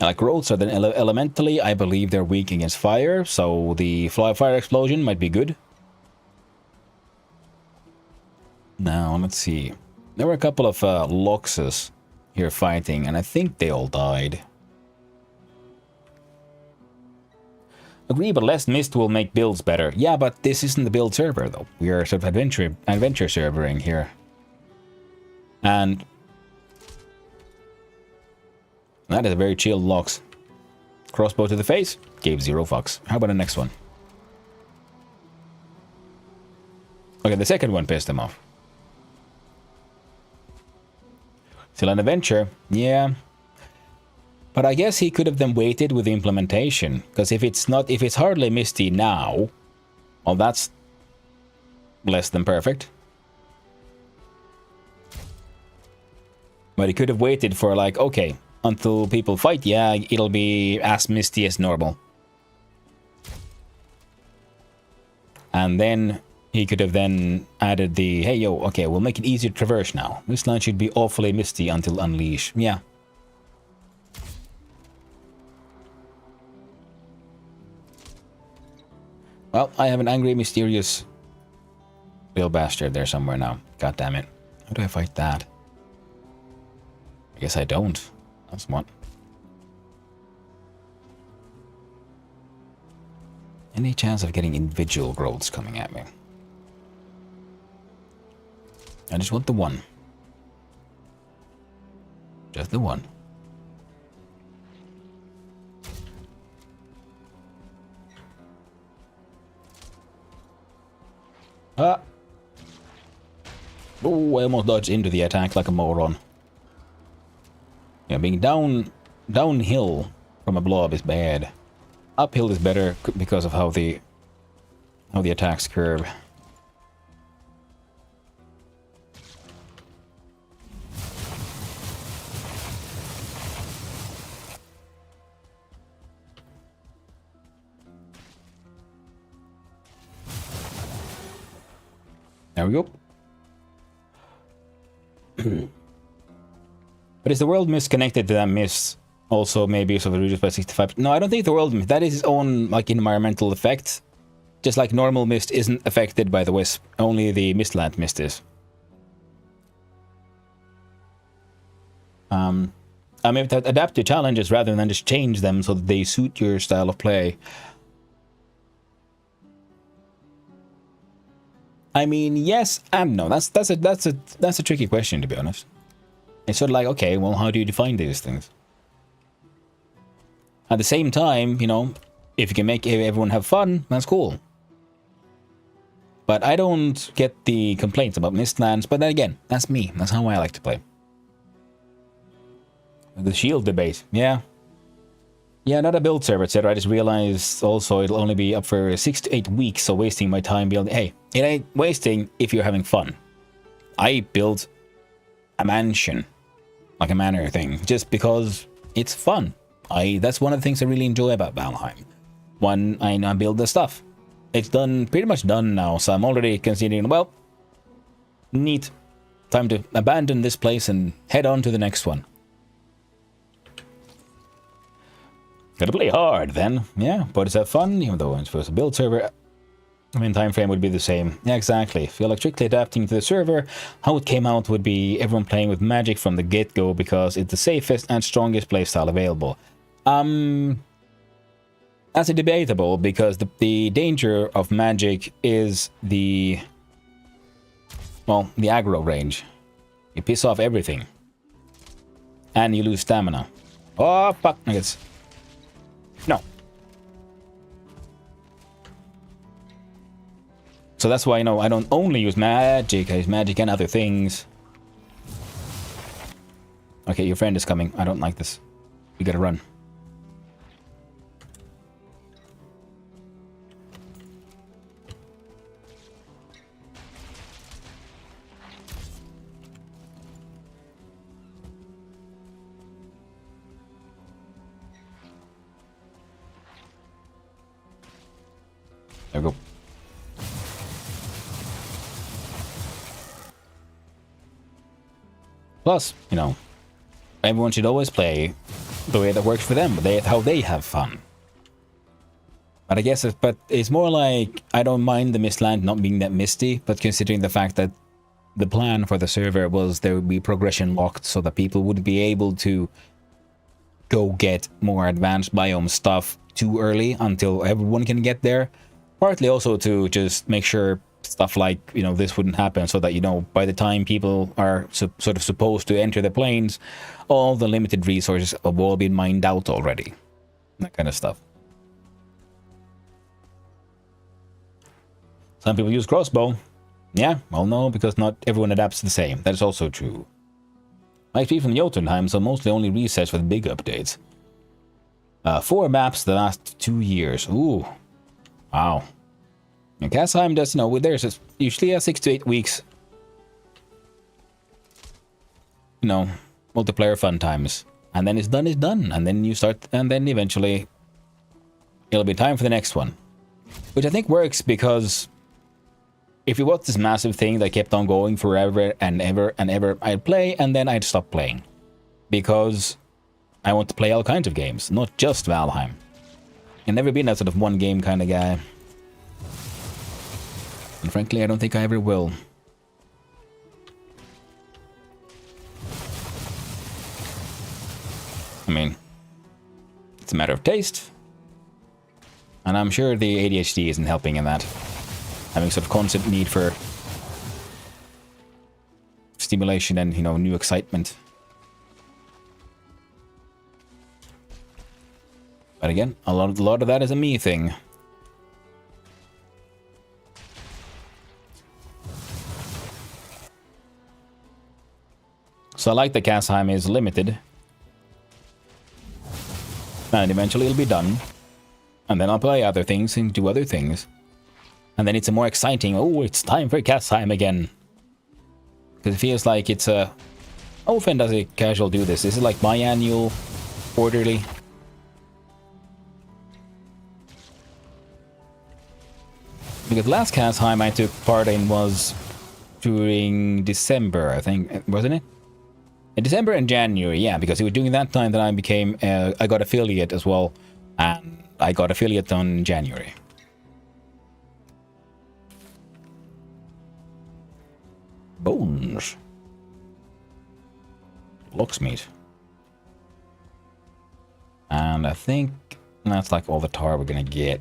Like growths are then elementally, I believe they're weak against fire, so the fire explosion might be good. Now, let's see. There were a couple of Loxes here fighting, and I think they all died. Agree, but less mist will make builds better. Yeah, but this isn't the build server, though. We are sort of adventure servering here. And that is a very chill Lox. Crossbow to the face, gave 0 fucks. How about the next one? Okay, the second one pissed him off. Still an adventure, yeah. But I guess he could have then waited with the implementation, because if it's hardly misty now, well, that's less than perfect. But he could have waited for like, okay, until people fight, yeah, it'll be as misty as normal. And then he could have then added the, hey, yo, okay, we'll make it easier to traverse now. This line should be awfully misty until unleash. Yeah. Well, I have an angry, mysterious little bastard there somewhere now. God damn it. How do I fight that? I guess I don't. That's one. Any chance of getting individual growths coming at me? I just want the one. Just the one. Ah! Oh, I almost dodged into the attack like a moron. Yeah, being downhill from a blob is bad. Uphill is better because of how the attacks curve. There we go. But is the world mist connected to that mist? Also, maybe sort of reduced by 65. No, I don't think the world mist. That is its own like environmental effect. Just like normal mist isn't affected by the wisp. Only the mistland mist is. I mean, to adapt to challenges rather than just change them so that they suit your style of play. I mean, yes and no. That's a tricky question, to be honest. It's sort of like, okay, well, how do you define these things? At the same time, you know, if you can make everyone have fun, that's cool. But I don't get the complaints about Mistlands. But then again, that's me. That's how I like to play. The shield debate, yeah. Yeah, not a build server, etc. I just realized also it'll only be up for 6 to 8 weeks, so wasting my time building. Hey, it ain't wasting if you're having fun. I built a mansion, like a manor thing, just because it's fun. That's one of the things I really enjoy about Valheim. When I build the stuff. It's done, pretty much done now, so I'm already considering, well, neat. Time to abandon this place and head on to the next one. Gotta play hard then. Yeah, but it's have fun, even though it's supposed to build server. I mean, time frame would be the same. Yeah, exactly. Feel like strictly adapting to the server. How it came out would be everyone playing with magic from the get-go because it's the safest and strongest playstyle available. That's a debatable because the danger of magic is the aggro range. You piss off everything. And you lose stamina. Oh, fuck. I guess. No. So that's why, you know, I don't only use magic, I use magic and other things. Okay, your friend is coming. I don't like this. We gotta run. There we go. Plus, you know, everyone should always play the way that works for them, how they have fun. But I guess it's more like I don't mind the Mistland not being that misty, but considering the fact that the plan for the server was there would be progression locked so that people would be able to go get more advanced biome stuff too early until everyone can get there. Partly also to just make sure stuff like, this wouldn't happen so that, by the time people are sort of supposed to enter the plains, all the limited resources have all been mined out already. That kind of stuff. Some people use crossbow. Yeah, well, no, because not everyone adapts the same. That is also true. My XP from Jotunheim, so mostly only resets for the big updates. 4 maps the last 2 years. Ooh. Wow. And Casheim does, there's usually 6 to 8 weeks. Multiplayer fun times. And then it's done. And then you start, and then eventually it'll be time for the next one. Which I think works because if it was this massive thing that kept on going forever and ever and ever, I'd play and then I'd stop playing. Because I want to play all kinds of games, not just Valheim. I've never been that sort of one game kind of guy. And frankly, I don't think I ever will. I mean, it's a matter of taste. And I'm sure the ADHD isn't helping in that. Having sort of constant need for stimulation and, new excitement. But again, a lot of that is a me thing. So I like that Casheim is limited. And eventually it'll be done. And then I'll play other things and do other things. And then it's a more exciting, oh, it's time for Casheim again. Because it feels like it's a... How often does a casual do this? Is it like biannual, quarterly? Because last Casheim I took part in was during December, I think, wasn't it? In December and January, yeah, because it was during that time that I became, I got affiliate as well, and I got affiliate on January. Bones. Locksmith. And I think that's like all the tar we're gonna get.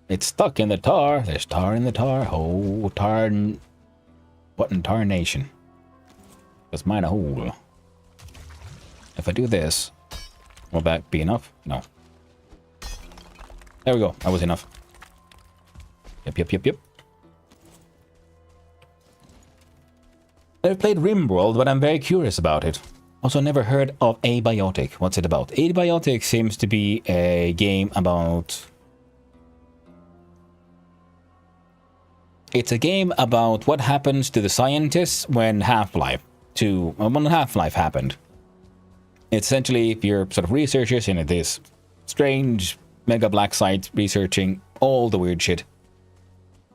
It's stuck in the tar. There's tar in the tar. Oh, tar. What in tarnation? That's mine a hole. If I do this, will that be enough? No. There we go. That was enough. Yep. I've played RimWorld, but I'm very curious about it. Also, never heard of Abiotic. What's it about? Abiotic seems to be a game about... It's a game about what happens to the scientists when Half-Life happened. It's essentially if you're sort of researchers in this strange mega black site researching all the weird shit.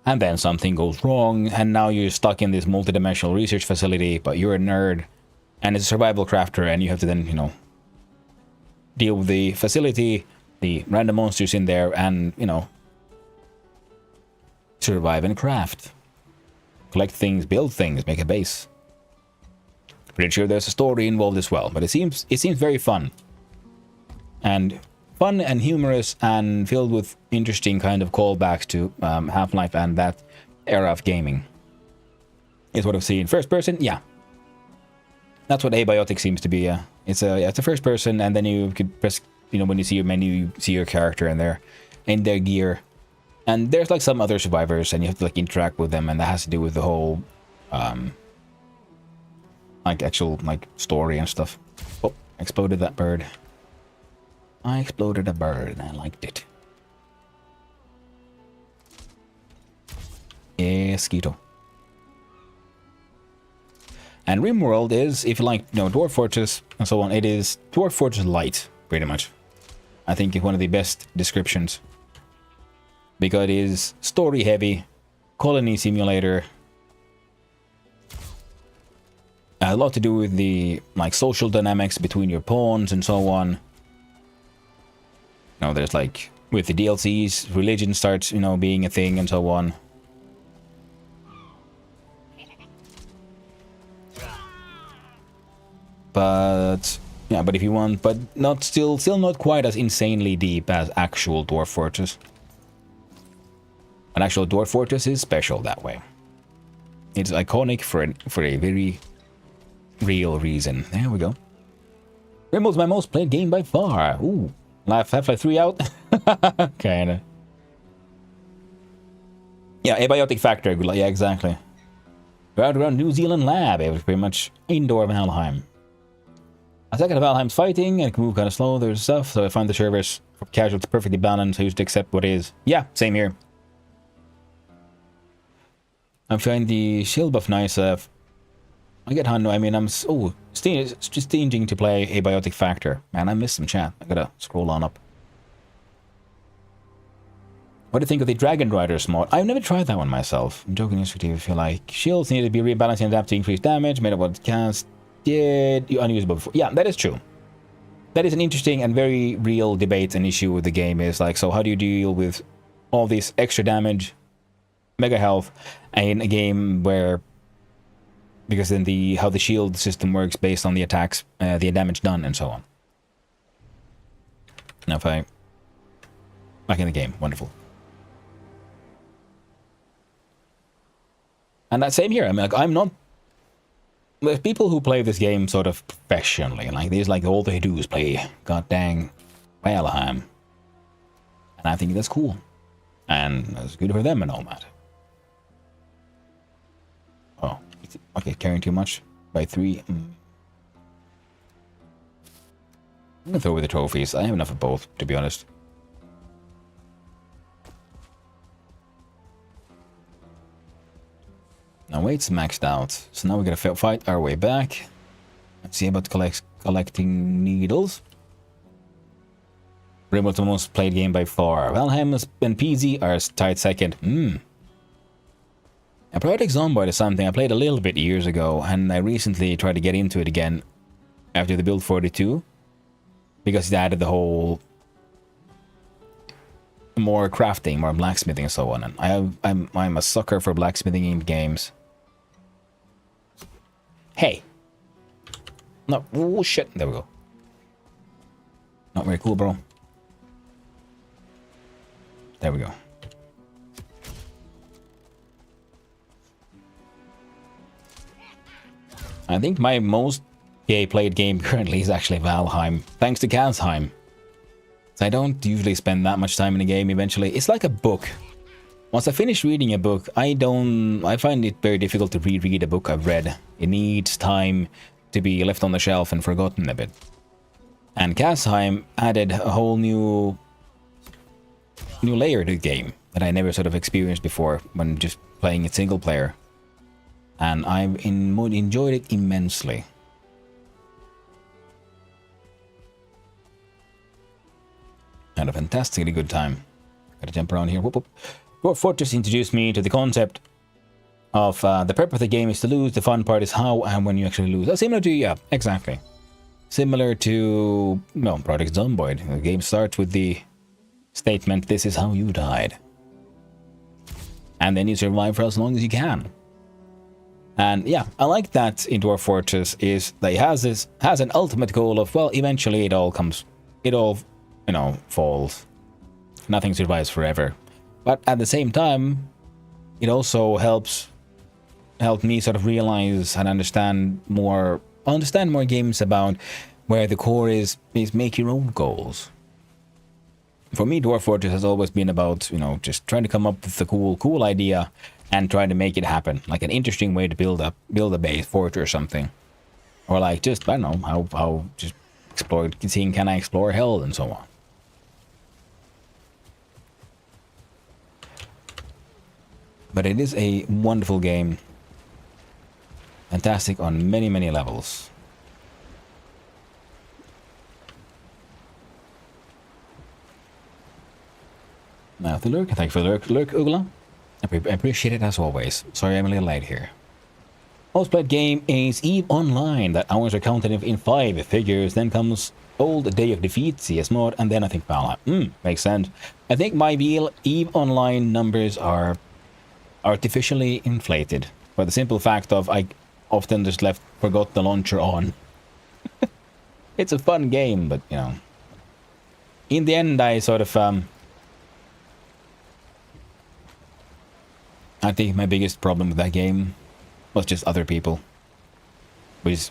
And then something goes wrong, and now you're stuck in this multidimensional research facility, but you're a nerd, and it's a survival crafter, and you have to then, deal with the facility, the random monsters in there, and, survive and craft. Collect things, build things, make a base. Pretty sure there's a story involved as well, but it seems very fun. And fun and humorous and filled with interesting kind of callbacks to Half-Life and that era of gaming. Is what I've seen. First person, yeah. That's what Abiotic seems to be. It's a first person, and then you could press, when you see your menu, you see your character in their gear. And there's like some other survivors, and you have to like interact with them, and that has to do with the whole, like actual like story and stuff. Oh, exploded that bird. I exploded a bird and I liked it. Yeah, Skeeto. And RimWorld is, if you like, Dwarf Fortress and so on, it is Dwarf Fortress Light, pretty much. I think it's one of the best descriptions. Because it is story heavy, colony simulator. A lot to do with the like social dynamics between your pawns and so on. You know, there's like with the DLCs, religion starts, you know, being a thing and so on. But yeah, but if you want, but not still not quite as insanely deep as actual Dwarf Fortress. An actual Dwarf Fortress is special that way. It's iconic for a very real reason. There we go. Rimble's my most played game by far. Ooh, Half-Life 3 out. Kinda. Yeah, abiotic factor. Yeah, exactly. Right around New Zealand lab. It was pretty much indoor Valheim. I suck at Valheim's fighting and can move kind of slow. There's stuff, so I find the servers for casuals perfectly balanced. I used to accept what is. Yeah, same here. I find the shield buff nice. I get Hanno. I mean, I'm so stinging to play abiotic factor. Man, I missed some chat. I gotta scroll on up. What do you think of the Dragon Riders mod? I've never tried that one myself. I'm joking yesterday. I feel like shields need to be rebalanced and adapt to increase damage. Made up what cast did unusable before. Yeah, that is true. That is an interesting and very real debate and issue with the game. Is like, so how do you deal with all this extra damage, mega health, in a game where, because then how the shield system works based on the attacks, the damage done, and so on. Now if I back in the game, wonderful. And that same here. I mean, like, I'm not. There's people who play this game sort of professionally, like these, like all they do is play god dang Valheim, and I think that's cool, and that's good for them and all that. Oh, okay, carrying too much by 3. I'm gonna throw away the trophies. I have enough of both, to be honest. Now weight's maxed out, so now we're gonna fight our way back. Let's see about collecting needles. Rainbow's the most played game by far. Valheim and PZ are tied second. A Project Zomboid is something I played a little bit years ago, and I recently tried to get into it again after the build 42, because it added the whole more crafting, more blacksmithing, and so on. And I'm a sucker for blacksmithing in games. Hey. No. Oh shit. There we go. Not very cool, bro. There we go. I think my most played game currently is actually Valheim, thanks to Casheim. So I don't usually spend that much time in a game eventually. It's like a book. Once I finish reading a book, I find it very difficult to reread a book I've read. It needs time to be left on the shelf and forgotten a bit. And Casheim added a whole new layer to the game that I never sort of experienced before when just playing it single player. And I've enjoyed it immensely. Had a fantastically good time. Gotta jump around here. Whoop, whoop. Dwarf Fortress introduced me to the concept of the purpose of the game is to lose. The fun part is how and when you actually lose. Similar to, yeah, exactly. Similar to, no, Project Zomboid. The game starts with the statement, this is how you died. And then you survive for as long as you can. And yeah, I like that in Dwarf Fortress is that it has an ultimate goal of, well, eventually it all, you know, falls. Nothing survives forever. But at the same time, it also helped me sort of realize and understand more games about where the core is make your own goals. For me, Dwarf Fortress has always been about, you know, just trying to come up with a cool idea and trying to make it happen, like an interesting way to build a base fort or something, or like just, I don't know, how just explore, seeing can I explore hell and so on. But it is a wonderful game, fantastic on many levels. Now the lurk, thank you for the lurk Ugla. I appreciate it as always. Sorry I'm a little late here. Most played game is EVE Online. That hours are counted in 5 figures. Then comes Old Day of Defeat, CS mod, and then I think Valheim. Makes sense. I think my EVE Online numbers are artificially inflated for the simple fact of I often just forgot the launcher on. It's a fun game, but you know, in the end I sort of I think my biggest problem with that game was just other people, which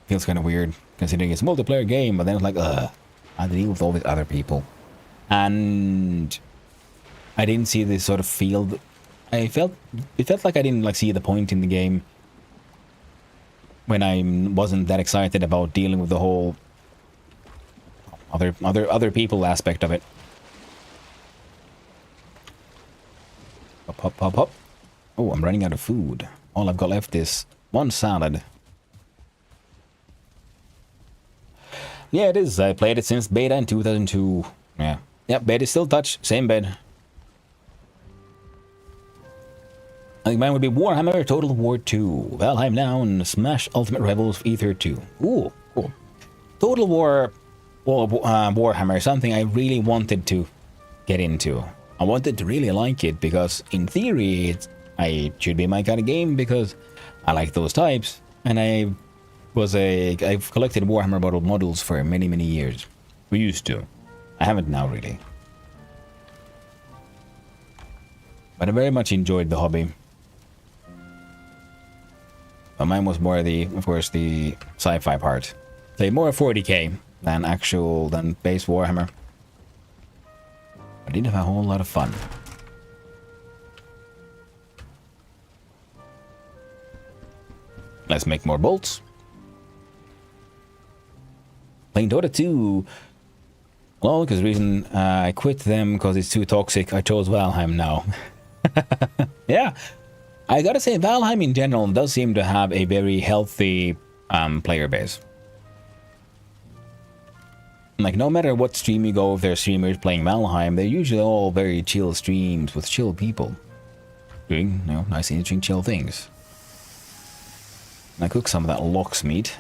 feels kind of weird considering it's a multiplayer game, but then it's like I had to deal with all these other people, and I didn't see this sort of field. It felt like I didn't like see the point in the game when I wasn't that excited about dealing with the whole other people aspect of it. Hop, hop, hop, hop. Oh, I'm running out of food. All I've got left is one salad. Yeah, it is. I played it since beta in 2002. Yeah. Yep, bed is still touch. Same bed. I think mine would be Warhammer Total War 2, Valheim Now, and Smash Ultimate Rebels Ether 2. Ooh, cool. Total War, Warhammer is something I really wanted to get into. I wanted to really like it because, in theory, it should be my kind of game because I like those types, and I've collected Warhammer models for many, many years. We used to. I haven't now, really. But I very much enjoyed the hobby. But mine was more of course, the sci-fi part. Say more 40k than base Warhammer. I did have a whole lot of fun. Let's make more bolts. Playing Dota 2. Well, because the reason I quit them because it's too toxic, I chose Valheim now. Yeah. I gotta say, Valheim in general does seem to have a very healthy player base. Like, no matter what stream you go, if there are streamers playing Valheim, they're usually all very chill streams with chill people. Doing, you know, nice, interesting, chill things. And I cook some of that lox meat.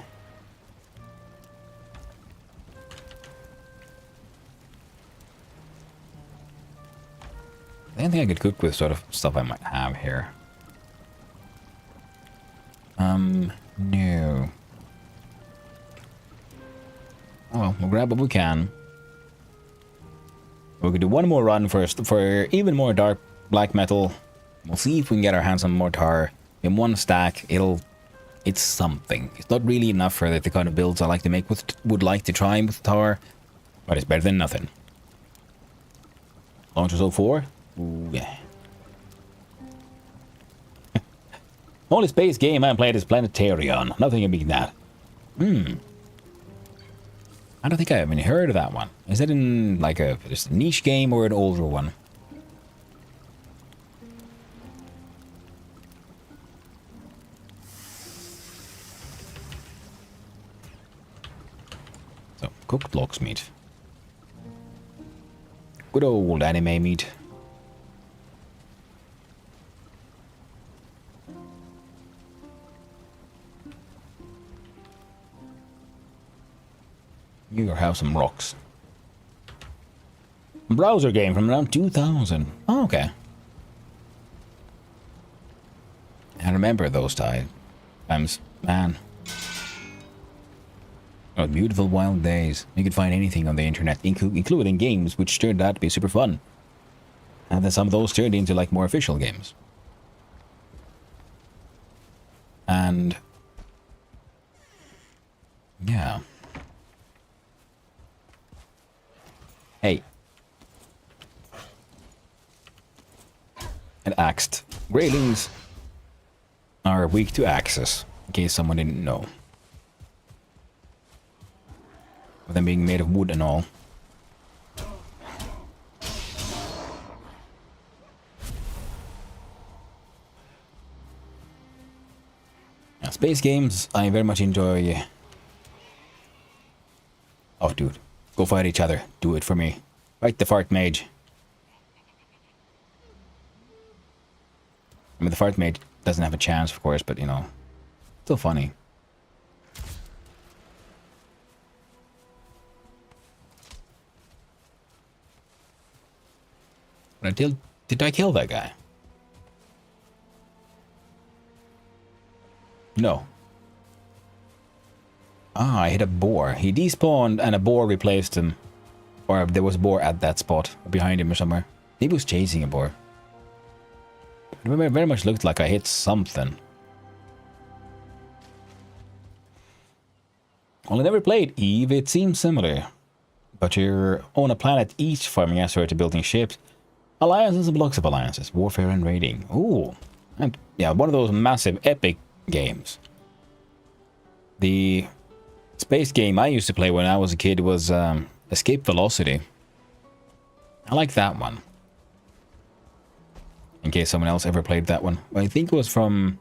Anything I could cook with sort of stuff I might have here? No. Oh well, we'll grab what we can. We could do one more run first for even more dark black metal. We'll see if we can get our hands on more tar. In one stack, it's something. It's not really enough for the kind of builds I like to make would like to try with tar, but it's better than nothing. Launcher 04? Ooh, yeah. Only space game I played is Planetarion. Nothing can beat that. I don't think I have even heard of that one. Is it in like just a niche game or an older one? So, cooked lox meat. Good old anime meat. You have some rocks. Browser game from around 2000. Oh, okay. I remember those times. Man. Oh, beautiful wild days. You could find anything on the internet, including games, which turned out to be super fun. And then some of those turned into like more official games. And yeah. Hey. And axed. Railings are weak to access, in case someone didn't know. With them being made of wood and all. Yeah, space games, I very much enjoy. Oh, dude. Go fight each other. Do it for me. Fight the fart mage. I mean, the fart mage doesn't have a chance, of course, but, you know, still funny. But did I kill that guy? No. Ah, I hit a boar. He despawned and a boar replaced him. Or there was a boar at that spot, behind him or somewhere. He was chasing a boar. It very much looked like I hit something. Well, I never played Eve. It seems similar. But you're on a planet each farming asteroid to building ships. Alliances and blocks of alliances. Warfare and raiding. Ooh. And yeah, one of those massive epic games. The space game I used to play when I was a kid was Escape Velocity. I like that one. In case someone else ever played that one. I think it was from...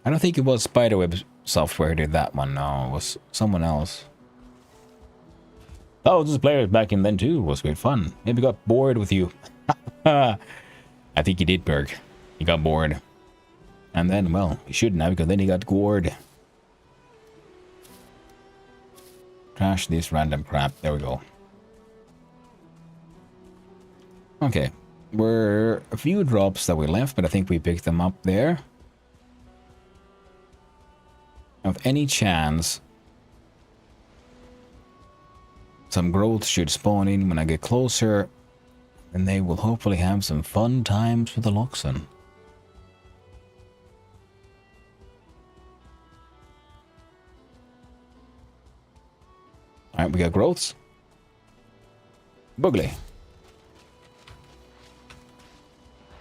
I don't think it was Spiderweb Software who did that one. No, it was someone else. Thousands of players back in then too. It was great fun. Maybe got bored with you. I think he did, Berg. He got bored. And then, well, he shouldn't have, because then he got gored. Trash this random crap. There we go. Okay. Were a few drops that we left, but I think we picked them up there. Of any chance, some growth should spawn in when I get closer, and they will hopefully have some fun times with the Loxon. Alright, we got growths. Boogly.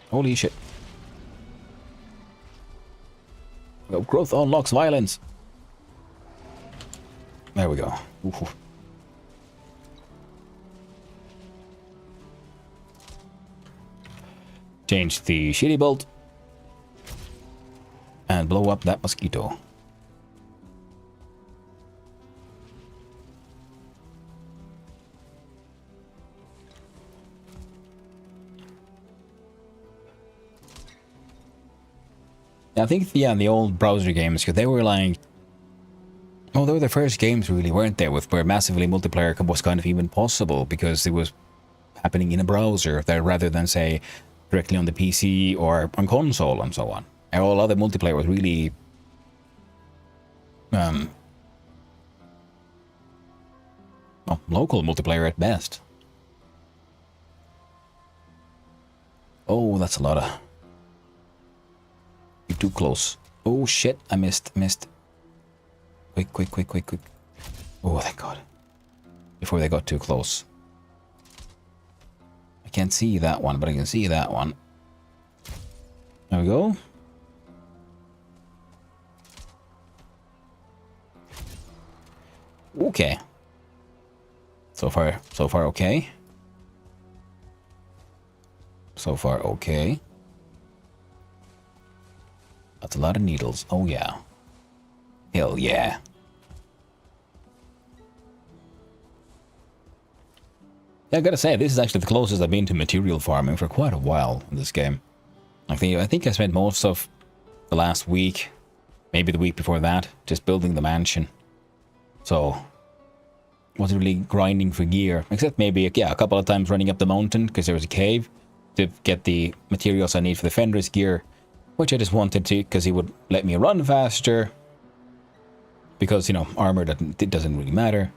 Holy shit. Growth unlocks violence. There we go. Ooh. Change the shitty bolt. And blow up that mosquito. I think, yeah, the old browser games, because they were like... Well, they were the first games, really, weren't they? Where massively multiplayer was kind of even possible, because it was happening in a browser, rather than, say, directly on the PC or on console and so on. And all other multiplayer was really... well, local multiplayer at best. Oh, that's a lot of... You're too close. Oh shit, I missed. Quick. Oh, thank God. Before they got too close. I can't see that one, but I can see that one. There we go. Okay. So far okay. So far okay. That's a lot of needles. Oh yeah. Hell yeah. Yeah, I gotta say, this is actually the closest I've been to material farming for quite a while in this game. I think I spent most of the last week, maybe the week before that, just building the mansion. So, wasn't really grinding for gear, except maybe, yeah, a couple of times running up the mountain, because there was a cave, to get the materials I need for the Fenris gear. Which I just wanted to, because he would let me run faster. Because, you know, armor doesn't really matter.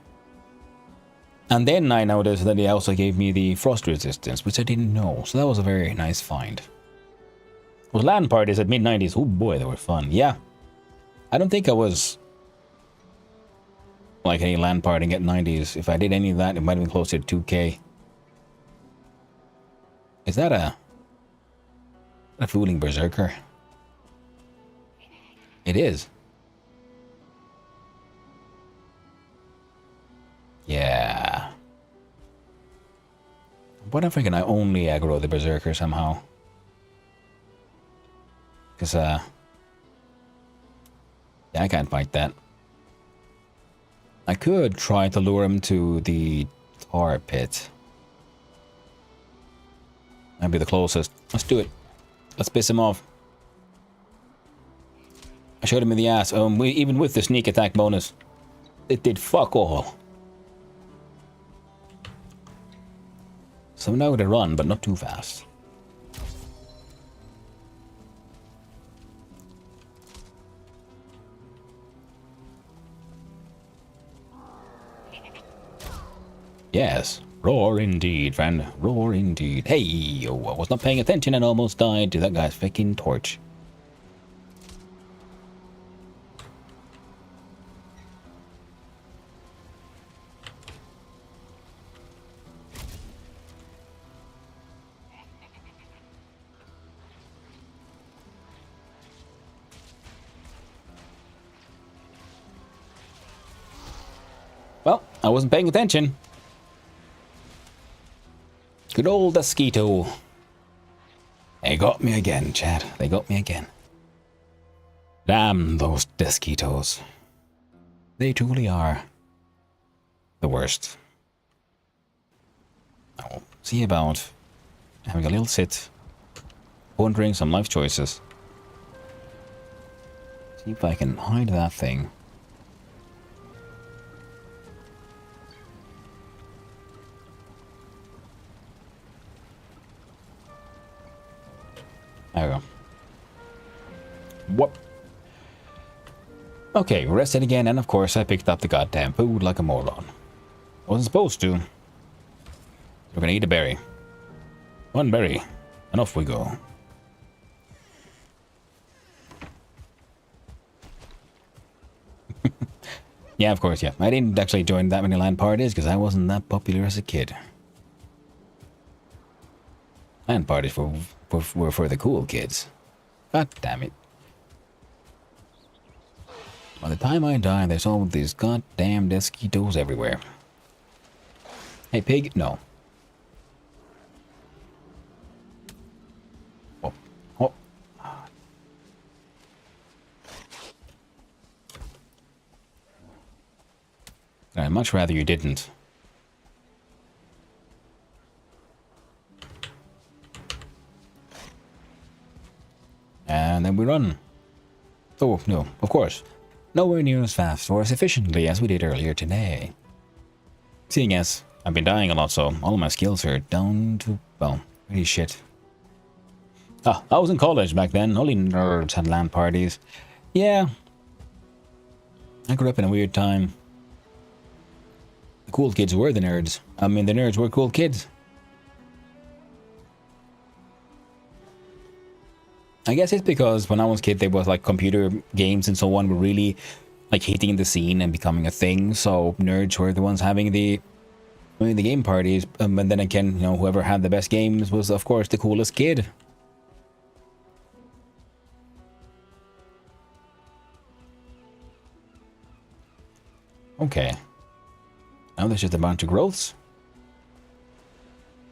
And then I noticed that he also gave me the frost resistance, which I didn't know. So that was a very nice find. Well, LAN parties at mid-90s, oh boy, they were fun. Yeah. I don't think I was like any LAN partying at 90s. If I did any of that, it might have been closer to 2K. Is that a fooling berserker? It is. Yeah. What if I can only aggro the berserker somehow? Because, yeah, I can't fight that. I could try to lure him to the tar pit. That'd be the closest. Let's do it. Let's piss him off. shot him in the ass. Even with the sneak attack bonus, it did fuck all. So now to run, but not too fast. Yes, roar indeed, friend. Roar indeed. Hey, oh, I was not paying attention and almost died to that guy's fucking torch. Well, I wasn't paying attention. Good old Mosquito. They got me again, Chad. They got me again. Damn those mosquitoes. They truly are the worst. I'll see about having a little sit, pondering some life choices. See if I can hide that thing. There we go. What? Okay, rested again, and of course I picked up the goddamn food like a moron. Wasn't supposed to. We're gonna eat a berry. One berry, and off we go. Yeah, of course, yeah. I didn't actually join that many LAN parties because I wasn't that popular as a kid. LAN parties were for the cool kids. God damn it. By the time I die, there's all these goddamn mosquitoes everywhere. Hey, pig? No. Oh. Oh. I'd much rather you didn't. And then we run. Oh, no, of course. Nowhere near as fast or as efficiently as we did earlier today. Seeing as I've been dying a lot, so all of my skills are down to, well, pretty shit. Ah, I was in college back then. Only nerds had LAN parties. Yeah. I grew up in a weird time. The cool kids were the nerds. I mean, the nerds were cool kids. I guess it's because when I was a kid, there was like computer games and so on were really like hitting the scene and becoming a thing. So nerds were the ones having the game parties. And then again, you know, whoever had the best games was, of course, the coolest kid. Okay. Now there's just a bunch of growths.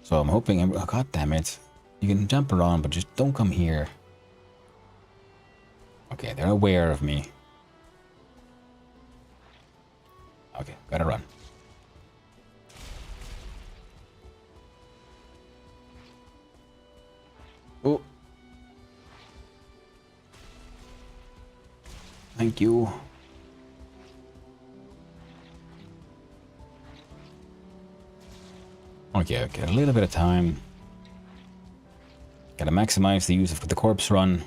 So I'm hoping, oh, god damn it. You can jump around, but just don't come here. Okay, they're aware of me. Okay, gotta run. Oh. Thank you. Okay, okay, a little bit of time. Gotta maximize the use of the corpse run.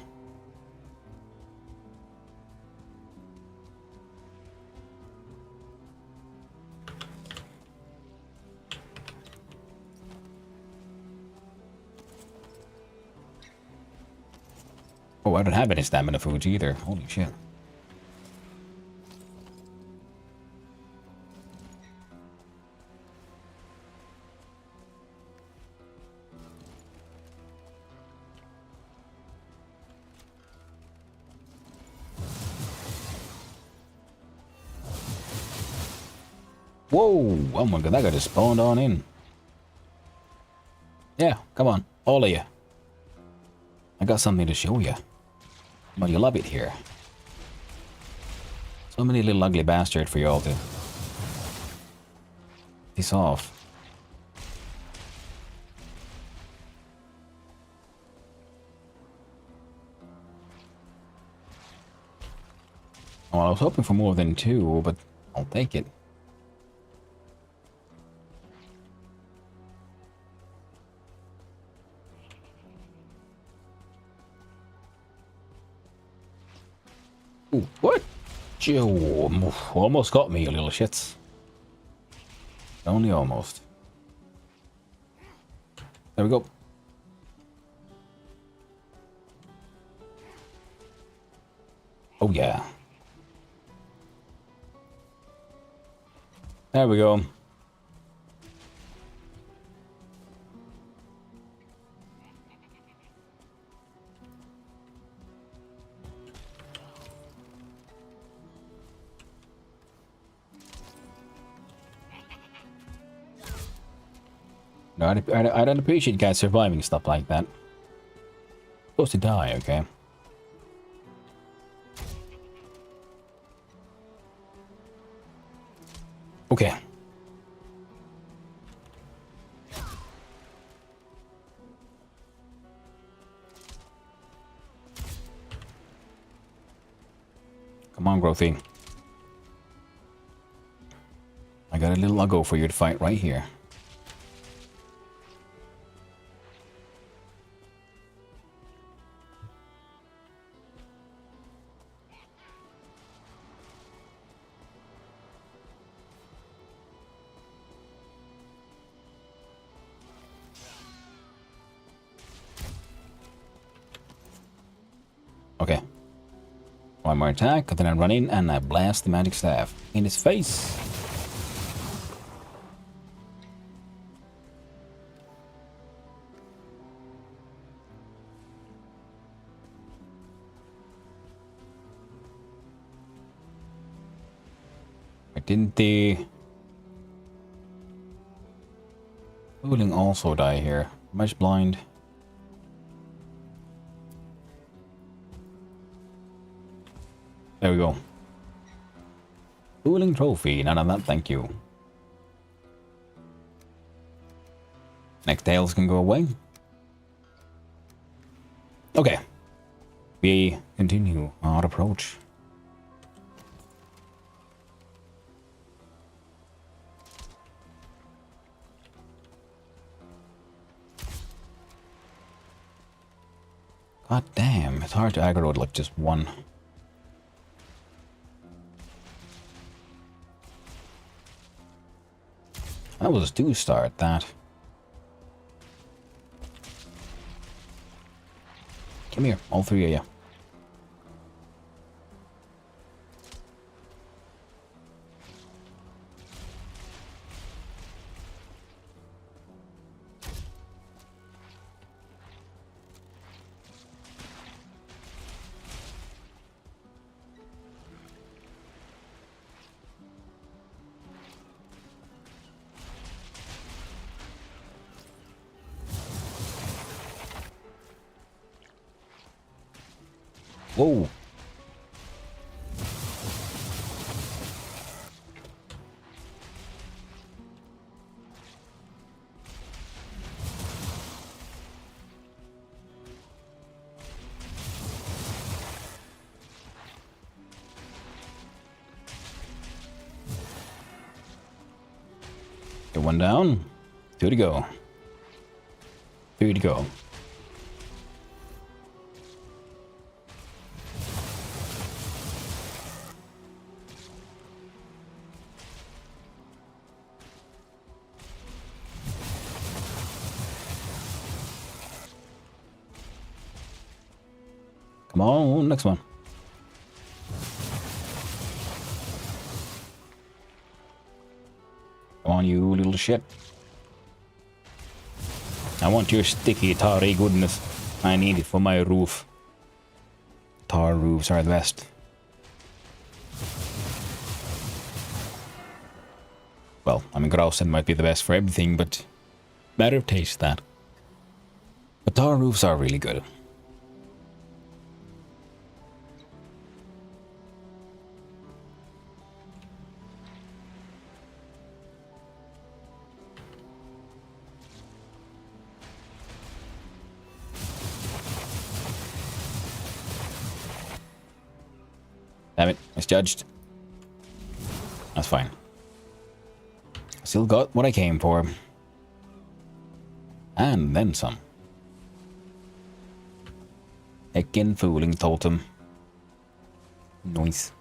Oh, I don't have any stamina foods either. Holy shit. Whoa! Oh my god, that guy just spawned on in. Yeah, come on, all of you. I got something to show you. Well, you love it here. So many little ugly bastard for you all to piss off. Well, I was hoping for more than 2, but I'll take it. Ooh, what? You almost got me, you little shits. Only almost. There we go. Oh yeah. There we go. No, I don't appreciate guys surviving stuff like that. Supposed to die, okay? Okay. Come on, Growthy. I got a little Uggo for you to fight right here. Okay. One more attack, then I run in and I blast the magic staff in his face. Didn't the Fooling also die here? Much blind. There we go. Fooling trophy. None of that, thank you. Next tails can go away. Okay. We continue our approach. God damn, it's hard to aggro with like just one. That was a 2-star at that. Come here, all 3 of you. Whoa. Get one down. 2 to go. 3 to go. Come on, next one. Come on, you little shit. I want your sticky, tarry goodness. I need it for my roof. Tar roofs are the best. Well, I mean, Grausen might be the best for everything, but matter of taste that. But tar roofs are really good. Damn it, misjudged. That's fine. Still got what I came for. And then some. Heckin' fooling totem. Nice.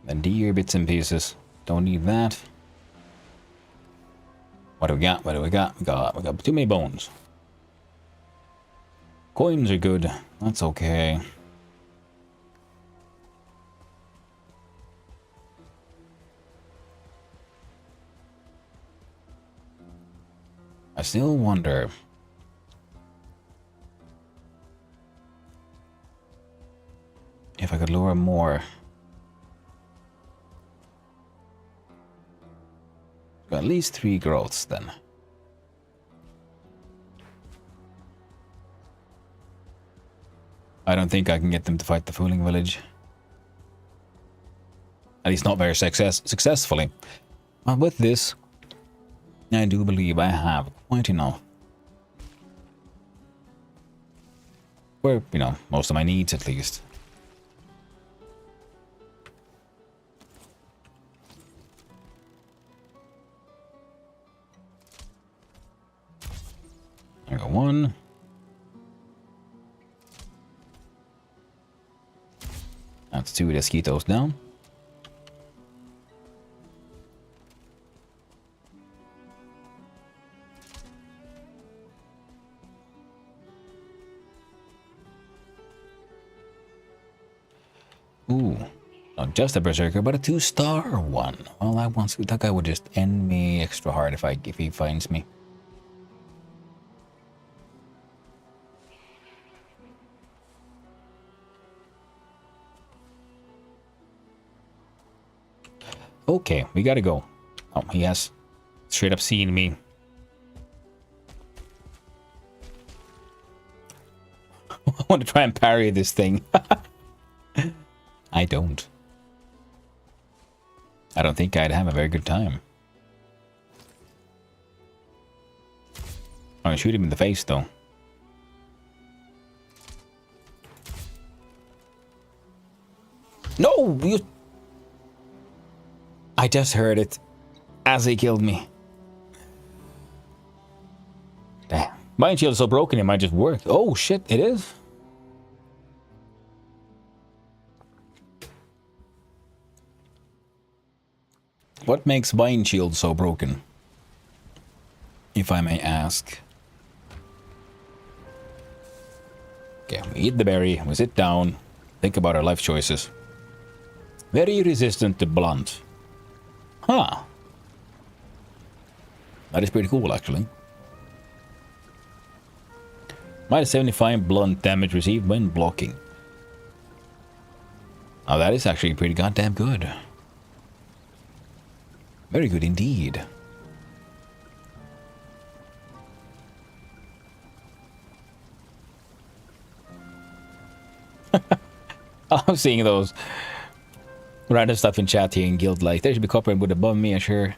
And deer bits and pieces. Don't need that. What do we got? What do we got? We got too many bones. Coins are good. That's okay. I still wonder. If I could lure more. At least 3 growths then. I don't think I can get them to fight the Fooling Village. At least not very successfully. But with this, I do believe I have quite enough. For, you know, most of my needs at least. There we go, 1. That's 2 mosquitoes down. Ooh, not just a berserker, but a 2-star one. Well, that guy would just end me extra hard if he finds me. Okay, we gotta go. Oh, he has straight up seen me. I want to try and parry this thing. I don't. I don't think I'd have a very good time. I'm gonna shoot him in the face, though. No! You... I just heard it as he killed me. Damn. My shield is so broken it might just work. Oh shit, it is? What makes Vine Shield so broken? If I may ask. Okay, we eat the berry, we sit down, think about our life choices. Very resistant to blunt. Huh. That is pretty cool, actually. Minus 75 blunt damage received when blocking. Now that is actually pretty goddamn good. Very good indeed. I'm seeing those random stuff in chat here in Guild, like there should be copper and wood above me, sure.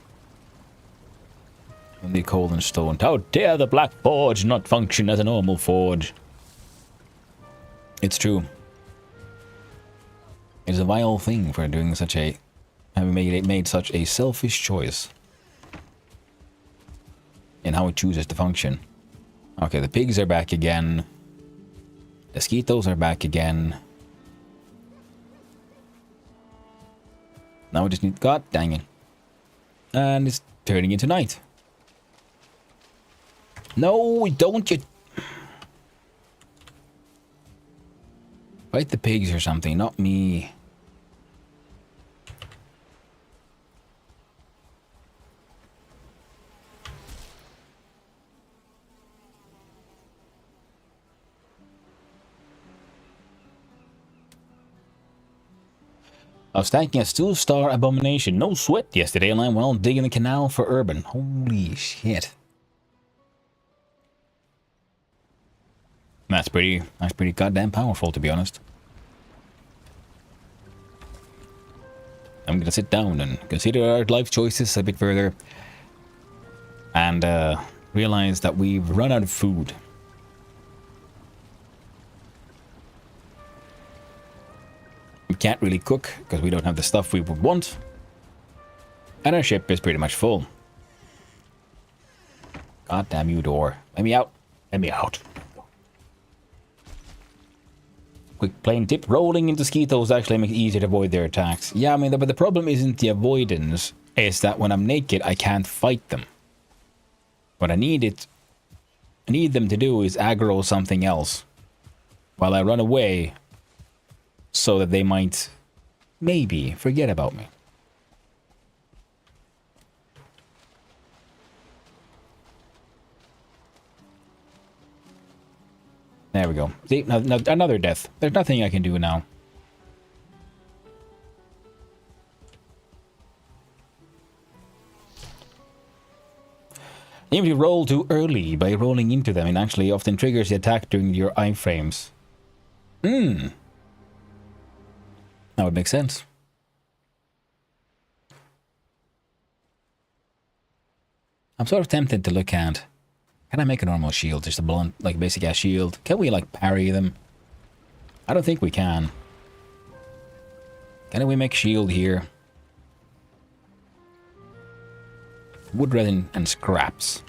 Only coal and stone. How dare the Black Forge not function as a normal forge? It's true. It's a vile thing for doing such a... having made such a selfish choice. In how it chooses to function. Okay, the pigs are back again. The mosquitoes are back again. Now we just need... God dang it. And it's turning into night. No, don't you... Fight the pigs or something, not me. I was tanking a 2-star abomination, no sweat yesterday, and I went on digging the canal for urban. Holy shit. That's pretty goddamn powerful, to be honest. I'm gonna sit down and consider our life choices a bit further. And realize that we've run out of food. We can't really cook because we don't have the stuff we would want. And our ship is pretty much full. God damn you, door. Let me out. Let me out. Quick plane tip. Rolling into Skeetos actually makes it easier to avoid their attacks. Yeah, I mean, but the problem isn't the avoidance. It's that when I'm naked, I can't fight them. What I need them to do is aggro something else. While I run away. So that they might, maybe, forget about me. There we go. See, another death. There's nothing I can do now. Even if you roll too early by rolling into them, it actually often triggers the attack during your iframes. That would make sense. I'm sort of tempted to look at... Can I make a normal shield? Just a blunt, like basic ass shield? Can we like parry them? I don't think we can. Can we make shield here? Wood resin and scraps.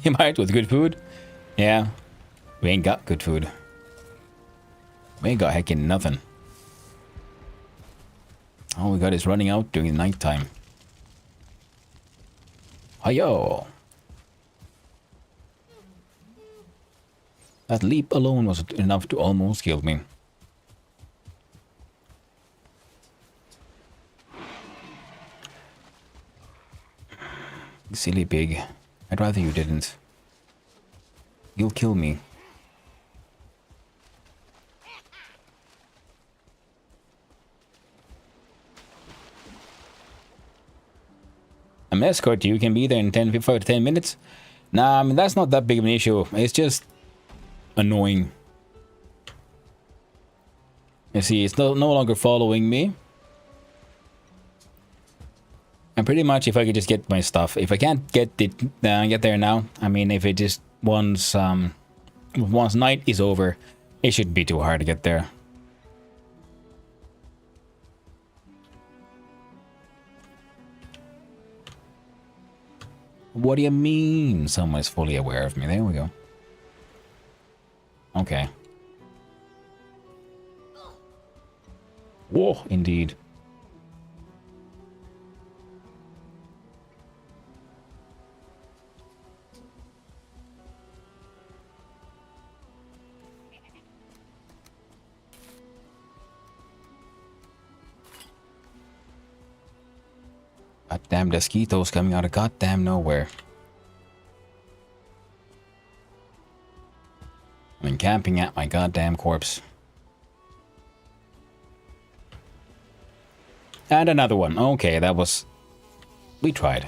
You might with good food. Yeah. We ain't got good food. We ain't got heckin' nothing. All we got is running out during the nighttime. Hi-yo! That leap alone was enough to almost kill me. Silly pig. I'd rather you didn't. You'll kill me. I'm escort you can be there in 5 to 10 minutes. Nah, I mean, that's not that big of an issue. It's just annoying. You see, it's no longer following me. And pretty much if I could just get my stuff. If I can't get there now, I mean, if it just once night is over, it shouldn't be too hard to get there. What do you mean someone is fully aware of me? There we go. Okay. Whoa, indeed. Goddamn mosquitoes coming out of goddamn nowhere. I'm camping at my goddamn corpse. And another one. Okay, that was... We tried.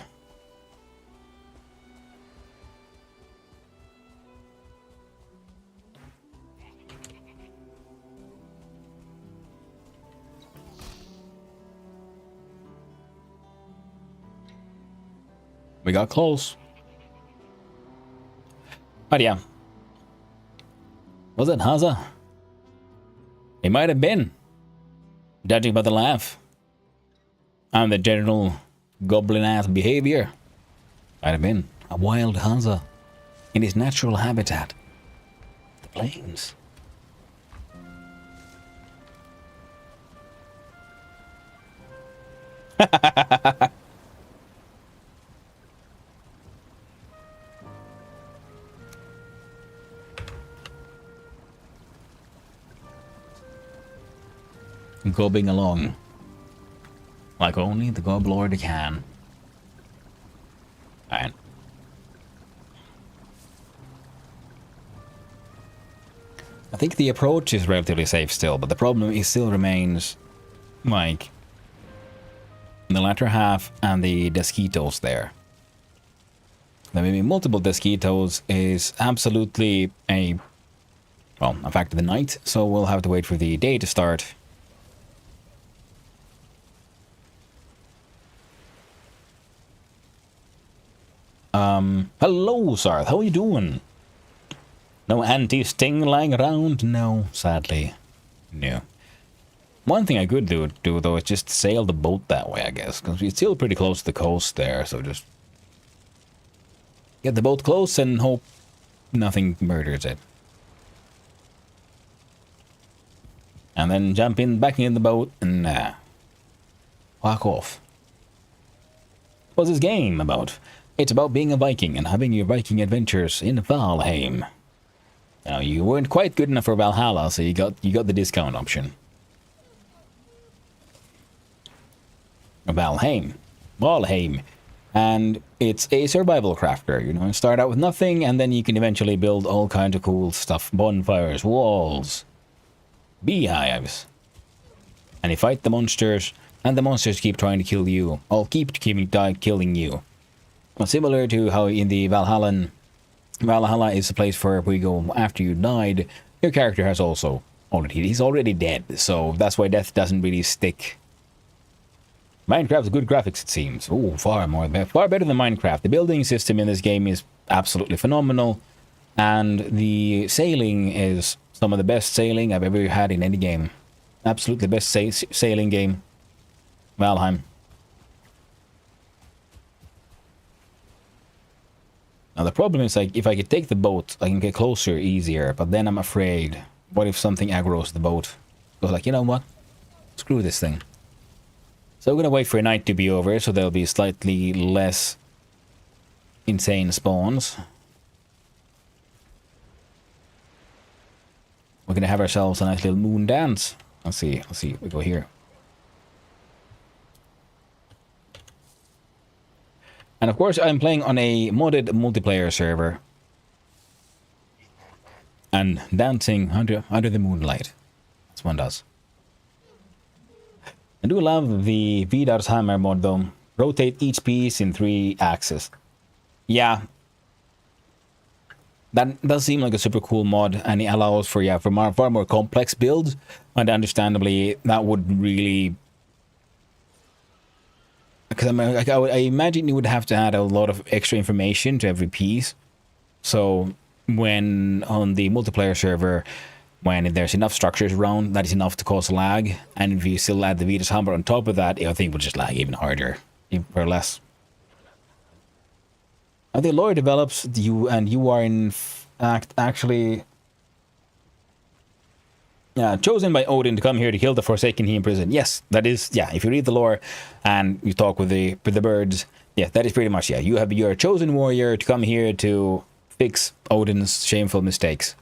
We got close. But yeah. Was it Haza? It might have been. Judging by the laugh. And the general goblin-ass behavior. Might have been a wild Haza. In his natural habitat. The plains. Gobbing along. Like only the Goblord can. Alright. I think the approach is relatively safe still, but the problem is still remains like in the latter half and the Desquitos there. There may be multiple Desquitos is absolutely a fact of the night, so we'll have to wait for the day to start. Hello, Sarth. How are you doing? No anti-sting lying around? No, sadly. No. One thing I could do though is just sail the boat that way, I guess, because we're still pretty close to the coast there, so just get the boat close and hope nothing murders it. And then jump in, back in the boat, and walk off. What's this game about? It's about being a Viking and having your Viking adventures in Valheim. Now, you weren't quite good enough for Valhalla, so you got the discount option. Valheim. And it's a survival crafter, you know, start out with nothing, and then you can eventually build all kinds of cool stuff. Bonfires, walls, beehives. And you fight the monsters, and the monsters keep trying to kill you. I'll keep killing you. Well, similar to how in the Valhalla is a place where we go after you died, your character has also he's already dead, so that's why death doesn't really stick. Minecraft's good graphics, it seems. Oh, far better than Minecraft. The building system in this game is absolutely phenomenal, and the sailing is some of the best sailing I've ever had in any game. Absolutely best sailing game. Valheim. Now the problem is, like, if I could take the boat, I can get closer easier, but then I'm afraid, what if something aggroes the boat? So like, you know what? Screw this thing. So we're gonna wait for night to be over, so there'll be slightly less insane spawns. We're gonna have ourselves a nice little moon dance. Let's see, we go here. And of course, I'm playing on a modded multiplayer server. And dancing under the moonlight. That's what one does. I do love the Vidar's hammer mod though. Rotate each piece in 3 axes. Yeah. That does seem like a super cool mod, and it allows for far more complex builds. And understandably, that would really... Because I imagine you would have to add a lot of extra information to every piece. So when on the multiplayer server, when there's enough structures around, that is enough to cause lag. And if you still add the Vidar's hammer on top of that, I think it would just lag even harder, or less. And the lore develops you, and you are in fact actually chosen by Odin to come here to kill the Forsaken he imprisoned. Yes, that is, if you read the lore and you talk with the birds, that is pretty much, you're a chosen warrior to come here to fix Odin's shameful mistakes.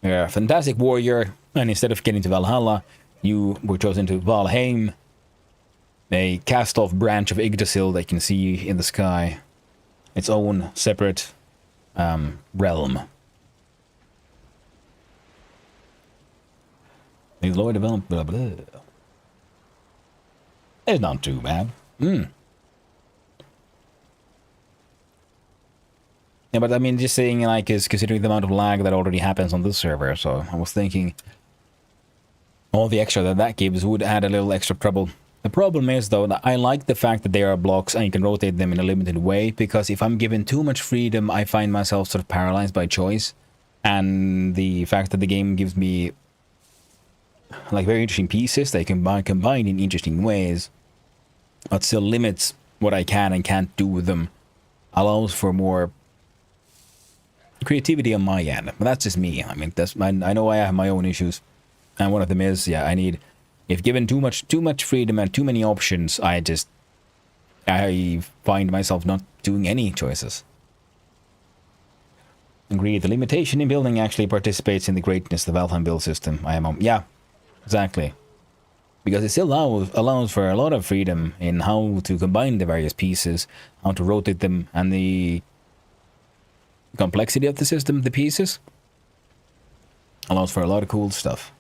You're a fantastic warrior, and instead of getting to Valhalla, you were chosen to Valheim, a cast-off branch of Yggdrasil that you can see in the sky. Its own separate realm. The lore developed, blah blah. It's not too bad. Yeah, but I mean, just saying, like, is considering the amount of lag that already happens on this server, so I was thinking all the extra that gives would add a little extra trouble. The problem is, though, that I like the fact that they are blocks and you can rotate them in a limited way, because if I'm given too much freedom, I find myself sort of paralyzed by choice. And the fact that the game gives me, like, very interesting pieces that can be combined in interesting ways, but still limits what I can and can't do with them, allows for more creativity on my end. But that's just me. I mean, I know I have my own issues, and one of them is, I need... If given too much freedom and too many options, I find myself not doing any choices. Agreed. The limitation in building actually participates in the greatness of the Valheim build system. Yeah, exactly. Because it still allows for a lot of freedom in how to combine the various pieces, how to rotate them, and the complexity of the system, the pieces, allows for a lot of cool stuff.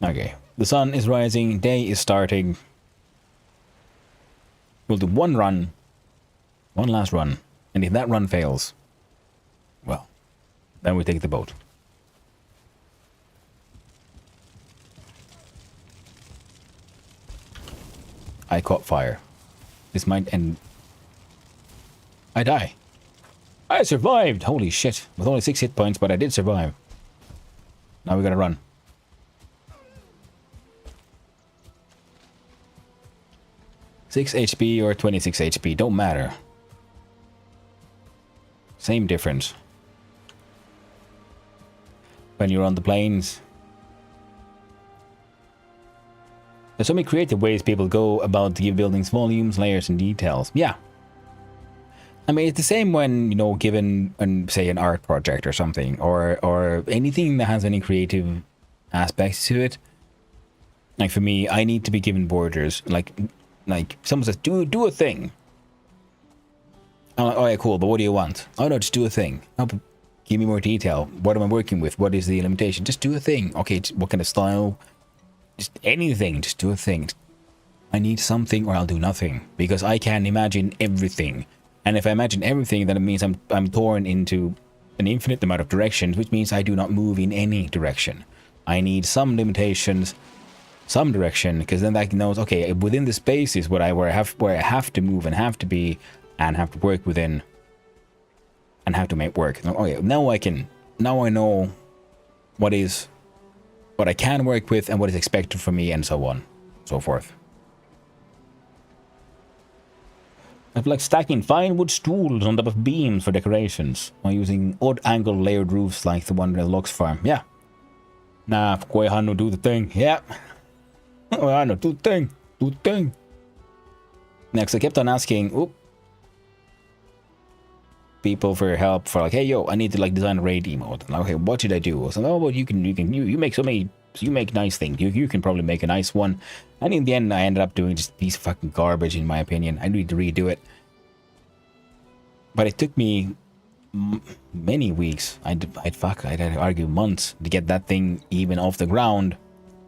Okay. The sun is rising, day is starting. We'll do one last run, and if that run fails, well, then we take the boat. I caught fire. This might end I die. I survived! Holy shit. With only 6 hit points, but I did survive. Now we gotta run. Six HP or 26 HP, don't matter. Same difference. When you're on the plains. There's so many creative ways people go about to give buildings volumes, layers, and details. Yeah. I mean, it's the same when, you know, given, say, an art project or something, or anything that has any creative aspects to it. Like for me, I need to be given borders. Like someone says, do a thing. I'm like, oh yeah, cool, but what do you want? Oh no, just do a thing. Oh, but give me more detail. What am I working with? What is the limitation? Just do a thing. Okay, what kind of style? Just anything. Just do a thing. I need something or I'll do nothing. Because I can imagine everything. And if I imagine everything, then it means I'm torn into an infinite amount of directions, which means I do not move in any direction. I need some limitations, some direction, because then that knows, okay, within the space is where I have to move and have to be and have to work within and have to make work. Oh yeah, now I know what I can work with and what is expected from me and so on, so forth. I feel like stacking fine wood stools on top of beams for decorations while using odd angle layered roofs like the one in the Logs farm. Yeah. Nah, Koi Hanu, do the thing. Yeah. Hanu, do the thing. Do the thing. Next, I kept on asking people for help for like, hey yo, I need to like design a raid emote. Like, okay, what should I do? So, oh well, you make so many, you make nice things. You can probably make a nice one. And in the end, I ended up doing just a piece of fucking garbage, in my opinion. I need to redo it. But it took me many weeks. I'd argue months to get that thing even off the ground.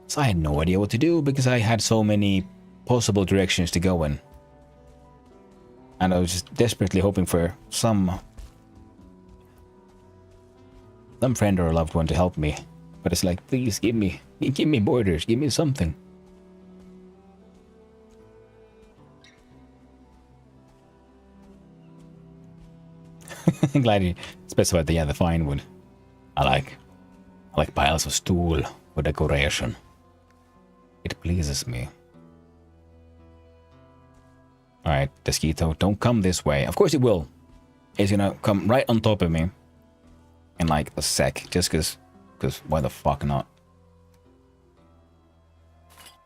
So I had no idea what to do because I had so many possible directions to go in. And I was just desperately hoping for some friend or a loved one to help me. But it's like, please give me borders, give me something. I'm glad you specified the fine wood. I like piles of stool for decoration. It pleases me. Alright, Desquito, don't come this way. Of course it will. It's gonna come right on top of me in like a sec, just cause why the fuck not?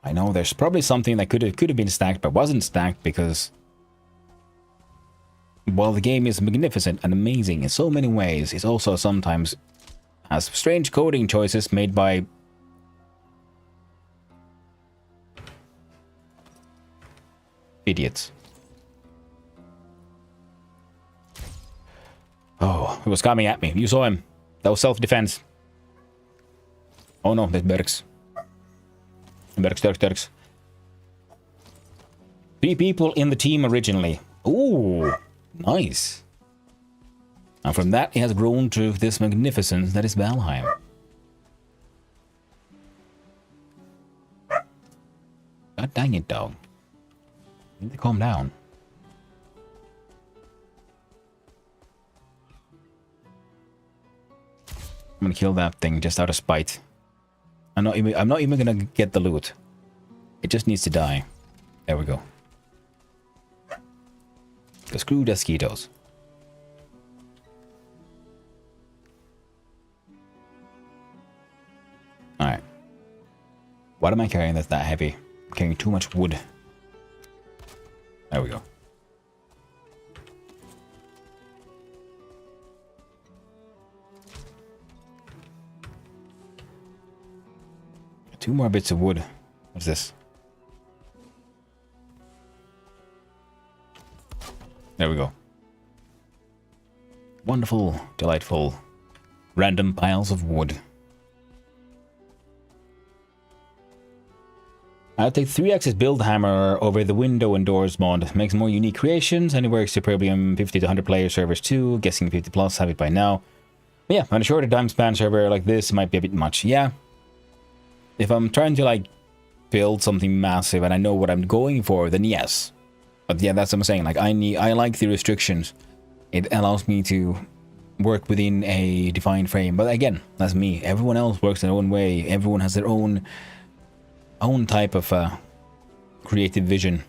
I know there's probably something that could have been stacked but wasn't stacked because while the game is magnificent and amazing in so many ways, it also sometimes has strange coding choices made by idiots. Oh, he was coming at me. You saw him. That was self-defense. Oh no, there's Berks. Turks. 3 people in the team originally. Ooh, nice. And from that, he has grown to this magnificence that is Valheim. God dang it, dog. You need to calm down. I'm gonna kill that thing just out of spite. I'm not even gonna get the loot. It just needs to die. There we go. The screw mosquitoes. Alright. What am I carrying that's that heavy? I'm carrying too much wood. There we go. Two more bits of wood. What's this? There we go. Wonderful, delightful, random piles of wood. I'll take 3-axis build hammer over the window and doors mod. Makes more unique creations and it works superbly on 50 to 100 player servers too. Guessing 50 plus have it by now. But yeah, on a shorter time span server like this, it might be a bit much. Yeah. If I'm trying to like build something massive and I know what I'm going for, then yes. But yeah, that's what I'm saying. Like I like the restrictions it allows me to work within a defined frame. But again, that's me. Everyone else works their own way. Everyone has their own type of creative vision.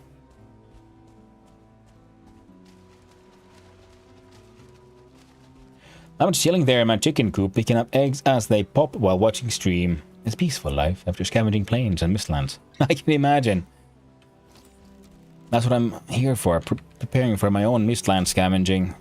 I'm just chilling there in my chicken coop, picking up eggs as they pop while watching stream. It's a peaceful life after scavenging plains and mistlands. I can imagine. That's what I'm here for, preparing for my own mistland scavenging.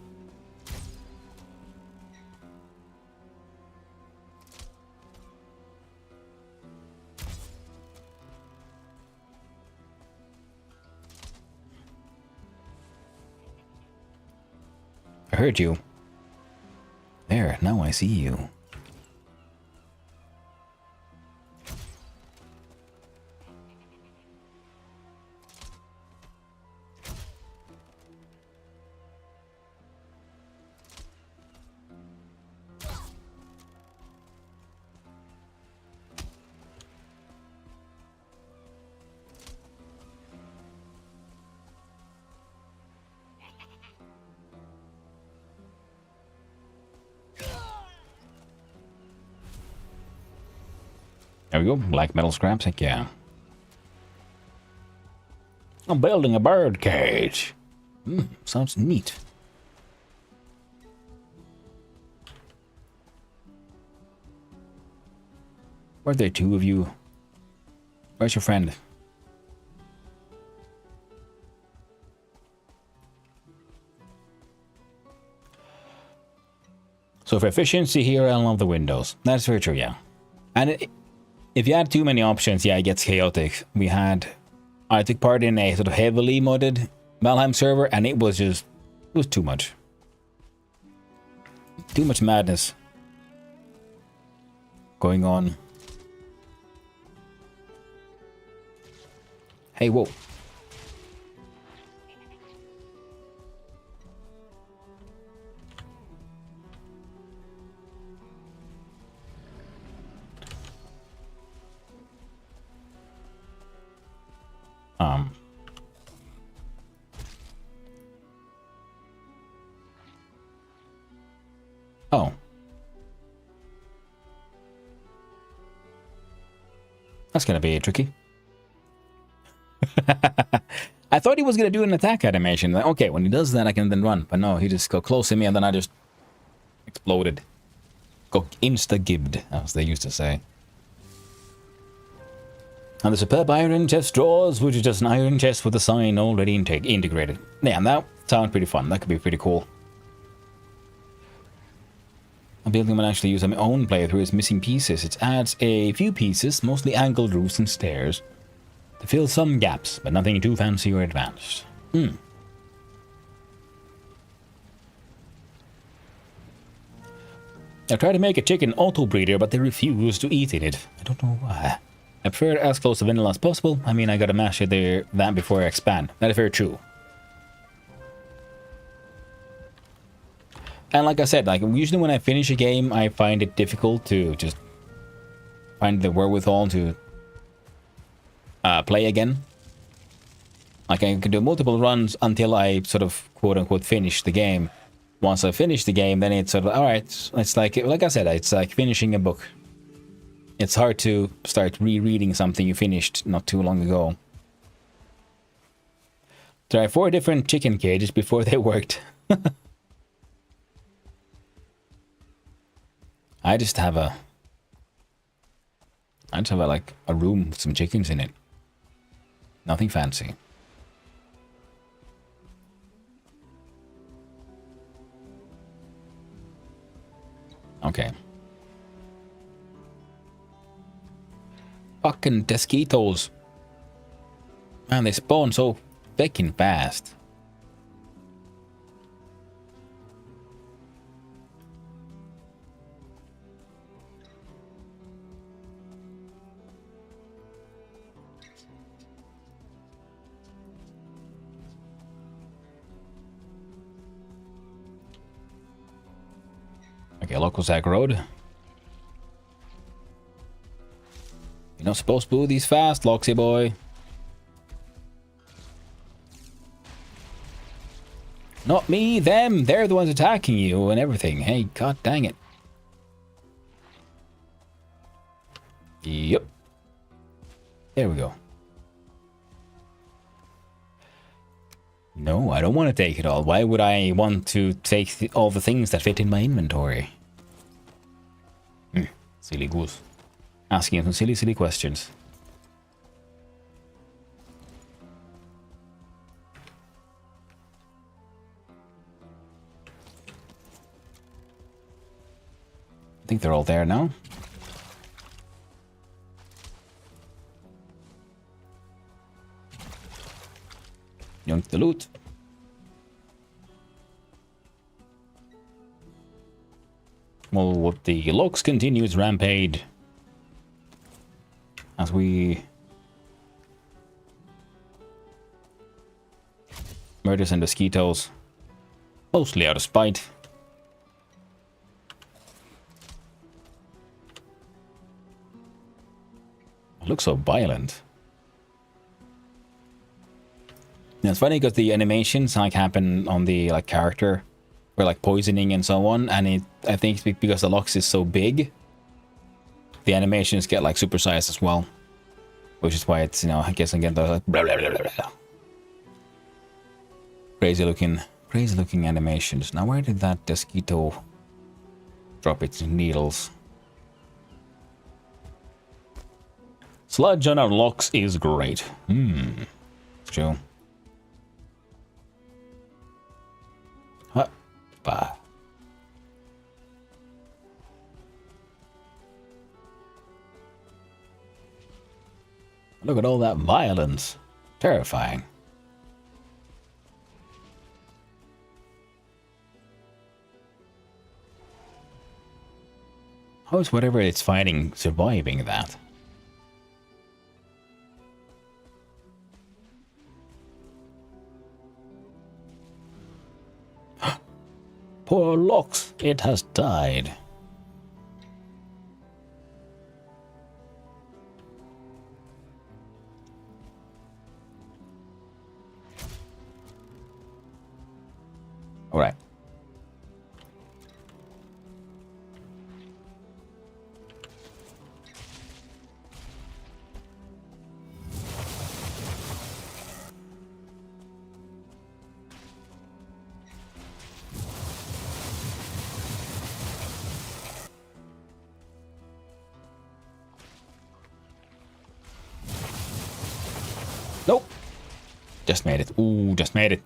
I heard you. There, now I see you. There we go, black metal scraps, heck yeah. I'm building a bird cage. Sounds neat. Were there two of you? Where's your friend? So for efficiency here, I love the windows. That's very true, yeah. And if you had too many options, yeah, it gets chaotic. I took part in a sort of heavily modded Valheim server, and it was too much. Too much madness going on. Hey, whoa. Oh. That's gonna be tricky. I thought he was gonna do an attack animation. Like, okay, when he does that, I can then run. But no, he just got close to me and then I just exploded. Got insta-gibbed, as they used to say. And the superb iron chest drawers, which is just an iron chest with a sign already integrated. Yeah, and that sounds pretty fun. That could be pretty cool. A building will actually use on my own playthrough is missing pieces. It adds a few pieces, mostly angled roofs and stairs, to fill some gaps, but nothing too fancy or advanced. I tried to make a chicken auto-breeder, but they refused to eat in it. I don't know why. I prefer as close to vanilla as possible. I mean, I gotta mash it there that before I expand. That is very true. And like I said, like usually when I finish a game, I find it difficult to just find the wherewithal to play again. Like I can do multiple runs until I sort of quote-unquote finish the game. Once I finish the game, then it's sort of, alright, it's like I said, it's like finishing a book. It's hard to start rereading something you finished not too long ago. Try 4 different chicken cages before they worked. I just have a like a room with some chickens in it. Nothing fancy. Okay. Fucking mosquitoes. Man, they spawn so fucking fast. Okay, local Zag Road. You're not supposed to move these fast, Loxy boy. Not me, them. They're the ones attacking you and everything. Hey, god dang it. Yep. There we go. No, I don't want to take it all. Why would I want to take all the things that fit in my inventory? Silly goose. Asking some silly questions. I think they're all there now. Yoink the loot. Well, what the Locks continues rampage as we murder some mosquitoes, mostly out of spite. It looks so violent. Yeah, it's funny because the animations like happen on the like character, or like poisoning and so on, and I think it's because the Locks is so big, the animations get like supersized as well, which is why it's, you know, I guess again the like blah, blah, blah, blah, blah. Crazy looking animations. Now where did that mosquito drop its needles? Sludge on our Locks is great. True. Bah. Look at all that violence. Terrifying. How is whatever it's fighting surviving that? Poor Locks, it has died. All right. Nope. Just made it. Ooh, just made it.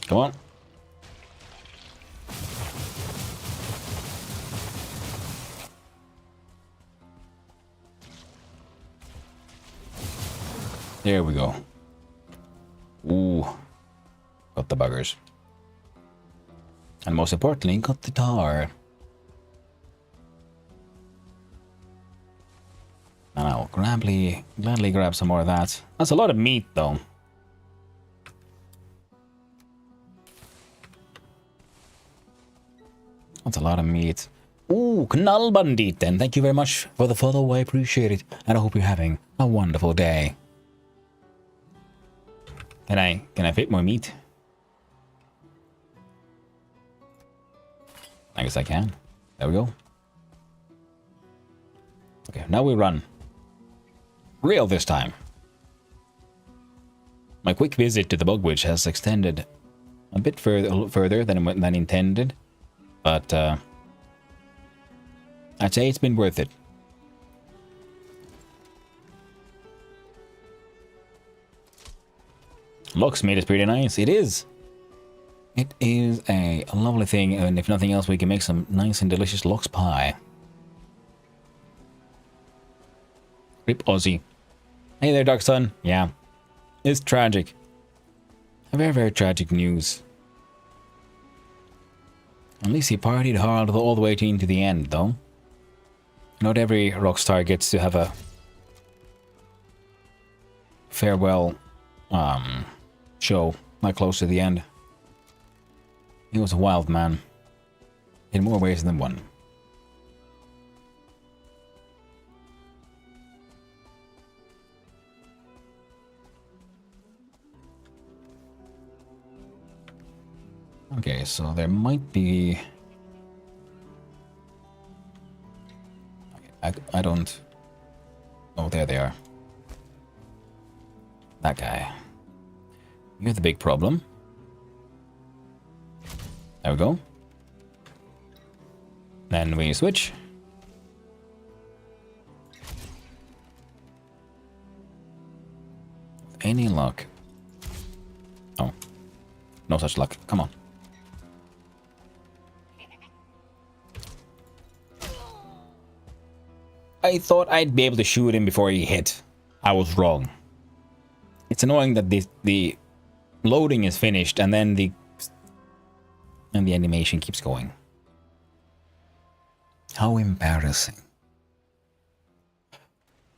Come on. There we go. Ooh. Got the buggers. And most importantly, got the tar. And I'll gladly grab some more of that. That's a lot of meat, though. That's a lot of meat. Ooh, Knallbanditen. Thank you very much for the follow. I appreciate it. And I hope you're having a wonderful day. Can I fit more meat? I guess I can. There we go. Okay, now we run. Real this time. My quick visit to the Bug Witch has extended a bit further than intended, but I'd say it's been worth it. Locks made is pretty nice. It is. It is a lovely thing, and if nothing else, we can make some nice and delicious Locks pie. Rip Aussie. Hey there, Dark Sun. Yeah, it's tragic. A very, very tragic news. At least he partied hard all the way into the end, though. Not every rockstar gets to have a farewell show that close to the end. He was a wild man. in more ways than one. Okay, so there might be... I don't... Oh, there they are. That guy. You're the big problem. There we go. Then we switch. Any luck? Oh. No such luck. Come on. I thought I'd be able to shoot him before he hit. I was wrong. It's annoying that the loading is finished and then the animation keeps going. How embarrassing.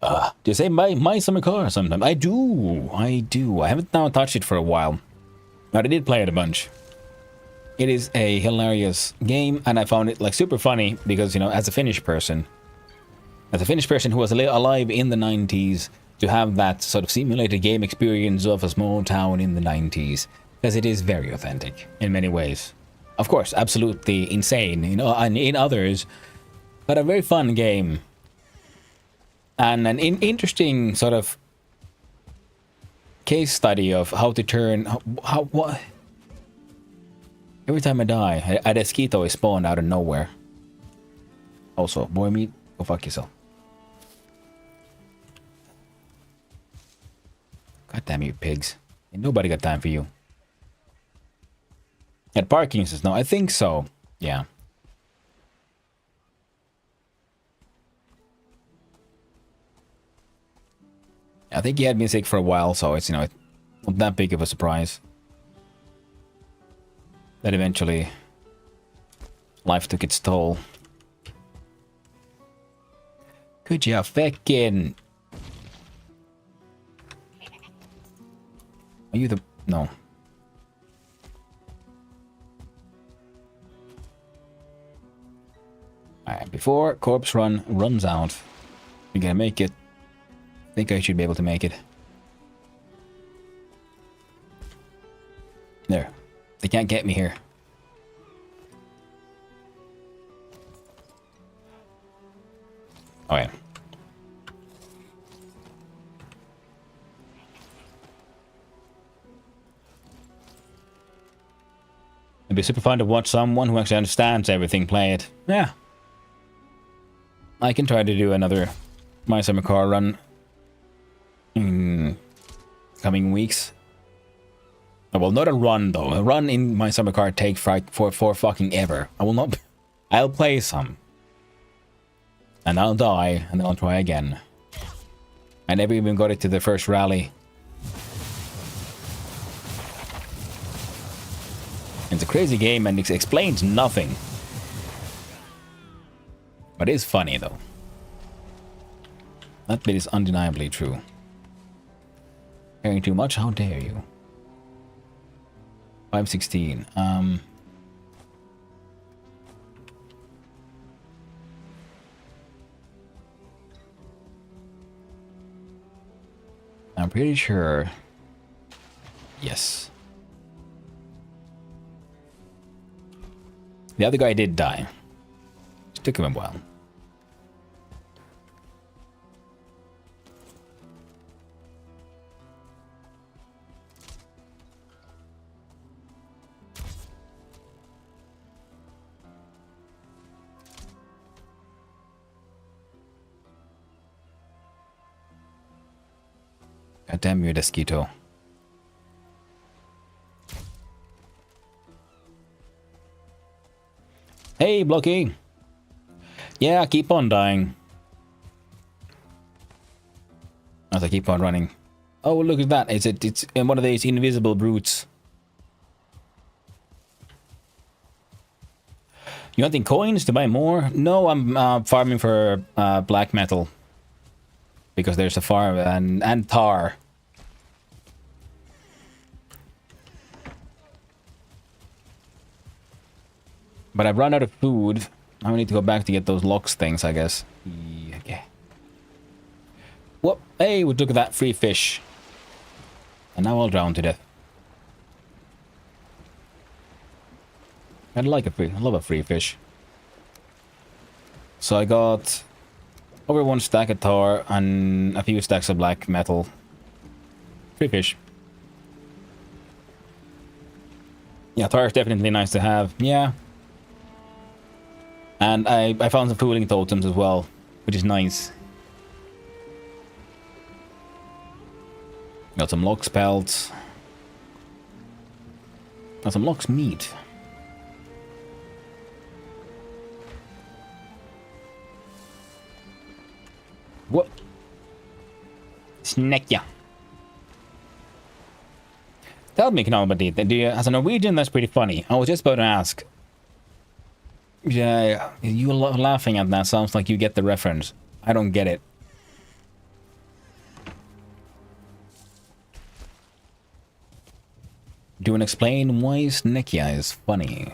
Do you say my summer car sometimes? I do. I haven't now touched it for a while. But I did play it a bunch. It is a hilarious game, and I found it like super funny because, you know, as a Finnish person who was alive in the 90s, to have that sort of simulated game experience of a small town in the 90s, because it is very authentic in many ways. Of course, absolutely insane, you know, and in others, but a very fun game. And an interesting sort of case study of how to turn... what? Every time I die, a mosquito is spawned out of nowhere. Also, boy meat, go fuck yourself. God damn you pigs. Ain't nobody got time for you. At parking says no, I think so. Yeah. I think he had been sick for a while, so it's, you know, it's not that big of a surprise that eventually life took its toll. Could you fucking... Are you the... No. Alright, before corpse run runs out, we're gonna make it. I think I should be able to make it. There. They can't get me here. Oh yeah. It'd be super fun to watch someone who actually understands everything play it. Yeah. I can try to do another My Summer Car run in coming weeks. Well, not a run though. A run in My Summer Car takes for fucking ever. I will not... I'll play some. And I'll die, and then I'll try again. I never even got it to the first rally. It's a crazy game and it explains nothing. But it is funny though. That bit is undeniably true. Caring too much? How dare you? 516. I'm pretty sure. Yes. The other guy did die. It took him a while. God damn you, mosquito. Hey, Blocky. Yeah, keep on dying. As I keep on running. Oh, look at that. It's one of these invisible brutes. You hunting coins to buy more? No, I'm farming for black metal. Because there's a farm and tar. But I've run out of food. I need to go back to get those locks things, I guess. Okay. Whoop. Hey, we took that free fish. And now I'll drown to death. I love a free fish. So I got over 1 stack of tar and a few stacks of black metal. Free fish. Yeah, tar is definitely nice to have. Yeah. And I found some fooling totems as well, which is nice. Got some lox pelts. Got some lox meat. What? Snekja. Tell me, Knallbadit, as a Norwegian, that's pretty funny. I was just about to ask. Yeah, you laughing at that sounds like you get the reference. I don't get it. Do you want to explain why Snekja is funny?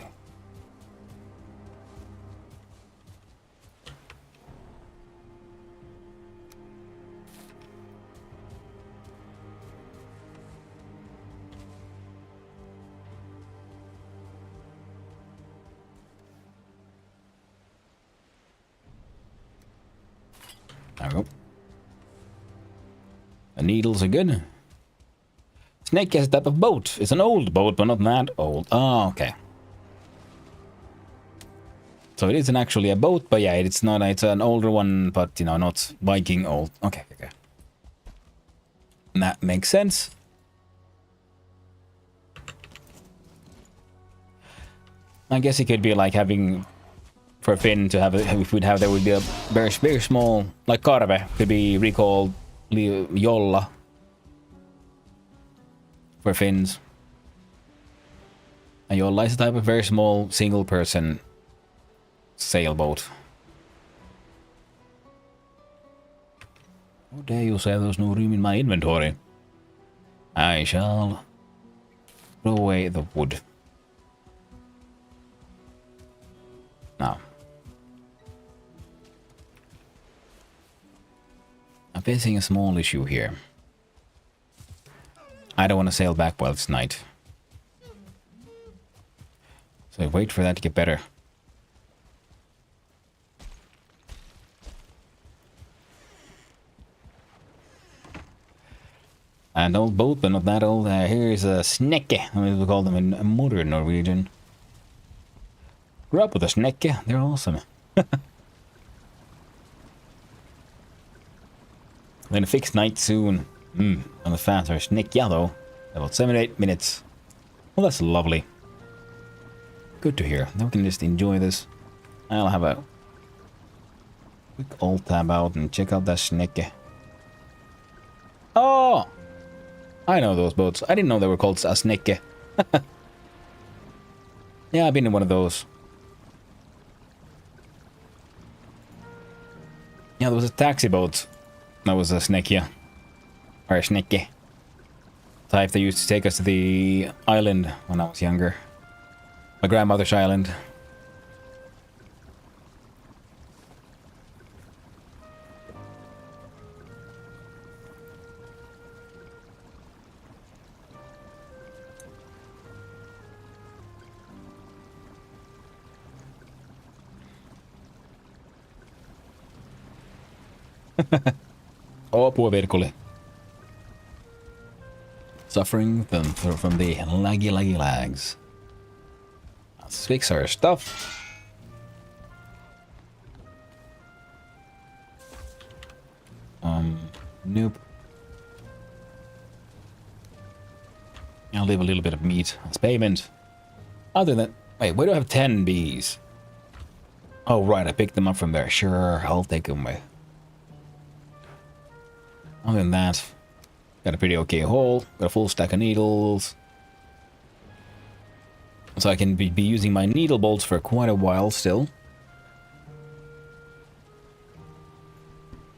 There we go. The needles are good. Snake is a type of boat. It's an old boat, but not that old. Oh, okay. So it isn't actually a boat, but yeah, it's not. It's an older one, but you know, not Viking old. Okay, okay. That makes sense. I guess it could be like having, for Finn to have, if we'd have, there would be a very, very small, like Karve could be recalled Jolla for Finns. And Jolla is a type of very small single person sailboat. How dare you say there's no room in my inventory? I shall throw away the wood. Now. I'm facing a small issue here. I don't want to sail back while it's night. So I wait for that to get better. An old boat, but not that old. Here's a snekke. We call them in modern Norwegian. Grew up with a snekke. They're awesome. Gonna fix night soon. On the faster snekke though. About 7 to 8 minutes. Well, that's lovely. Good to hear. Now we can just enjoy this. I'll have a quick alt tab out and check out that snekke. Oh! I know those boats. I didn't know they were called a snekke. Yeah, I've been in one of those. Yeah, there was a taxi boat. That was a snekke. Or a snekke. Type they used to take us to the island when I was younger. My grandmother's island. Apua Virkuli. Suffering from the laggy lags. Let's fix our stuff. Nope. I'll leave a little bit of meat as payment. Other than... Wait, why do I have 10 bees? Oh, right, I picked them up from there. Sure, I'll take them away. Other than that, got a pretty okay haul. Got a full stack of needles. So I can be using my needle bolts for quite a while still.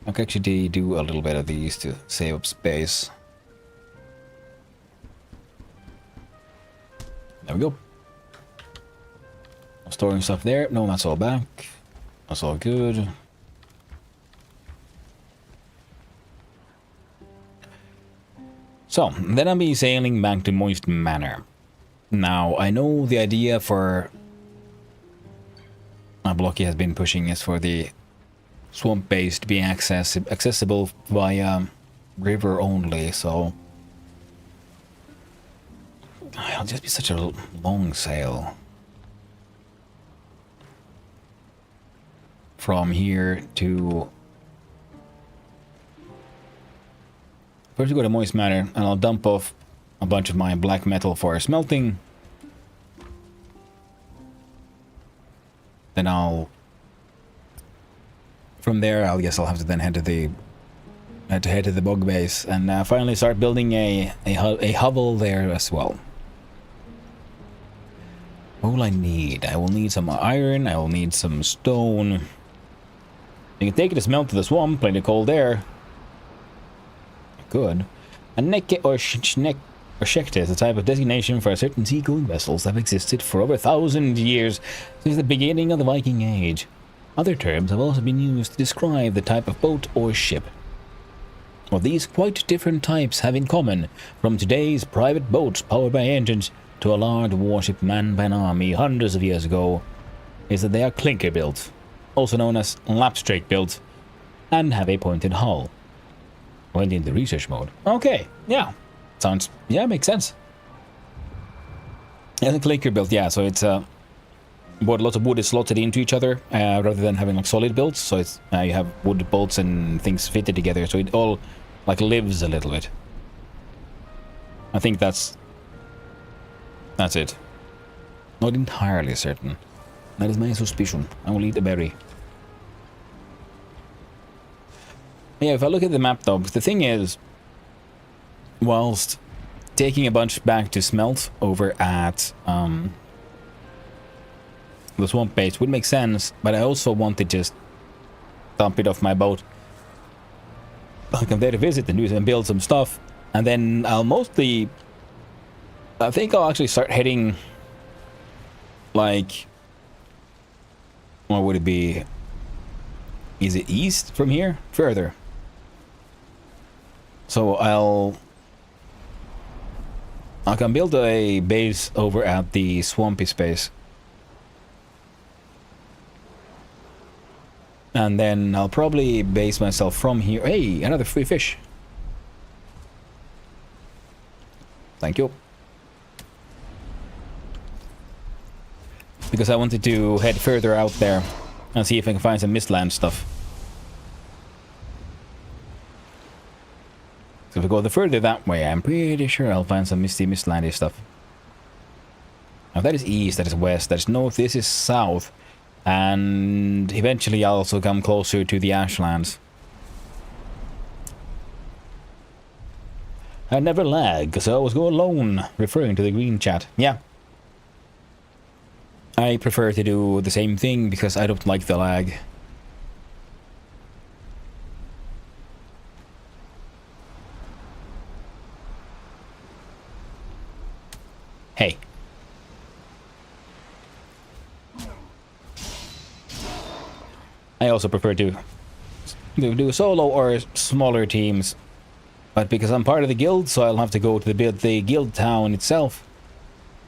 I can actually do a little bit of these to save up space. There we go. Storing stuff there. No, that's all back. That's all good. So, then I'll be sailing back to Moist Manor. Now, I know the idea for... Blocky has been pushing is for the swamp base to be accessible via river only, so... It'll just be such a long sail. From here to... First we go to Moist Manor, and I'll dump off a bunch of my black metal for smelting. Then I'll... From there, I guess I'll have to then head to the bog base and finally start building a hovel there as well. What will I need? I will need some iron. I will need some stone. You can take it to smelt to the swamp, plenty of coal there. Good. A neke or shekte is a type of designation for certain sea-going vessels that have existed for over 1,000 years since the beginning of the Viking Age. Other terms have also been used to describe the type of boat or ship. What these quite different types have in common, from today's private boats powered by engines to a large warship manned by an army hundreds of years ago, is that they are clinker built, also known as lapstrake built, and have a pointed hull. Went into research mode. Okay, yeah. Sounds, yeah, makes sense. And the clinker built, yeah, so it's lots of wood is slotted into each other rather than having like solid builds. So it's you have wood bolts and things fitted together, so it all like lives a little bit. I think that's it. Not entirely certain. That is my suspicion. I will eat a berry. Yeah, if I look at the map though, the thing is, whilst taking a bunch back to smelt over at the swamp base would make sense, but I also want to just dump it off my boat. I'll come there to visit and build some stuff, and then I'll mostly... I think I'll actually start heading, like... What would it be? Is it east from here? Further. So I can build a base over at the swampy space. And then I'll probably base myself from here. Hey, another free fish. Thank you. Because I wanted to head further out there and see if I can find some mistland stuff. So if I go the further that way, I'm pretty sure I'll find some mistlandy stuff. Now that is east, that is west, that is north, this is south. And eventually I'll also come closer to the Ashlands. I never lag, because I always go alone, referring to the green chat. Yeah. I prefer to do the same thing because I don't like the lag. Hey. I also prefer to do solo or smaller teams, but because I'm part of the guild, so I'll have to go to the guild town itself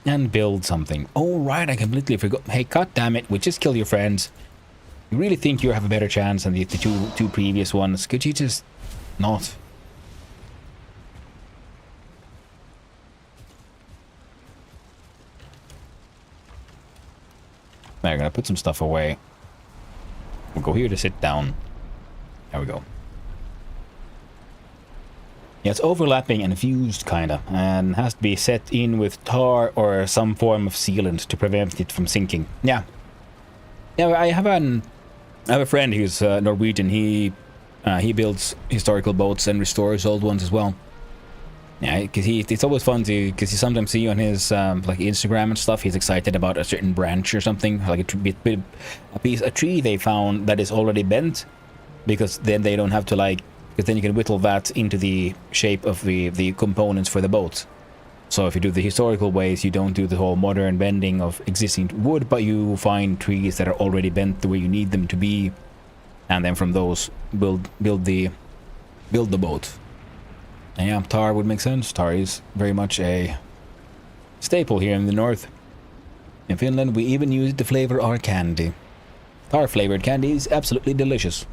and build something. Oh right, I completely forgot. Hey, god damn it! We just kill your friends. You really think you have a better chance than the two previous ones? Could you just not? I'm gonna put some stuff away. We'll go here to sit down. There we go. Yeah, it's overlapping and fused, kinda, and has to be set in with tar or some form of sealant to prevent it from sinking. Yeah. Yeah, I have a friend who's Norwegian. He builds historical boats and restores old ones as well. Yeah, because it's always fun to, because you sometimes see on his like Instagram and stuff, he's excited about a certain branch or something, like a tree they found that is already bent, because then they don't have to like, because then you can whittle that into the shape of the components for the boat. So if you do the historical ways, you don't do the whole modern bending of existing wood, but you find trees that are already bent the way you need them to be, and then from those build the boat. And yeah, tar would make sense. Tar is very much a staple here in the north. In Finland, we even use it to flavor our candy. Tar flavored candy is absolutely delicious.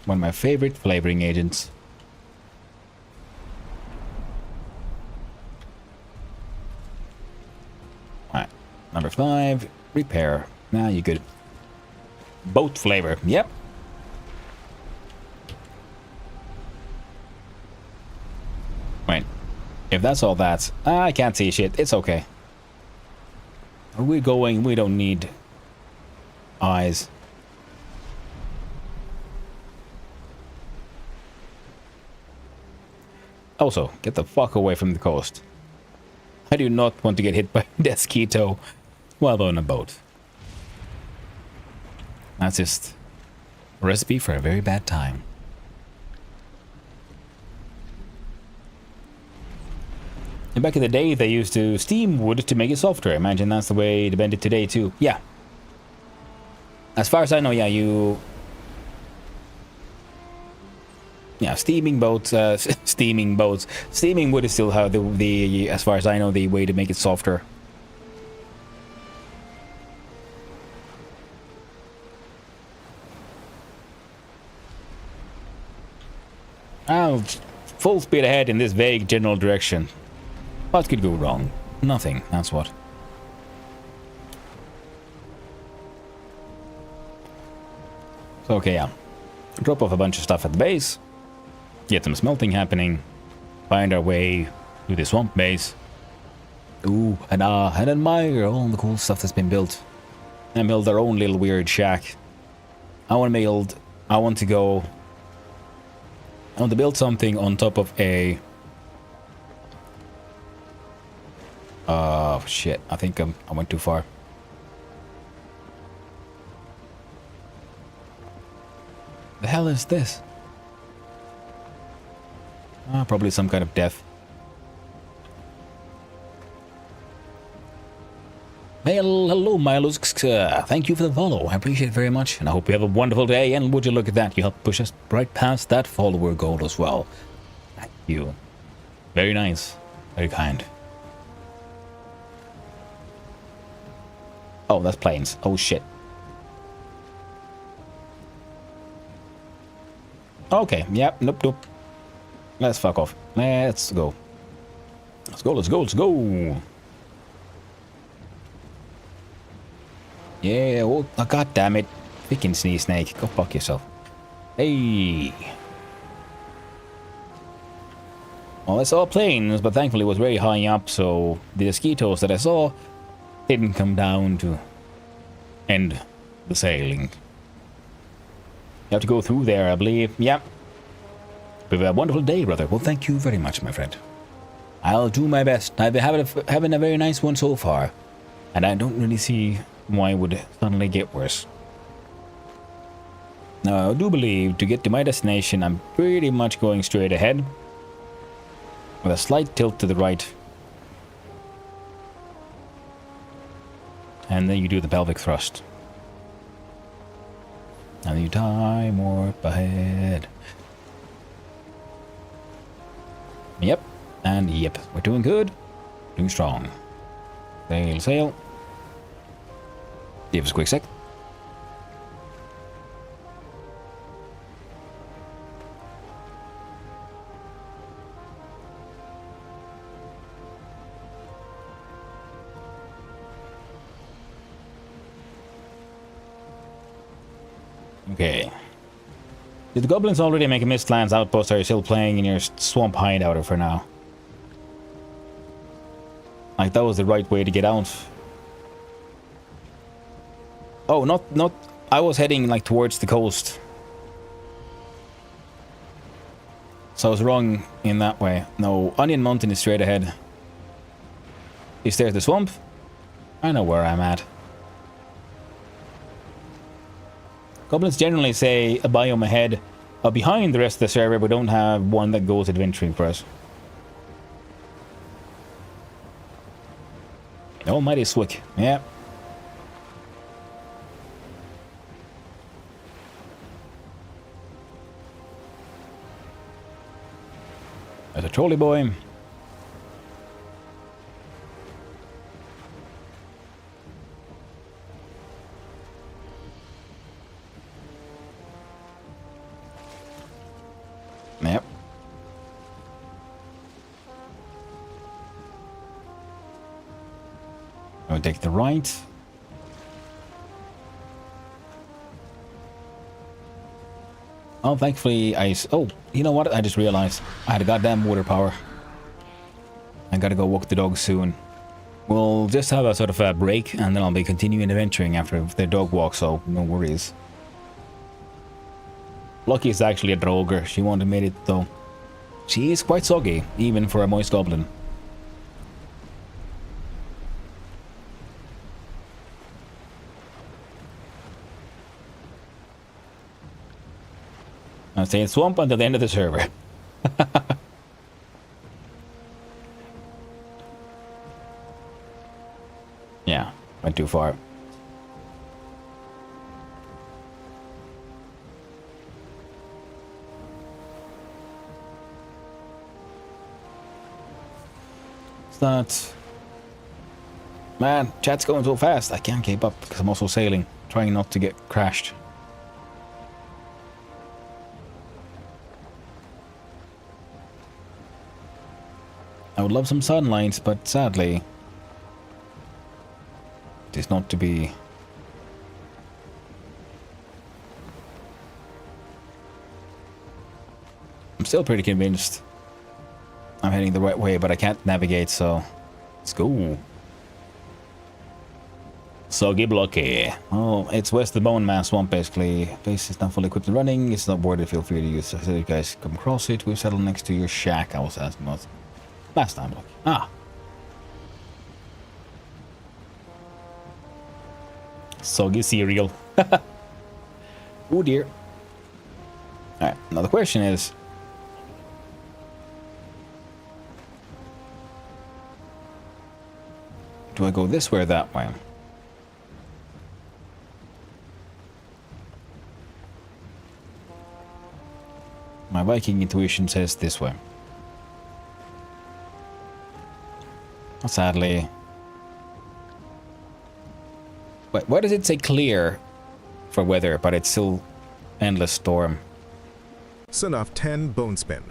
One of my favorite flavoring agents. Alright, number 5, repair. Now you good. Boat flavor, yep. Wait, if that's all that, I can't see shit, it's okay. We're going, we don't need eyes. Also, get the fuck away from the coast. I do not want to get hit by a mosquito while on a boat. That's just a recipe for a very bad time. And back in the day, they used to steam wood to make it softer. I imagine that's the way to bend it today, too. Yeah. As far as I know, yeah, yeah, steaming boats, steaming boats. Steaming wood is still how the as far as I know, the way to make it softer. Oh, full speed ahead in this vague general direction. What could go wrong? Nothing, that's what. So, okay, yeah. Drop off a bunch of stuff at the base. Get some smelting happening. Find our way to the swamp base. Ooh, and admire all the cool stuff that's been built. And build our own little weird shack. I want to build something on top of a... Oh, shit. I think I went too far. The hell is this? Probably some kind of death. Well, hello, Milos. Thank you for the follow. I appreciate it very much. And I hope you have a wonderful day. And would you look at that? You helped push us right past that follower goal as well. Thank you. Very nice. Very kind. Oh, that's planes. Oh, shit. Okay. Yep. Nope. Let's fuck off. Let's go. Let's go. Yeah, oh, god damn it. Freaking sneeze snake. Go fuck yourself. Hey. Well, I saw planes, but thankfully it was very high up, so the mosquitoes that I saw didn't come down to end the sailing. You have to go through there, I believe. Yep. Have a wonderful day, brother. Well, thank you very much, my friend. I'll do my best. I've been having a very nice one so far, and I don't really see why it would suddenly get worse. Now, I do believe to get to my destination, I'm pretty much going straight ahead, with a slight tilt to the right. And then you do the pelvic thrust. And you time warp ahead. Yep, and yep, we're doing good, doing strong. Sail. Give us a quick sec. Okay. Did the goblins already make a Mistlands outpost, or are you still playing in your swamp hideout for now? Like, that was the right way to get out. Oh, not... I was heading, like, towards the coast. So I was wrong in that way. No, Onion Mountain is straight ahead. Is there the swamp? I know where I'm at. Goblins generally say a biome ahead, behind the rest of the server, but don't have one that goes adventuring for us. Almighty Swick. Yeah. There's a trolley boy. Yep. I'll take the right. Oh, thankfully oh, you know what? I just realized I had a goddamn water power. I gotta go walk the dog soon. We'll just have a sort of a break and then I'll be continuing adventuring after the dog walk, so no worries. Lucky is actually a droger. She won't admit it though. She is quite soggy, even for a moist goblin. I'm saying swamp until the end of the server. Yeah, went too far. It's not... Man, chat's going so fast. I can't keep up because I'm also sailing, trying not to get crashed. I would love some sunlight, but sadly, it is not to be. I'm still pretty convinced I'm heading the right way, but I can't navigate, so let's go. Soggy Blocky. Oh, it's west of the Bone Man Swamp, basically. Base is not fully equipped and running. It's not boarded. Feel free to use it. So you guys come across it. We've settled next to your shack. I was asking about last time. Blocky. Ah. Soggy cereal. Oh dear. Alright, now the question is... do I go this way or that way? My Viking intuition says this way. Sadly... Wait, why does it say clear for weather, but it's still endless storm? Son of 10 bone spin.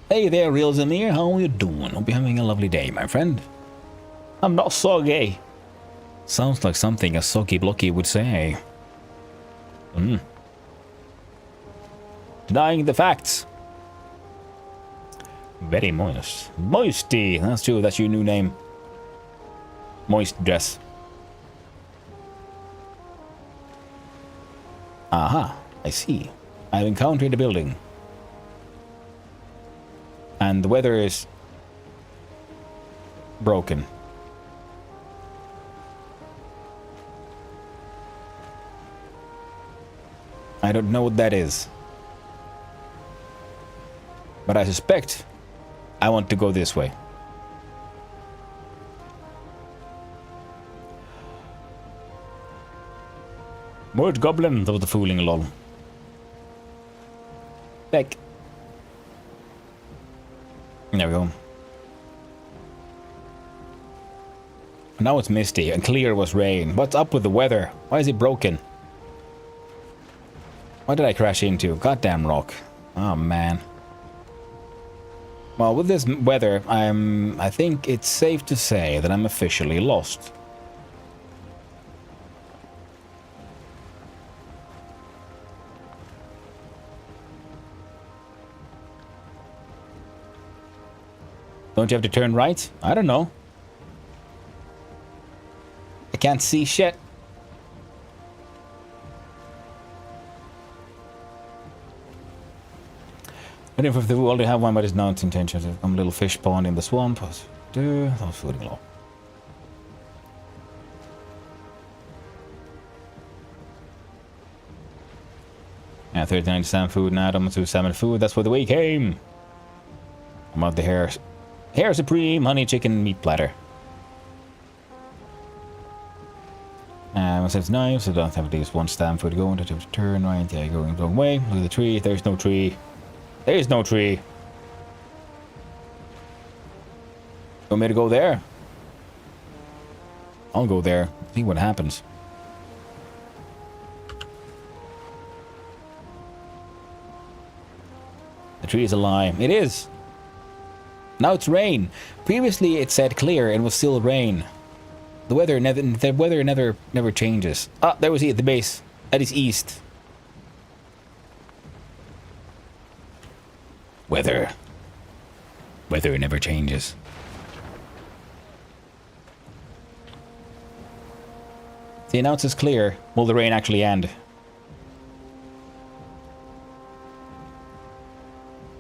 Hey there, Real Zamir. How are you doing? Hope you're having a lovely day, my friend. I'm not soggy. Sounds like something a soggy blocky would say. Denying the facts. Very moist. Moisty. That's true. That's your new name. Moist dress. Aha. I see. I've encountered a building. And the weather is broken. I don't know what that is. But I suspect I want to go this way. Word goblin, that was the fooling lol. Back. There we go. Now it's misty and clear was rain. What's up with the weather? Why is it broken? What did I crash into? Goddamn rock. Oh man. Well, with this weather, I think it's safe to say that I'm officially lost. Don't you have to turn right? I don't know. I can't see shit. But if they already have one, but it's not intention to become a little fish pond in the swamp. That was footing low. Yeah, 39 salmon food now. I'm to salmon food. That's where the way came. I'm out the hair supreme honey chicken meat platter. Says knives, so don't have at least one stamp for it going to turn right. Yeah, going the wrong way. Look at the tree. There's no tree. There's no tree. Want me to go there? I'll go there. See what happens. The tree is a lie. It is. Now it's rain. Previously it said clear and was still rain. The weather never changes. Ah, there we see at the base. That is east. Weather never changes. See, now it says clear. Will the rain actually end?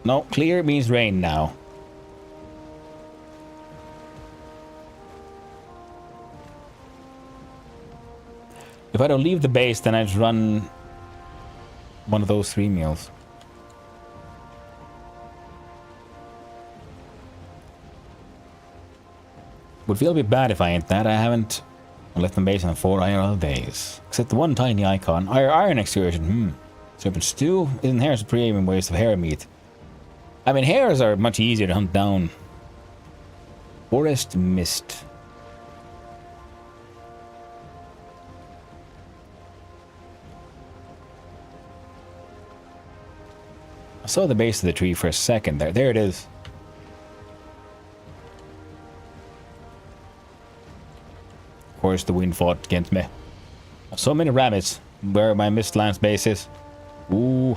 No, clear means rain now. If I don't leave the base, then I just run one of those 3 meals. Would feel a bit bad if I ain't that. I haven't left my base on 4 IRL days. Except the one tiny icon. Iron excursion. Serpent stew? Isn't hares a premium waste of hare meat? I mean, hares are much easier to hunt down. Forest mist. I saw the base of the tree for a second there. There it is. Of course, the wind fought against me. So many rabbits. Where my Mistlands base is. Ooh.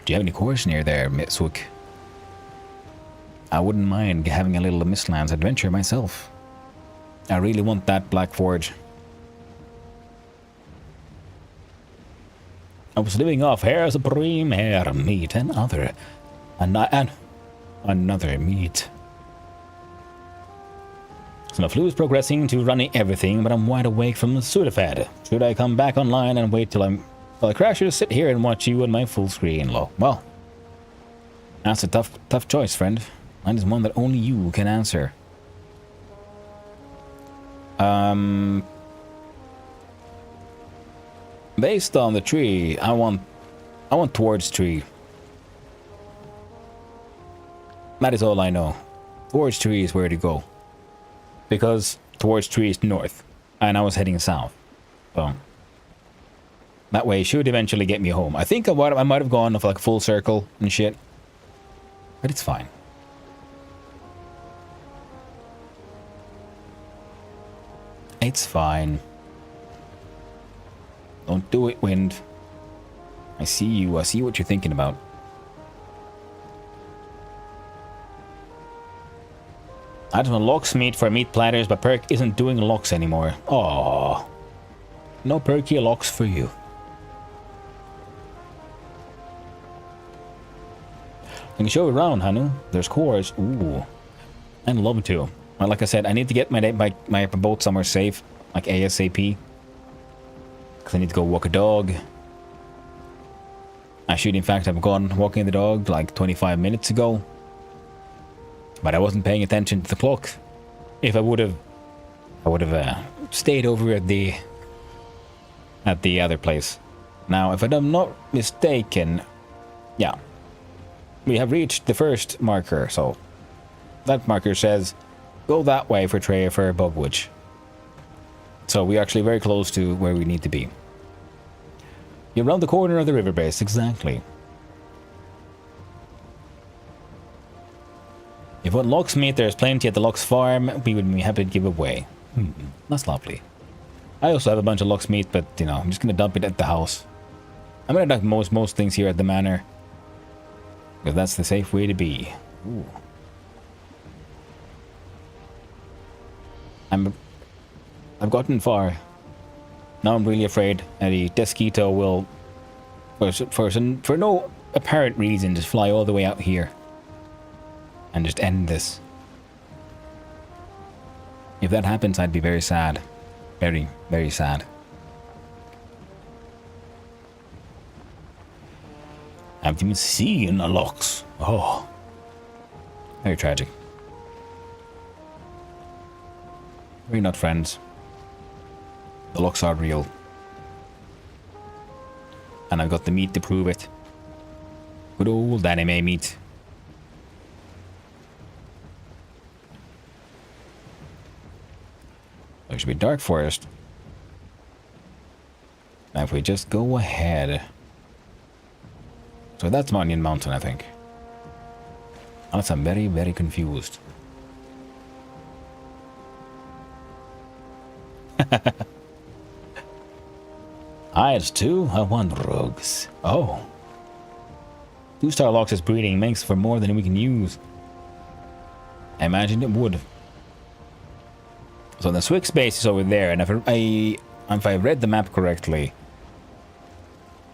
Do you have any course near there, Mitswook? I wouldn't mind having a little Mistlands adventure myself. I really want that Black Forge. I was living off hare supreme, hare meat, and another meat. So my flu is progressing to running everything, but I'm wide awake from the Sudafed. Should I come back online and wait till I crash or sit here and watch you on my full screen? Well, that's a tough choice, friend. That is one that only you can answer. Based on the tree, I want towards tree. That is all I know. Towards tree is where to go. Because towards tree is north, and I was heading south. So that way should eventually get me home. I think I might have gone off like full circle and shit. But it's fine. It's fine. Don't do it, wind. I see you. I see what you're thinking about. I just want locksmith for meat platters, but Perk isn't doing locks anymore. Oh, no perky locks for you. I can show you around, Hanu. There's cores. Ooh, I'd love to. Well, like I said, I need to get my boat somewhere safe, like ASAP. Because I need to go walk a dog. I should, in fact, have gone walking the dog like 25 minutes ago. But I wasn't paying attention to the clock. If I would have, stayed over at the other place. Now, if I'm not mistaken, yeah, we have reached the first marker. So that marker says, go that way for Treya for Bogwitch. So we're actually very close to where we need to be. You're around the corner of the river base, exactly. If you want locksmith, there's plenty at the Locks farm. We would be happy to give away. That's lovely. I also have a bunch of locksmith, but you know, I'm just gonna dump it at the house. I'm gonna dump most things here at the manor. Because that's the safe way to be. Ooh. I've gotten far. Now I'm really afraid that the Desquito will, for no apparent reason, just fly all the way out here. And just end this. If that happens, I'd be very sad. Very, very sad. I haven't even seen a Locks. Oh. Very tragic. We're not friends. The locks are real. And I've got the meat to prove it. Good old anime meat. It should be dark forest. Now if we just go ahead. So that's Onion Mountain, I think. Unless I'm very, very confused. Hides 2, I want rogues. Oh. 2-star Loxus breeding makes for more than we can use. I imagine it would. So the Swix base is over there, and if I read the map correctly,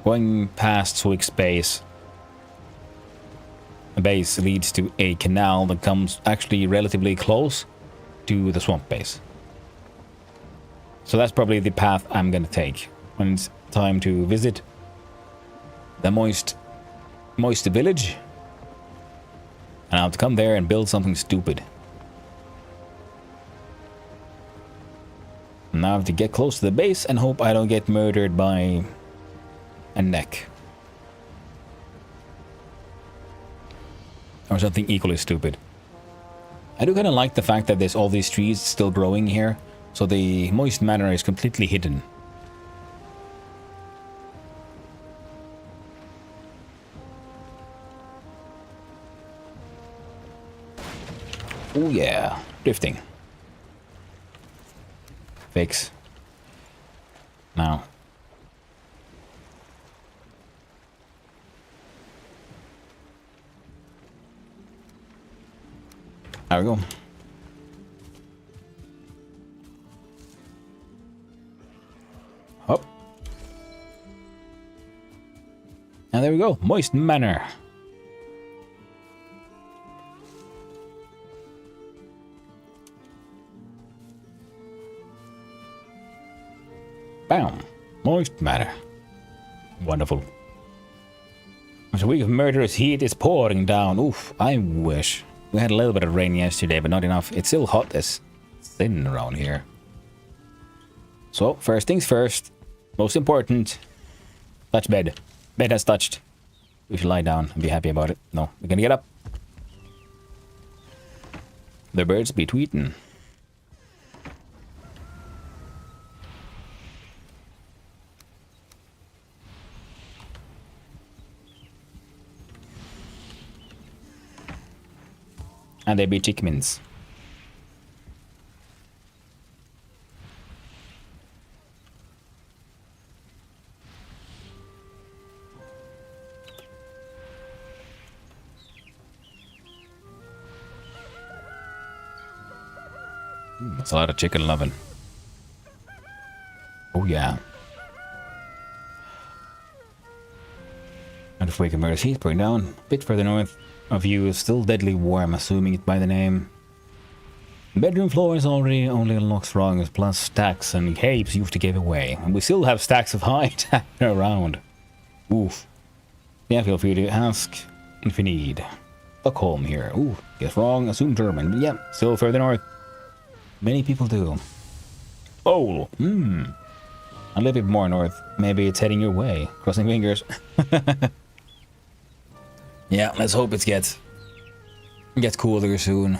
going past Swix base, the base leads to a canal that comes actually relatively close to the swamp base. So that's probably the path I'm gonna take when it's time to visit the moist village. And I'll have to come there and build something stupid. Now I have to get close to the base and hope I don't get murdered by a neck. Or something equally stupid. I do kind of like the fact that there's all these trees still growing here, so the moist manor is completely hidden. Oh yeah, drifting. Fix. Now. There we go. Hop. And there we go. Moist manor. Bam. Moist manor. Wonderful. It's a week of murderous heat is pouring down. Oof, I wish. We had a little bit of rain yesterday, but not enough. It's still hot as sin around here. So, first things first. Most important. Touch bed. Bed has touched. We should lie down and be happy about it. No, we're gonna get up. The birds be tweeting. And they be chickmins. That's a lot of chicken loving. Oh yeah. And if we can murder heat, bring down a bit further north. A view is still deadly warm, assuming it by the name. The bedroom floor is already only unlocked rungs, plus stacks and capes used to give away. And we still have stacks of hide around. Oof. Yeah, feel free to ask if you need. Stockholm here. Ooh, guess wrong, assume German. But yeah, still further north. Many people do. Oh, a little bit more north. Maybe it's heading your way. Crossing fingers. Yeah, let's hope it gets cooler soon.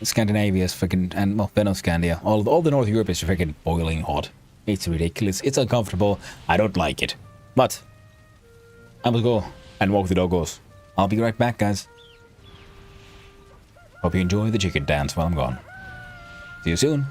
Scandinavia is freaking, and well, Venoscandia. All the North Europe is freaking boiling hot. It's ridiculous. It's uncomfortable. I don't like it. But I must go and walk the doggos. I'll be right back, guys. Hope you enjoy the chicken dance while I'm gone. See you soon.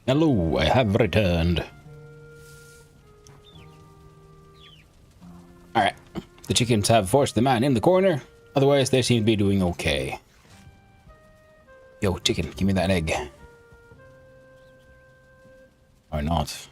Hello, I have returned. Alright. The chickens have forced the man in the corner. Otherwise, they seem to be doing okay. Yo, chicken, give me that egg. Or not.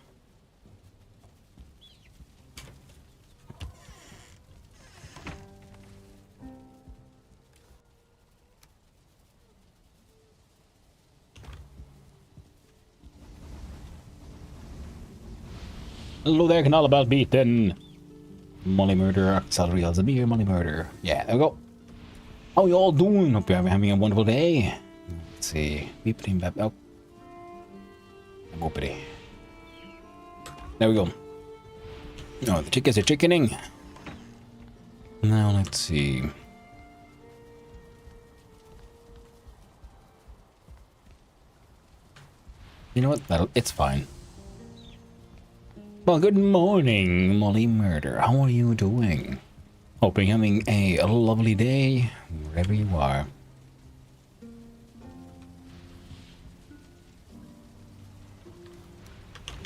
Hello there, can all about beaten. Molly murder, salary Alzamir, Molly murder. Yeah, there we go. How you all doing? Hope you're having a wonderful day. Let's see. Beeping bap. Oh. Whoopity. There we go. Oh, the chickens are chickening. Now let's see. You know what? It's fine. Well, good morning, Molly Murder. How are you doing? Hoping having a lovely day wherever you are.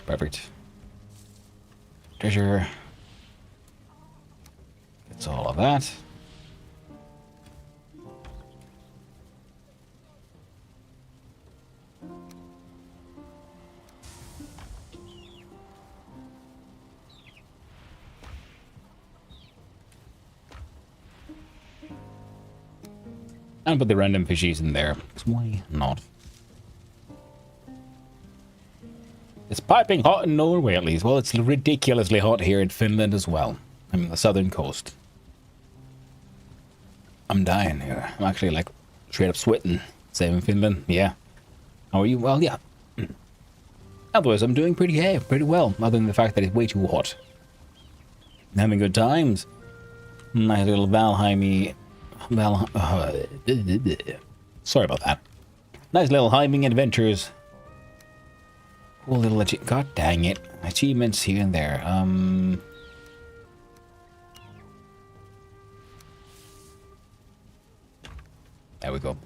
Perfect. Treasure. It's all of that. And put the random fishies in there. Why not? It's piping hot in Norway, at least. Well, it's ridiculously hot here in Finland as well. I mean, the southern coast. I'm dying here. I'm actually, like, straight up sweating. Same in Finland. Yeah. How are you? Well, yeah. Otherwise, I'm doing pretty well. Other than the fact that it's way too hot. I'm having good times. Nice little Valheim. Sorry about that. Nice little himing adventures. Cool little god dang it. Achievements here and there. There we go.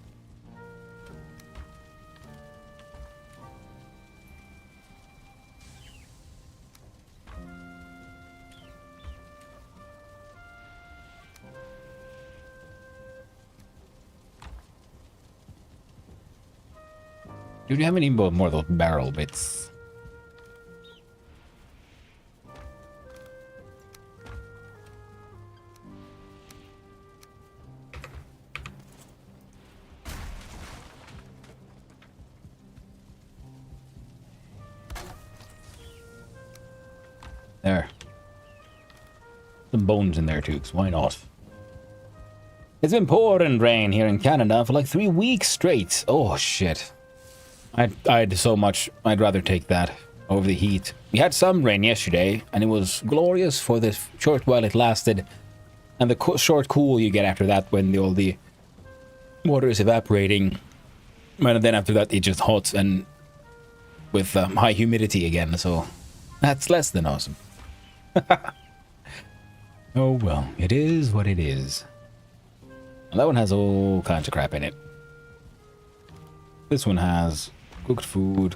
Do you have any more of those barrel bits? There. Some bones in there too, 'cause why not? It's been pouring rain here in Canada for like 3 weeks straight. Oh shit. I'd so much, I'd rather take that over the heat. We had some rain yesterday, and it was glorious for the short while it lasted, and the short cool you get after that when all the water is evaporating. And then after that, it just hot and with high humidity again, so that's less than awesome. Oh well, it is what it is. And that one has all kinds of crap in it. This one has cooked food.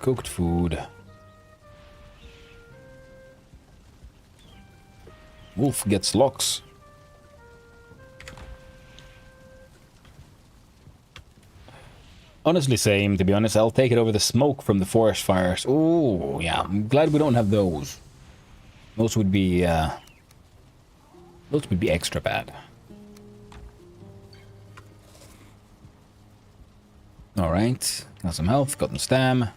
Wolf gets locks. Honestly, same, to be honest. I'll take it over the smoke from the forest fires. Oh, yeah. I'm glad we don't have those. Those would be extra bad. Alright. Got some health, got some stam.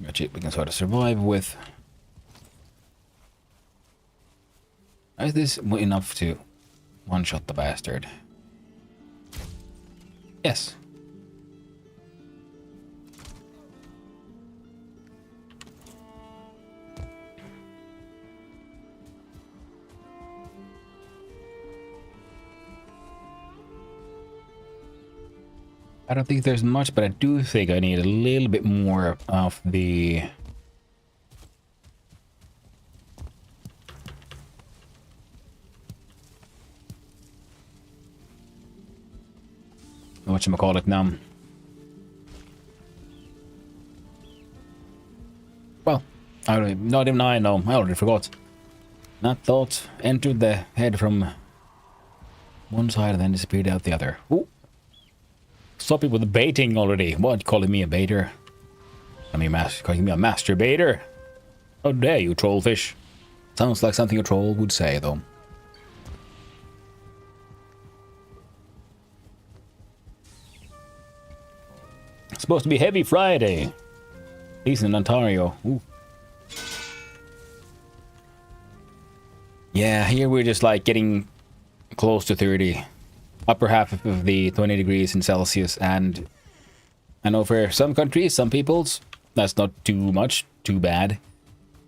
Got shit we can sort of survive with. Is this enough to one-shot the bastard? Yes. I don't think there's much, but I do think I need a little bit more of the... whatchamacallit now. Well, not even I know. I already forgot. That thought entered the head from one side and then disappeared out the other. Ooh. Stop it with the baiting already. What, calling me a baiter? Calling me a masturbator? How dare you, trollfish? Sounds like something a troll would say, though. It's supposed to be Heavy Friday. At least in Ontario. Ooh. Yeah, here we're just like getting close to 30. Upper half of the 20 degrees in Celsius. And I know for some countries, some peoples, that's not too much, too bad.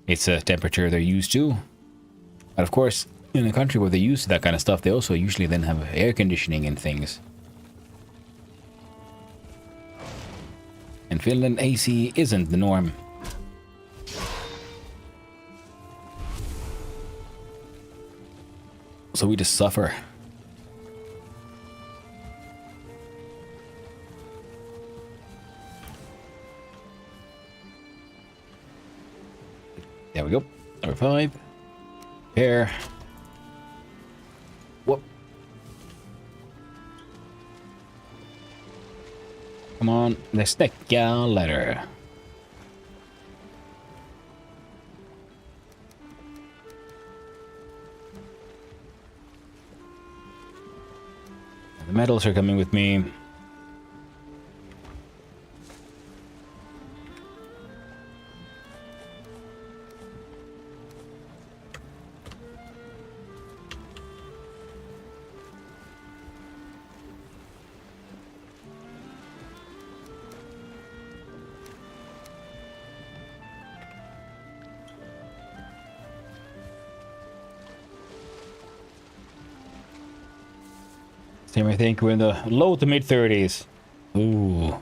It's a temperature they're used to. But of course, in a country where they're used to that kind of stuff, they also usually then have air conditioning and things. In Finland, AC isn't the norm. So we just suffer. There we go. Number 5. Pair. Whoop. Come on, let's take a letter. The medals are coming with me. Same, I think we're in the low to mid 30s. Ooh.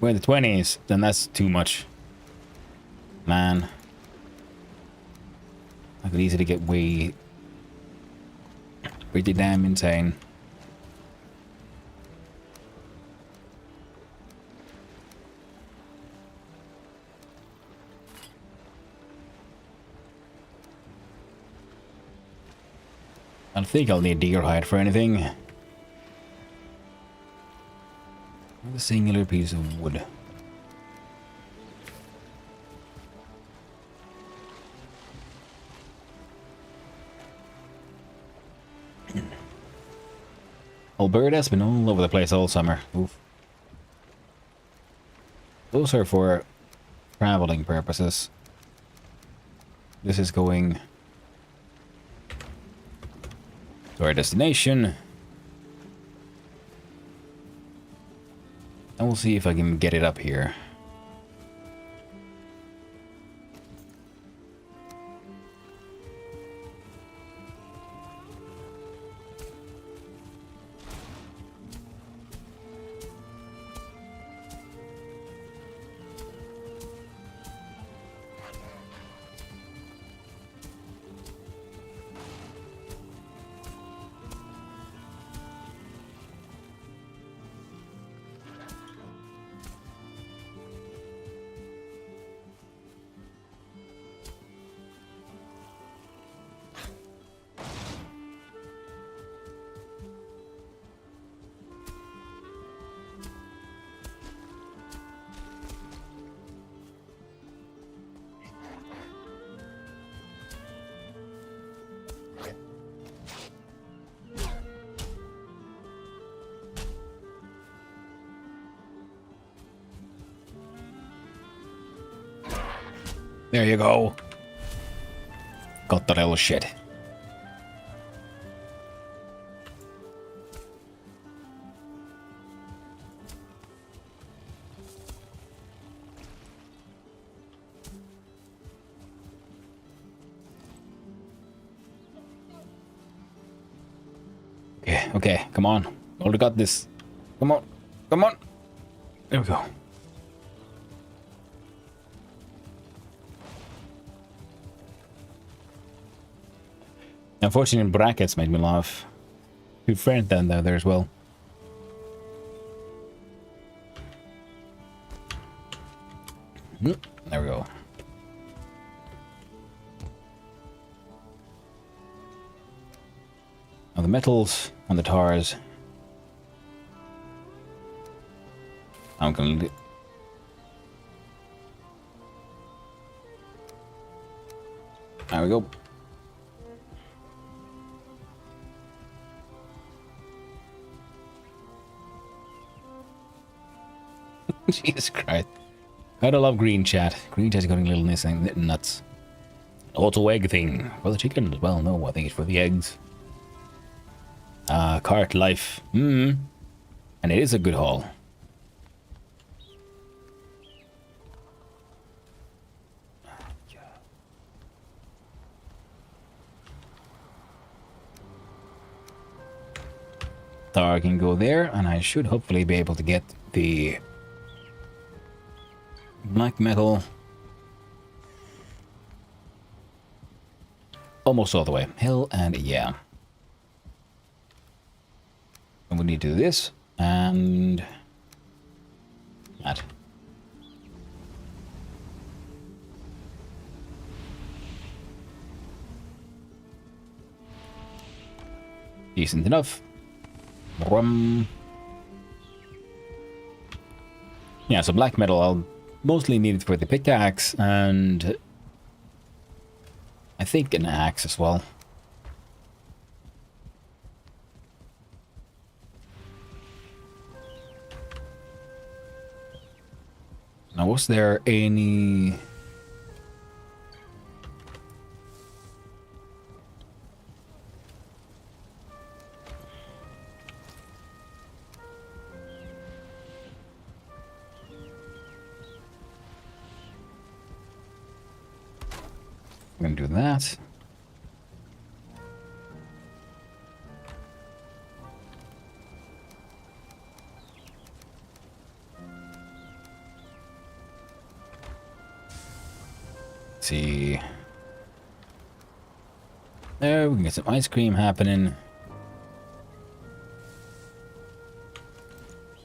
We're in the 20s, then that's too much. Man. I could easily get way pretty damn insane. I don't think I'll need deer hide for anything. A singular piece of wood. Alberta's been all over the place all summer. Oof. Those are for traveling purposes. This is going to our destination. And we'll see if I can get it up here. There you go. Got the little shit. Okay, okay, come on. Already got this. Come on, come on. There we go. Unfortunately, brackets made me laugh. Two friends down there as well. There we go. Now the metals and the tars. I'm gonna do. There we go. Jesus Christ. I don't love green chat. Green chat's getting a little nuts. Auto egg thing. For the chicken as well. No, I think it's for the eggs. Cart life. And it is a good haul. Tar can go there, and I should hopefully be able to get the black metal almost all the way. Hell and yeah. And we need to do this and that. Decent enough. Yeah, so black metal I'll mostly need it for the pickaxe and I think an axe as well. Now, was there any... I'm gonna do that. Let's see. There, we can get some ice cream happening.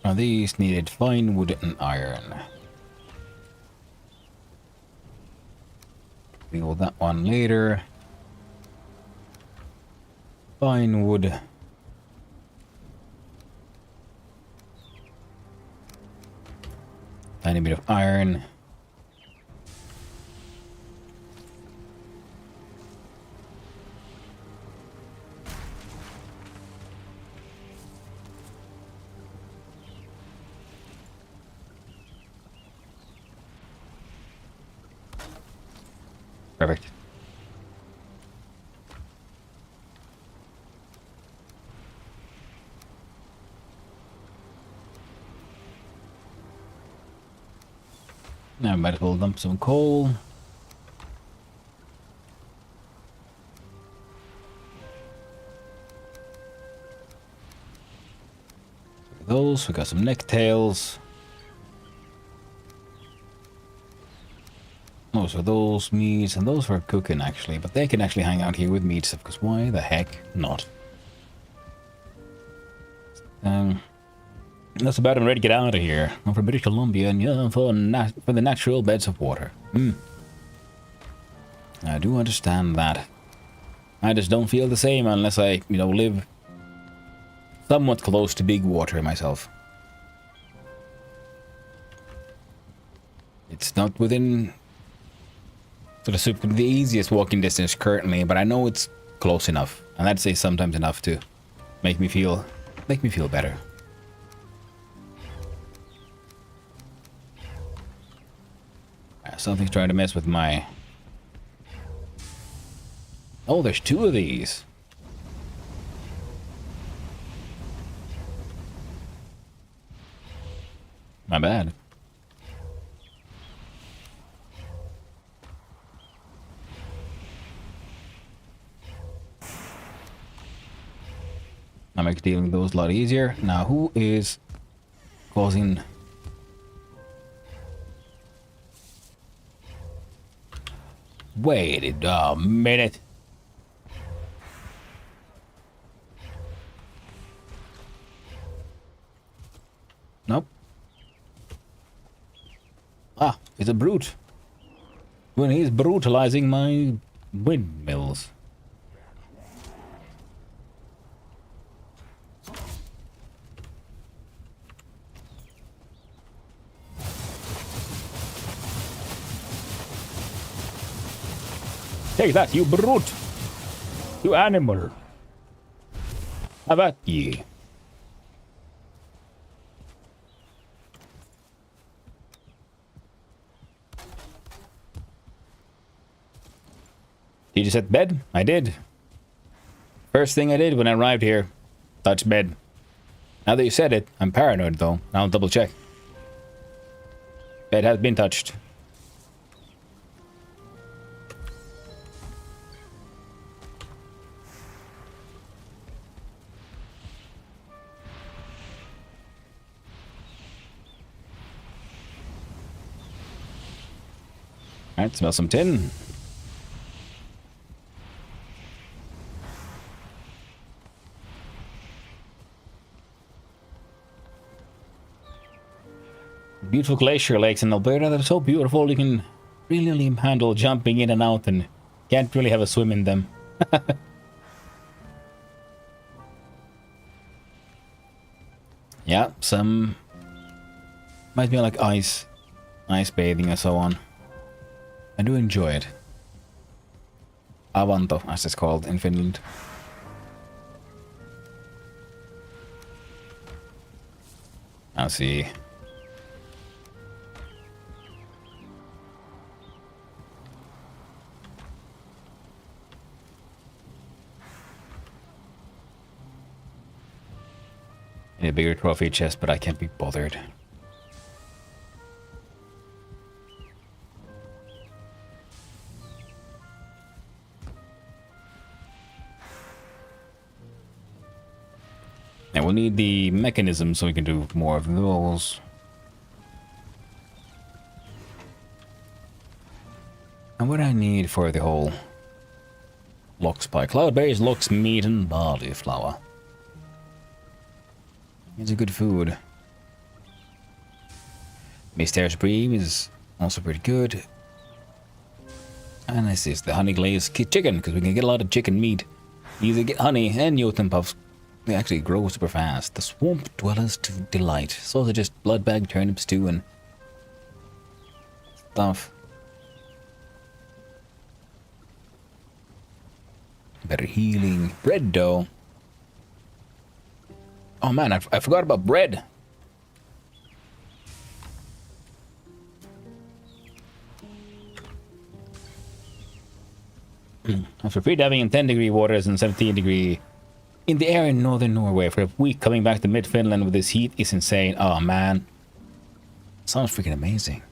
Now these needed fine wood and iron. Deal with that one later. Fine wood. Tiny bit of iron. Perfect. Now I might as well dump some coal. Those, we got some necktails. Those are those meats, and those for cooking actually, but they can actually hang out here with meat stuff, because why the heck not? That's about it. I'm ready to get out of here. I'm from British Columbia, and yeah, for the natural beds of water. I do understand that. I just don't feel the same unless I, live somewhat close to big water myself. It's not within sort of the easiest walking distance currently, but I know it's close enough, and I'd say sometimes enough to make me feel better. Something's trying to mess with my... Oh, there's two of these. My bad. That makes dealing with those a lot easier. Now, who is causing... Wait a minute. Nope. Ah, He's a brute. When he's brutalizing my windmills. Take that, you brute! You animal! Have at ye. Did you set bed? I did. First thing I did when I arrived here, touch bed. Now that you said it, I'm paranoid though. I'll double check. Bed has been touched. Alright, smell some tin. Beautiful glacier lakes in Alberta that are so beautiful you can really handle jumping in and out and can't really have a swim in them. Yeah, some might be like ice bathing and so on. I do enjoy it. Avanto, as it's called in Finland. I'll see. A bigger trophy chest, but I can't be bothered. And we'll need the mechanism so we can do more of those. And what I need for the whole lox pie. Cloudberries, lox, meat, and barley flour. It's a good food. Mister's Bream is also pretty good. And this is the honey glazed chicken, because we can get a lot of chicken meat. Either get honey and Jotun puffs. They actually grow super fast. The swamp dwellers to delight. Sausages, blood bag, turnips too, and stuff. Better healing. Bread dough. Oh man, I forgot about bread. After pre-diving in 10-degree waters and 17-degree in the air in northern Norway for a week, coming back to mid-Finland with this heat is insane. Oh man. Sounds freaking amazing.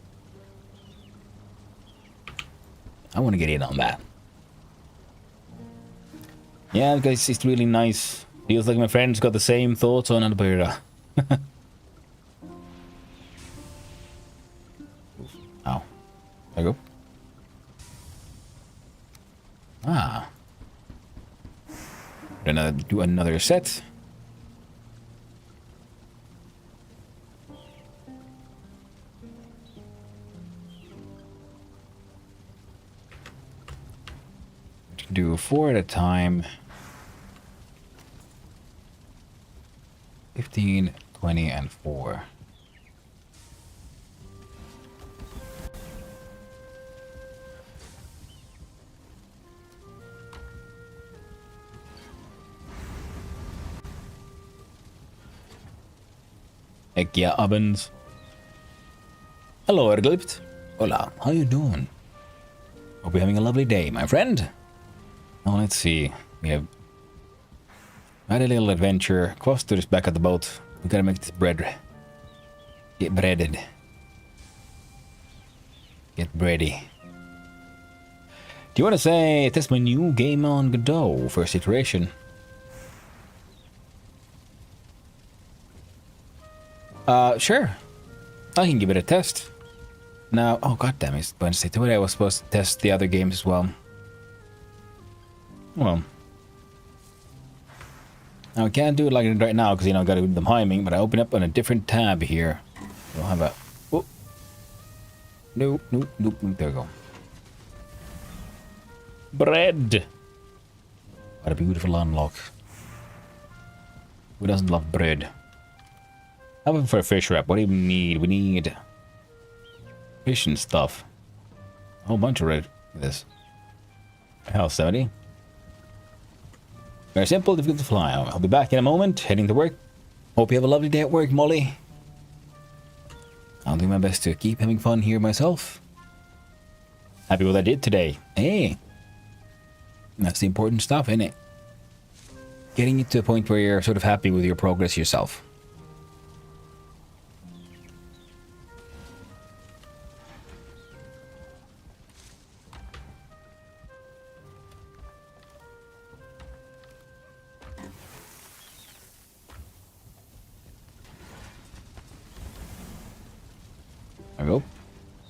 I want to get in on that. Yeah, guys, it's really nice. Feels like my friends got the same thoughts on Alberta. Ow. There you go. Ah. Gonna do another set. Do 4 at a time. 15, 20, and 4. Heck yeah, ovens. Hello, Erglipt. Hola, how you doing? Hope you're having a lovely day, my friend. Now let's see. We have had a little adventure. Kvoster is back at the boat. We gotta make this bread. Get breaded. Get bready. Do you want to say test my new game on Godot first iteration? Sure. I can give it a test. Now, oh goddamn, it's Wednesday. Today I was supposed to test the other games as well. Well, now I can't do it like right now because, you know, I gotta do the timing, but I open up on a different tab here. We'll have a... Oh. Nope, nope, nope, nope. There we go. Bread! What a beautiful unlock. Who doesn't love bread? How about for a fish wrap? What do we need? We need fish and stuff. A whole bunch of red. This. Hell, 70. Very simple, difficult to fly. I'll be back in a moment, heading to work. Hope you have a lovely day at work, Molly. I'll do my best to keep having fun here myself. Happy with what I did today. Hey. That's the important stuff, isn't it? Getting it to a point where you're sort of happy with your progress yourself. There we go.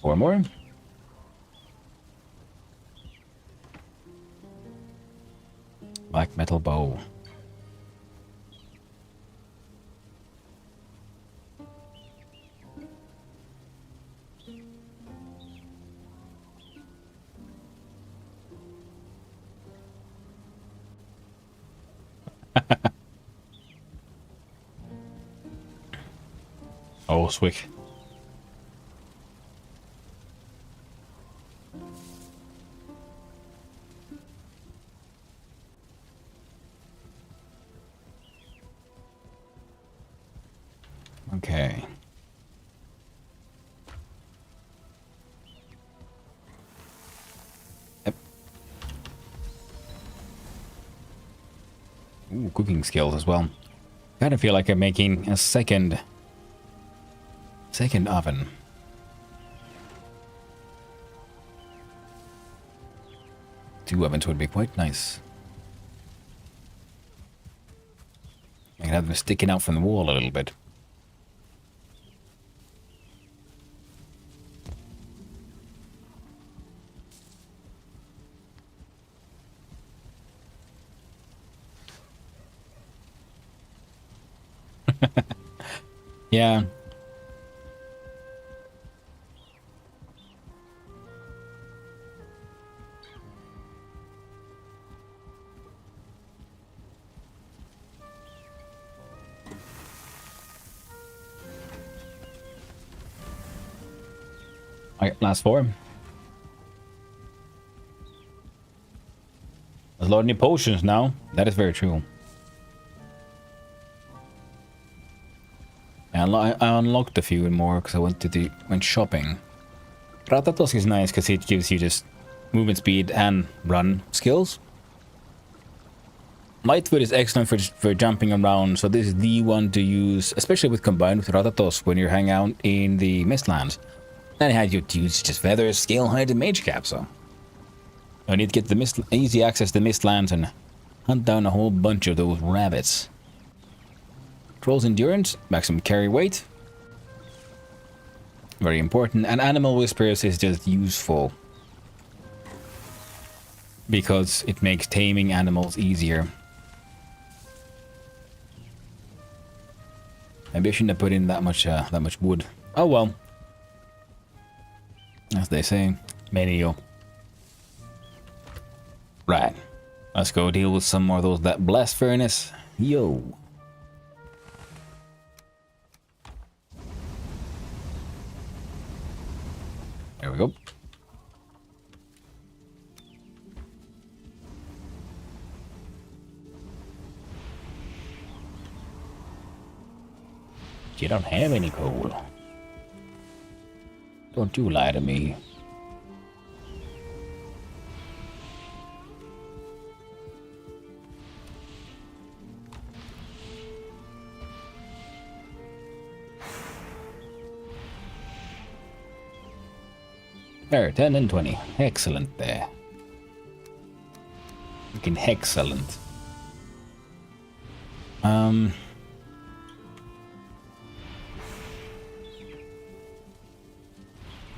4 more. Black metal bow. Oh, Swick. Okay. Yep. Ooh, cooking skills as well. Kind of feel like I'm making a second oven. Two ovens would be quite nice. I can have them sticking out from the wall a little bit. Yeah. Alright, last 4. There's a lot of new potions now. That is very true. I unlocked a few more because I went shopping. Ratatos is nice because it gives you just movement speed and run skills. Lightfoot is excellent for jumping around, so this is the one to use, especially with combined with Ratatos when you're hanging out in the Mistlands. Then how you use just feathers, scale height, and mage cap, so I need to get the easy access to the Mistlands and hunt down a whole bunch of those rabbits. Troll's endurance, maximum carry weight. Very important. And animal whispers is just useful because it makes taming animals easier. Maybe I shouldn't have put in that much wood. Oh well. As they say, Menio. Right. Let's go deal with some more of those that blast furnace. Yo. There we go. You don't have any coal. Don't you lie to me. There, 10 and 20. Excellent there. Looking excellent.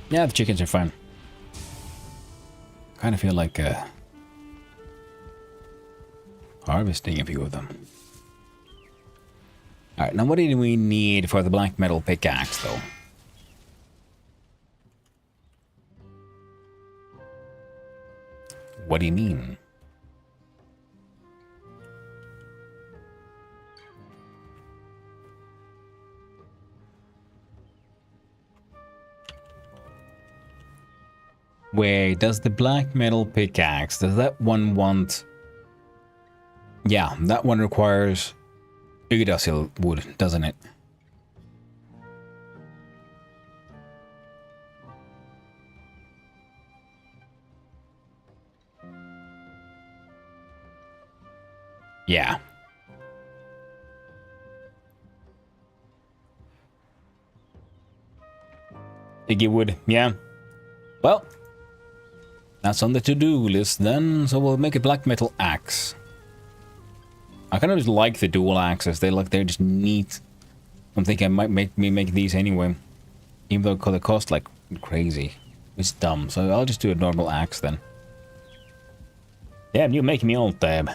Yeah, the chickens are fine. Kind of feel like harvesting a few of them. Alright, now what do we need for the black metal pickaxe, though? What do you mean? Wait, does the black metal pickaxe, does that one want... Yeah, that one requires Yggdrasil wood, doesn't it? Yeah. Iggy wood, yeah. Well, that's on the to-do list then, so we'll make a black metal axe. I kind of just like the dual axes. They're just neat. I'm thinking I might make these anyway, even though they cost like crazy. It's dumb, so I'll just do a normal axe then. Damn, you're making me old, Dab.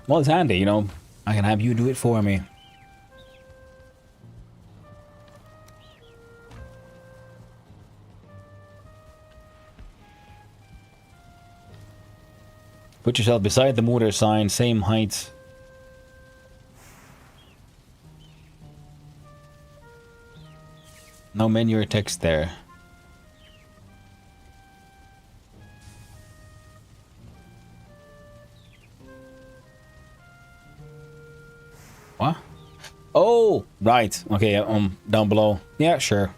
Well, it's handy, you know. I can have you do it for me. Put yourself beside the mortar sign, same height. No menu or text there. What? Oh, right. Okay, down below. Yeah, sure.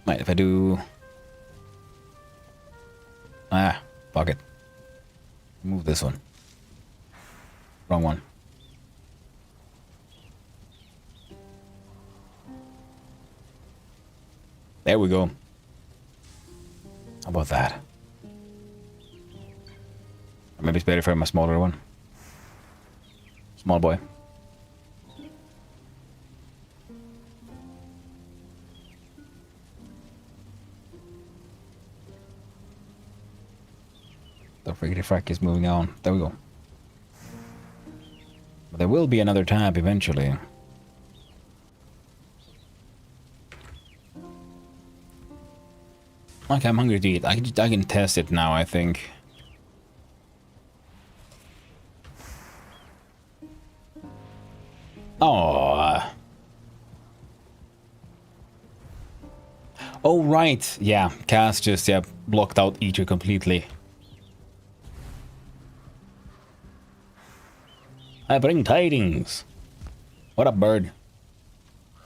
Right, if I do... Ah, fuck it. Move this one. Wrong one. There we go. How about that? Maybe it's better for my smaller one. Small boy. The friggity frack is moving on. There we go. But there will be another tab eventually. Okay, I'm hungry to eat. I can test it now, I think. Oh. Oh, right. Yeah, Cass just blocked out Eater completely. I bring tidings. What up, bird?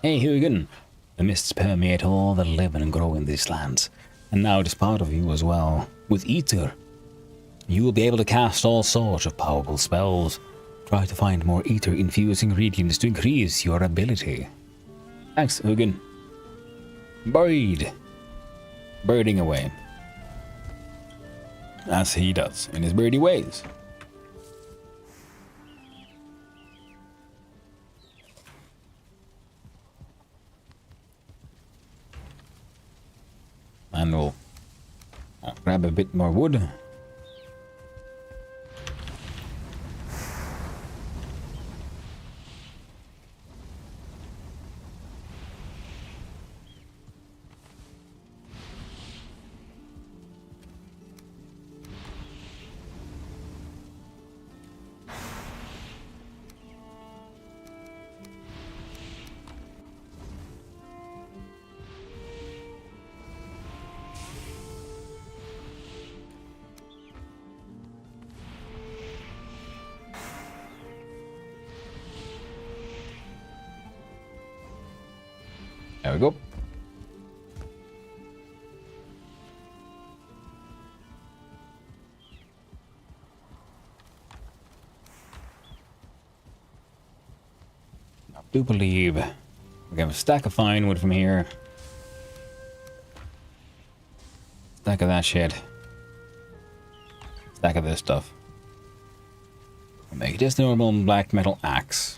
Hey, Hugin. The mists permeate all that live and grow in these lands. And now it is part of you as well. With Ether, you will be able to cast all sorts of powerful spells. Try to find more ether-infused ingredients to increase your ability. Thanks, Hugin. Bird. Birding away. As he does, in his birdie ways. And we'll grab a bit more wood. There we go. I do believe we have a stack of fine wood from here. Stack of that shit. Stack of this stuff. We'll make just a normal black metal axe.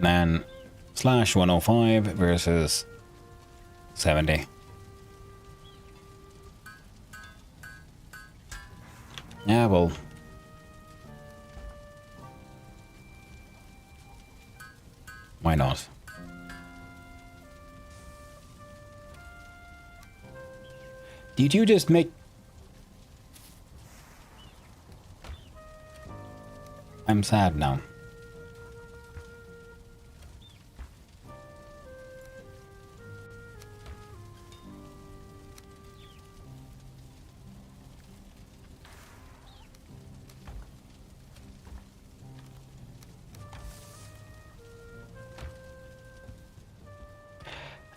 And slash 105 versus 70. Yeah, well. Why not? Did you just make... I'm sad now.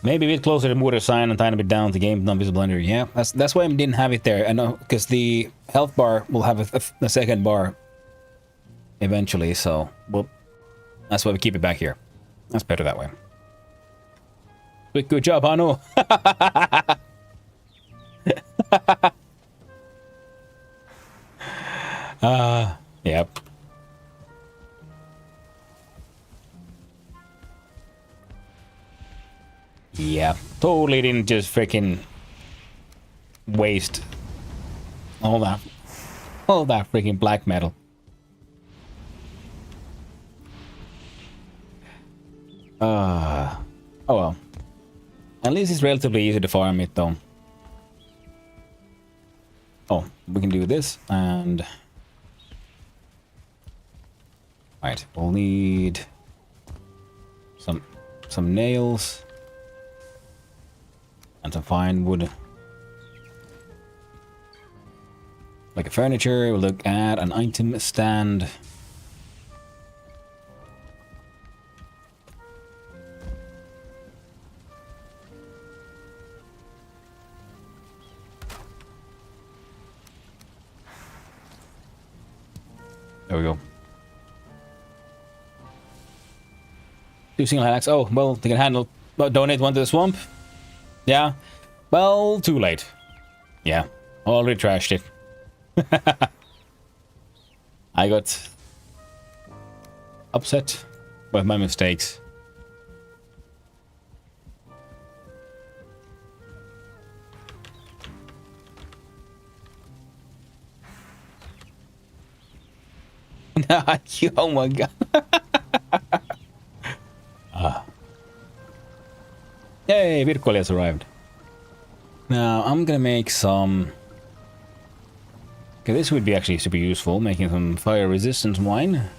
Maybe a bit closer to mortar sign and tiny bit down to game non-visible blender. Yeah, that's why I didn't have it there. I know, because the health bar will have a second bar eventually, so well, that's why we keep it back here. That's better that way. Good job, Hanu. Yep. Yeah, totally didn't just freaking waste all that freaking black metal. Oh well. At least it's relatively easy to farm it though. Oh, we can do this and... Right, we'll need some nails. And some fine wood. Like a furniture, we'll look at an item stand. There we go. 2 single hacks. Oh, well, they can handle... donate one to the swamp? Yeah. Well, too late. Yeah. Already trashed it. I got upset with my mistakes. Oh my god. Yay, Virkoli has arrived. Now, I'm gonna make some... Okay, this would be actually super useful, making some fire resistance wine.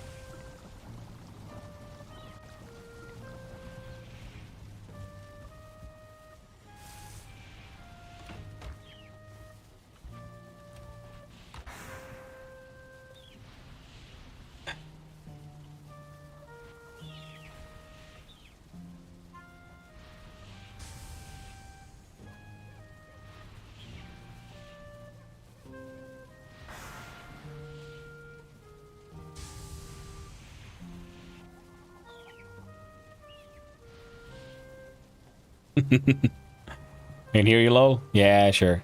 Can hear you low? Yeah, sure.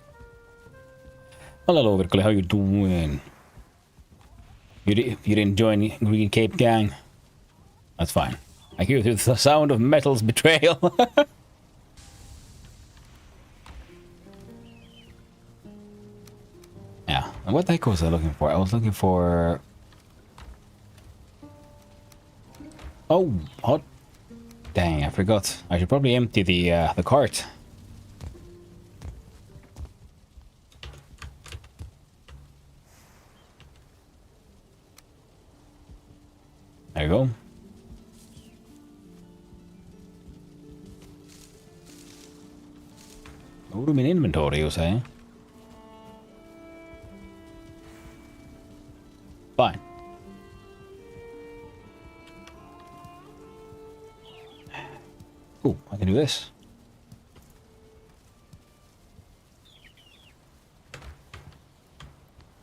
Well, hello, Virkoli. How you doing? You didn't join Green Cape Gang? That's fine. I hear the sound of metal's betrayal. Yeah. And what the heck was I looking for? I was looking for... Oh, hot. Dang, I forgot. I should probably empty the cart. There you go. No room in inventory, you say? Fine. Ooh, I can do this.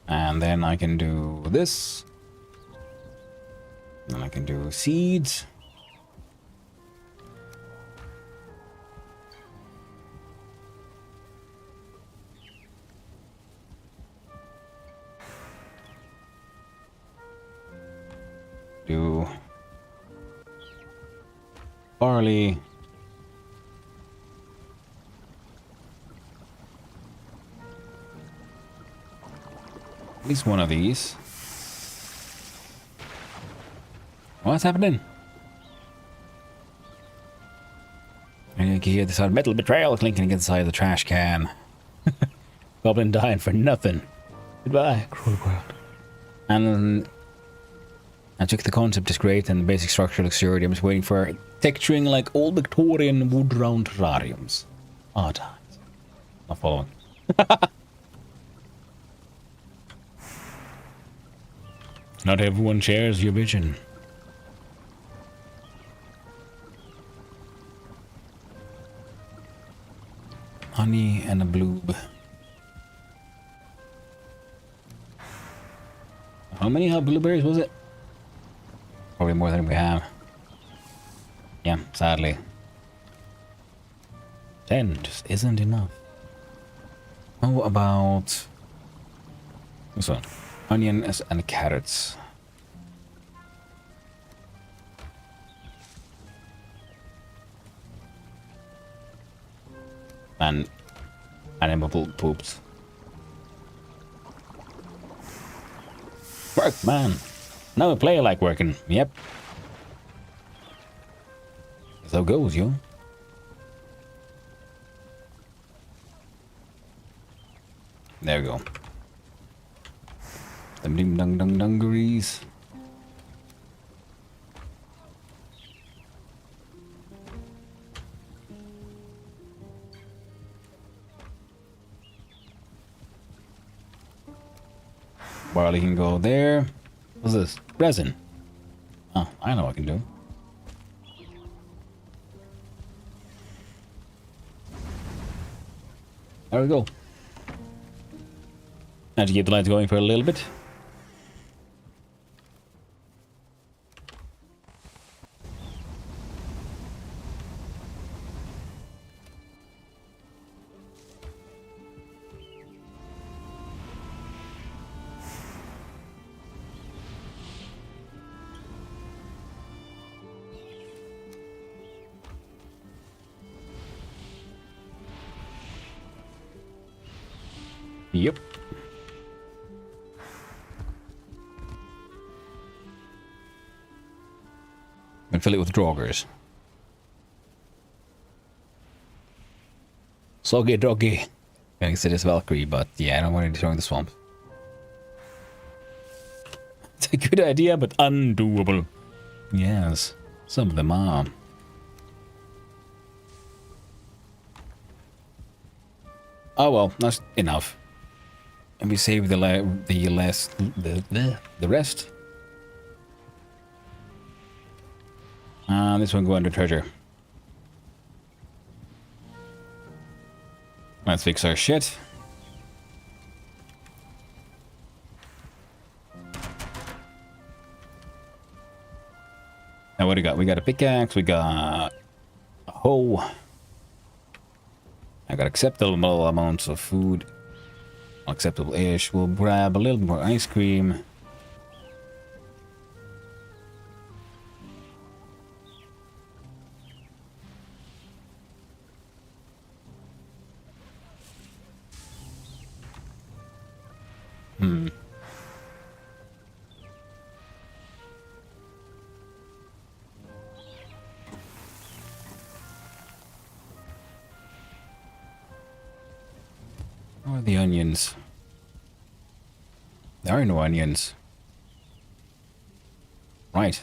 And then I can do this. And I can do seeds. Do barley. At least one of these. What's happening? you can hear the sound of metal betrayal clinking against the side of the trash can. Goblin dying for nothing. Goodbye, cruel world. And I took the concept is great and the basic structure looks sturdy. I'm just waiting for texturing like old Victorian wood round terrariums. Oh, times. Not following. Not everyone shares your vision. Honey and a bloob. How many blueberries was it? Probably more than we have. Yeah, sadly. 10 just isn't enough. How about this one? Onions and carrots. And animal poops. Work, man. Now I play like working. Yep. So goes, yo. There we go. Them ding dung dung dungarees. Barley can go there. What's this? Resin. Oh, I know what I can do. There we go. Had to keep the lights going for a little bit. Yep. And fill it with draugrs. Soggy doggy. I consider this Valkyrie, but yeah, I don't want to destroy the swamp. It's a good idea, but undoable. Yes, some of them are. Oh well, that's enough. And we save the rest. This one go under treasure. Let's fix our shit. Now what do we got? We got a pickaxe, we got a hoe. I got acceptable amounts of food. Acceptable-ish. We'll grab a little more ice cream. Where are the onions? There are no onions. Right.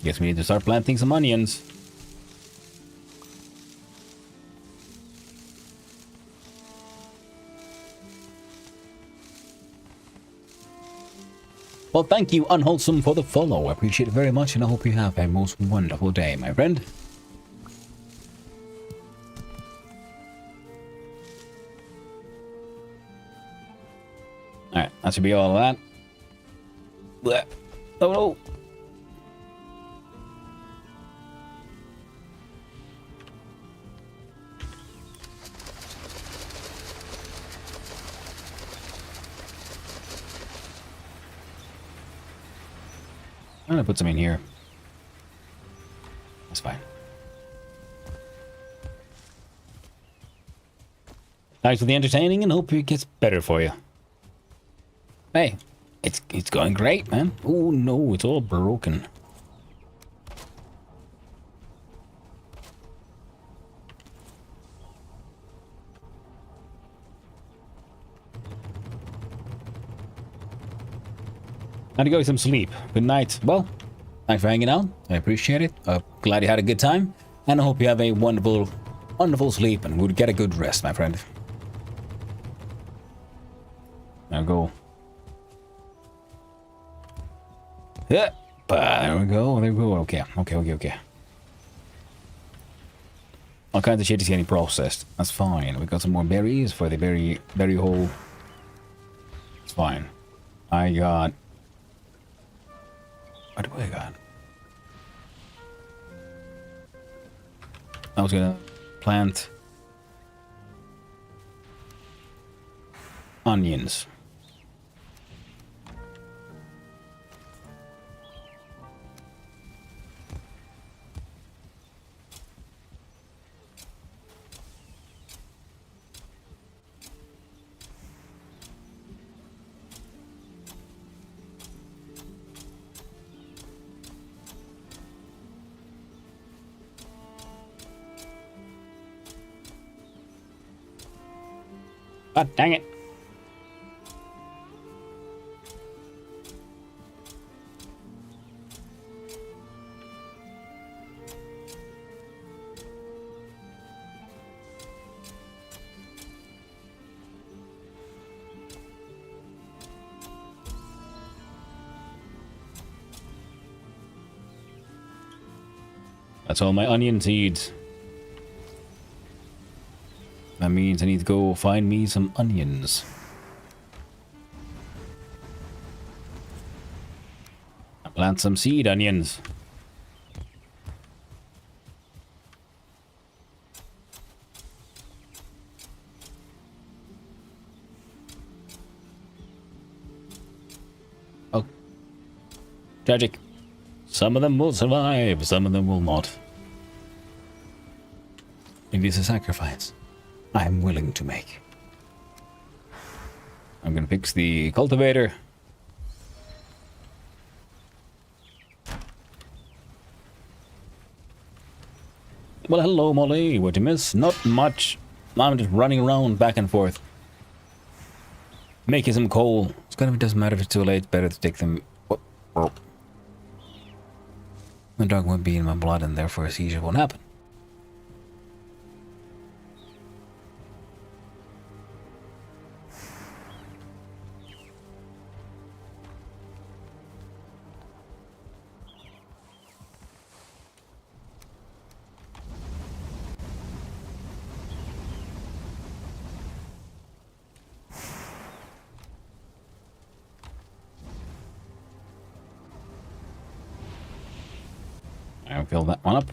Guess we need to start planting some onions. Well, thank you, Unwholesome, for the follow. I appreciate it very much, and I hope you have a most wonderful day, my friend. Alright, that should be all of that. Blech. Oh no! I'm gonna put some in here. That's fine. Thanks for the entertaining and hope it gets better for you. Hey, it's going great, man. Oh no, it's all broken. Time to go get some sleep. Good night. Well, thanks for hanging out. I appreciate it. Glad you had a good time. And I hope you have a wonderful, wonderful sleep and would get a good rest, my friend. Now go. Yeah. There we go. There we go. Okay. Okay. All kinds of shit is getting processed. That's fine. We got some more berries for the berry hole. It's fine. I got... What do I got? I was gonna plant onions. God dang it. That's all my onion seeds. That means I need to go find me some onions. Plant some seed onions. Oh. Tragic. Some of them will survive, some of them will not. It is a sacrifice I am willing to make. I'm gonna fix the cultivator. Well, hello, Molly. What you miss? Not much. I'm just running around back and forth. Making some coal. It's gonna be, doesn't matter if it's too late. Better to take them. Oh. The dog won't be in my blood, and therefore a seizure won't happen. I'll fill that one up.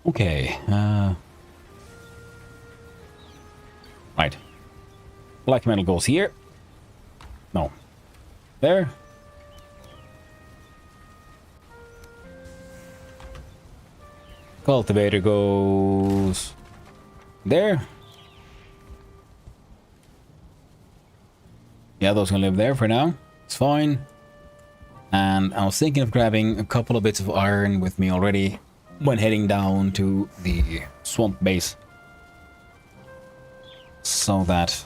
Okay, right. Black metal goes here. No. There. Cultivator goes there. Yeah, those can live there for now. It's fine. And I was thinking of grabbing a couple of bits of iron with me already when heading down to the swamp base. So that...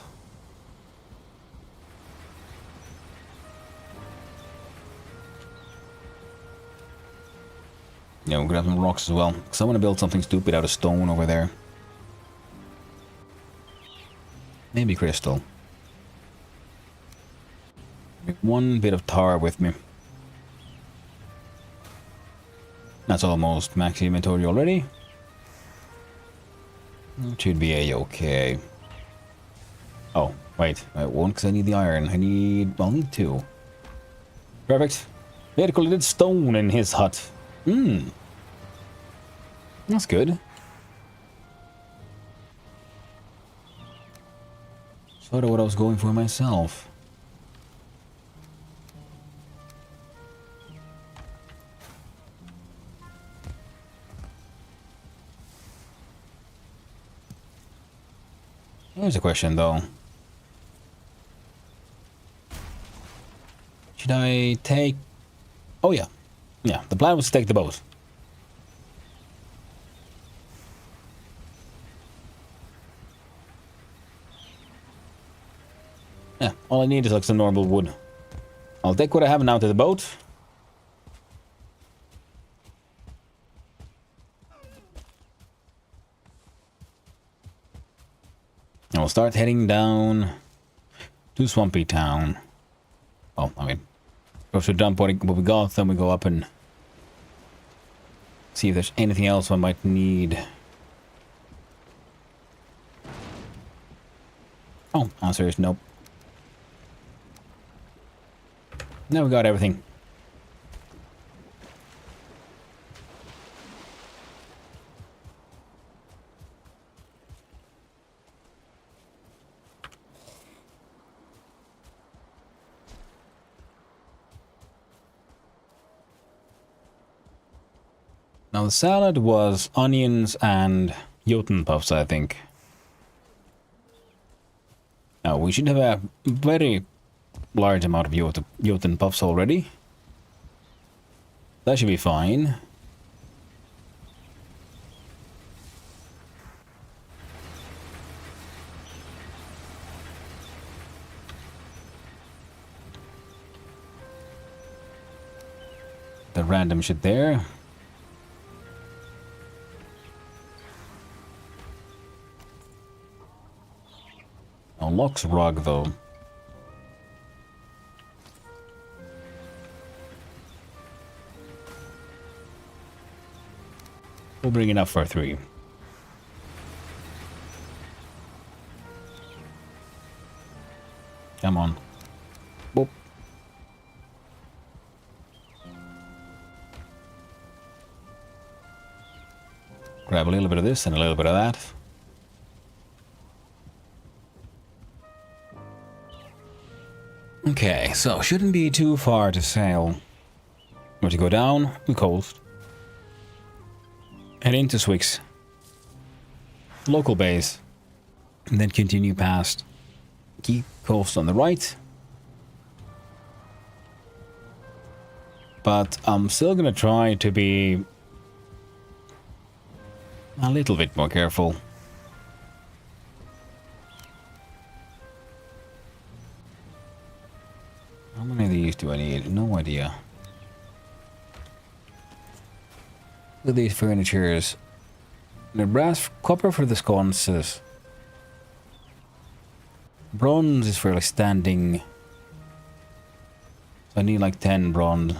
Yeah, we'll grab some rocks as well. Because I want to build something stupid out of stone over there. Maybe crystal. Maybe one bit of tar with me. That's almost max inventory already. It should be a-okay. Oh, wait. I won't because I need the iron. I'll need two. Perfect. Vertically stone in his hut. That's good. Sort of what I was going for myself. Here's a question though. Should I take... Oh yeah. Yeah, the plan was to take the boat. Yeah, all I need is like some normal wood. I'll take what I have now to the boat. And we'll start heading down to Swampy Town. Oh, I mean, go to dump what we got, then we go up and see if there's anything else I might need. Oh, answer is nope. Now we got everything. Now the salad was onions and Jotun puffs, I think. Now we should have a very large amount of Jotun puffs already. That should be fine. The random shit there. Now Locke's rug though. We'll bring enough for 3. Come on. Boop. Grab a little bit of this and a little bit of that. Okay, so shouldn't be too far to sail. Or to go down the coast. Head into Swix. Local base. And then continue past. Keep coast on the right. But I'm still gonna try to be a little bit more careful. How many of these do I need? No idea. Look at these furnitures. The brass copper for the sconces. Bronze is for like standing. So I need like 10 bronze.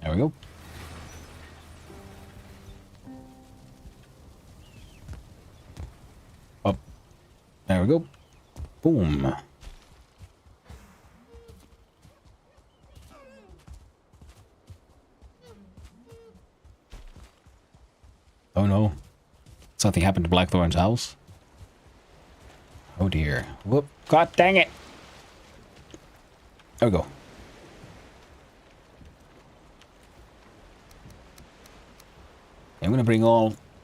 There we go. Up. There we go. Boom. Oh no. Something happened to Blackthorn's house. Oh dear. Whoop. God dang it. There we go. I'm gonna bring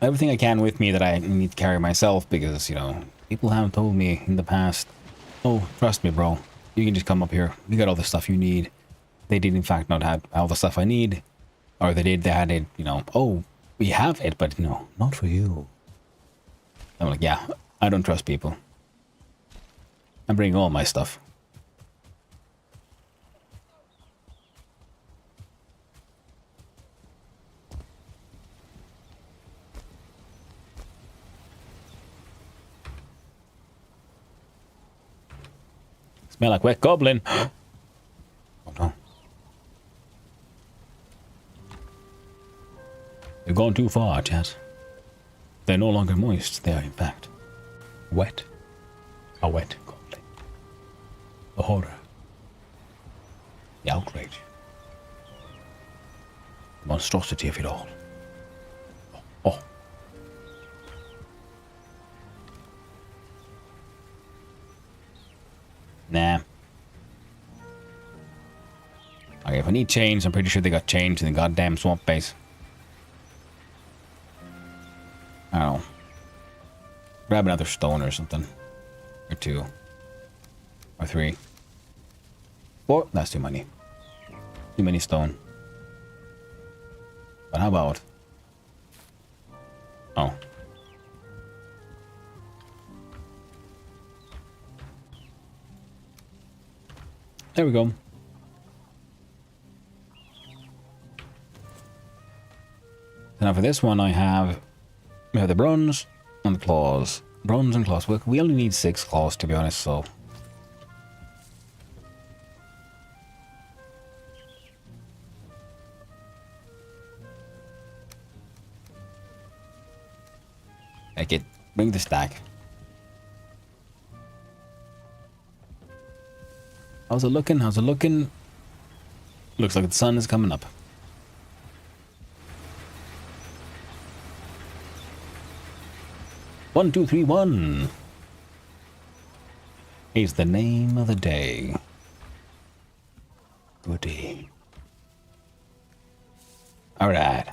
everything I can with me that I need to carry myself because, you know, people have told me in the past, oh, trust me, bro, you can just come up here. You got all the stuff you need. They did, in fact, not have all the stuff I need. Or they had it, you know, oh, we have it, but, no, not for you. I'm like, yeah, I don't trust people. I'm bringing all my stuff. Smell like wet goblin. Oh no. They've gone too far, chat. They're no longer moist. They are, in fact, wet. A wet goblin. A horror. Yeah. great. The monstrosity of it all. Oh. Nah. Okay, if I need chains, I'm pretty sure they got chains in the goddamn swamp base. I don't know. Grab another stone or something. Or 2. Or 3. 4? That's too many. Too many stone. But how about... Oh. There we go. Now for this one we have the bronze and the claws. Bronze and claws. We only need 6 claws to be honest, so... Make it. Bring the stack. How's it looking? How's it looking? Looks like the sun is coming up. One, two, three, one. Is the name of the day. Goody. All right.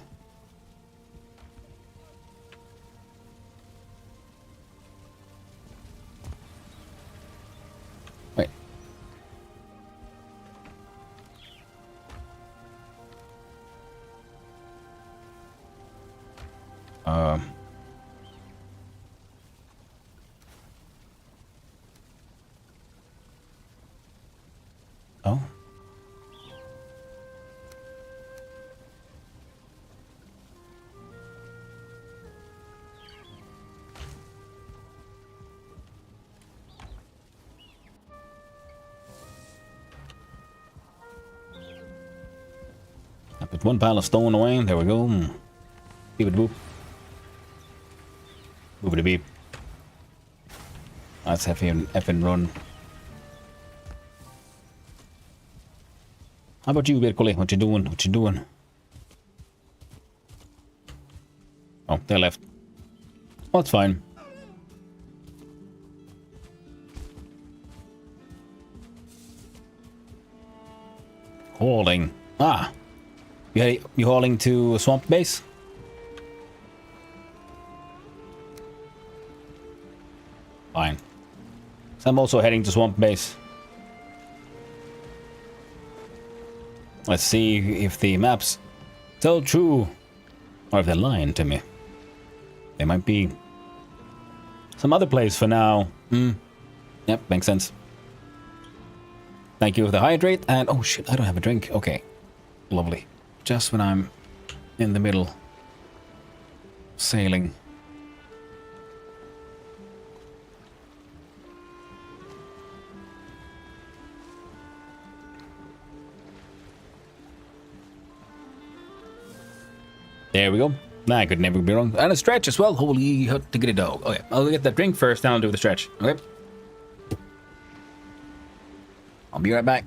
Wait. Oh. I put one pile of stone away. There we go. Beep it boop. Boop it beep. Let's have an effing run. How about you, Virkoli? What you doing? What you doing? Oh, they left. Oh, it's fine. Hauling. Ah. You hauling to a swamp base? Fine. So I'm also heading to swamp base. Let's see if the maps tell true or if they're lying to me. They might be some other place for now. Yep, makes sense. Thank you for the hydrate and oh shit, I don't have a drink. Okay, lovely. Just when I'm in the middle sailing. There we go. Nah, I could never be wrong. And a stretch as well. Holy tickety dog. Okay, I'll get that drink first, then I'll do the stretch. Okay. I'll be right back.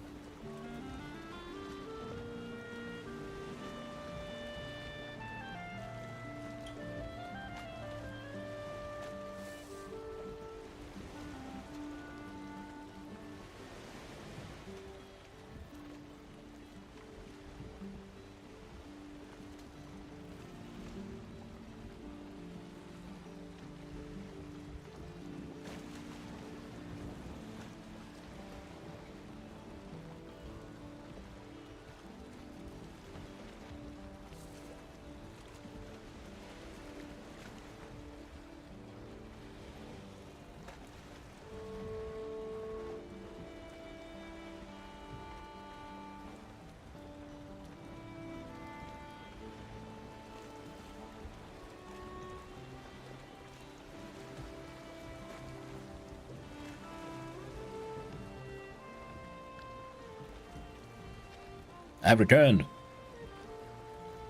I've returned.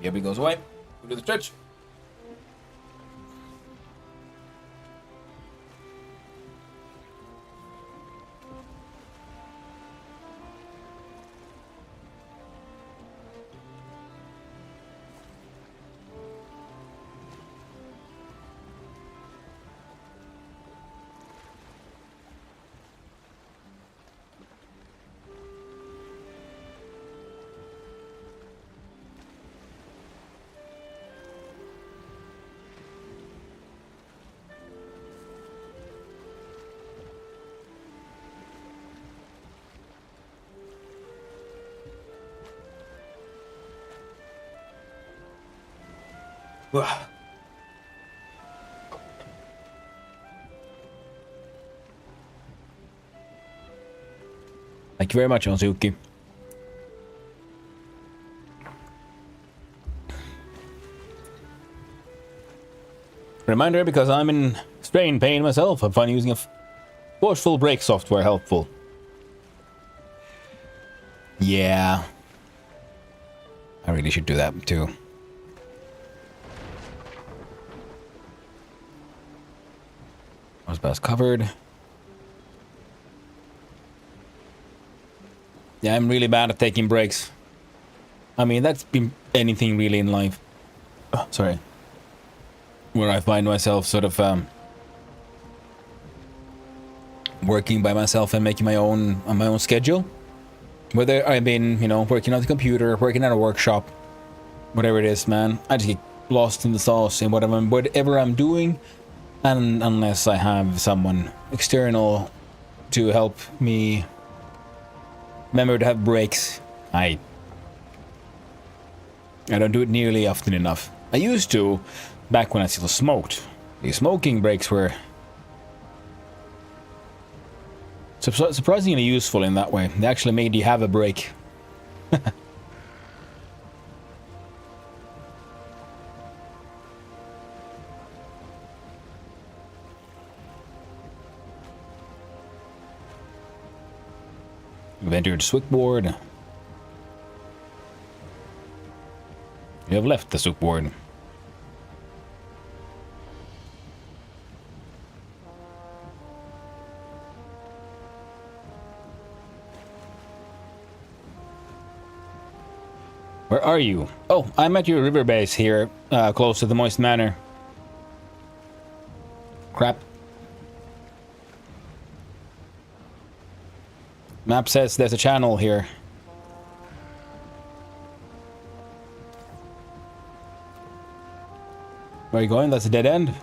Yabby goes away. We do the stretch. Thank you very much, Ozuki. Reminder, because I'm in strain pain myself, I find using a forceful brake software helpful. Yeah. I really should do that too. Was best covered. Yeah, I'm really bad at taking breaks. I mean, that's been anything really in life. Oh, sorry. Where I find myself sort of working by myself and making my own on my own schedule. Whether I've been, you know, working on the computer, working at a workshop, whatever it is, man, I just get lost in the sauce in whatever I'm doing, and unless I have someone external to help me remember to have breaks, I don't do it nearly often enough. I used to, back when I still smoked. The smoking breaks were surprisingly useful in that way. They actually made you have a break. You've entered switchboard. You have left the switchboard. Where are you? Oh, I'm at your river base here, close to the Moist Manor. Crap. Map says there's a channel here. Where are you going? That's a dead end.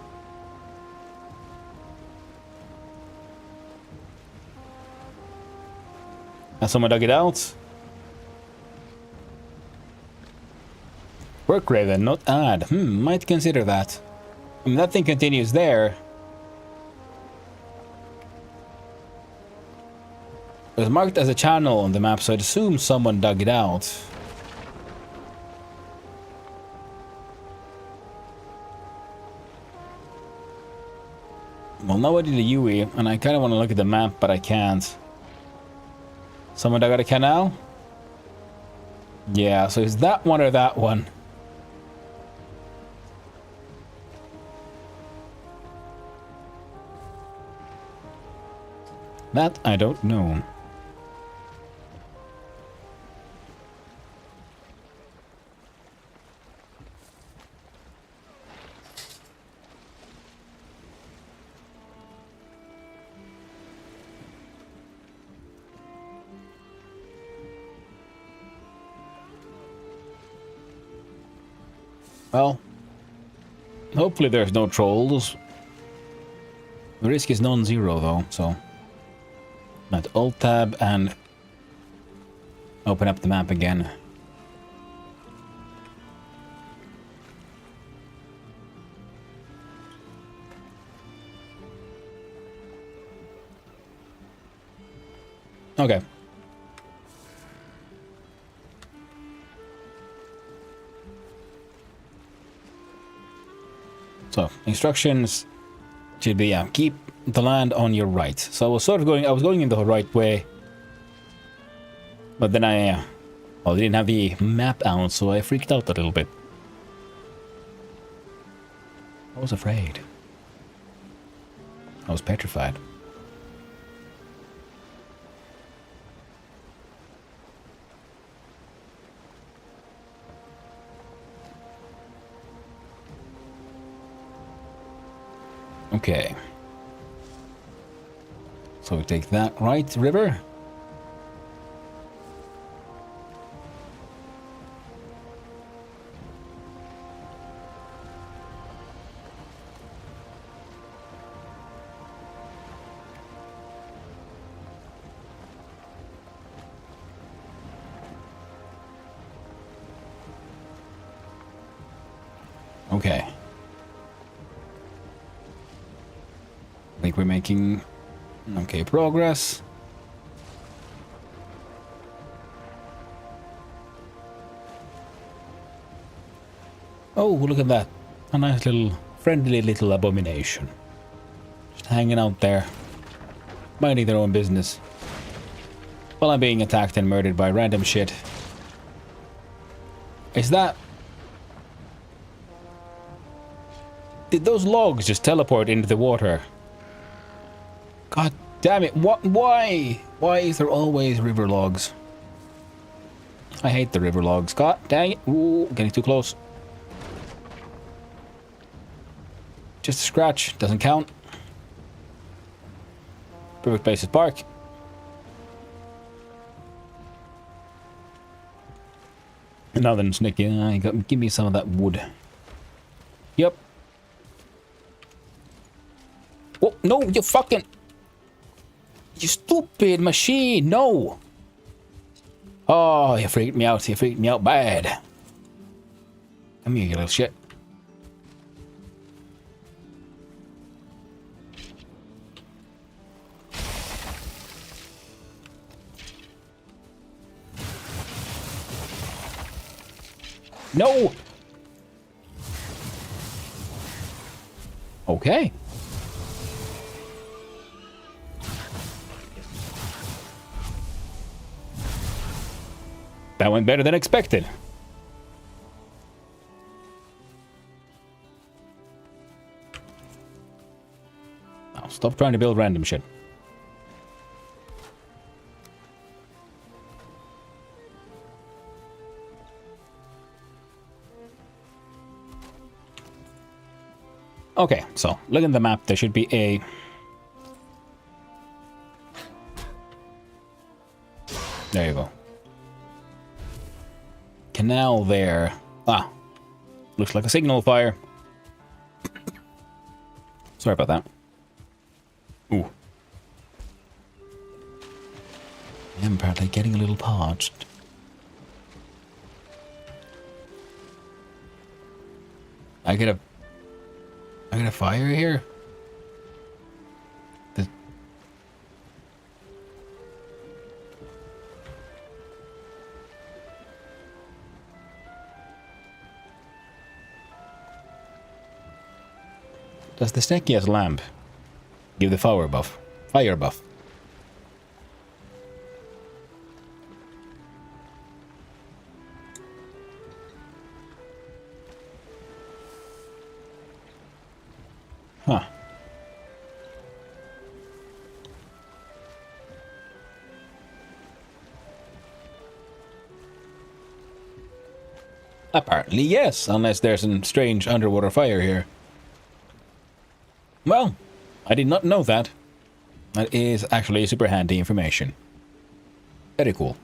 Has someone dug it out? Work Raven, not add. Might consider that. I mean, that thing continues there. It was marked as a channel on the map, so I'd assume someone dug it out. Well, nobody did a Yui, and I kind of want to look at the map, but I can't. Someone dug out a canal? Yeah, so is that one or that one? That I don't know. Well, hopefully there's no trolls. The risk is non-zero though, so... Let Alt-Tab and open up the map again. Okay. So, instructions should be, keep the land on your right. So I was going in the right way. But then I didn't have the map out, so I freaked out a little bit. I was afraid. I was petrified. Okay. So we take that right river. Okay. I think we're making okay progress. Oh, look at that. A nice little friendly little abomination. Just hanging out there. Minding their own business. While I'm being attacked and murdered by random shit. Is that... Did those logs just teleport into the water? God damn it. What? Why? Why is there always river logs? I hate the river logs. God dang it. Ooh, getting too close. Just a scratch. Doesn't count. Perfect place to park. And now then, Snicky, give me some of that wood. Yep. Oh, no, you fucking... You stupid machine, no! Oh, you freaked me out. You freaked me out bad. Come here, you little shit. No! Okay. That went better than expected. Now, stop trying to build random shit. Okay, so look at the map. There should be a... There you go. Canal there. Ah. Looks like a signal fire. Sorry about that. Ooh. I'm apparently getting a little parched. I get a fire here? Does the Snekia's lamp give the fire buff? Fire buff. Huh. Apparently, yes, unless there's some strange underwater fire here. Well, I did not know that. That is actually super handy information. Very cool.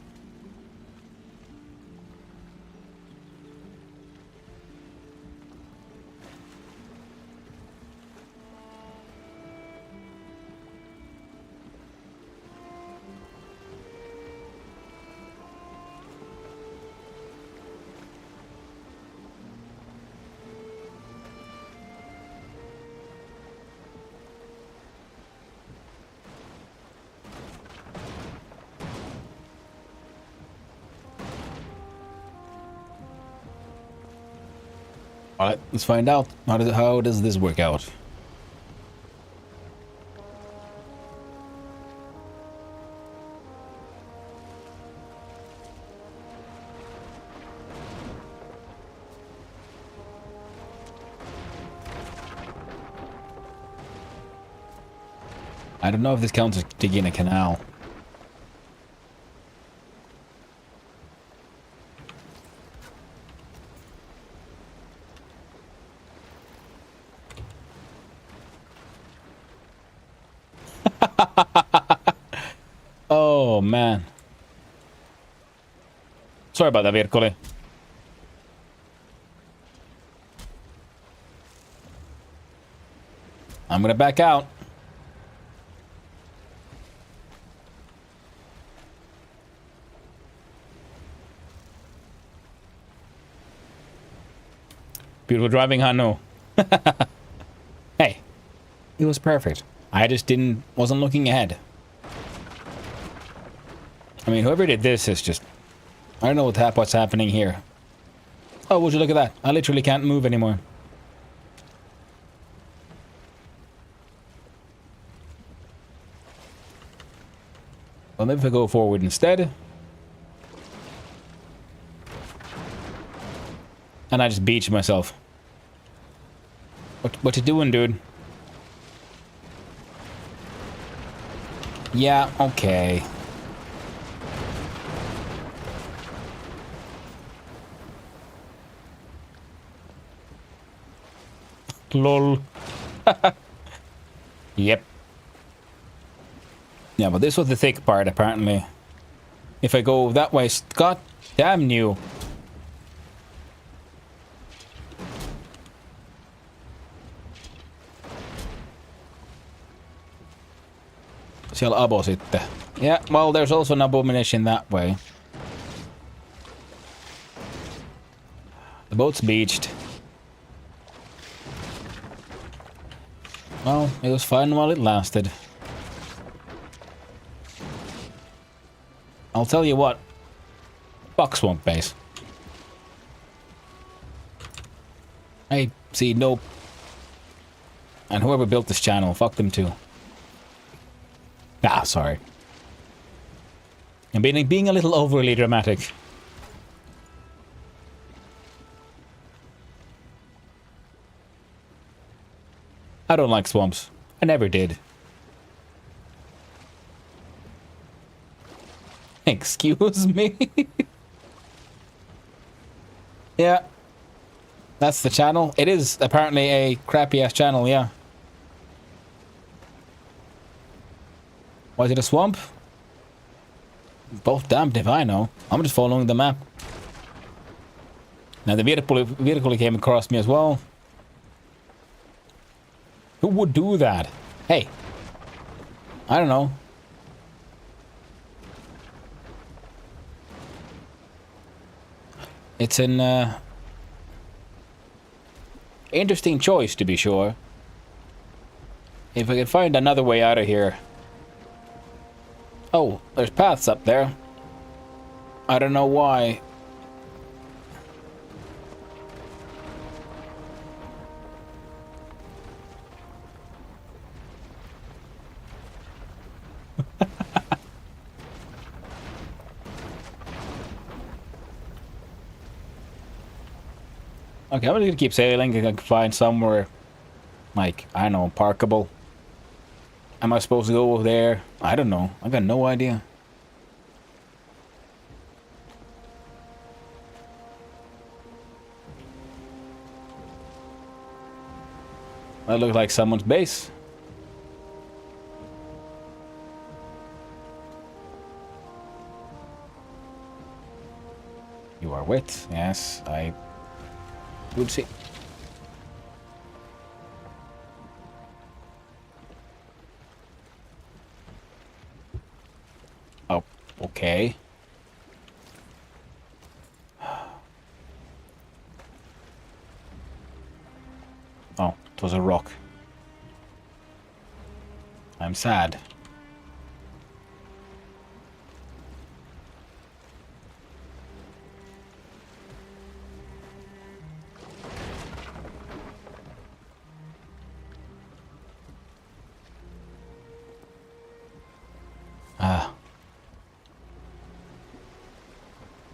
Alright, let's find out. How does this work out? I don't know if this counts as digging a canal. Oh, man. Sorry about that, Virkoli. I'm gonna back out. Beautiful driving, huh? No. Hey, it was perfect. I just wasn't looking ahead. I mean, whoever did this is just... I don't know what's happening here. Oh, would you look at that? I literally can't move anymore. Well, maybe if I go forward instead. And I just beach myself. What you doing, dude? Yeah, okay. Lol. Yep. Yeah, but this was the thick part, apparently. If I go that way, god damn you. Siellä abo sitten. Yeah, well, there's also an abomination that way. The boat's beached. Well, it was fine while it lasted. I'll tell you what. Fuck Swamp Base. I see nope. And whoever built this channel, fuck them too. Ah, sorry. I'm being a little overly dramatic. I don't like swamps. I never did. Excuse me? Yeah. That's the channel. It is apparently a crappy-ass channel, yeah. Was it a swamp? Both damned if I know. I'm just following the map. Now the vehicle came across me as well. Who would do that? Hey. I don't know. It's an interesting choice, to be sure. If I can find another way out of here. Oh, there's paths up there. I don't know why. Okay, I'm just gonna keep sailing. I can find somewhere, like, I don't know, parkable. Am I supposed to go over there? I don't know. I got no idea. That looks like someone's base. You are wet. Yes, I would see. Oh, okay. Oh, it was a rock. I'm sad. Ah.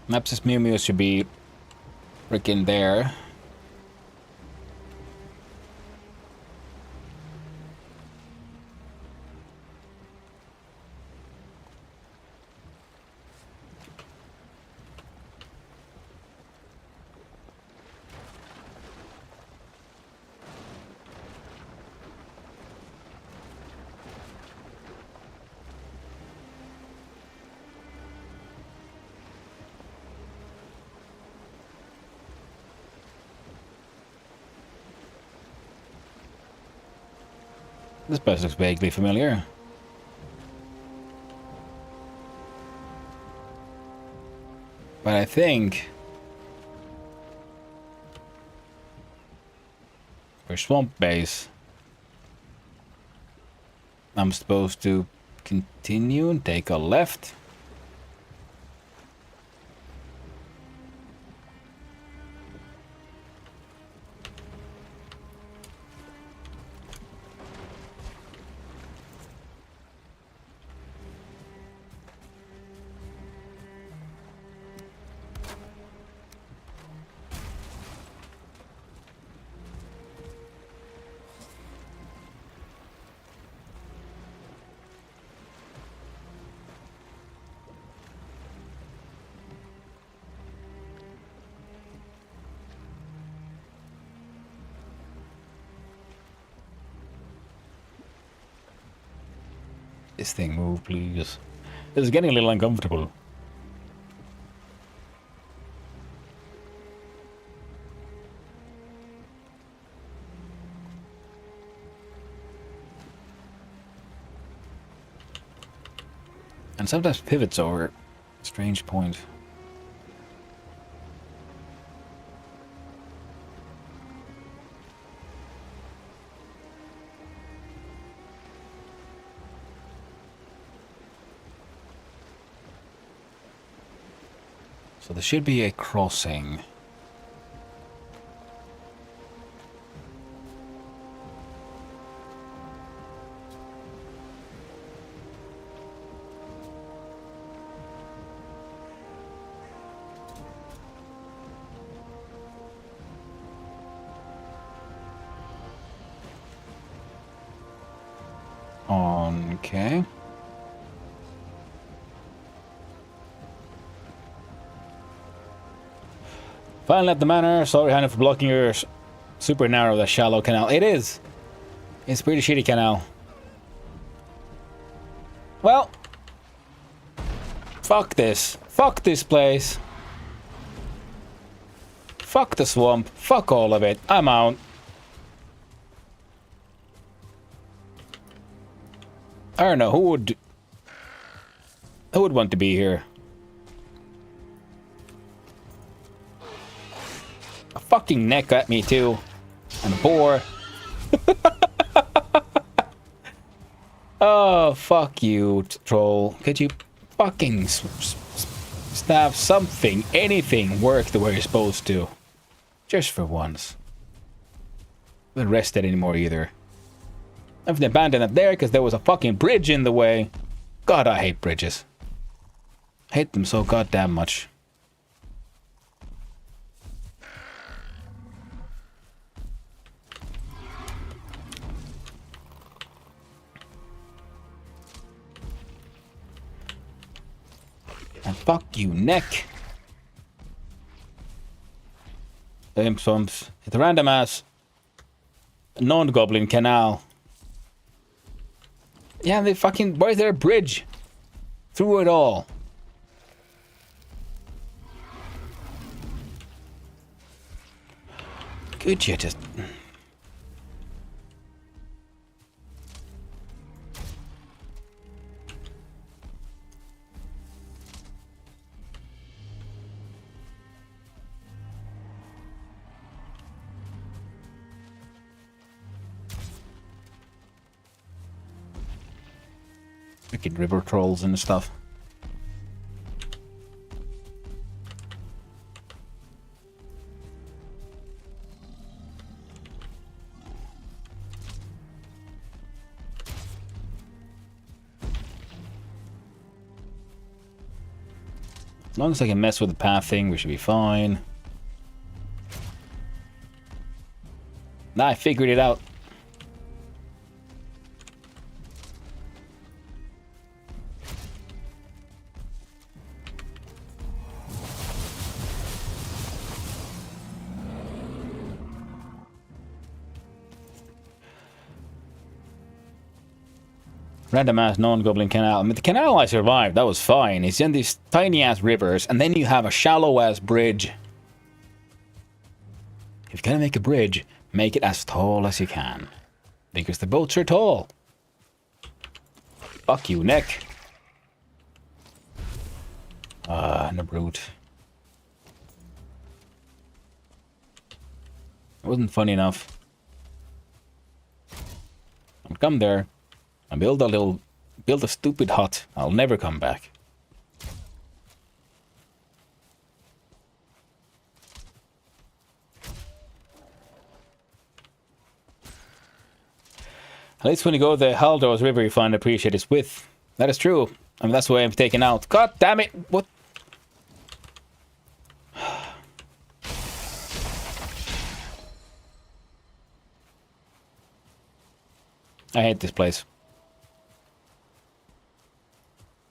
Maps's Mew Mew should be freaking there. This place looks vaguely familiar. But I think... or swamp base. I'm supposed to continue and take a left. This thing move, please. This is getting a little uncomfortable. And sometimes pivots are a strange point. So there should be a crossing. Okay. Finally at the manor. Sorry, Hannah, for blocking your super narrow, the shallow canal. It is. It's a pretty shitty canal. Well. Fuck this. Fuck this place. Fuck the swamp. Fuck all of it. I'm out. I don't know, who would want to be here? A fucking neck at me too. And a boar. Oh, fuck you, troll. Could you fucking have something, anything work the way you're supposed to? Just for once. Don't rest it anymore either. I've abandoned it there because there was a fucking bridge in the way. God, I hate bridges. I hate them so goddamn much. And fuck you, neck. Swamps. It's a random ass non-goblin canal. Yeah, they fucking... Why is there a bridge? Through it all. Could you just... Freaking river trolls and stuff. As long as I can mess with the path thing, we should be fine. Nah, I figured it out. Random ass non-goblin canal. I mean, the canal I survived, that was fine. It's in these tiny ass rivers, and then you have a shallow ass bridge. If you're gonna make a bridge, make it as tall as you can. Because the boats are tall. Fuck you, neck. No brute. It wasn't funny enough. come there and build a stupid hut. I'll never come back. At least when you go to the Haldor's River, you find appreciate its width. That is true. I mean, that's why I'm taken out. God damn it! What? I hate this place.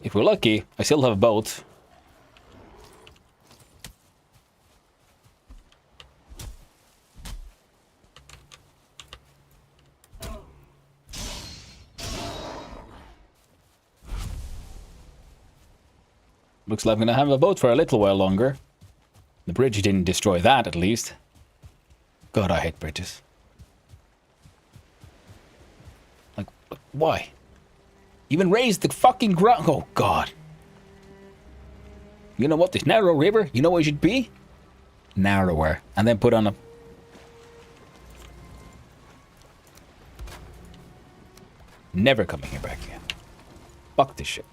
If we're lucky, I still have a boat. Looks like I'm gonna have a boat for a little while longer. The bridge didn't destroy that, at least. God, I hate bridges. Like, why? Even raise the fucking ground. Oh, God. You know what? This narrow river, you know what it should be? Narrower. And then put on a... Never coming here back again. Fuck this shit.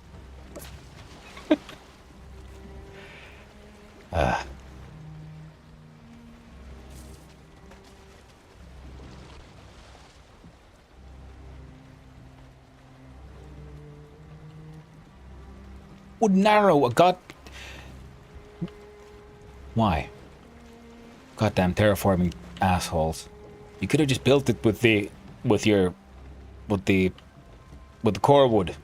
Would narrow a god... Why? Goddamn terraforming assholes. You could have just built it with the core wood.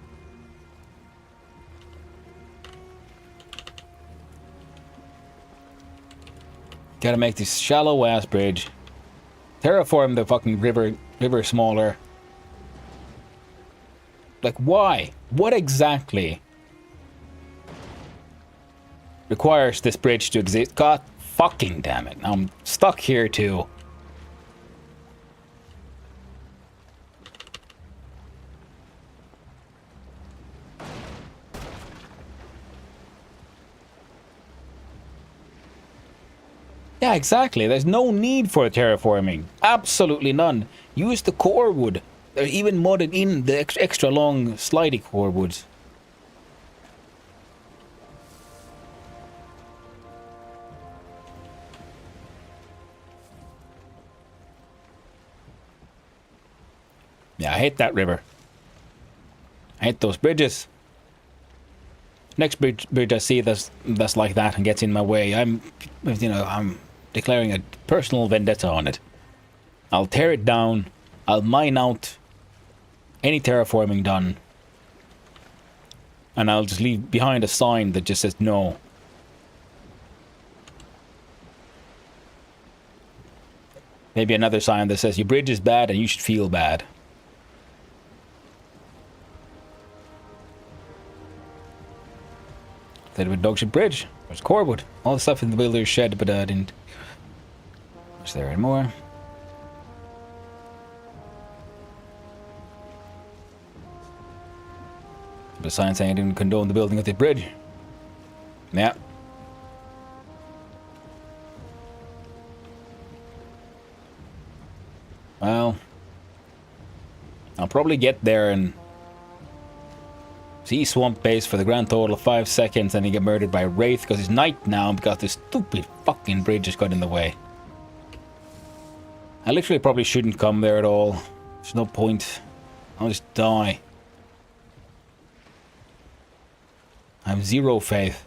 Gotta make this shallow ass bridge. Terraform the fucking river smaller. Like, why? What exactly requires this bridge to exist? God fucking damn it. I'm stuck here too. Yeah, exactly. There's no need for terraforming. Absolutely none. Use the core wood. They're even modded in the extra long slidey core woods. Yeah, I hate that river. I hate those bridges. Next bridge I see that's like that and gets in my way, I'm declaring a personal vendetta on it. I'll tear it down. I'll mine out any terraforming done. And I'll just leave behind a sign that just says no. Maybe another sign that says your bridge is bad and you should feel bad. That with Dogship Bridge. There's Corewood. All the stuff in the builder's shed, but I didn't. Is there any more? The sign saying I didn't condone the building of the bridge. Yeah. Well, I'll probably get there and see Swamp Base for the grand total of 5 seconds, and he get murdered by a Wraith because it's night now because this stupid fucking bridge just got in the way. I literally probably shouldn't come there at all. There's no point. I'll just die. I have zero faith.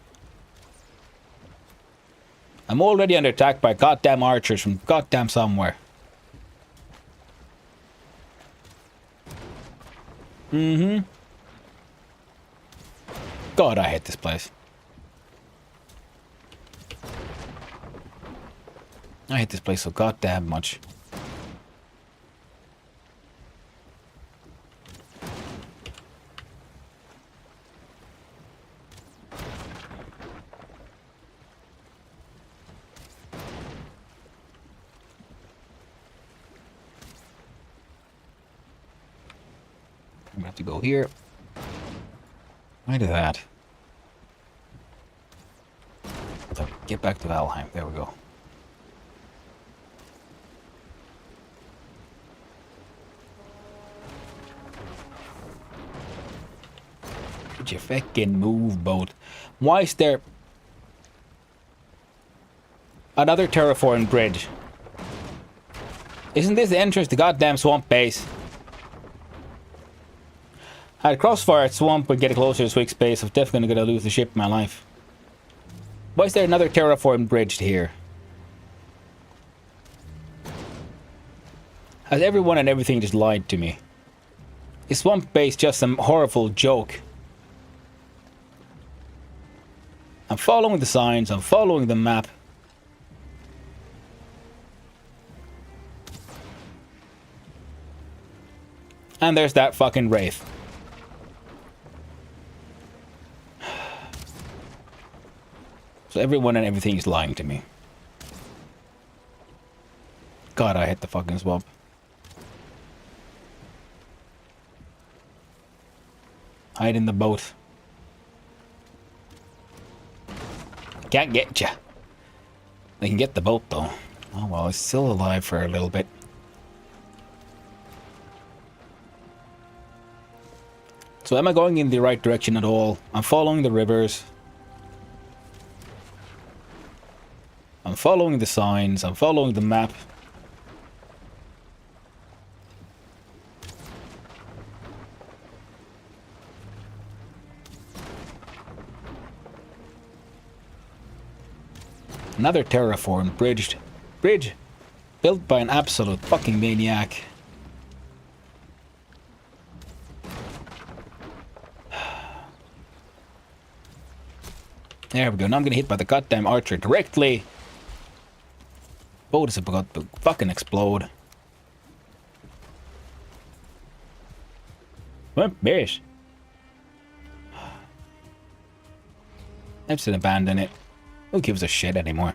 I'm already under attack by goddamn archers from goddamn somewhere. Mm-hmm. God, I hate this place. I hate this place so goddamn much. I'm gonna have to go here. Why do that? So, get back to Valheim. There we go. Would you fucking move, boat? Why is there another terraformed bridge? Isn't this the entrance to the goddamn swamp base? I'd crossfire at swamp but get closer to Swig space. I'm definitely gonna lose the ship in my life. Why is there another terraformed bridge here? Has everyone and everything just lied to me? Is swamp base just some horrible joke? I'm following the signs, I'm following the map. And there's that fucking wraith. So everyone and everything is lying to me. God, I hate the fucking swamp. Hide in the boat. Can't get ya. They can get the boat though. Oh well, it's still alive for a little bit. So am I going in the right direction at all? I'm following the rivers. I'm following the signs. I'm following the map. Another terraformed bridge built by an absolute fucking maniac. There we go. Now I'm gonna hit by the goddamn archer directly. Boat is about to fucking explode. What bitch? I just abandon it. Who gives a shit anymore?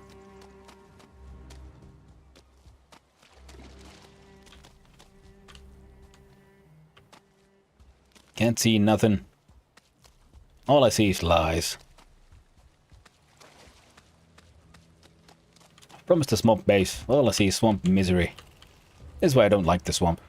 Can't see nothing. All I see is lies. Promised a swamp base. All I see is swamp misery. This is why I don't like the swamp.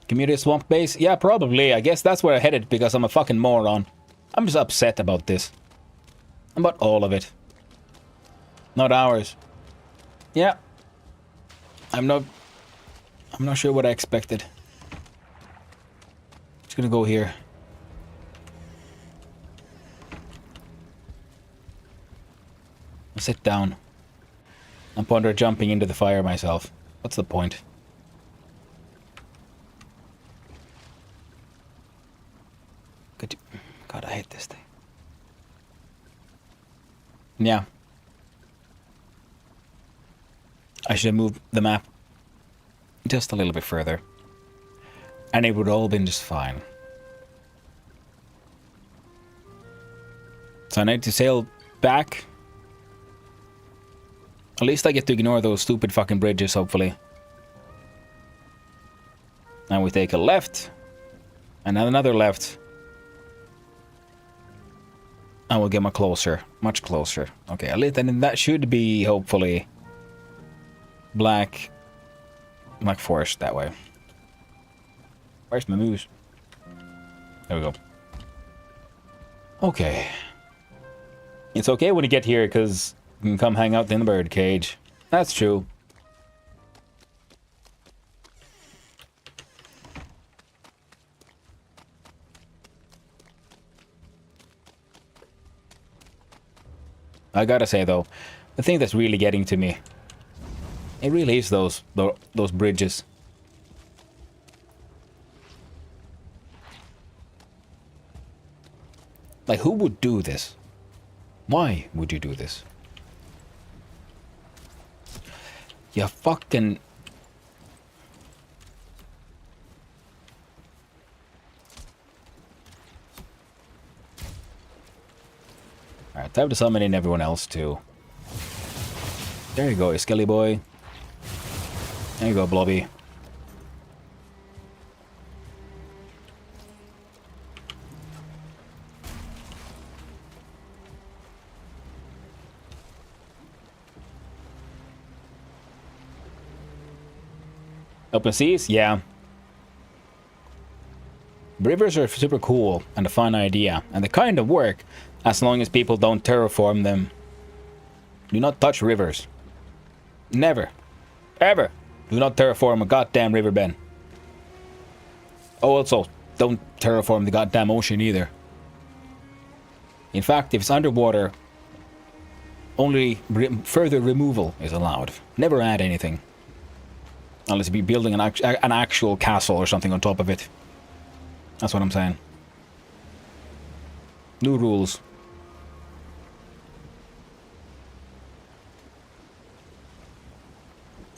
Community swamp base? Yeah, probably. I guess that's where I headed because I'm a fucking moron. I'm just upset about this. About all of it. Not ours. Yeah. I'm not sure what I expected. Just gonna go here. I'll sit down. And ponder jumping into the fire myself. What's the point? God, I hate this thing. Yeah. I should have moved the map just a little bit further. And it would all been just fine. So I need to sail back. At least I get to ignore those stupid fucking bridges, hopefully. And we take a left. And then another left. And we'll get much closer. Okay, at least then that should be, hopefully, Black Forest that way. Where's my moose? There we go. Okay. It's okay when you get here because you can come hang out in the bird cage. That's true. I gotta say though, the thing that's really getting to me, it really is those bridges. Like, who would do this? Why would you do this? You fucking... Alright, time to summon in everyone else too. There you go, Skelly boy. There you go, Blobby. Open seas? Yeah. Rivers are super cool and a fun idea, and they kind of work as long as people don't terraform them. Do not touch rivers. Never. Ever. Do not terraform a goddamn riverbed. Oh, also, don't terraform the goddamn ocean either. In fact, if it's underwater, only further removal is allowed. Never add anything. Unless you're building an actual castle or something on top of it. That's what I'm saying. New rules.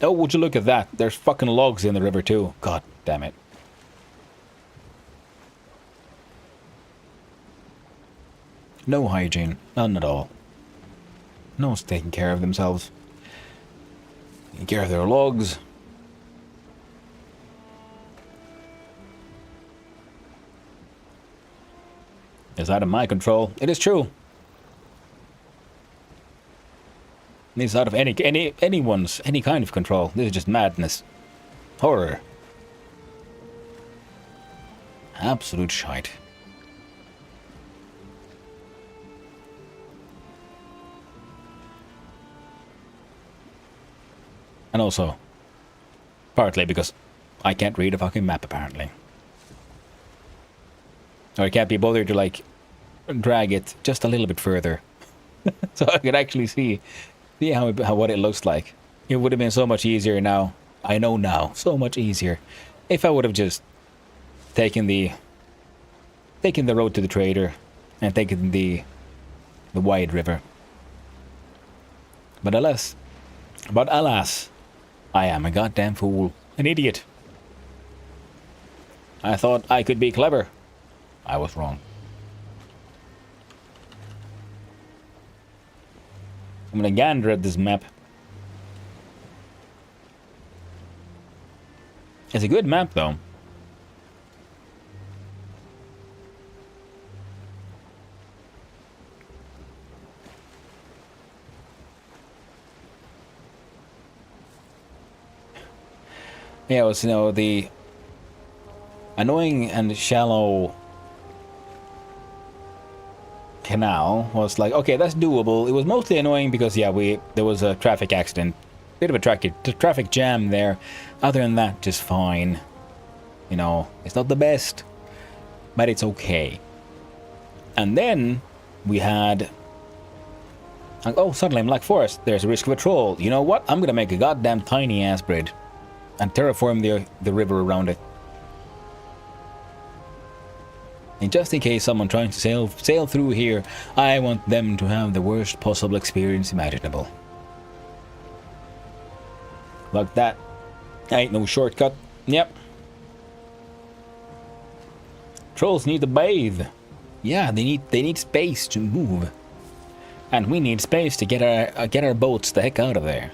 Oh, would you look at that? There's fucking logs in the river too. God damn it. No hygiene. None at all. No one's taking care of themselves. Taking care of their logs. It's out of my control. It is true. It's out of anyone's, any kind of control. This is just madness. Horror. Absolute shite. And also, partly because I can't read a fucking map, apparently. Or I can't be bothered to, like, drag it just a little bit further. So I could actually see how what it looks like. It would have been so much easier now. I know now, so much easier. If I would have just taken the road to the trader and taken the wide river. But alas, I am a goddamn fool. An idiot. I thought I could be clever. I was wrong. I'm gonna gander at this map. It's a good map, though. Yeah, it was, you know, the annoying and shallow canal was like, okay, that's doable. It was mostly annoying because, yeah, there was a traffic accident. Bit of a traffic jam there. Other than that, just fine. You know, it's not the best, but it's okay. And then we had... Oh, suddenly I'm like Forest. There's a risk of a troll. You know what? I'm gonna make a goddamn tiny ass bridge and terraform the river around it. And just in case someone trying to sail through here, I want them to have the worst possible experience imaginable. Like that. Ain't no shortcut. Yep. Trolls need to bathe. Yeah, they need space to move. And we need space to get our boats the heck out of there.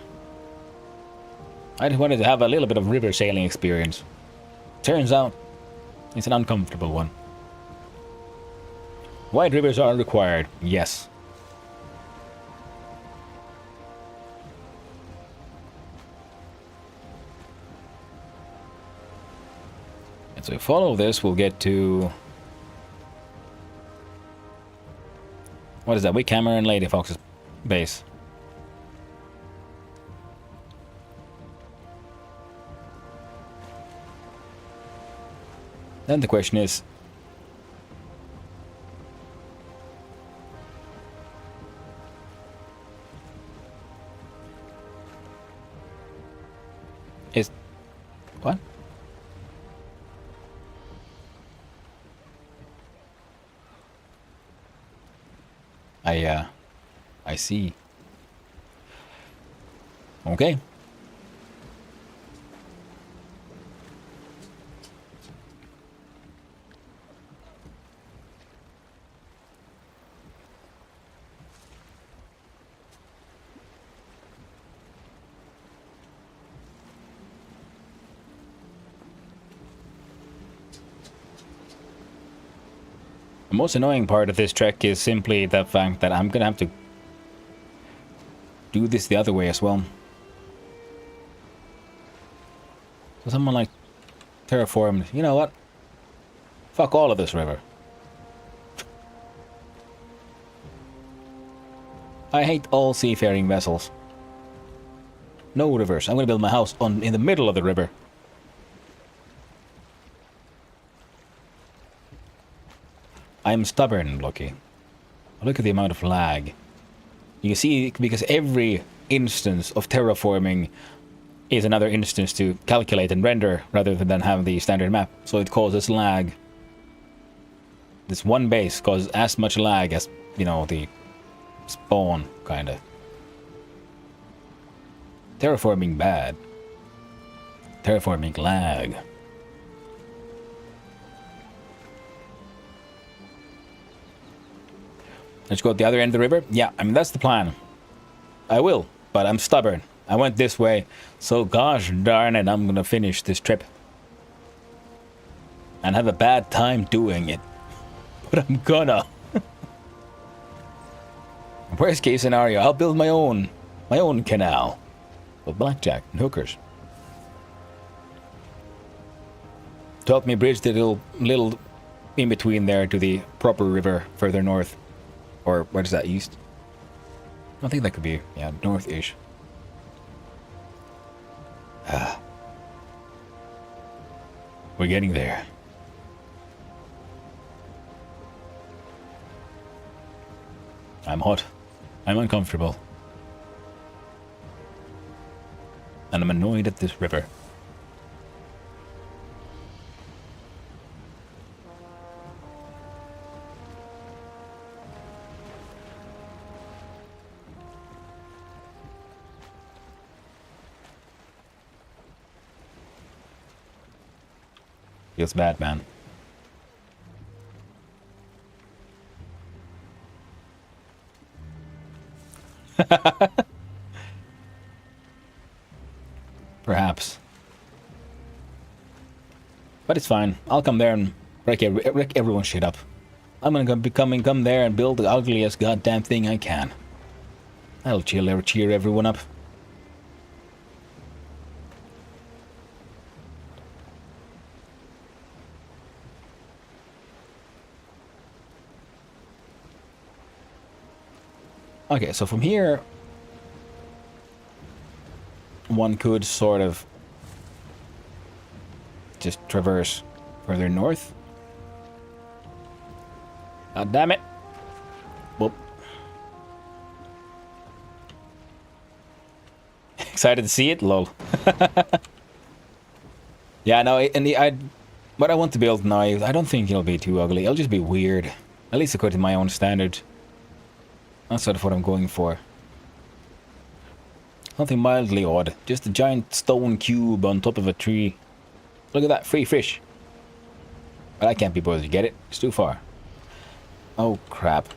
I just wanted to have a little bit of river sailing experience. Turns out, it's an uncomfortable one. Wide rivers are required, yes. And so if we follow this, we'll get to... What is that? Wickhammer and Lady Fox's base. Then the question is... What? I see. Okay. The most annoying part of this trek is simply the fact that I'm gonna have to do this the other way as well. So someone like terraformed, you know what? Fuck all of this river. I hate all seafaring vessels. No rivers. I'm gonna build my house in the middle of the river. I'm stubborn, Lucky. Look at the amount of lag. You can see, because every instance of terraforming is another instance to calculate and render rather than have the standard map. So it causes lag. This one base causes as much lag as, you know, the spawn, kinda. Terraforming bad. Terraforming lag. Let's go at the other end of the river. Yeah, I mean, that's the plan. I will, but I'm stubborn. I went this way, so gosh darn it, I'm gonna finish this trip. And have a bad time doing it. But I'm gonna. Worst case scenario, I'll build my own canal. With blackjack and hookers. To help me bridge the little in between there to the proper river further north. Or what is that, east? I think that could be, yeah, north-ish. We're getting there. I'm hot. I'm uncomfortable. And I'm annoyed at this river. Feels bad, man. Perhaps. But it's fine. I'll come there and wreck everyone's shit up. I'm gonna come there and build the ugliest goddamn thing I can. That'll cheer everyone up. Okay, so from here, one could sort of just traverse further north. God damn it. Whoop. Excited to see it? Lol. Yeah, no, what I want to build now, I don't think it'll be too ugly. It'll just be weird. At least according to my own standards. That's sort of what I'm going for. Something mildly odd. Just a giant stone cube on top of a tree. Look at that, free fish. But I can't be bothered to get it. It's too far. Oh, crap.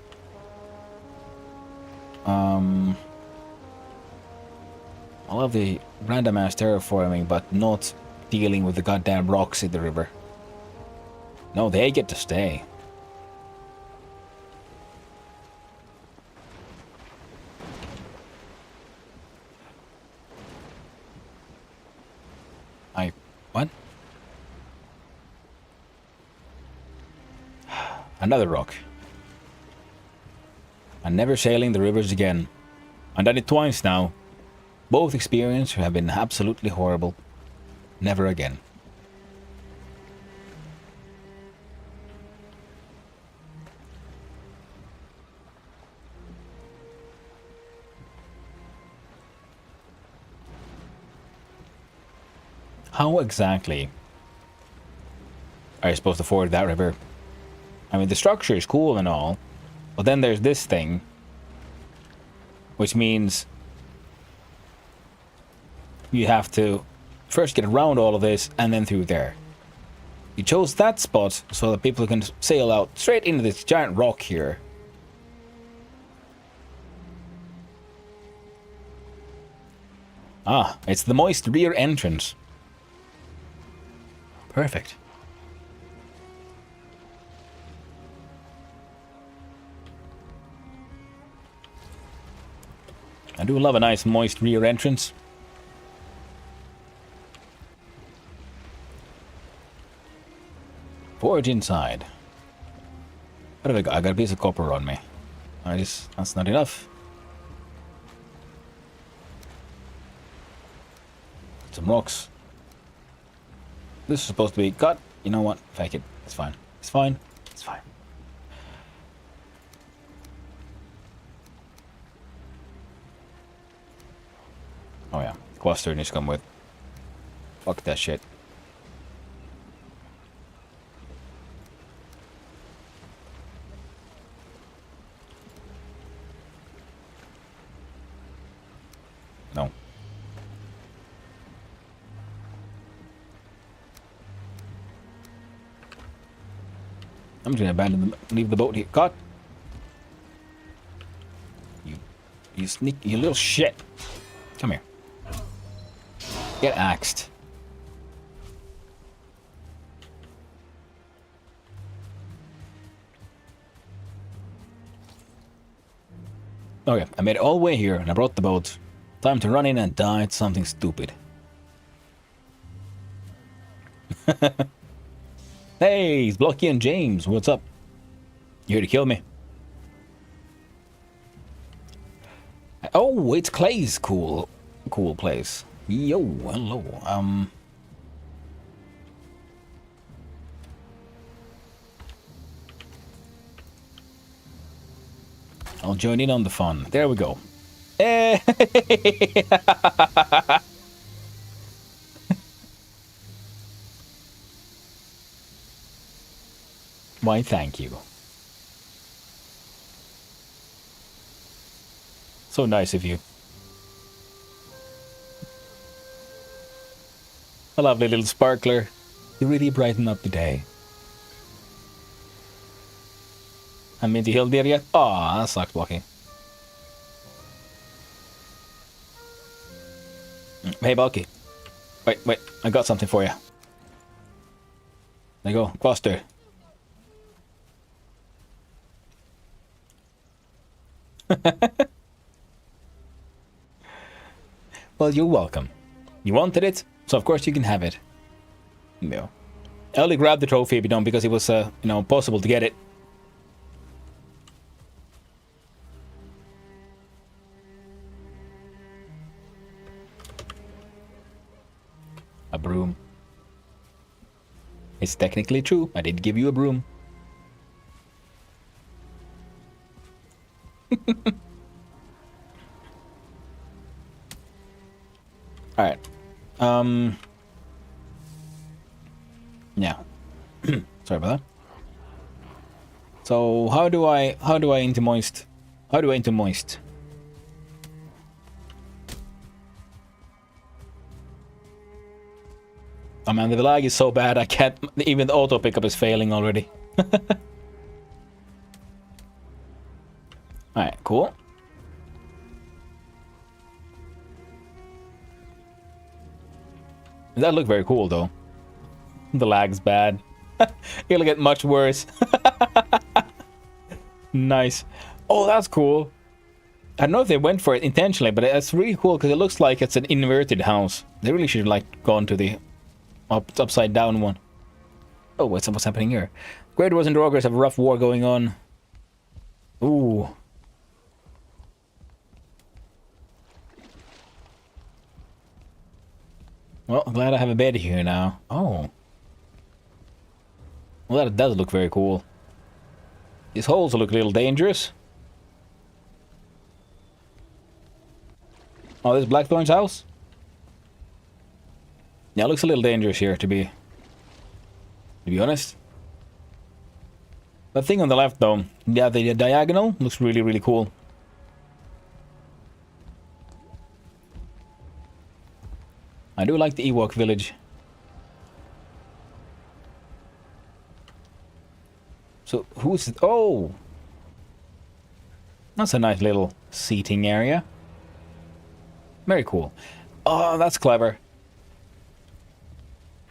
I love the random ass terraforming, but not dealing with the goddamn rocks in the river. No, they get to stay. What? Another rock. I'm never sailing the rivers again. I've done it twice now. Both experiences have been absolutely horrible. Never again. How exactly are you supposed to ford that river? I mean, the structure is cool and all, but then there's this thing, which means you have to first get around all of this and then through there. You chose that spot so that people can sail out straight into this giant rock here. Ah, it's the moist rear entrance. Perfect. I do love a nice moist rear entrance. Forge inside. What have I got? I got a piece of copper on me. That's not enough. Some rocks. This is supposed to be cut. You know what? Fake it. It's fine. It's fine. It's fine. Oh yeah. Cluster needs to come with. Fuck that shit. No. I'm just gonna abandon them. Leave the boat here. God. You sneak, you little shit. Come here. Get axed. Okay, I made it all the way here and I brought the boat. Time to run in and die at something stupid. Hey, it's Blocky and James. What's up? You here to kill me? Oh, it's Clay's cool place. Yo, hello. I'll join in on the fun. There we go. Why, thank you. So nice of you. A lovely little sparkler. You really brighten up the day. I'm into hill there yet? Aw, that sucks, Blocky. Hey, Blocky. Wait, I got something for you. There you go, cluster. Well, you're welcome. You wanted it, so of course you can have it. No. I only grabbed the trophy, because it was, possible to get it. A broom. It's technically true. I did give you a broom. Alright. Yeah. Sorry about that. So how do I into moist? How do I into moist? Oh man, the lag is so bad I can't, even the auto pickup is failing already. Alright, cool. That looked very cool though. The lag's bad. It'll get much worse. Nice. Oh, that's cool. I don't know if they went for it intentionally, but it's really cool because it looks like it's an inverted house. They really should have like gone to the upside down one. Oh, what's happening here? Great Wars and Drogers have a rough war going on. Ooh. Well, I'm glad I have a bed here now. Oh. Well, that does look very cool. These holes look a little dangerous. Oh, this Blackthorn's house? Yeah, it looks a little dangerous here, to be honest. That thing on the left, though, yeah, the diagonal looks really, really cool. I do like the Ewok village. So, who's... Oh! That's a nice little seating area. Very cool. Oh, that's clever.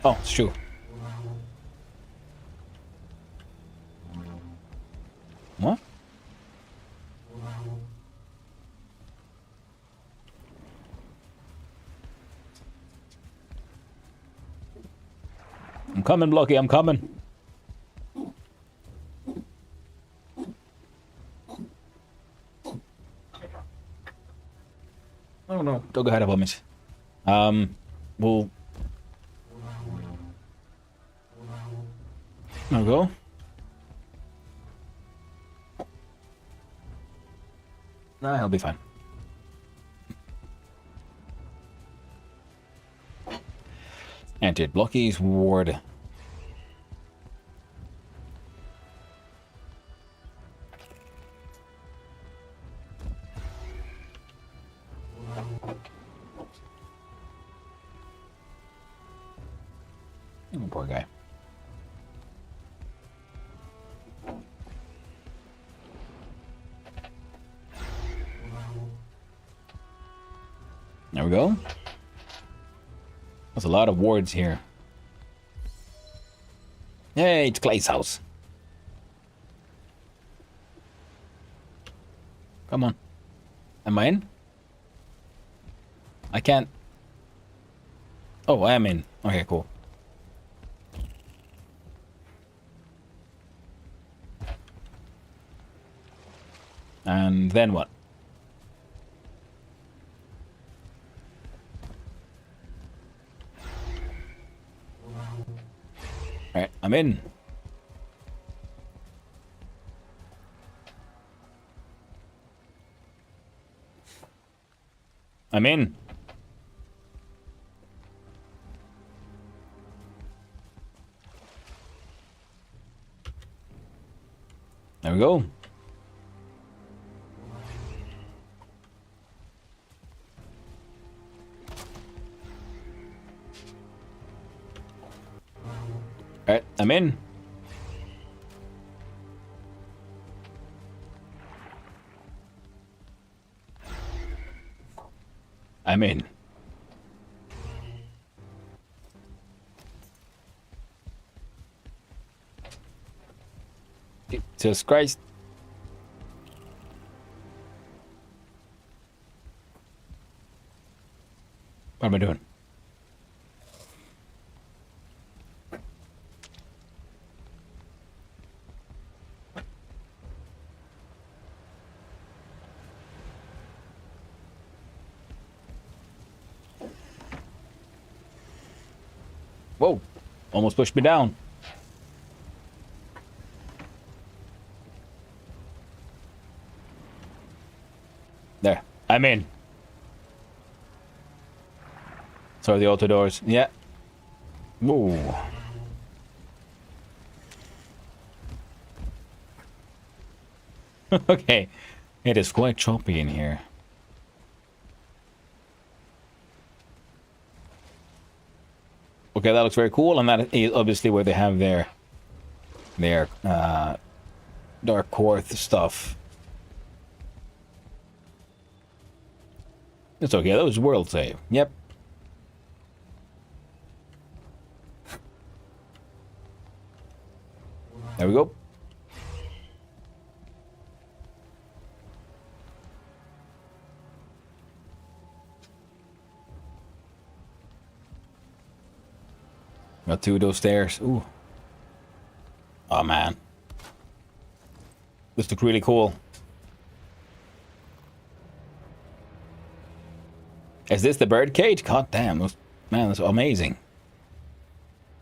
Oh, it's true. What? I'm coming, Blocky, I'm coming. Oh no, dog had a vomit. We'll... There we go. Nah, he'll be fine. Entered Blocky's ward. Oh, poor guy. There we go. There's a lot of wards here. Hey, it's Clay's house. Come on. Am I in? I can't... Oh, I am in. Okay, cool. And then what? Alright, I'm in. I'm in. There we go. Alright, I'm in. I'm in. Jesus Christ. What am I doing? Whoa, almost pushed me down. There, I'm in. Sorry, the auto doors. Yeah. Whoa. Okay, it is quite choppy in here. Okay, that looks very cool, and that is obviously where they have their dark quartz stuff. It's okay, that was world save. Yep. There we go. Got two of those stairs. Ooh. Oh man. This looks really cool. Is this the bird cage? God damn. Man, that's amazing.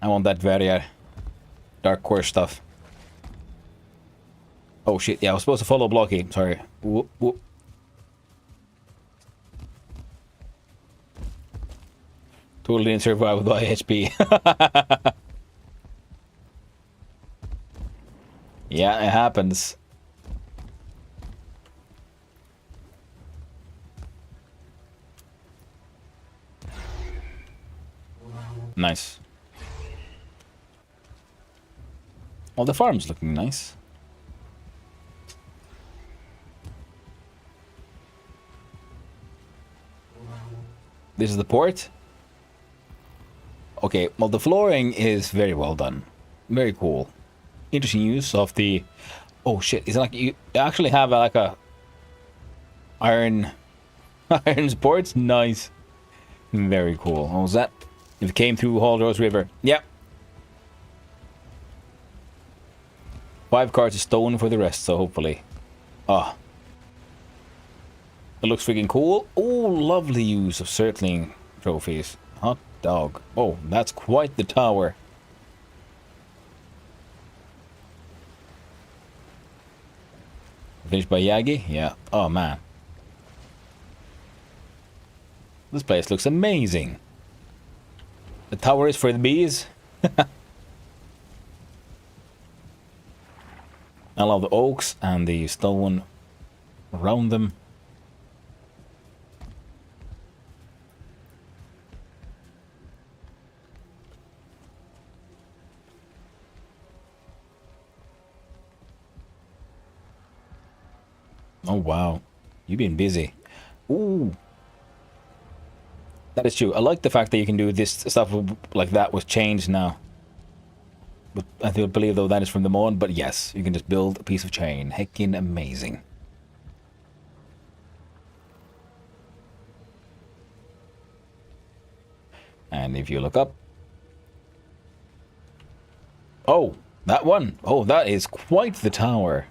I want that very dark core stuff. Oh shit, yeah, I was supposed to follow Blocky. Sorry. Whoop, whoop. Totally didn't survive with my HP. Yeah, it happens. Nice. Well, the farm's looking nice. This is the port. Okay, well, the flooring is very well done. Very cool. Interesting use of the... Oh shit, it's like you actually have like a iron supports. Nice. Very cool. What was that? It came through Haldros River. Yep. 5 cards of stone for the rest, so hopefully. Ah. It looks freaking cool. Oh, lovely use of circling trophies. Hot dog. Oh, that's quite the tower. Finished by Yagi? Yeah. Oh, man. This place looks amazing. The tower is for the bees. I love the oaks and the stone around them. Oh wow, you've been busy. Ooh, that is true. I like the fact that you can do this stuff like that with chains now. But I do believe though that is from the mod. But yes, you can just build a piece of chain. Heckin' amazing. And if you look up, oh, that one. Oh, that is quite the tower.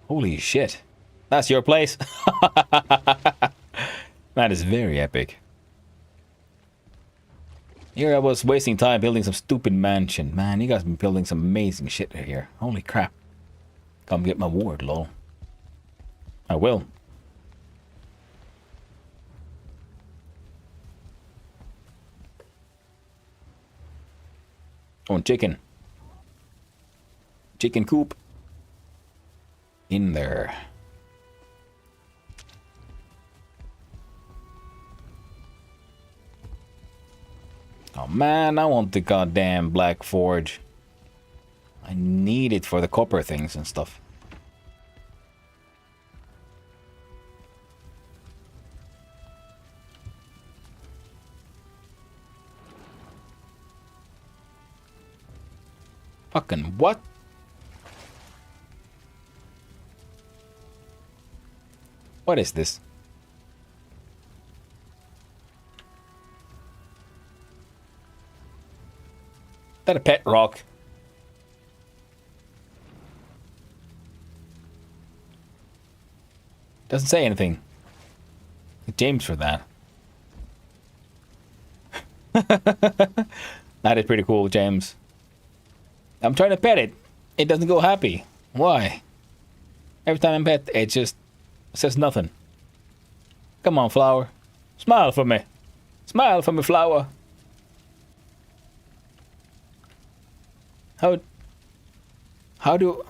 Holy shit. That's your place? That is very epic. Here I was wasting time building some stupid mansion. Man, you guys have been building some amazing shit here. Holy crap. Come get my ward, lol. I will. Oh, chicken. Chicken coop. In there. Oh man, I want the goddamn black forge. I need it for the copper things and stuff. Fucking what? What is this? Is that a pet rock? Doesn't say anything. James for that. That is pretty cool, James. I'm trying to pet it. It doesn't go happy. Why? Every time I pet, it just says nothing. Come on, flower. Smile for me. Smile for me, flower. How do...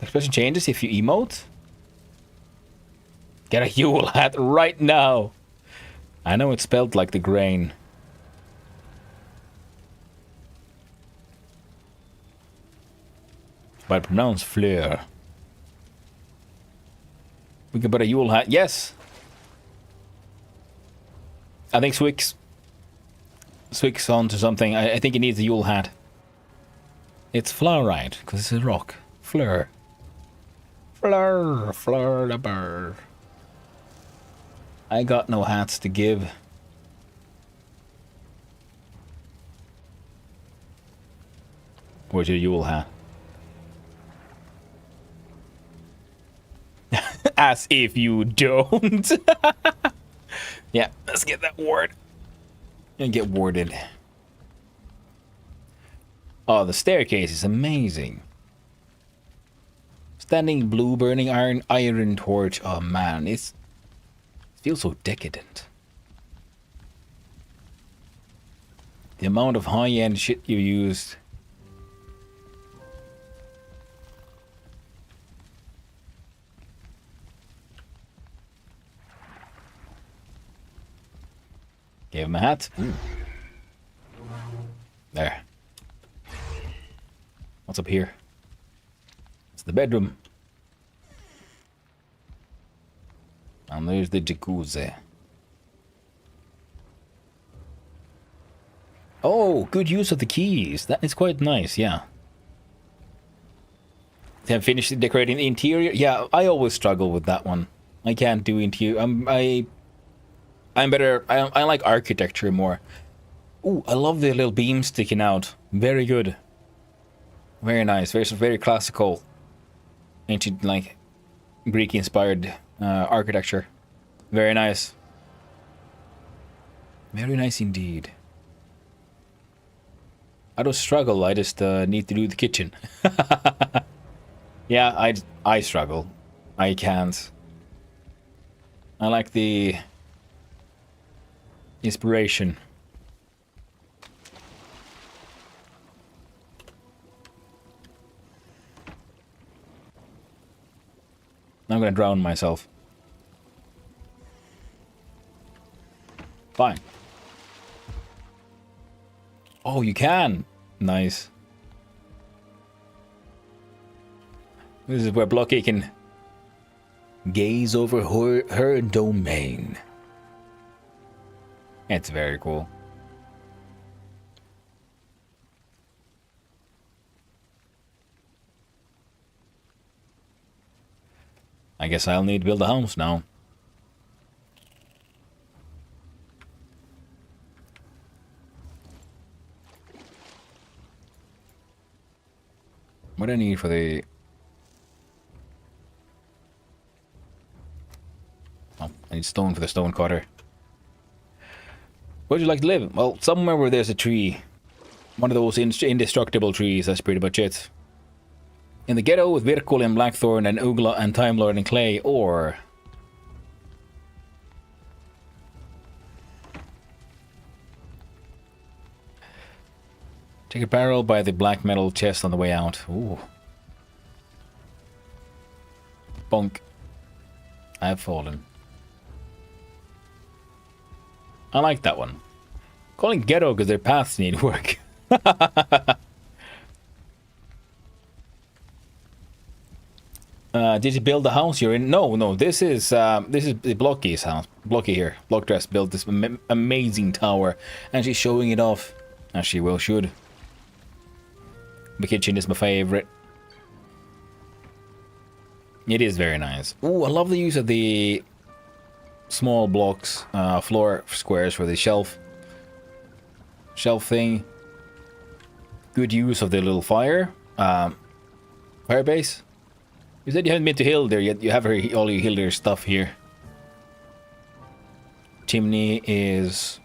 Expression changes if you emote? Get a Yule hat right now. I know it's spelled like the grain. But pronounced fleur. We can put a Yule hat. Yes. I think Swick's onto something. I think it needs a Yule hat. It's fluorite because it's a rock. Fleur. Fleur the bird. I got no hats to give. Where's your Yule hat? As if you don't. Yeah, let's get that ward. And get warded. Oh, the staircase is amazing. Standing blue, burning iron torch. Oh man, it feels so decadent. The amount of high-end shit you used. Gave him a hat. Ooh. There. What's up here? It's the bedroom. And there's the jacuzzi. Oh, good use of the keys. That is quite nice, yeah. They have finished decorating the interior. Yeah, I always struggle with that one. I can't do interior. I'm better. I like architecture more. Ooh, I love the little beam sticking out. Very good. Very nice. Very classical, ancient, like Greek-inspired architecture. Very nice. Very nice indeed. I don't struggle. I just need to do the kitchen. Yeah, I struggle. I can't. I like the inspiration. I'm gonna drown myself. Fine. Oh, you can. Nice. This is where Blocky can gaze over her domain. It's very cool. I guess I'll need to build a house now. What do I need for the... Oh, I need stone for the stone cutter. Where would you like to live? Well, somewhere where there's a tree. One of those indestructible trees, that's pretty much it. In the ghetto with Virkul and Blackthorn and Ugla and Time Lord and Clay, or... Take a barrel by the black metal chest on the way out. Ooh. Bonk. I've fallen. I like that one. Calling ghetto because their paths need work. Did you build the house you're in? No. This is Blocky's house. Blocky here. Blockdress built this amazing tower, and she's showing it off, as she well should. The kitchen is my favorite. It is very nice. Ooh, I love the use of the small blocks, floor squares for the shelf thing. Good use of the little fire base. You said you haven't been to Hilder yet. You have all your Hilder stuff here. Chimney is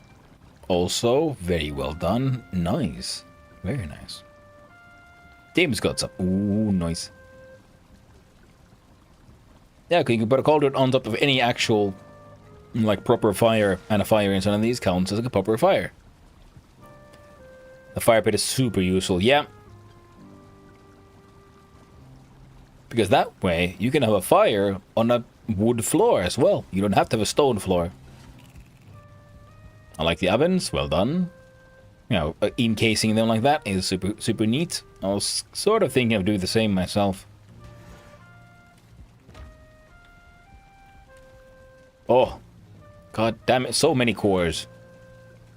also very well done. Nice. Very nice. James got some. Ooh, nice. Yeah, because you can put a cauldron on top of any actual, like, proper fire, and a fire inside of these counts as like a proper fire. The fire pit is super useful, yeah. Because that way, you can have a fire on a wood floor as well. You don't have to have a stone floor. I like the ovens, well done. You know, encasing them like that is super neat. I was sort of thinking of doing the same myself. Oh, god damn it! So many cores,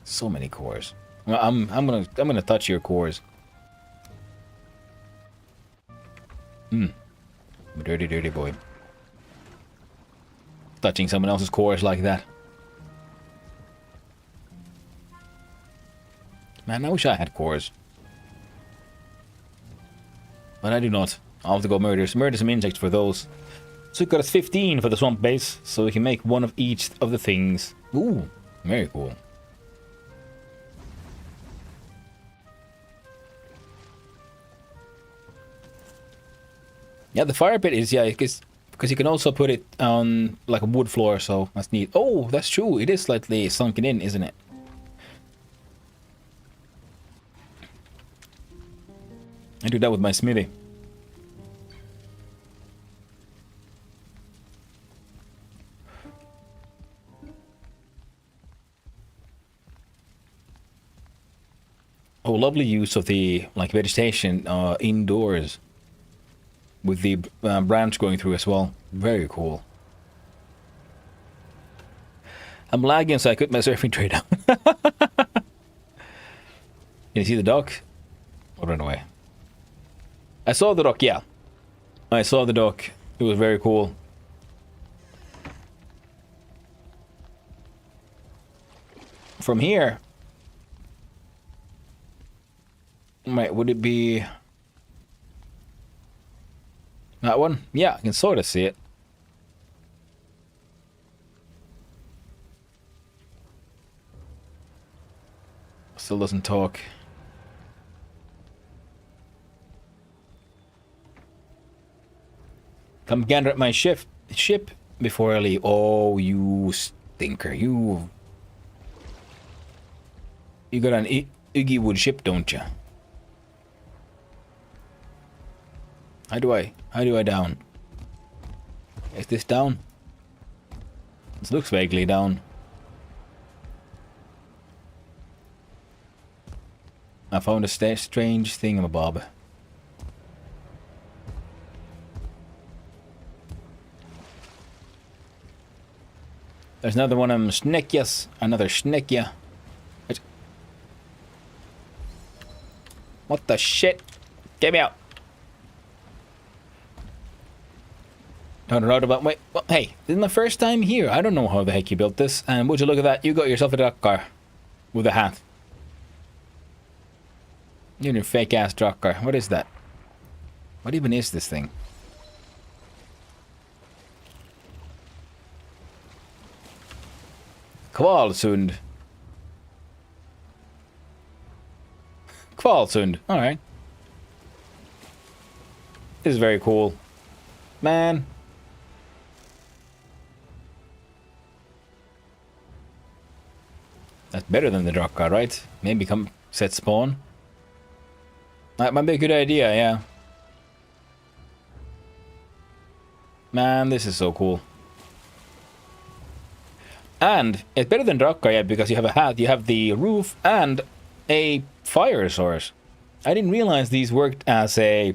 so many cores. I'm gonna touch your cores. Dirty boy. Touching someone else's cores like that. Man, I wish I had cores. But I do not. I'll have to go murder some insects for those. So it got us 15 for the swamp base, so we can make one of each of the things. Ooh, very cool. Yeah, the fire pit is, yeah, because you can also put it on like a wood floor, so that's neat. Oh, that's true. It is slightly sunken in, isn't it? I do that with my smithy. Oh, lovely use of the like vegetation indoors with the branch going through as well. Very cool. I'm lagging, so I quit my surfing trade down. Can you see the dock? I'll run away. I saw the dock, yeah. I saw the dock. It was very cool. from here... Wait, would it be... That one? Yeah, I can sort of see it. Still doesn't talk. Come gander at my ship before I leave. Oh, you stinker. You got an Iggy Wood ship, don't you? How do I down? Is this down? This looks vaguely down. I found a strange thingamabob. There's another one of them Schneckjas. Another Schneckja. What the shit? Get me out. Don't know about. Wait, well, hey, this is my first time here. I don't know how the heck you built this. And would you look at that? You got yourself a truck car with a hat. You and your fake ass truck car. What is that? What even is this thing? Kvalsund. Kvalsund. Alright. This is very cool. Man. That's better than the drop car, right? Maybe come set spawn. That might be a good idea, yeah. Man, this is so cool. And it's better than drop car, yeah, because you have a hat, you have the roof, and a fire source. I didn't realize these worked as a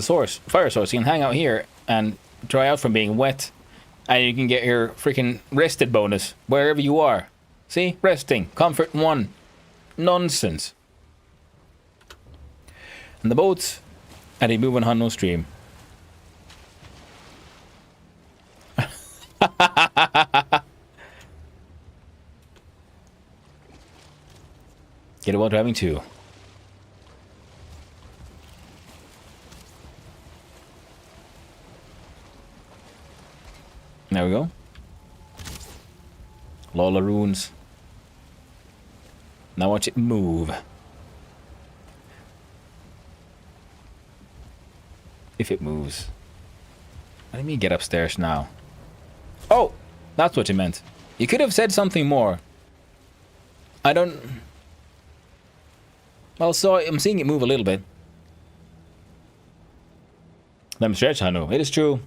source, fire source. You can hang out here and dry out from being wet, and you can get your freaking rested bonus wherever you are. See? Resting. Comfort 1. Nonsense. And the boats and a move on no stream. Get it while driving too. There we go. Lola runes. Now watch it move. If it moves. Let me get upstairs now. Oh! That's what you meant. You could have said something more. I don't... Well, so I'm seeing it move a little bit. Let me stretch, I know. It is true.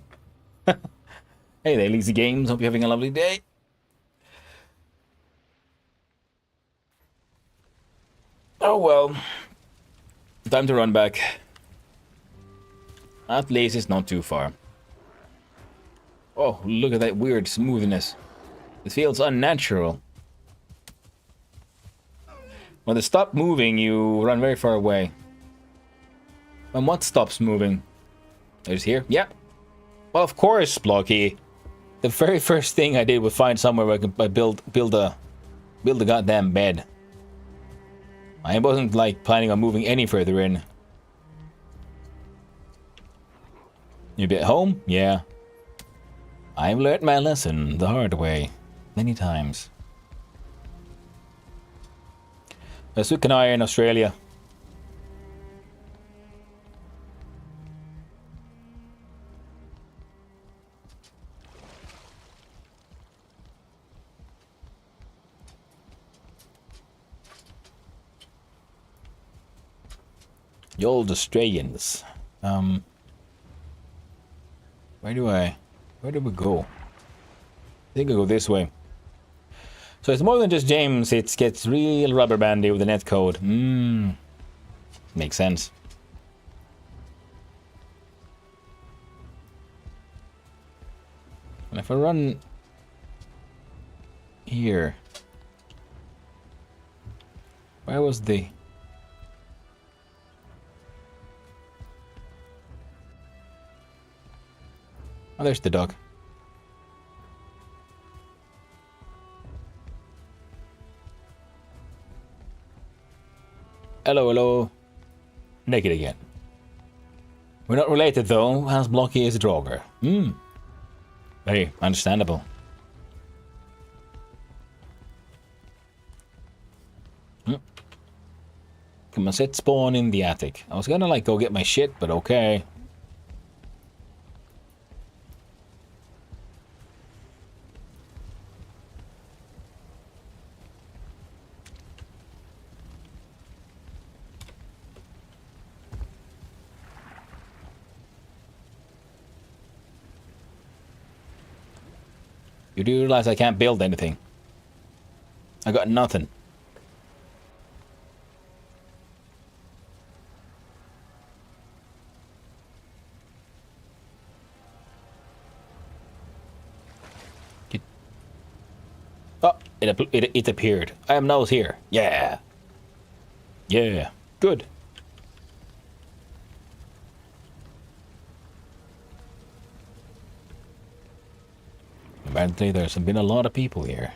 Hey there, Lazy Games. Hope you're having a lovely day. Oh well. Time to run back. At least it's not too far. Oh, look at that weird smoothness. It feels unnatural. When they stop moving, you run very far away. And what stops moving? There's here? Yep. Well, of course, Blocky. The very first thing I did was find somewhere where I could build a goddamn bed. I wasn't like planning on moving any further in. You be at home? Yeah. I've learned my lesson the hard way many times. Let's look an eye in Australia. The old Australians. Where do we go? I think I go this way. So it's more than just James, it gets real rubber bandy with the netcode. Makes sense. And if I run here, where was the... Oh, there's the dog. Hello, hello. Naked again. We're not related though, as Blocky is a Draugr. Hmm. Very understandable. Come on, set spawn in the attic. I was gonna like go get my shit, but okay. You do realize I can't build anything. I got nothing. Oh, it appeared. I am now here. Yeah. Yeah. Good. Apparently there's been a lot of people here.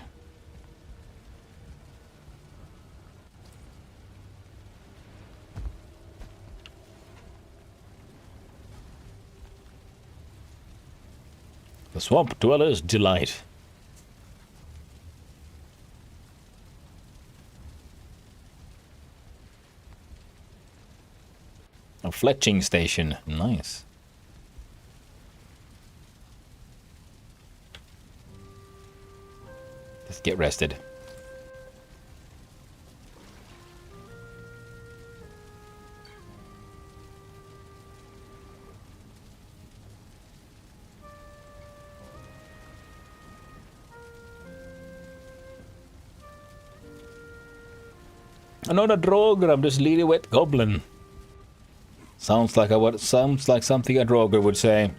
The swamp dweller's delight. A fletching station. Nice. Just get rested. Another Draugr, I'm just leading wet goblin. Sounds like something a Draugr would say.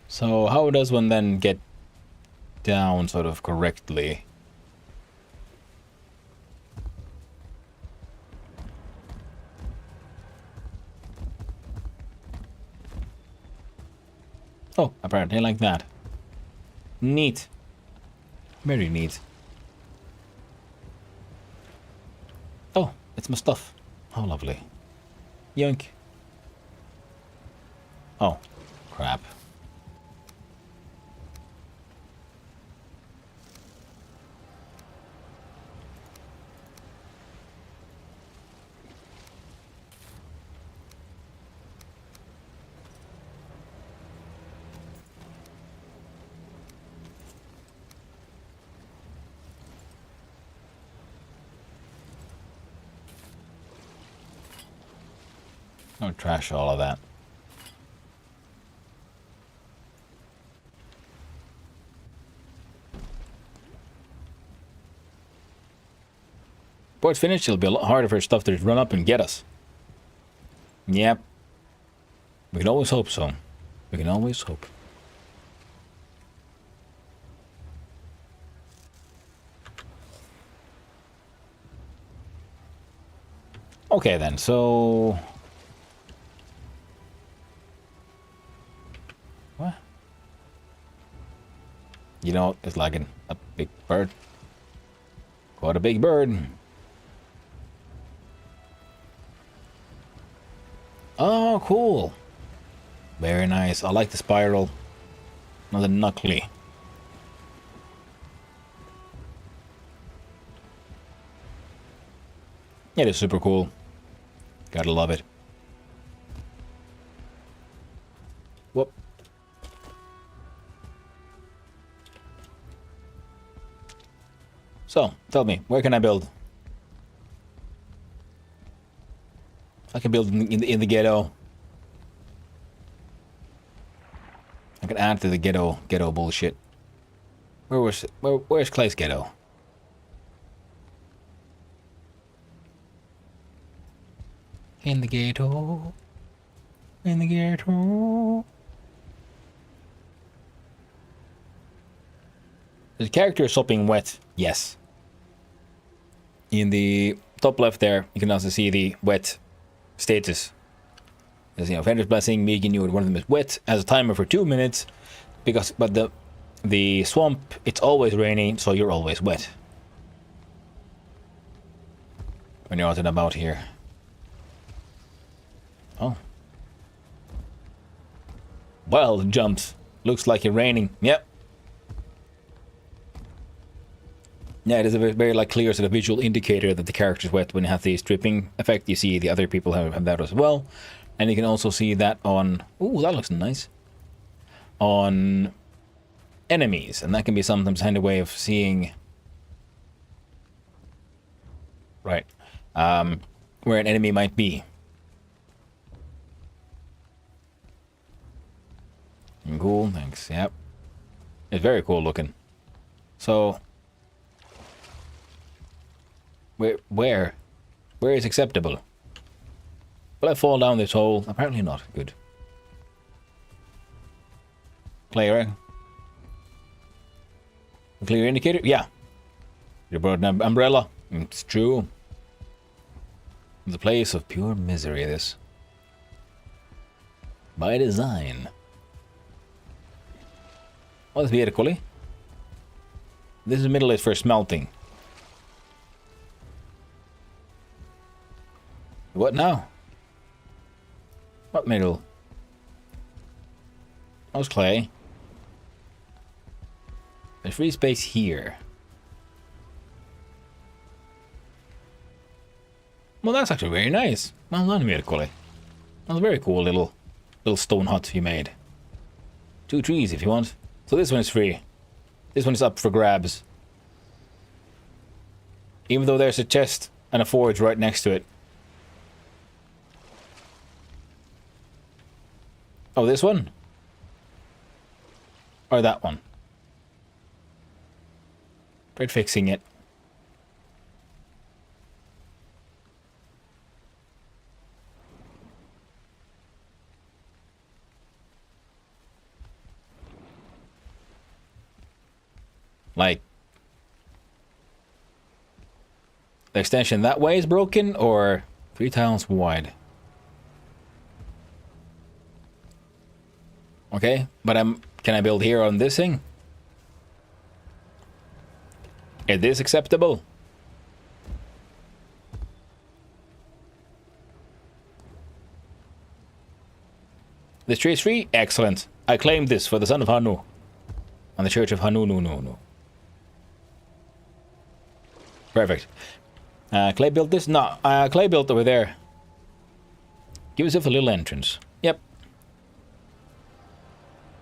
So how does one then get down sort of correctly? Oh, apparently like that. Neat. Very neat. Oh, it's my stuff. How lovely. Yoink. Oh, crap. I'll trash all of that. Before it's finished, it'll be a lot harder for stuff to run up and get us. Yep. We can always hope so. We can always hope. Okay then, so... What? You know, it's like a big bird. Quite a big bird. Oh, cool. Very nice. I like the spiral. Another knuckly. It is super cool. Gotta love it. Whoop. So, tell me, where can I build? I can build in the ghetto. I can add to the ghetto bullshit. Where's Clay's ghetto? In the ghetto. In the ghetto. The character is sopping wet. Yes. In the top left there, you can also see the wet status. There's, you know, Fender's Blessing, Megan, you would one of them is wet, has a timer for 2 minutes, but the swamp, it's always raining, so you're always wet. when you're out and about here. Oh. Wild jumps. Looks like it's raining. Yep. Yeah, it is a very like clear sort of visual indicator that the character's wet when you have the stripping effect. You see the other people have that as well. And you can also see that on... Ooh, that looks nice. On enemies. And that can be sometimes a handy way of seeing... Right. Where an enemy might be. Cool, thanks. Yep. It's very cool looking. So... Where is acceptable? Will I fall down this hole? Apparently not. Good. Player. Clear indicator? Yeah. You brought an umbrella. It's true. The place of pure misery, this. By design. Oh, that's beautifully. This is middle is for smelting. What now? What middle? How's clay? There's free space here. Well, that's actually very nice. Well done, Mirkoli. That's a very cool little stone hut you made. 2 trees if you want. So this one is free. This one is up for grabs. Even though there's a chest and a forge right next to it. Oh, this one? Or that one? Tried fixing it. Like... The extension that way is broken, or 3 tiles wide? Okay, but can I build here on this thing? Is this acceptable? This tree is free? Excellent. I claim this for the son of Hanu. And the church of Hanu no. Perfect. Clay built this? No, Clay built over there. Give yourself a little entrance. Yep.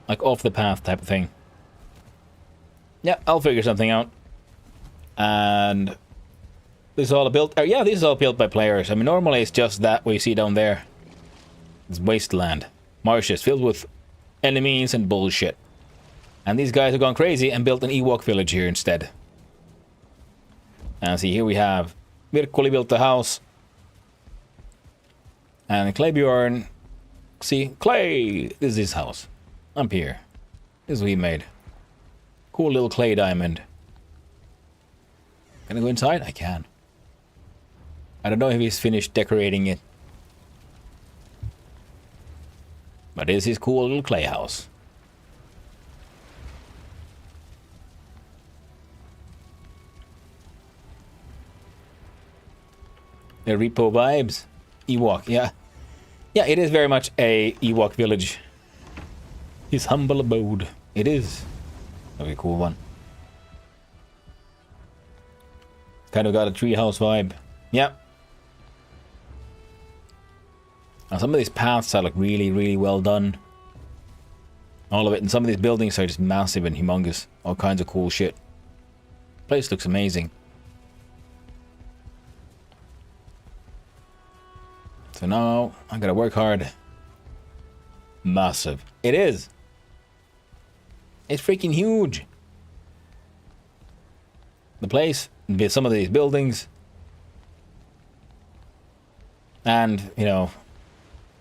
Like off the path type of thing. Yeah, I'll figure something out. And this is all built. Oh yeah, this is all built by players. I mean, normally it's just that we see down there. It's wasteland, marshes filled with enemies and bullshit. And these guys have gone crazy and built an Ewok village here instead. And see, here we have Virkuli built the house. And Claybjorn. See, Clay. This is his house. Up here. This is what he made. Cool little clay diamond. Can I go inside? I can. I don't know if he's finished decorating it. But this is his cool little clay house. The repo vibes. Ewok, yeah. Yeah, it is very much a Ewok village. His humble abode. It is. That'll be a cool one. Kind of got a treehouse vibe. Yep. Now some of these paths are like really well done. All of it. And some of these buildings are just massive and humongous. All kinds of cool shit. Place looks amazing. So now I gotta work hard. Massive. It is. It's freaking huge. The place, some of these buildings, and, you know,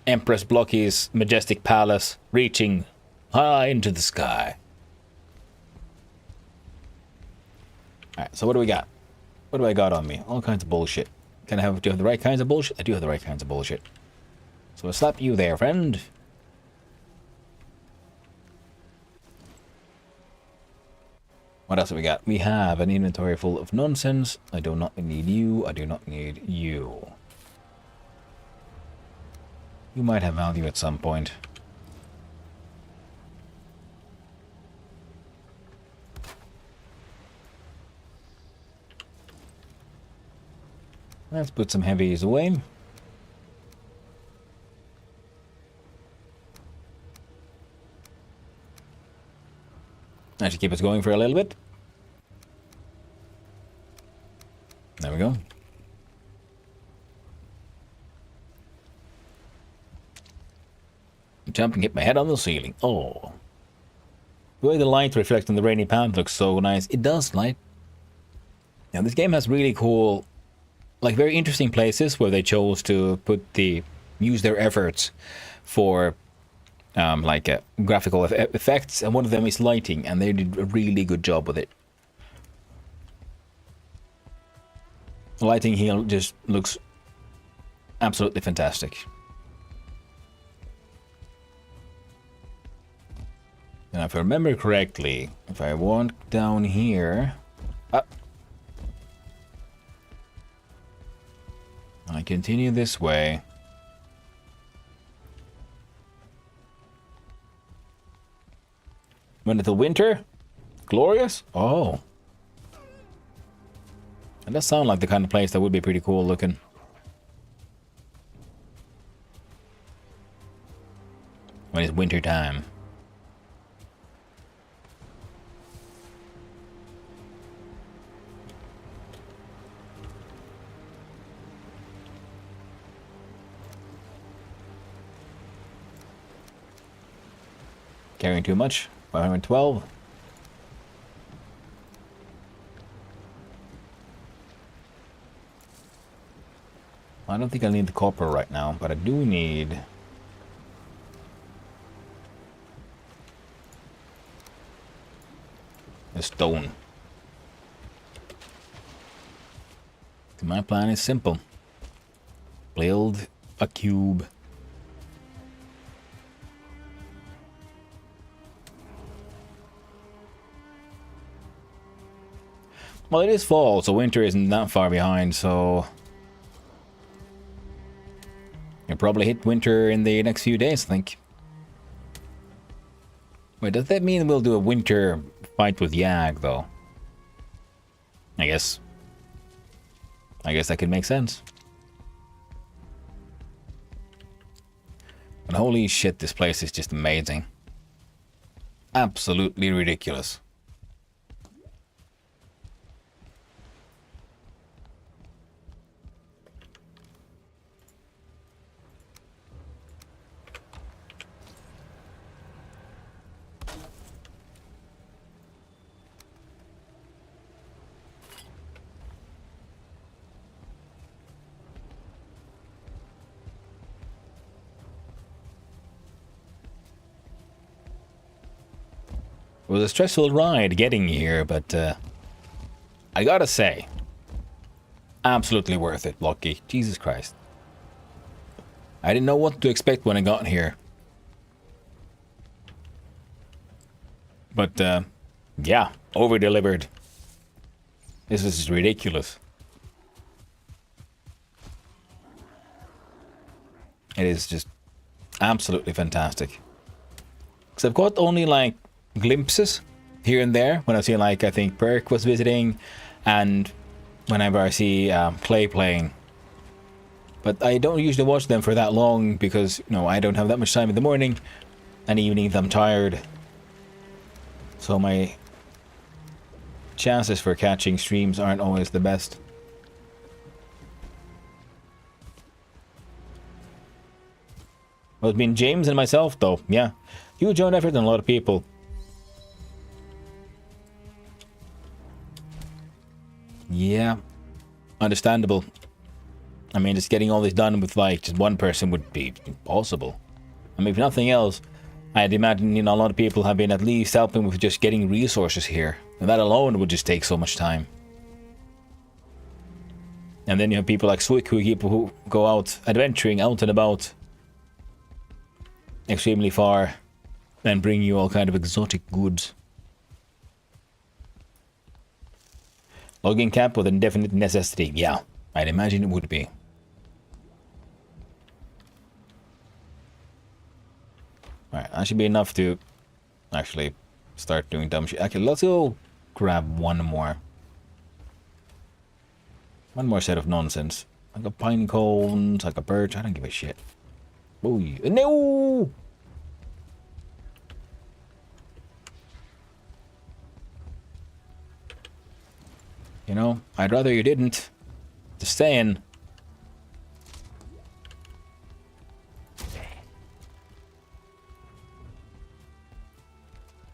Empress Blocky's majestic palace reaching high into the sky. Alright, so what do we got? What do I got on me? All kinds of bullshit. Do I have the right kinds of bullshit? I do have the right kinds of bullshit. So I'll slap you there, friend. What else have we got? We have an inventory full of nonsense. I do not need you. I do not need you. You might have value at some point. Let's put some heavies away. That should keep us going for a little bit. There we go. Jump and get my head on the ceiling. Oh. The way the light reflects on the rainy path looks so nice. It does, light. Now this game has really cool, like very interesting places where they chose to use their efforts for graphical effects, and one of them is lighting, and they did a really good job with it. The lighting here just looks absolutely fantastic. And if I remember correctly, if I walk down here, I continue this way. When it's the winter? Glorious? Oh. That does sound like the kind of place that would be pretty cool looking. When it's winter time. Carrying too much? 512. I don't think I need the copper right now, but I do need the stone. So my plan is simple. Build a cube. Well, it is fall, so winter isn't that far behind, so you'll probably hit winter in the next few days, I think. Wait, does that mean we'll do a winter fight with Yag, though? I guess that could make sense. But holy shit, this place is just amazing. Absolutely ridiculous. It was a stressful ride getting here, but I gotta say, absolutely worth it, Lucky. Jesus Christ. I didn't know what to expect when I got here. But, yeah, over-delivered. This is ridiculous. It is just absolutely fantastic. Because I've got only, like, glimpses here and there when I see, like, I think Perk was visiting, and whenever I see Clay playing. But I don't usually watch them for that long because, you know, I don't have that much time in the morning, and evenings I'm tired. So my chances for catching streams aren't always the best. Well, it's been James and myself, though. Yeah, huge joint effort and a lot of people. Yeah, understandable. I mean, just getting all this done with, like, just one person would be impossible. I mean, if nothing else, I'd imagine, you know, a lot of people have been at least helping with just getting resources here. And that alone would just take so much time. And then you have people like Swick who go out adventuring out and about extremely far and bring you all kind of exotic goods. Logging camp with indefinite necessity. Yeah, I'd imagine it would be. Alright, that should be enough to actually start doing dumb shit. Okay, let's go grab one more. One more set of nonsense. Like a pine cones, like a birch. I don't give a shit. Oh, no! You know, I'd rather you didn't. Just saying.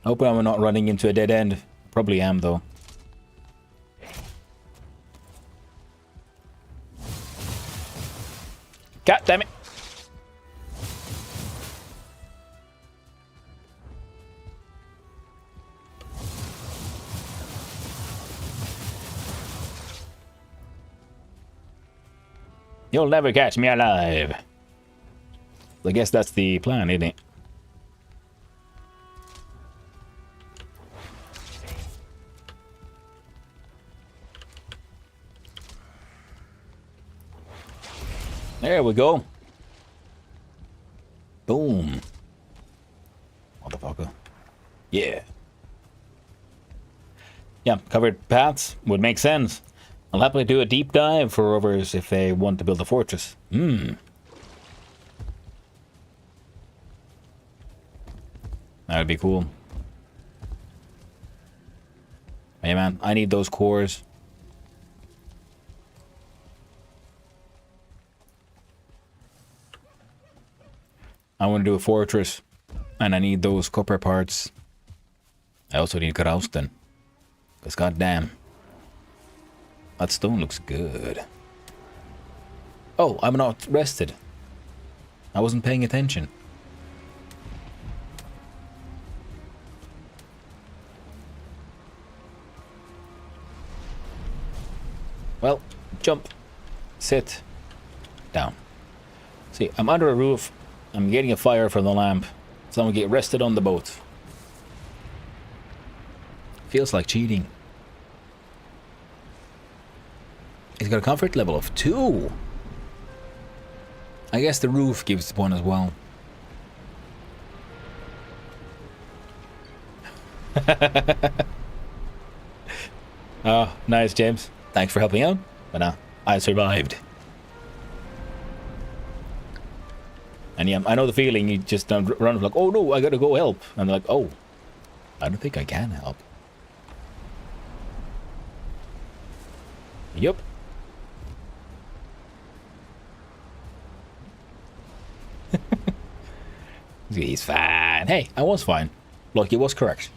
Hope I'm not running into a dead end. Probably am, though. God damn it! You'll never catch me alive. I guess that's the plan, isn't it? There we go. Boom. Motherfucker. Yeah. Yeah, covered paths would make sense. I'll happily do a deep dive for rovers if they want to build a fortress. That would be cool. Hey man, I need those cores. I want to do a fortress, and I need those copper parts. I also need Grauston, because goddamn, that stone looks good. Oh, I'm not rested. I wasn't paying attention. Well, jump, sit, down. See, I'm under a roof. I'm getting a fire from the lamp, so I'm gonna get rested on the boat. Feels like cheating. It's got a comfort level of 2. I guess the roof gives 1 as well. Oh, nice, James. Thanks for helping out. But I survived. And yeah, I know the feeling. You just run like, oh no, I gotta go help. And they're like, oh, I don't think I can help. Yup. He's fine. Hey, I was fine. Look, he was correct.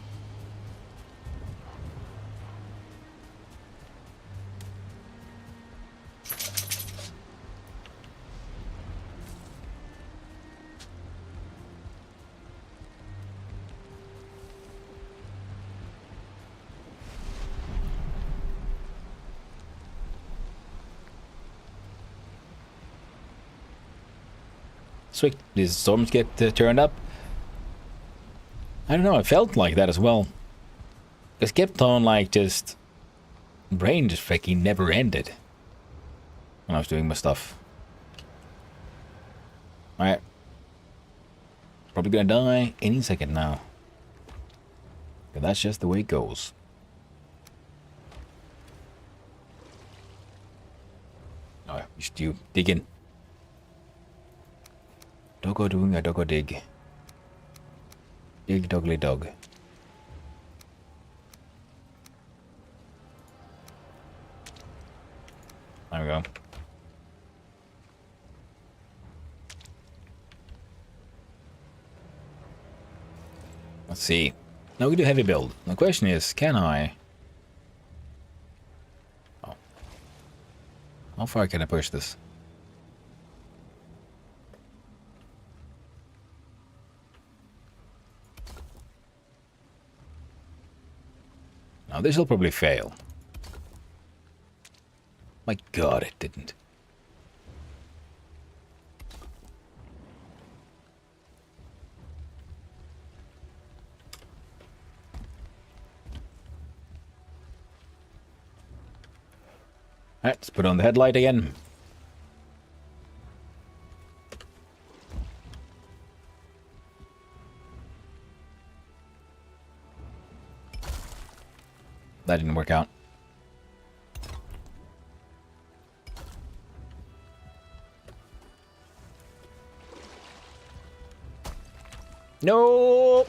Sweet. These storms get turned up. I don't know, I felt like that as well. It kept on like just... brain just freaking never ended. When I was doing my stuff. Alright. Probably gonna die any second now. But that's just the way it goes. Alright, you dig in. Doggo doing a doggo dig. Dig dogly dog. There we go. Let's see. Now we do heavy build. The question is, can I... Oh. How far can I push this? Now this will probably fail. My god, it didn't. Let's put on the headlight again. That didn't work out. No.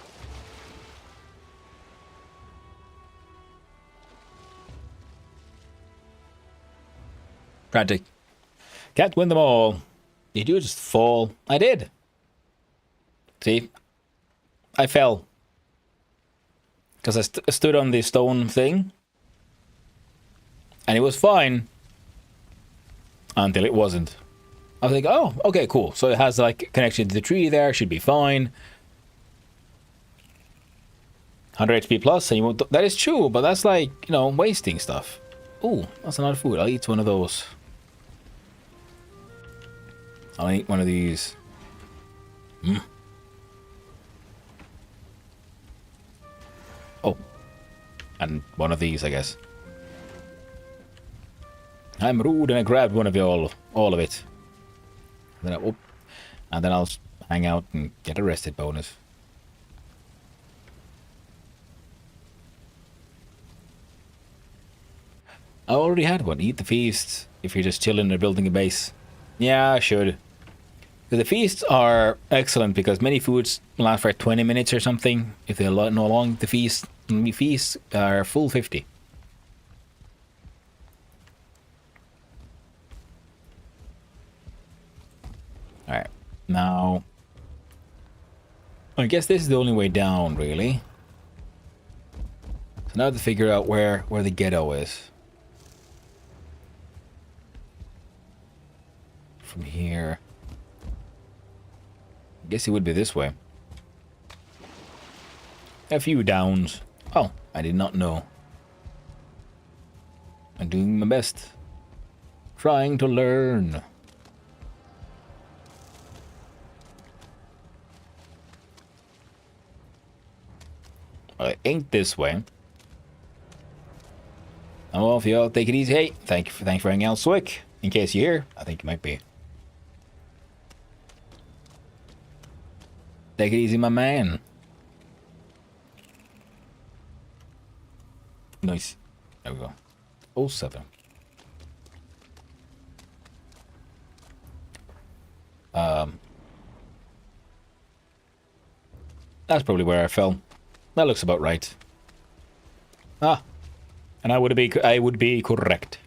Frantic. Can't win them all. Did you just fall? I did. See? I fell. Because I stood on the stone thing. And it was fine. Until it wasn't. I was like, oh, okay, cool. So it has like connection to the tree there. Should be fine. 100 HP plus. And you won't. That is true, but that's like, you know, wasting stuff. Ooh, that's another food. I'll eat one of those. I'll eat one of these. Oh. And one of these, I guess. I'm rude and I grabbed one of y'all. All of it. And then I'll hang out and get a rested bonus. I already had one. Eat the feast if you're just chilling or building a base. Yeah, I should. The feasts are excellent because many foods last for 20 minutes or something. If they're no long, the feasts are full 50. Alright, now... I guess this is the only way down, really. So now to figure out where the ghetto is. From here... I guess it would be this way. A few downs. Oh, I did not know. I'm doing my best. Trying to learn. Well, it ain't this way. Oh, well, if y'all take it easy. Hey, thanks for hanging out, Swick. In case you're here, I think you might be. Take it easy, my man. Nice. There we go. 07. That's probably where I fell. That looks about right. Ah. And I would be correct.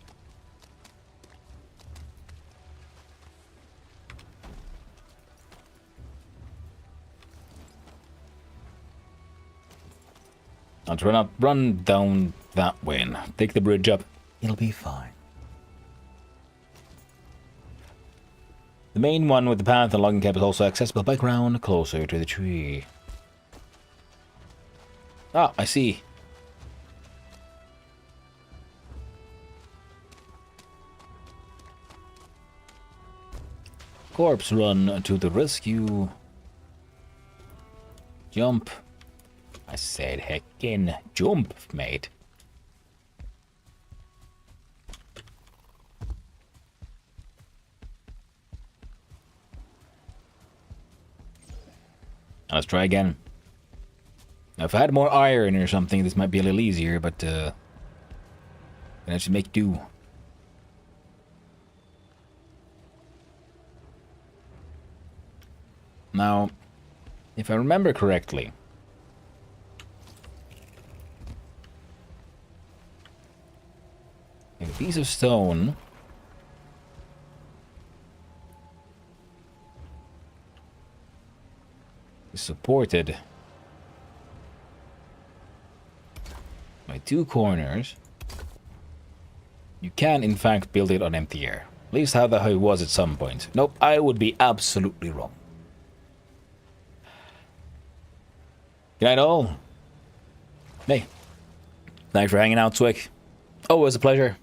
I'll run down that way and take the bridge up. It'll be fine. The main one with the path and logging camp is also accessible by ground closer to the tree. Ah, I see. Corpse run to the rescue. Jump. I said heckin' jump, mate. Let's try again. Now, if I had more iron or something, this might be a little easier, but I should make do. Now, if I remember correctly, a piece of stone is supported by two corners. You can, in fact, build it on empty air. At least how it was at some point. Nope, I would be absolutely wrong. Good night, all. Hey, thanks for hanging out, Swick. Always a pleasure.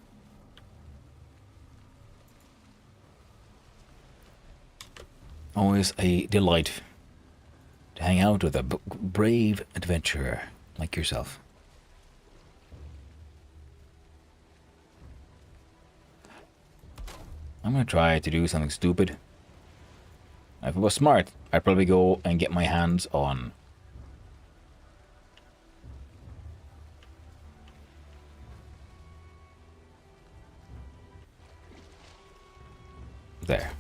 Always a delight to hang out with a brave adventurer like yourself. I'm gonna try to do something stupid. If it was smart, I'd probably go and get my hands on... There.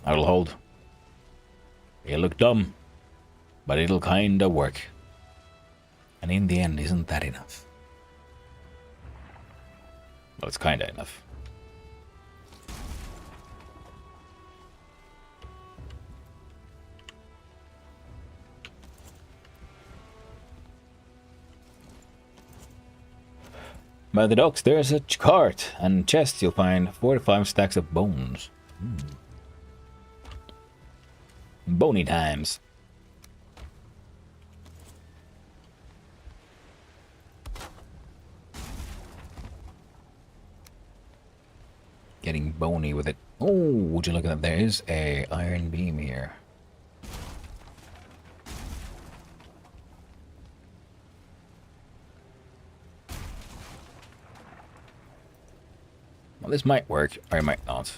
That'll hold. It'll look dumb, but it'll kinda work. And in the end, isn't that enough? Well, it's kinda enough. By the docks, there's a cart and chest. You'll find 4 to 5 stacks of bones. Bony times. Getting bony with it. Oh, would you look at that? There is a iron beam here. Well, this might work, or it might not.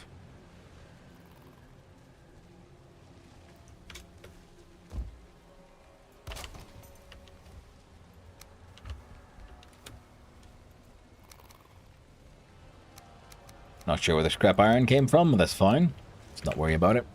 Not sure where the scrap iron came from, but that's fine. Let's not worry about it.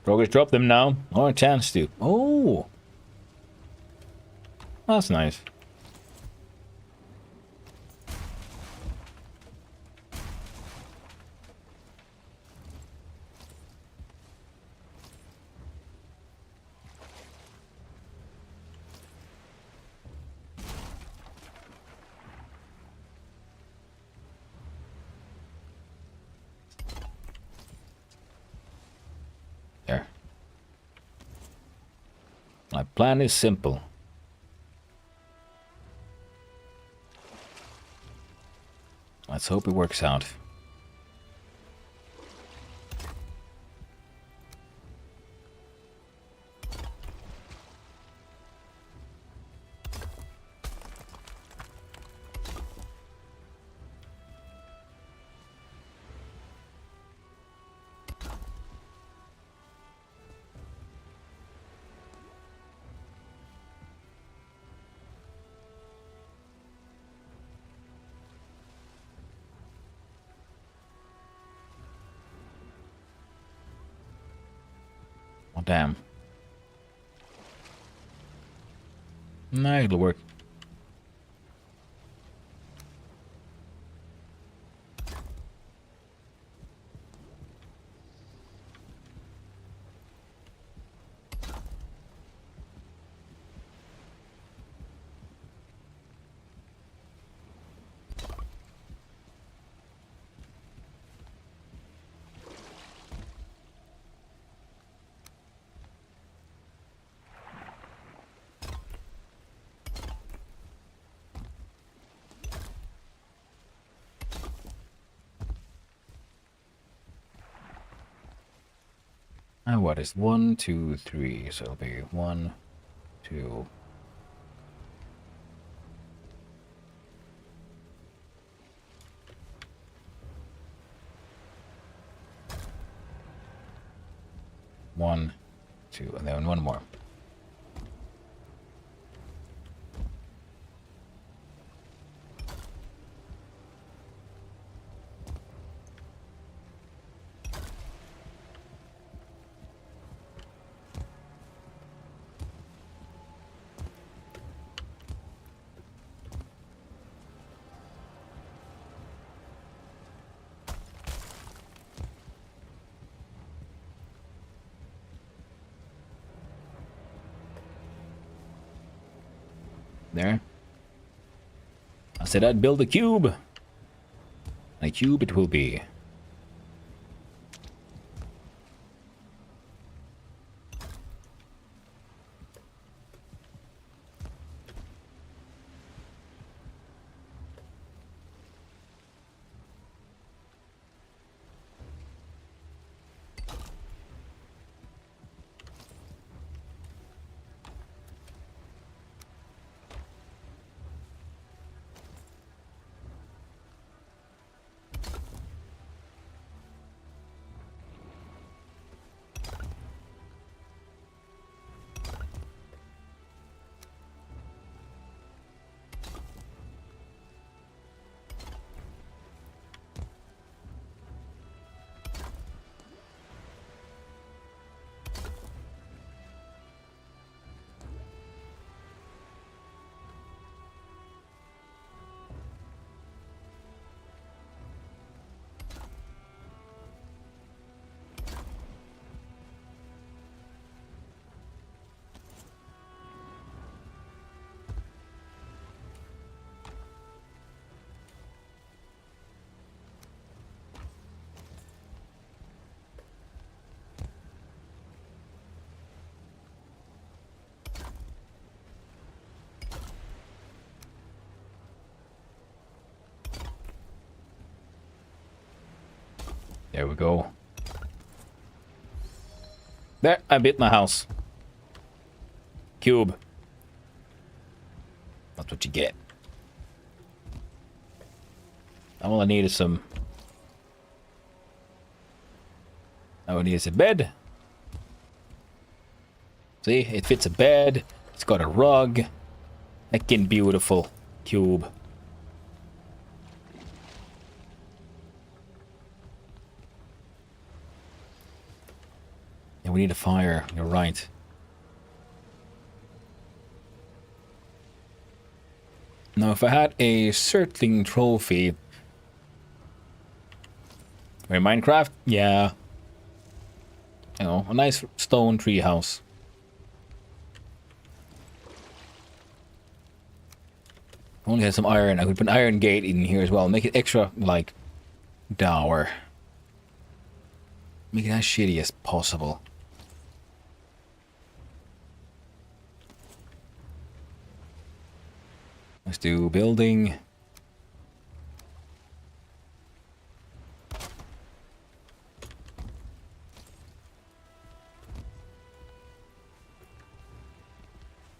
Progress drop them now. Or a chance to. Oh! That's nice. There. My plan is simple. Let's hope it works out. Oh, damn. No, it'll work. And what is 1, 2, 3? So it'll be 1, 2. One, two, and then one more. There. I said I'd build a cube. A cube it will be. There we go. There, I built my house. Cube. That's what you get. All I need is some... All I need is a bed. See, it fits a bed. It's got a rug. Heckin' beautiful cube. Yeah, we need a fire. You're right. Now, if I had a circling trophy... In Minecraft? Yeah. You know, a nice stone tree house. Only had some iron. I could put an iron gate in here as well. Make it extra, like, dour. Make it as shitty as possible. Let's do building.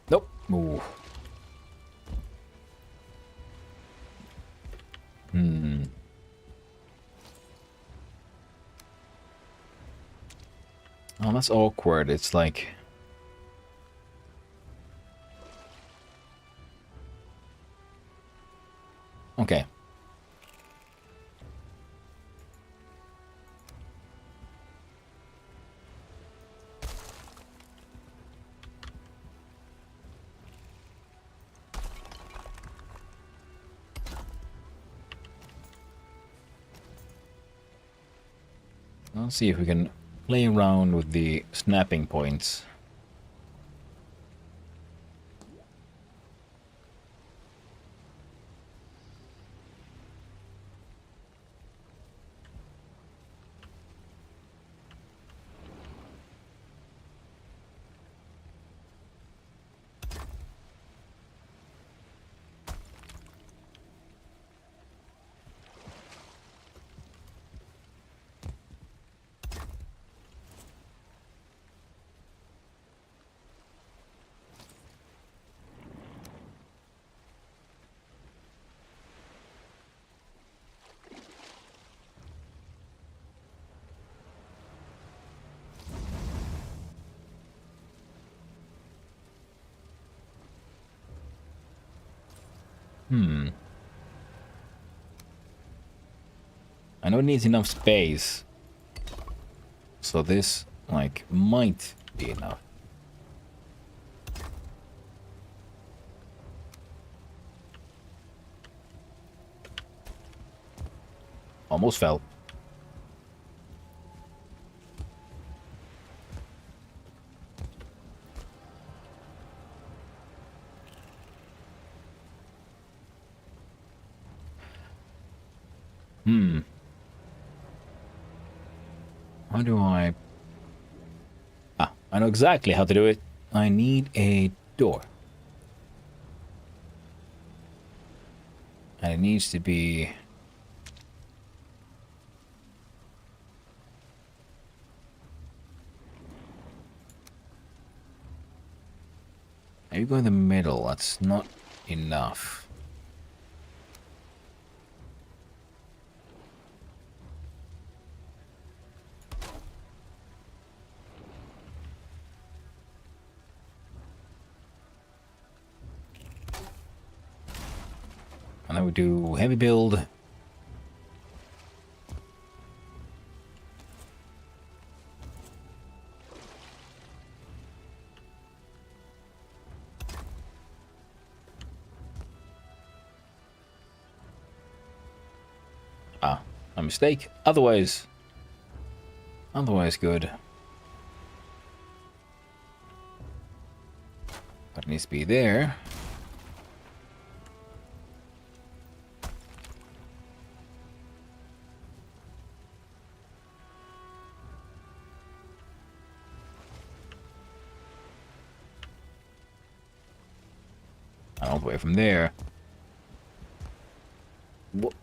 Nope. Ooh. Oh, that's awkward. It's like... Okay. Let's see if we can play around with the snapping points. I know it needs enough space. So this, like, might be enough. Almost fell. How do I... Ah, I know exactly how to do it. I need a door. And it needs to be... Maybe go in the middle. That's not enough. And then we do heavy build. Ah, a mistake. Otherwise good. But it needs to be there. All the way from there. What?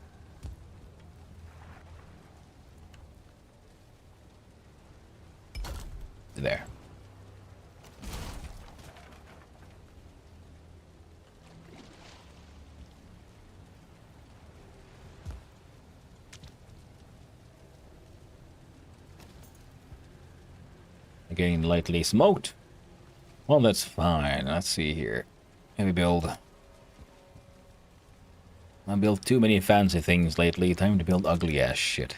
there. Getting lightly smoked. Well, that's fine. Let's see here. Maybe build. I built too many fancy things lately. Time to build ugly ass shit.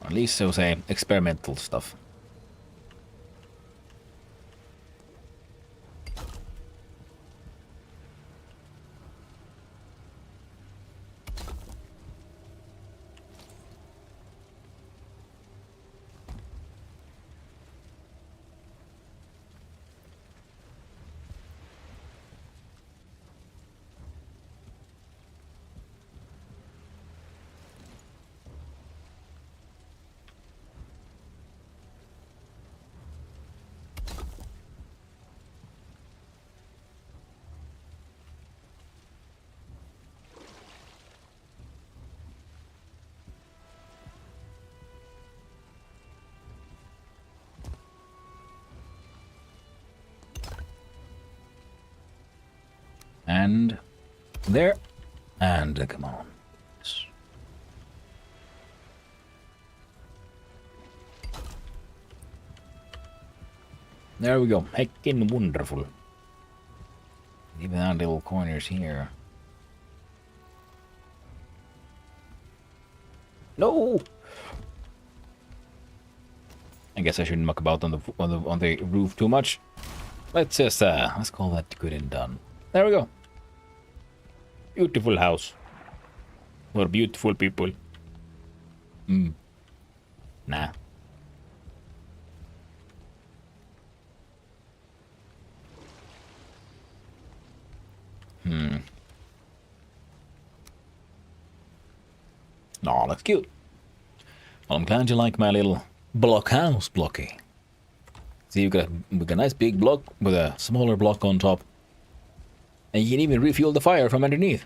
Or at least so say experimental stuff. And there. And come on. There we go. Heckin' wonderful. Even that little corners here. No. I guess I shouldn't muck about on the roof too much. Let's just let's call that good and done. There we go. Beautiful house. For beautiful people. Nah. No, that's cute. Well, I'm glad you like my little block house, Blocky. See, you've got a nice big block with a smaller block on top. And you can even refuel the fire from underneath.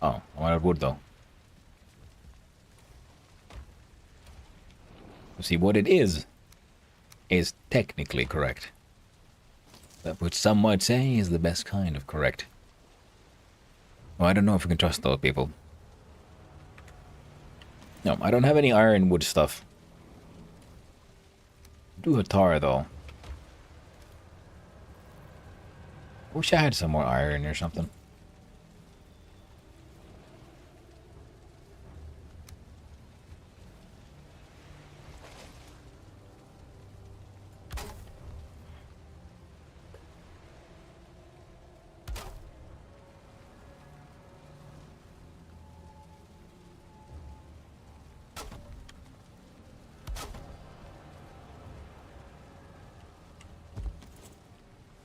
Oh, I'm out of wood though. See, what it is technically correct. That which some might say is the best kind of correct. Well, I don't know if we can trust those people. No, I don't have any ironwood stuff. Do a tar though. Wish I had some more iron or something.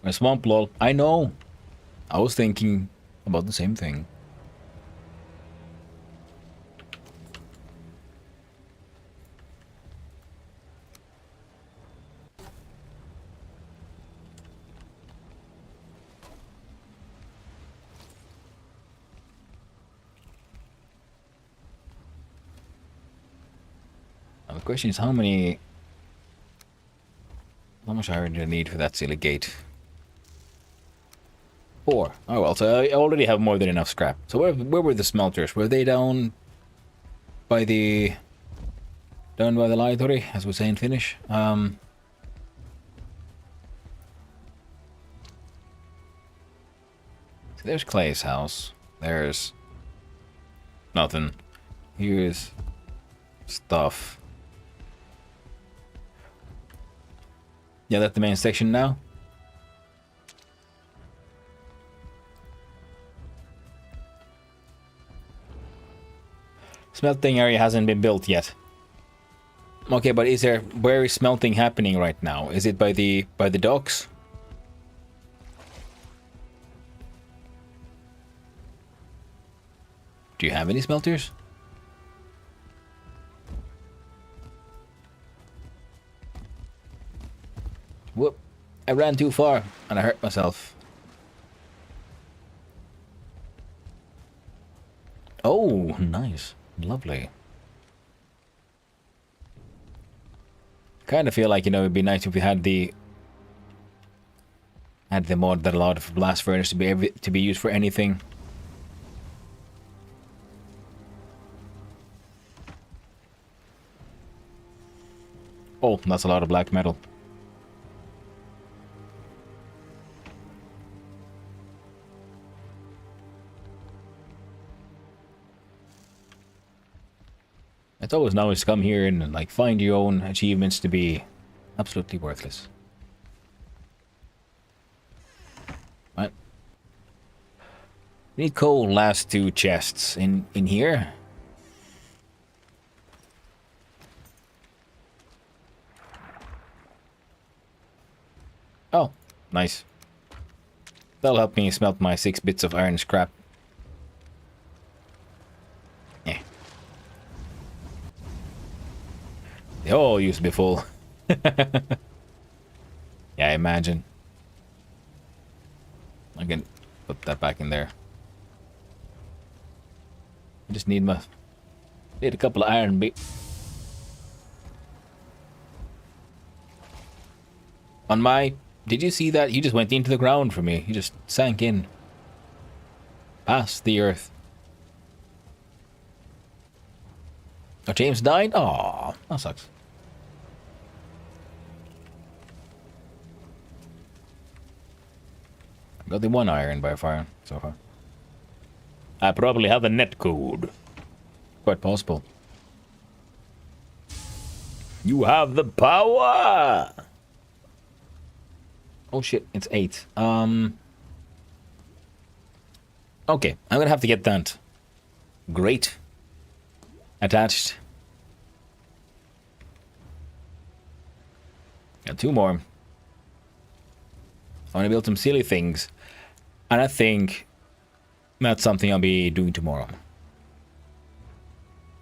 My swamp lol. I know. I was thinking about the same thing. Now the question is how much iron do I need for that silly gate? 4. Oh well, so I already have more than enough scrap. So where were the smelters? Were they down by the library, as we say in Finnish? So there's Clay's house. There's nothing. Here's stuff. Yeah, that's the main section now. Smelting area hasn't been built yet. Okay, but where is smelting happening right now? Is it by the docks? Do you have any smelters? Whoop. I ran too far and I hurt myself. Oh, nice. Lovely. Kind of feel like, you know, it'd be nice if we had the mod that allowed for blast furnace to be used for anything. Oh, that's a lot of black metal. It's always nice to come here and like find your own achievements to be absolutely worthless. Right. We need coal last 2 chests in here. Oh, nice. That'll help me smelt my 6 bits of iron scrap. Yeah. They all used to be full. Yeah, I imagine. I can put that back in there. I just need a couple of iron on my... Did you see that? You just went into the ground for me. You just sank in. Past the earth. Oh, James died? Aw, that sucks. Got the 1 iron by fire so far. I probably have the net code. Quite possible. You have the power! Oh shit, it's 8. Okay, I'm gonna have to get that. Great. Attached. Got 2 more. I want to build some silly things. And I think that's something I'll be doing tomorrow.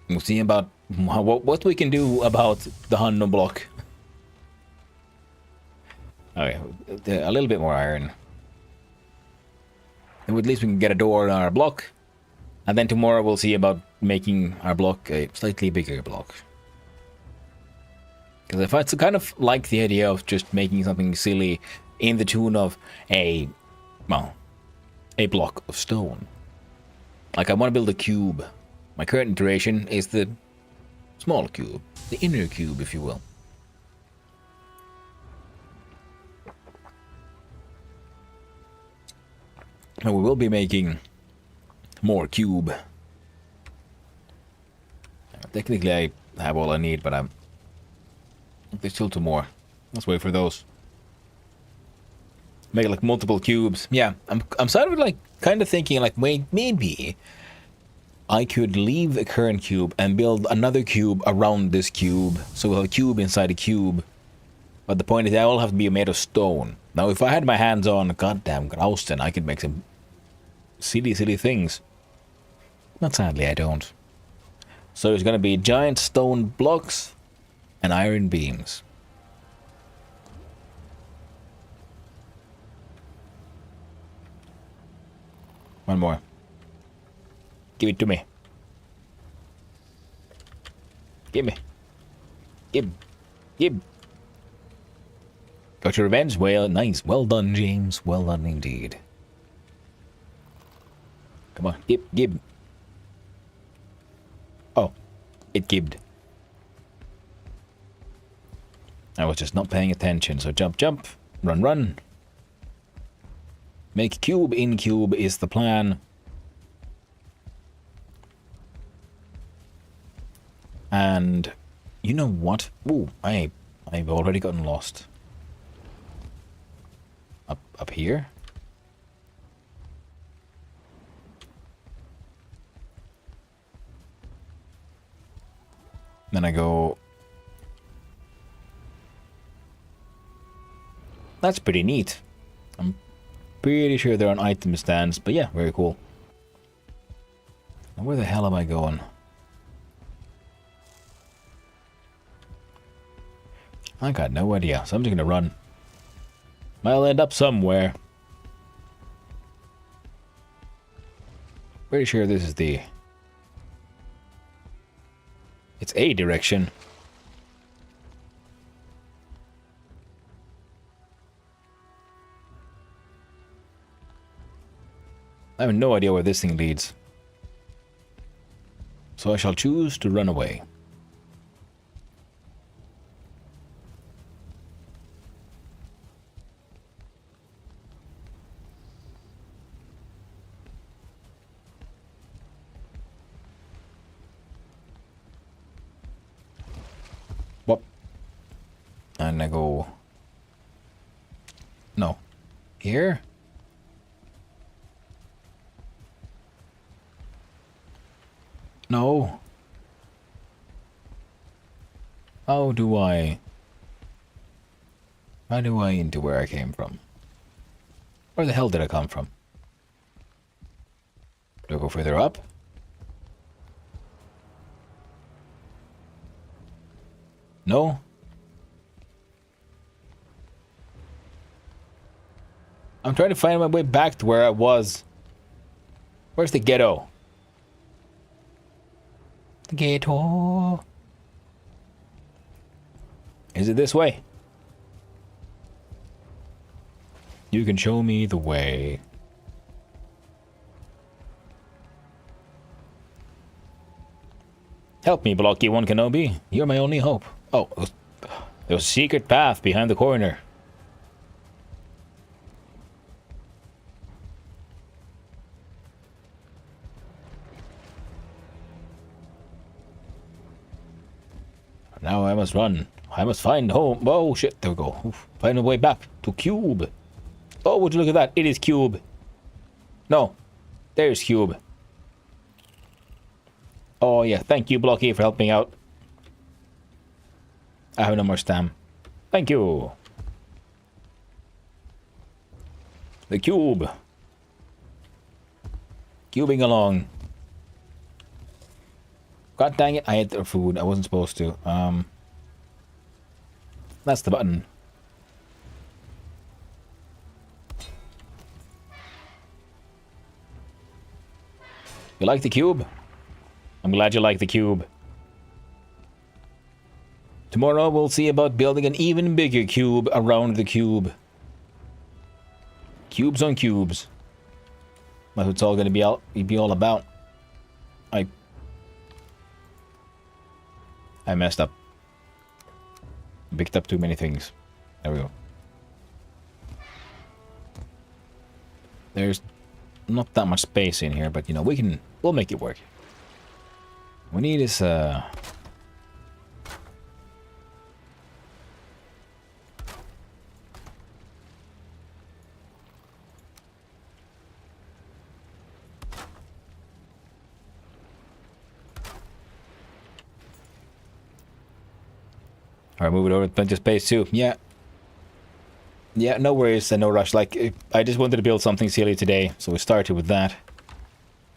We'll see about what we can do about the Hanno block. Okay, a little bit more iron. And at least we can get a door on our block. And then tomorrow we'll see about making our block a slightly bigger block. Because if I kind of like the idea of just making something silly in the tune of a block of stone. Like I want to build a cube. My current iteration is the small cube. The inner cube, if you will. And we will be making more cube. Technically I have all I need, but there's still 2 more. Let's wait for those. Make like multiple cubes. Yeah, I'm sort of like kind of thinking like, wait, maybe I could leave the current cube and build another cube around this cube. So we'll have a cube inside a cube. But the point is they all have to be made of stone. Now if I had my hands on goddamn Grausten, I could make some silly things. But sadly I don't. So there's gonna be giant stone blocks and iron beams. One more. Give it to me. Give me. Give. Got your revenge? Well, nice. Well done, James. Well done indeed. Come on. Give. Oh. It gibbed. I was just not paying attention, so jump. Run. Make cube in cube is the plan. And you know what? Ooh, I've already gotten lost. Up here? Then I go... That's pretty neat. I'm pretty sure they're on item stands, but yeah, very cool. Now where the hell am I going? I got no idea, so I'm just gonna run. I'll end up somewhere. Pretty sure this is the... It's a direction. I have no idea where this thing leads. So I shall choose to run away. Whoop. And I go... No. Here? No. How do I into where I came from? Where the hell did I come from? Do I go further up? No? I'm trying to find my way back to where I was. Where's the ghetto? The ghetto. Is it this way? You can show me the way. Help me, Blocky One Kenobi. You're my only hope. Oh, there's a secret path behind the corner. Now I must run. I must find home. Oh shit, there we go. Oof. Find a way back to Cube. Oh, would you look at that? It is Cube. No, there's Cube. Oh yeah, thank you, Blocky, for helping out. I have no more stam. Thank you. The cube. Cubing along. God dang it, I ate their food. I wasn't supposed to. That's the button. You like the cube? I'm glad you like the cube. Tomorrow we'll see about building an even bigger cube around the cube. Cubes on cubes. That's what it's all going to be all about. I messed up. Picked up too many things. There we go. There's not that much space in here, but you know, we'll make it work. We need is Alright, move it over plenty of space too. Yeah. Yeah, no worries and no rush. Like, I just wanted to build something silly today, so we started with that.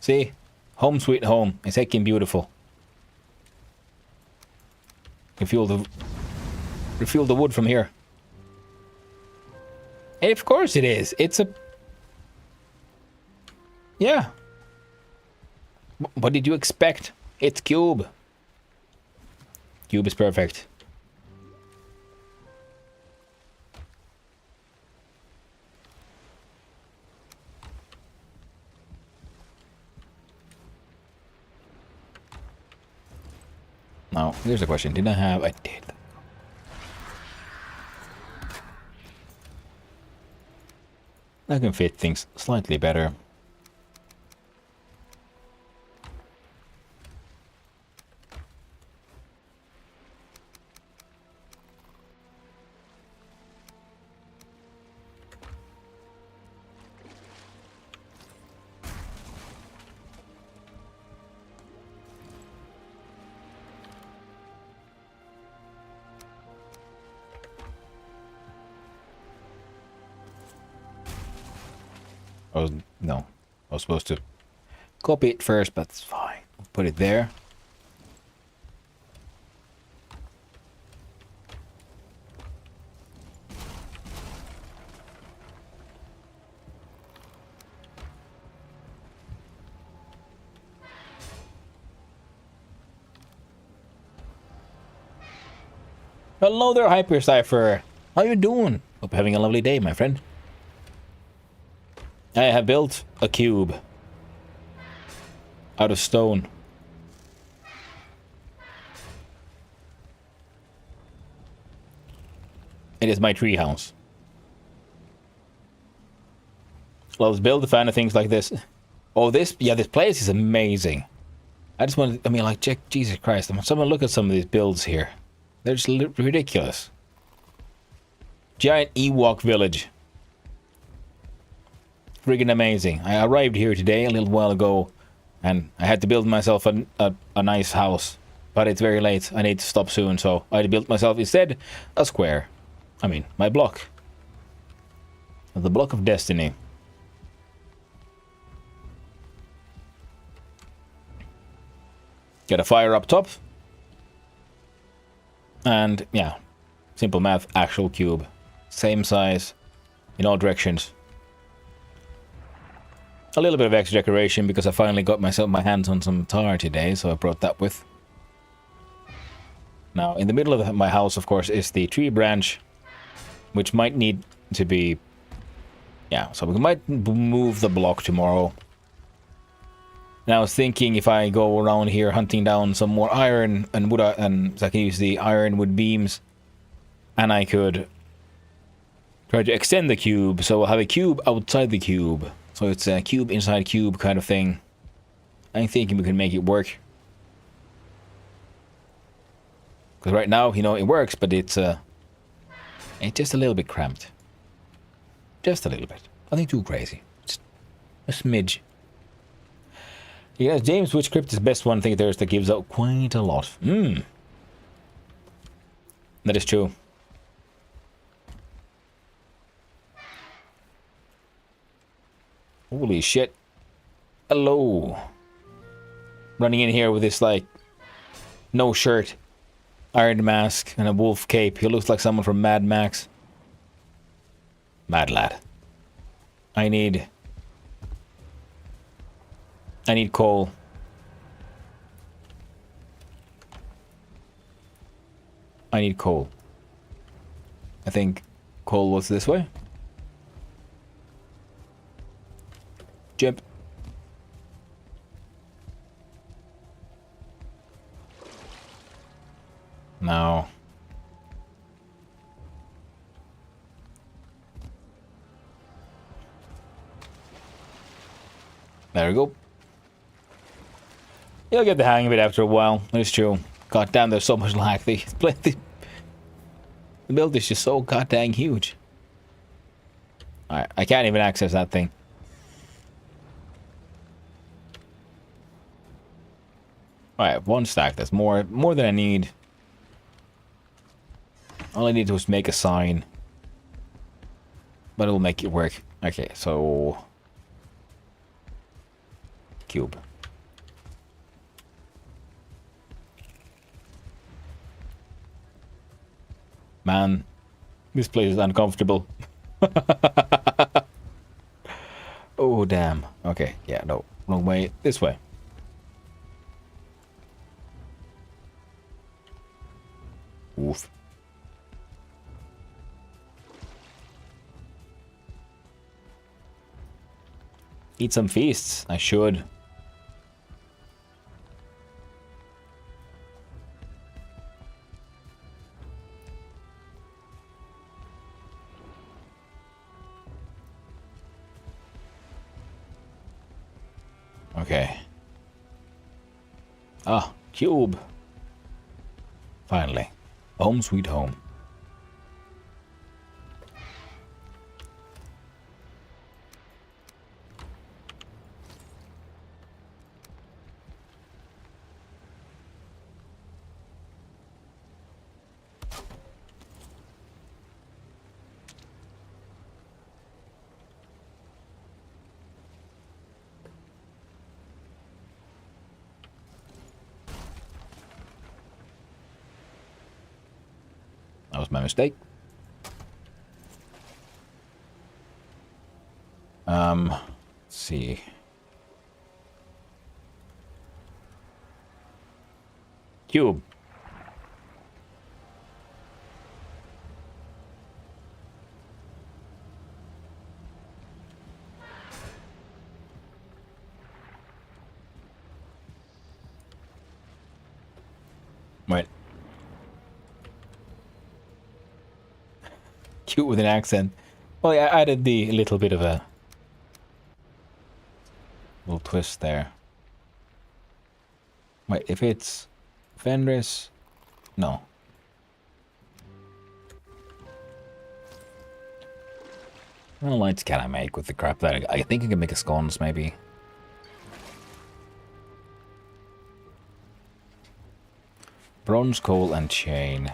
See? Home sweet home. It's heckin' beautiful. Refuel the wood from here. And of course it is. It's a... Yeah. What did you expect? It's Cube. Cube is perfect. Now, here's the question. Did I have... I did. I can fit things slightly better. No. I was supposed to copy it first, but it's fine. Put it there. Hello there, Hyper Cypher. How you doing? Hope you're having a lovely day, my friend. I have built a cube out of stone. It is my tree house. Loves build a fan of things like this. Oh, this place is amazing. I just want to, I mean, like, check, Jesus Christ. Someone look at some of these builds here. They're just ridiculous. Giant Ewok village. Friggin' amazing. I arrived here today a little while ago, and I had to build myself a nice house. But it's very late. I need to stop soon, so I built myself instead a square. I mean, my block. The block of destiny. Get a fire up top. And, yeah. Simple math, actual cube. Same size. In all directions. A little bit of extra decoration because I finally got my hands on some tar today, so I brought that with. Now, in the middle of my house, of course, is the tree branch, which might need to be... Yeah, so we might move the block tomorrow. And I was thinking if I go around here hunting down some more iron and wood, and so I can use the ironwood beams, and I could try to extend the cube, so we'll have a cube outside the cube. So it's a cube inside cube kind of thing. I'm thinking we can make it work. Because right now, you know, it works, but it's just a little bit cramped. Just a little bit. Nothing too crazy. Just a smidge. Yes, James, which crypt is the best one thing there is that gives out quite a lot. That is true. Holy shit. Hello. Running in here with this, like, no shirt, iron mask, and a wolf cape. He looks like someone from Mad Max. Mad lad. I need coal. I need coal. I think coal was this way. Jump. Now. There we go. You'll get the hang of it after a while. It's true. God damn, there's so much lag. The build is just so goddamn huge. Alright, I can't even access that thing. Alright, one stack. That's more than I need. All I need was make a sign. But it'll make it work. Okay, so... Cube. Man, this place is uncomfortable. Oh, damn. Okay, yeah, no. Wrong way. This way. Oof. Eat some feasts. I should. Okay. Ah, cube. Finally. Home sweet home. That was my mistake. Let's see. Cube. Right. Cute with an accent. Well, yeah, I added the little bit of a little twist there. Wait, if it's Fenris, no. What lights can I make with the crap that I think I can make a scones maybe. Bronze, coal, and chain.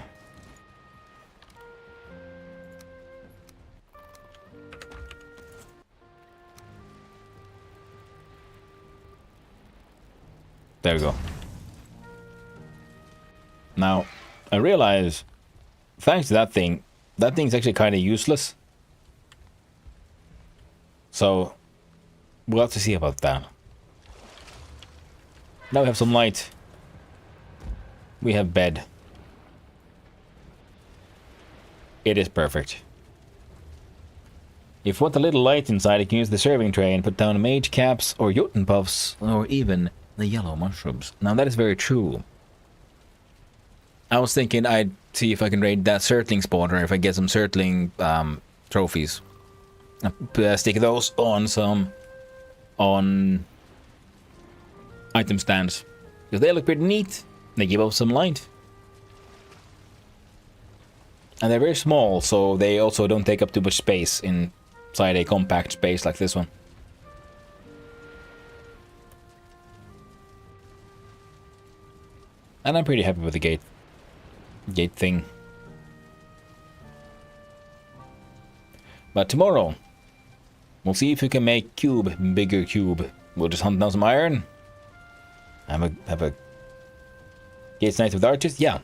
There we go. Now, I realize, thanks to that thing's actually kind of useless. So, we'll have to see about that. Now we have some light. We have bed. It is perfect. If you want a little light inside, you can use the serving tray and put down mage caps or Jotun puffs or even the yellow mushrooms. Now that is very true. I was thinking I'd see if I can raid that Surtling spawner, if I get some Surtling trophies. Stick those on item stands. Because they look pretty neat. They give off some light. And they're very small, so they also don't take up too much space inside a compact space like this one. And I'm pretty happy with the gate thing. But tomorrow, we'll see if we can make bigger cube. We'll just hunt down some iron. Have a gates night with archers. Yeah,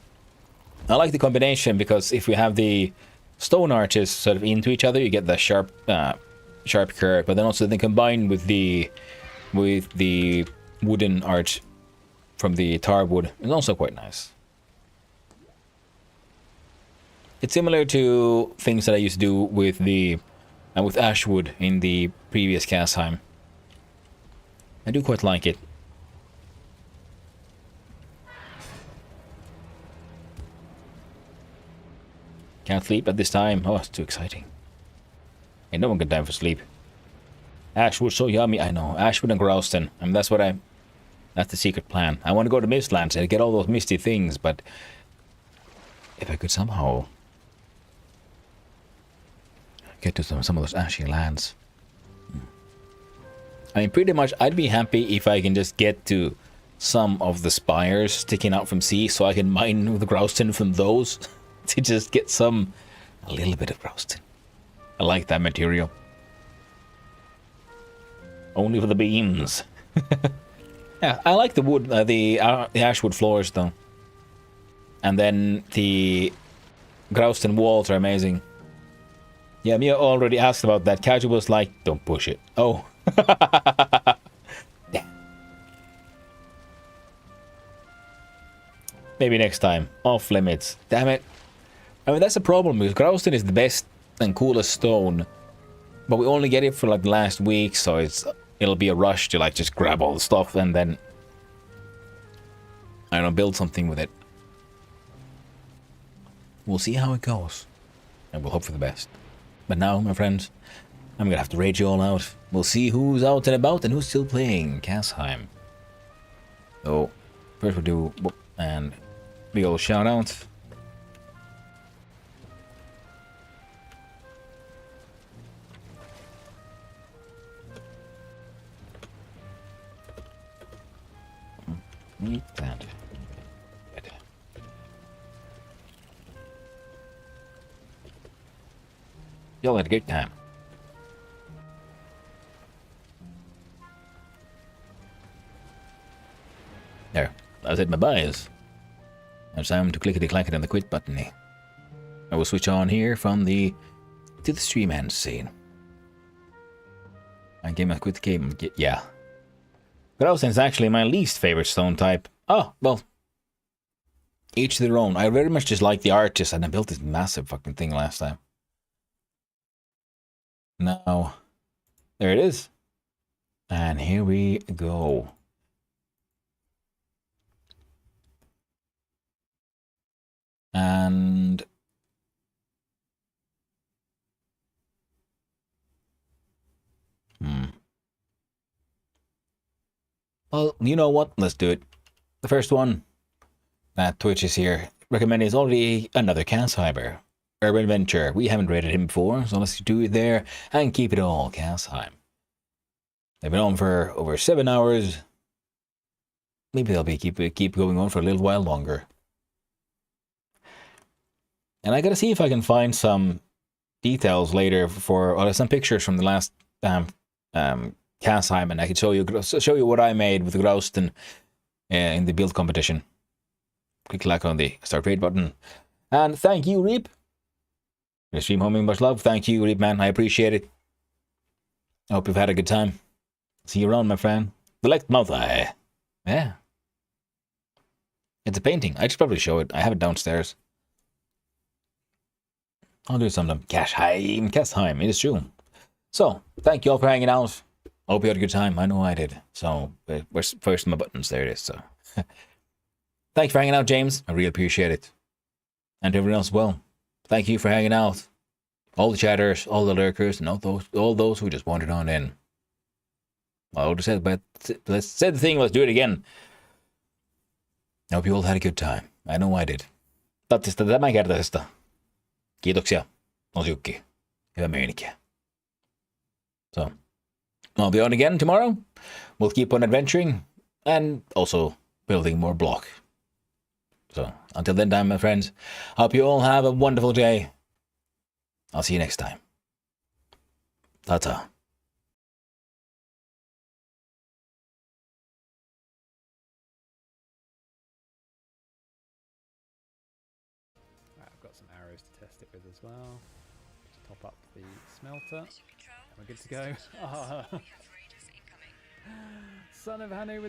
I like the combination because if we have the stone arches sort of into each other, you get the sharp curve. But then also they combine with the wooden arch from the tar wood. It's also quite nice. It's similar to things that I used to do with with ashwood in the previous Casheim. I do quite like it. Can't sleep at this time. Oh, it's too exciting. Ain't no one got time for sleep. Ashwood so yummy. I know. Ashwood and Grouston. I mean, that's the secret plan. I want to go to Mistlands and get all those misty things, but if I could somehow get to some of those ashy lands. I mean, pretty much I'd be happy if I can just get to some of the spires sticking out from sea so I can mine the Grouston from those to just get a little bit of Grouston. I like that material. Only for the beams. Yeah, I like the wood, the ashwood floors though. And then the Grouston walls are amazing. Yeah, Mia already asked about that. Casual was like, don't push it. Oh. Damn. Maybe next time. Off limits. Damn it. I mean, that's the problem, because Grouston is the best and coolest stone. But we only get it for like the last week, so it'll be a rush to like just grab all the stuff and then, I don't know, build something with it. We'll see how it goes. And we'll hope for the best. But now, my friends, I'm gonna have to raid you all out. We'll see who's out and about and who's still playing Casheim. So, first we'll do, and big old shout out. Meet that. Y'all had a good time. There, I said my buys. Now it's time to clickety-clack on the quit button. I will switch on here from to the stream end scene. I game, I quit the game. Yeah. Grouston is actually my least favorite stone type. Oh, well. Each to their own. I very much just like the arches, and I built this massive fucking thing last time. Now, there it is. And here we go. And well, you know what? Let's do it. The first one that Twitch is here recommending is already another Cassheimer. Urban Adventure. We haven't rated him before, so let's do it there and keep it all Casheim. They've been on for over 7 hours. Maybe they'll be keep going on for a little while longer. And I gotta see if I can find some details later or some pictures from the last Casheim, and I can show you what I made with Grouston in the build competition. Click on the start raid button. And thank you, Reap. Stream homing, much love. Thank you, Reap, man. I appreciate it. I hope you've had a good time. See you around, my friend. Select multi. Yeah. It's a painting. I should probably show it. I have it downstairs. I'll do some of them. Casheim. It is true. So, thank you all for hanging out. I hope you had a good time. I know I did. So, where's first my buttons? There it is. So, thank you for hanging out, James. I really appreciate it. And everyone else, well, thank you for hanging out. All the chatters, all the lurkers, and all those who just wandered on in. I already said, but let's say the thing. Let's do it again. I hope you all had a good time. I know I did. Tämänkertaisesta. Kiitoksia. Osiukki. Hyvä meininkiä. So, I'll be on again tomorrow. We'll keep on adventuring and also building more block. So, until then time, my friends, hope you all have a wonderful day. I'll see you next time. Ta-ta. I've got some arrows to test it with as well. Just top up the smelter. And we're good to go. Son of Hanu with